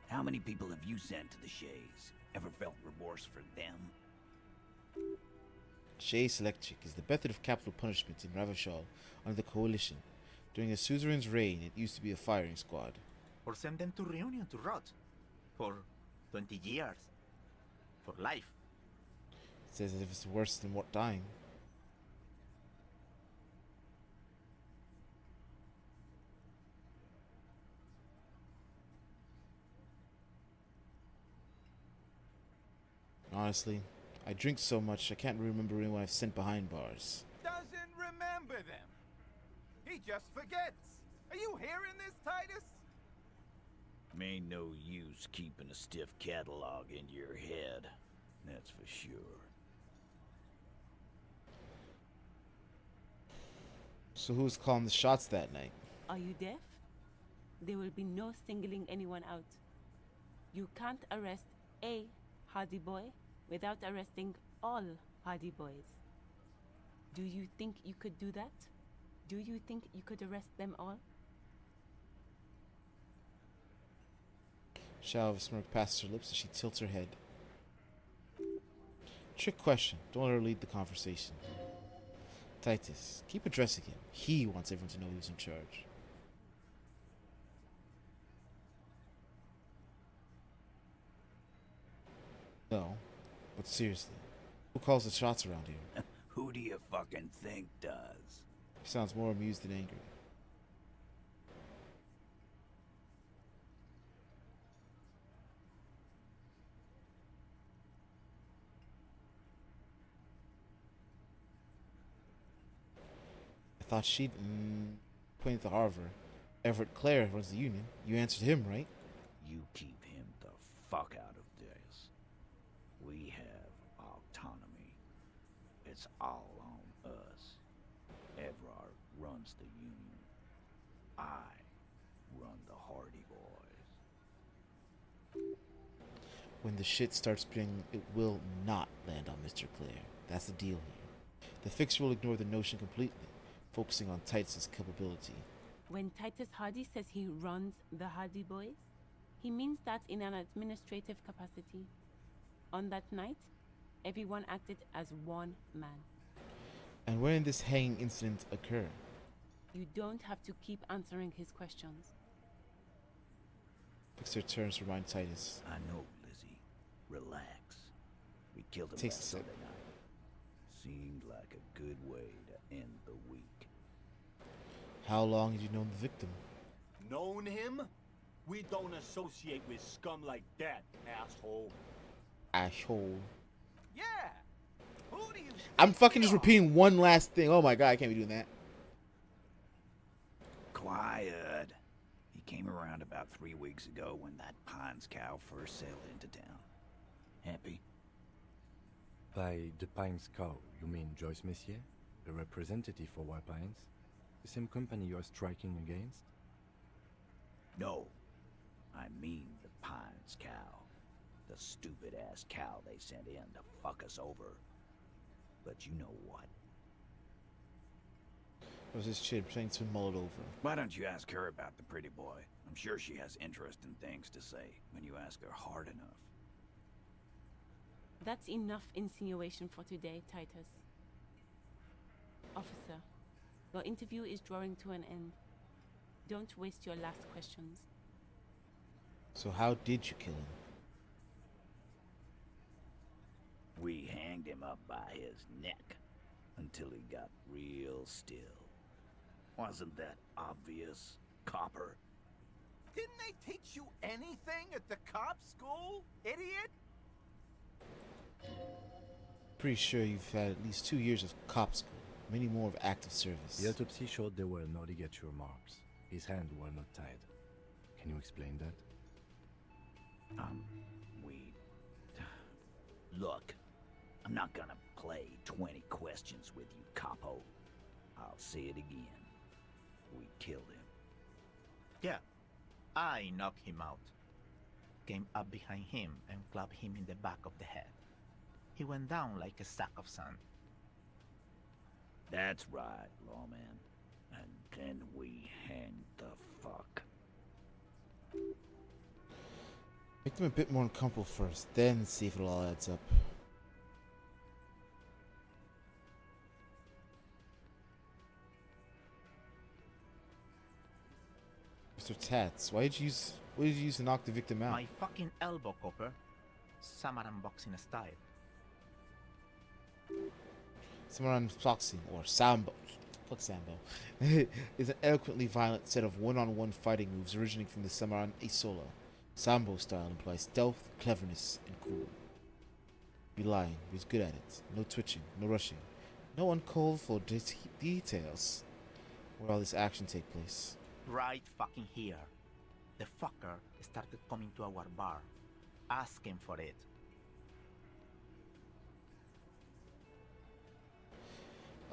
How many people have you sent to the Shays? Ever felt remorse for them? Shay Selectric is the method of capital punishment in Ravachol under the Coalition. During the suzerain's reign, it used to be a firing squad. Or send them to Reunion to rot. For 20 years. For life. Says as if it's worse than what dying. Honestly, I drink so much I can't remember anyone I've sent behind bars. Doesn't remember them. He just forgets. Are you hearing this, Titus? Ain't no use keeping a stiff catalog in your head. That's for sure. So who was calling the shots that night? Are you deaf? There will be no singling anyone out. You can't arrest a Hardy boy without arresting all Hardy boys. Do you think you could do that? Do you think you could arrest them all? Shadow of a smirk passes her lips as she tilts her head. Trick question. Don't let her lead the conversation. Titus, keep addressing him. He wants everyone to know who's in charge. No, but seriously, who calls the shots around here? Who do you fucking think does? He sounds more amused than angry. I thought she'd point to Harvard. Everett Clare runs the union. You answered him, right? You keep him the fuck out of this. We have autonomy. It's all on us. Evrard runs the union. I run the Hardy Boys. When the shit starts spinning, it will not land on Mr. Clare. That's the deal here. The fixer will ignore the notion completely, focusing on Titus's capability. When Titus Hardy says he runs the Hardy Boys, he means that in an administrative capacity. On that night, everyone acted as one man. And when did this hanging incident occur? You don't have to keep answering his questions. Fixer turns to remind Titus. I know, Lizzie. Relax. We killed him Takes a last sip. Sunday night. Seemed like a good way to end the week. How long had you known the victim? Known him? We don't associate with scum like that, asshole. Asshole. Yeah. Who do you I'm fucking just repeating one last thing. Oh my god, I can't be doing that. Quiet. He came around about 3 weeks ago when that Pines cow first sailed into town. Happy? By the Pines cow, you mean Joyce Messier, a representative for White Pines? The same company you are striking against? No. I mean the Pines cow. The stupid-ass cow they sent in to fuck us over. But you know what? Was his chin trying to mull it over? Why don't you ask her about the pretty boy? I'm sure she has interesting things to say when you ask her hard enough. That's enough insinuation for today, Titus. Officer, your interview is drawing to an end. Don't waste your last questions. So how did you kill him? We hanged him up by his neck until he got real still. Wasn't that obvious, Copper? Didn't they teach you anything at the cop school, idiot? Pretty sure you've had at least 2 years of cop school, many more of active service. The autopsy showed there were no ligature marks. His hands were not tied. Can you explain that? Look, I'm not gonna play 20 questions with you, Capo. I'll say it again. We killed him. Yeah, I knocked him out. Came up behind him and clubbed him in the back of the head. He went down like a sack of sand. That's right, lawman. And then we hanged the fuck. Make them a bit more uncomfortable first, then see if it all adds up. Mr. Tats, what did you use to knock the victim out? My fucking elbow, Copper. Samaran boxing style. Samaran boxing, or Sambo, fuck Sambo, is an eloquently violent set of one-on-one fighting moves originating from the Samaran Isola. Sambo style implies stealth, cleverness, and cool. Be lying, but he's good at it. No twitching, no rushing, no uncalled for details. Where all this action take place? Right fucking here. The fucker started coming to our bar. Ask him for it.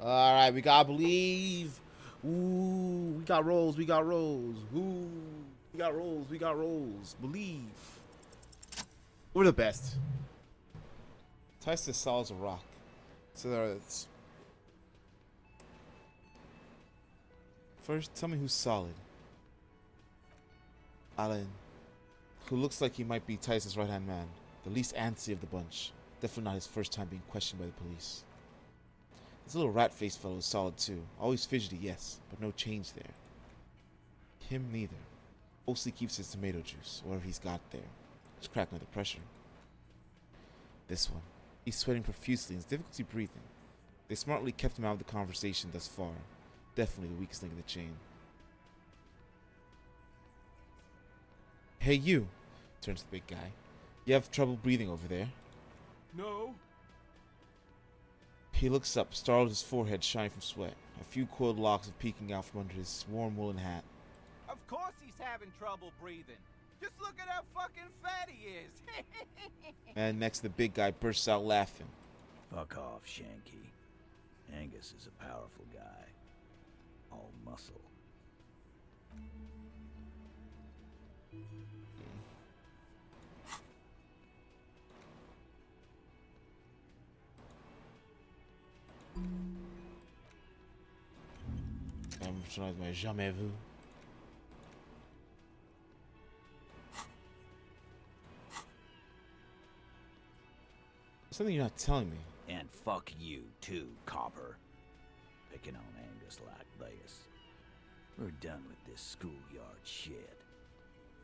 Alright, we gotta believe. Ooh, we got rolls, we got rolls. Ooh, we got rolls, we got rolls. Believe. We're the best. Titus is solid as a rock. So that's... First, tell me who's solid. Alan, who looks like he might be Titus' right-hand man. The least antsy of the bunch. Definitely not his first time being questioned by the police. This little rat-faced fellow is solid too. Always fidgety, yes, but no change there. Him neither. Mostly keeps his tomato juice, whatever he's got there. He's cracking under pressure. This one. He's sweating profusely and has difficulty breathing. They smartly kept him out of the conversation thus far. Definitely the weakest link in the chain. Hey you, turns to the big guy. You have trouble breathing over there? No. He looks up, startled, his forehead shining from sweat. A few coiled locks are peeking out from under his warm woolen hat. Of course he's having trouble breathing. Just look at how fucking fat he is. And next the big guy bursts out laughing. Fuck off, Shanky. Angus is a powerful guy. All muscle. Mais jamais vu. Something you're not telling me. And fuck you too, Copper. Picking on Angus like this. We're done with this schoolyard shit.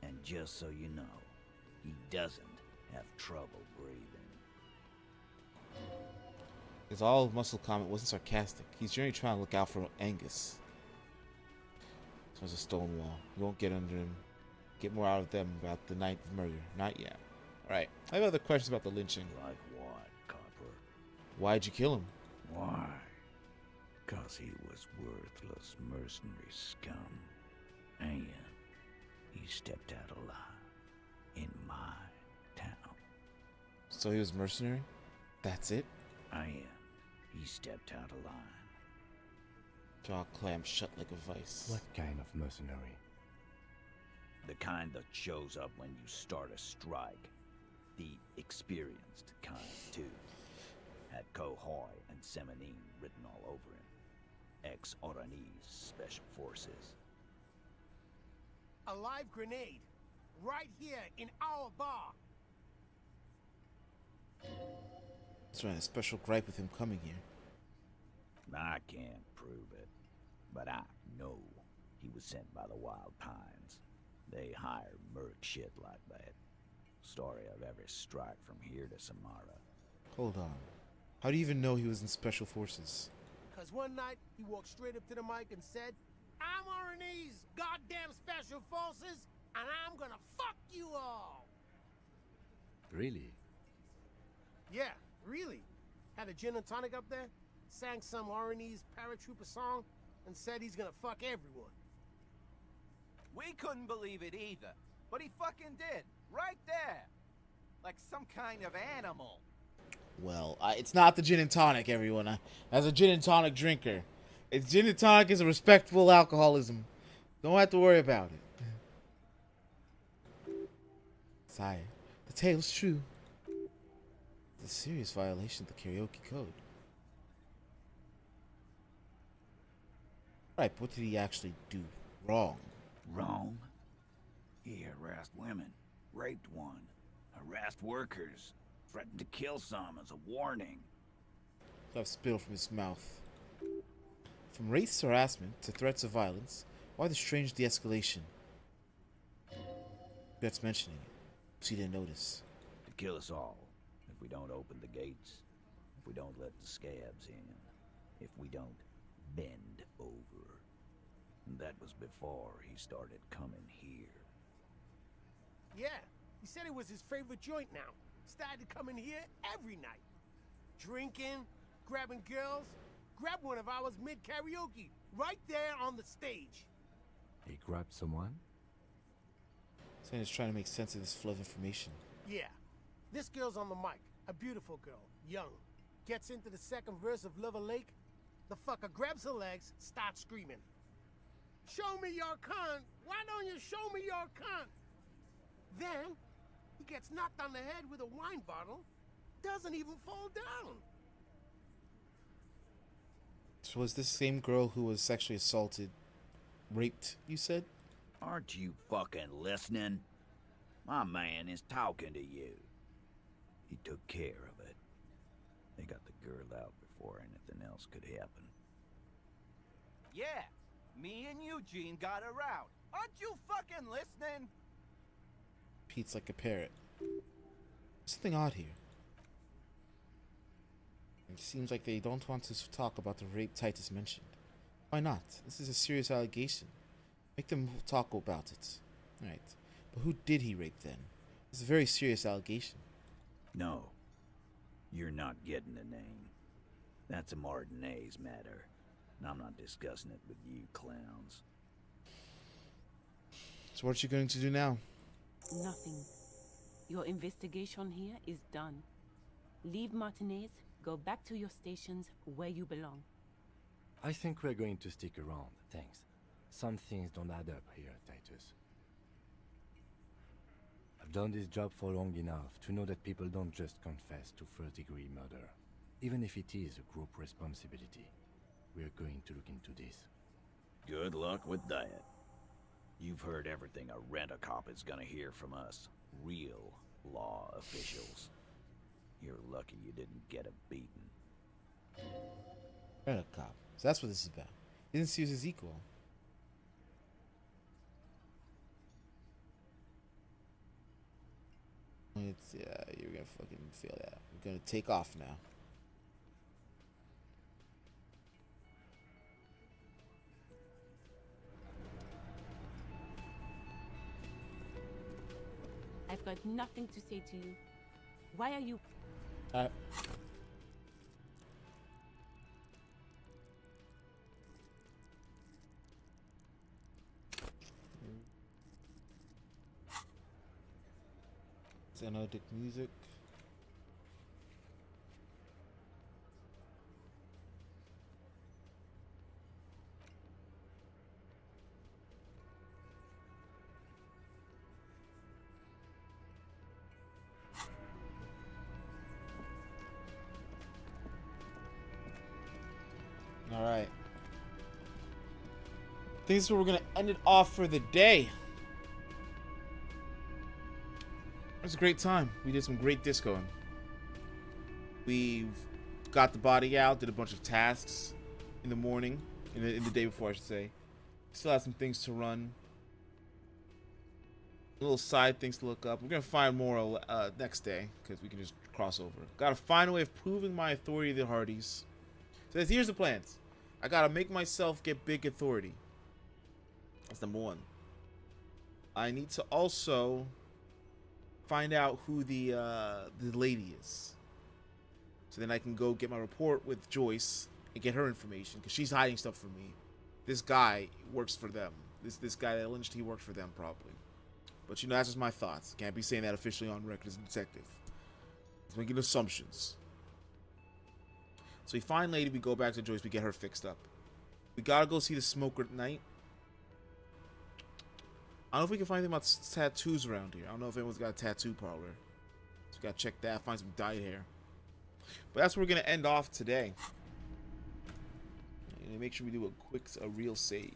And just so you know, he doesn't have trouble breathing. His all muscle comment wasn't sarcastic. He's generally trying to look out for Angus. So there's a stone wall. You won't get under him. Get more out of them about the night of murder. Not yet. Alright. I have other questions about the lynching. Like what, Copper? Why'd you kill him? Why? 'Cause he was worthless mercenary scum. And he stepped out alive in my town. So he was mercenary? That's it? And he stepped out alive. Jaw clamped shut like a vice. What kind of mercenary? The kind that shows up when you start a strike. The experienced kind, too. Had Cohoy and Semenine written all over him. Ex-Oranese Special Forces. A live grenade. Right here in our bar. That's right, a special gripe with him coming here. I can't prove it, but I know he was sent by the Wild Pines. They hire merc shit like that. Story of every strike from here to Samara. Hold on. How do you even know he was in Special Forces? 'Cause one night, he walked straight up to the mic and said, I'm Oranese goddamn Special Forces, and I'm gonna fuck you all. Really? Yeah, really. Had a gin and tonic up there, sang some Oranese paratrooper song, and said he's gonna fuck everyone. We couldn't believe it either, but he fucking did, right there. Like some kind of animal. Well, it's not the gin and tonic, everyone. As a gin and tonic drinker, it's gin and tonic is a respectable alcoholism. Don't have to worry about it. Sire, the tale's true. It's a serious violation of the karaoke code. Right, but what did he actually do wrong? Wrong? He harassed women, raped one, harassed workers, threatened to kill some as a warning. Stuff spilled from his mouth. From race harassment to threats of violence, why the strange de-escalation? That's mentioning it. She didn't notice. To kill us all, if we don't open the gates, if we don't let the scabs in, if we don't bend over. And that was before he started coming here. Yeah, he said it was his favorite joint now. Started to come in here every night. Drinking, grabbing girls. Grabbed one of ours mid-karaoke, right there on the stage. He grabbed someone? Saying he's trying to make sense of this flow of information. Yeah. This girl's on the mic. A beautiful girl. Young. Gets into the second verse of Lover Lake. The fucker grabs her legs, starts screaming. Show me your cunt! Why don't you show me your cunt? Then, he gets knocked on the head with a wine bottle. Doesn't even fall down. So was this same girl who was sexually assaulted, raped, you said? Aren't you fucking listening? My man is talking to you. He took care of it. They got the girl out before anything else could happen. Yeah, me and Eugene got her out. Aren't you fucking listening? Pete's like a parrot. There's something odd here. It seems like they don't want to talk about the rape Titus mentioned. Why not? This is a serious allegation. Make them talk about it. Right. But who did he rape then? It's a very serious allegation. No. You're not getting the name. That's a Martinez matter. And I'm not discussing it with you clowns. So what are you going to do now? Nothing. Your investigation here is done. Leave Martinez, go back to your stations where you belong. I think we're going to stick around, thanks. Some things don't add up here, Titus. I've done this job for long enough to know that people don't just confess to first-degree murder, even if it is a group responsibility. We're going to look into this. Good luck with that. You've heard everything a rent-a-cop is gonna hear from us. Real law officials. You're lucky you didn't get a beating. Rent-a-cop. So that's what this is about. He didn't see us as equal. It's you're gonna fucking feel that. I'm gonna take off now. I've got nothing to say to you. Why are you... Xenodic music. All right. I think this is where we're gonna end it off for the day. It was a great time. We did some great discoing. We've got the body out, did a bunch of tasks in the morning, in the day before, I should say. Still have some things to run. Little side things to look up. We're gonna find more next day because we can just cross over. Gotta find a way of proving my authority to the Hardys. So here's the plans. I gotta make myself get big authority. That's number one. I need to also find out who the lady is, so then I can go get my report with Joyce and get her information because she's hiding stuff from me. This guy works for them. This guy that lynched, he worked for them probably. But you know, that's just my thoughts. Can't be saying that officially on record as a detective. Just making assumptions. So we find lady, we go back to Joyce, we get her fixed up. We gotta go see the smoker at night. I don't know if we can find anything about tattoos around here. I don't know if anyone's got a tattoo parlor. So we gotta check that, find some dyed hair. But that's where we're gonna end off today. And make sure we do a real save.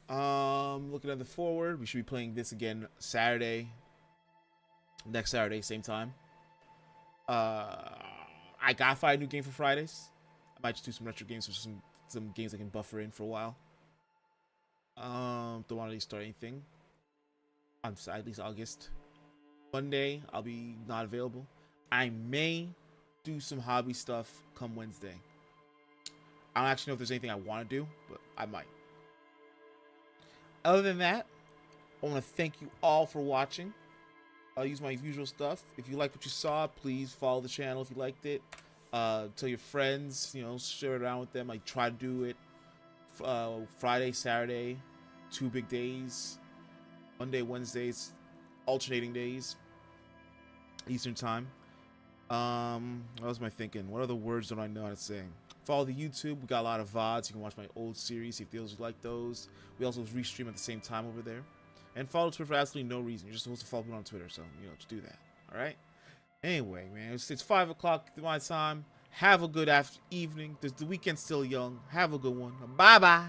Looking at the forward, we should be playing this again Saturday. Next Saturday, same time. I gotta find a new game for Fridays. I might just do some retro games or some games I can buffer in for a while. Don't want to start anything on at least August. Monday, I'll be not available. I may do some hobby stuff come Wednesday. I don't actually know if there's anything I want to do, but I might. Other than that, I want to thank you all for watching. I'll use my usual stuff. If you liked what you saw, please follow the channel if you liked it. Tell your friends, you know, share it around with them. I try to do it Friday, Saturday, 2 big days. Monday, Wednesdays, alternating days. Eastern time. What was my thinking? What other words don't I know how to say? Follow the YouTube. We got a lot of VODs. You can watch my old series, see if those like those. We also restream at the same time over there. And follow Twitter for absolutely no reason. You're just supposed to follow me on Twitter, so, you know, just do that. All right? Anyway, man, it's 5 o'clock my time. Have a good evening. The weekend's still young. Have a good one. Bye-bye.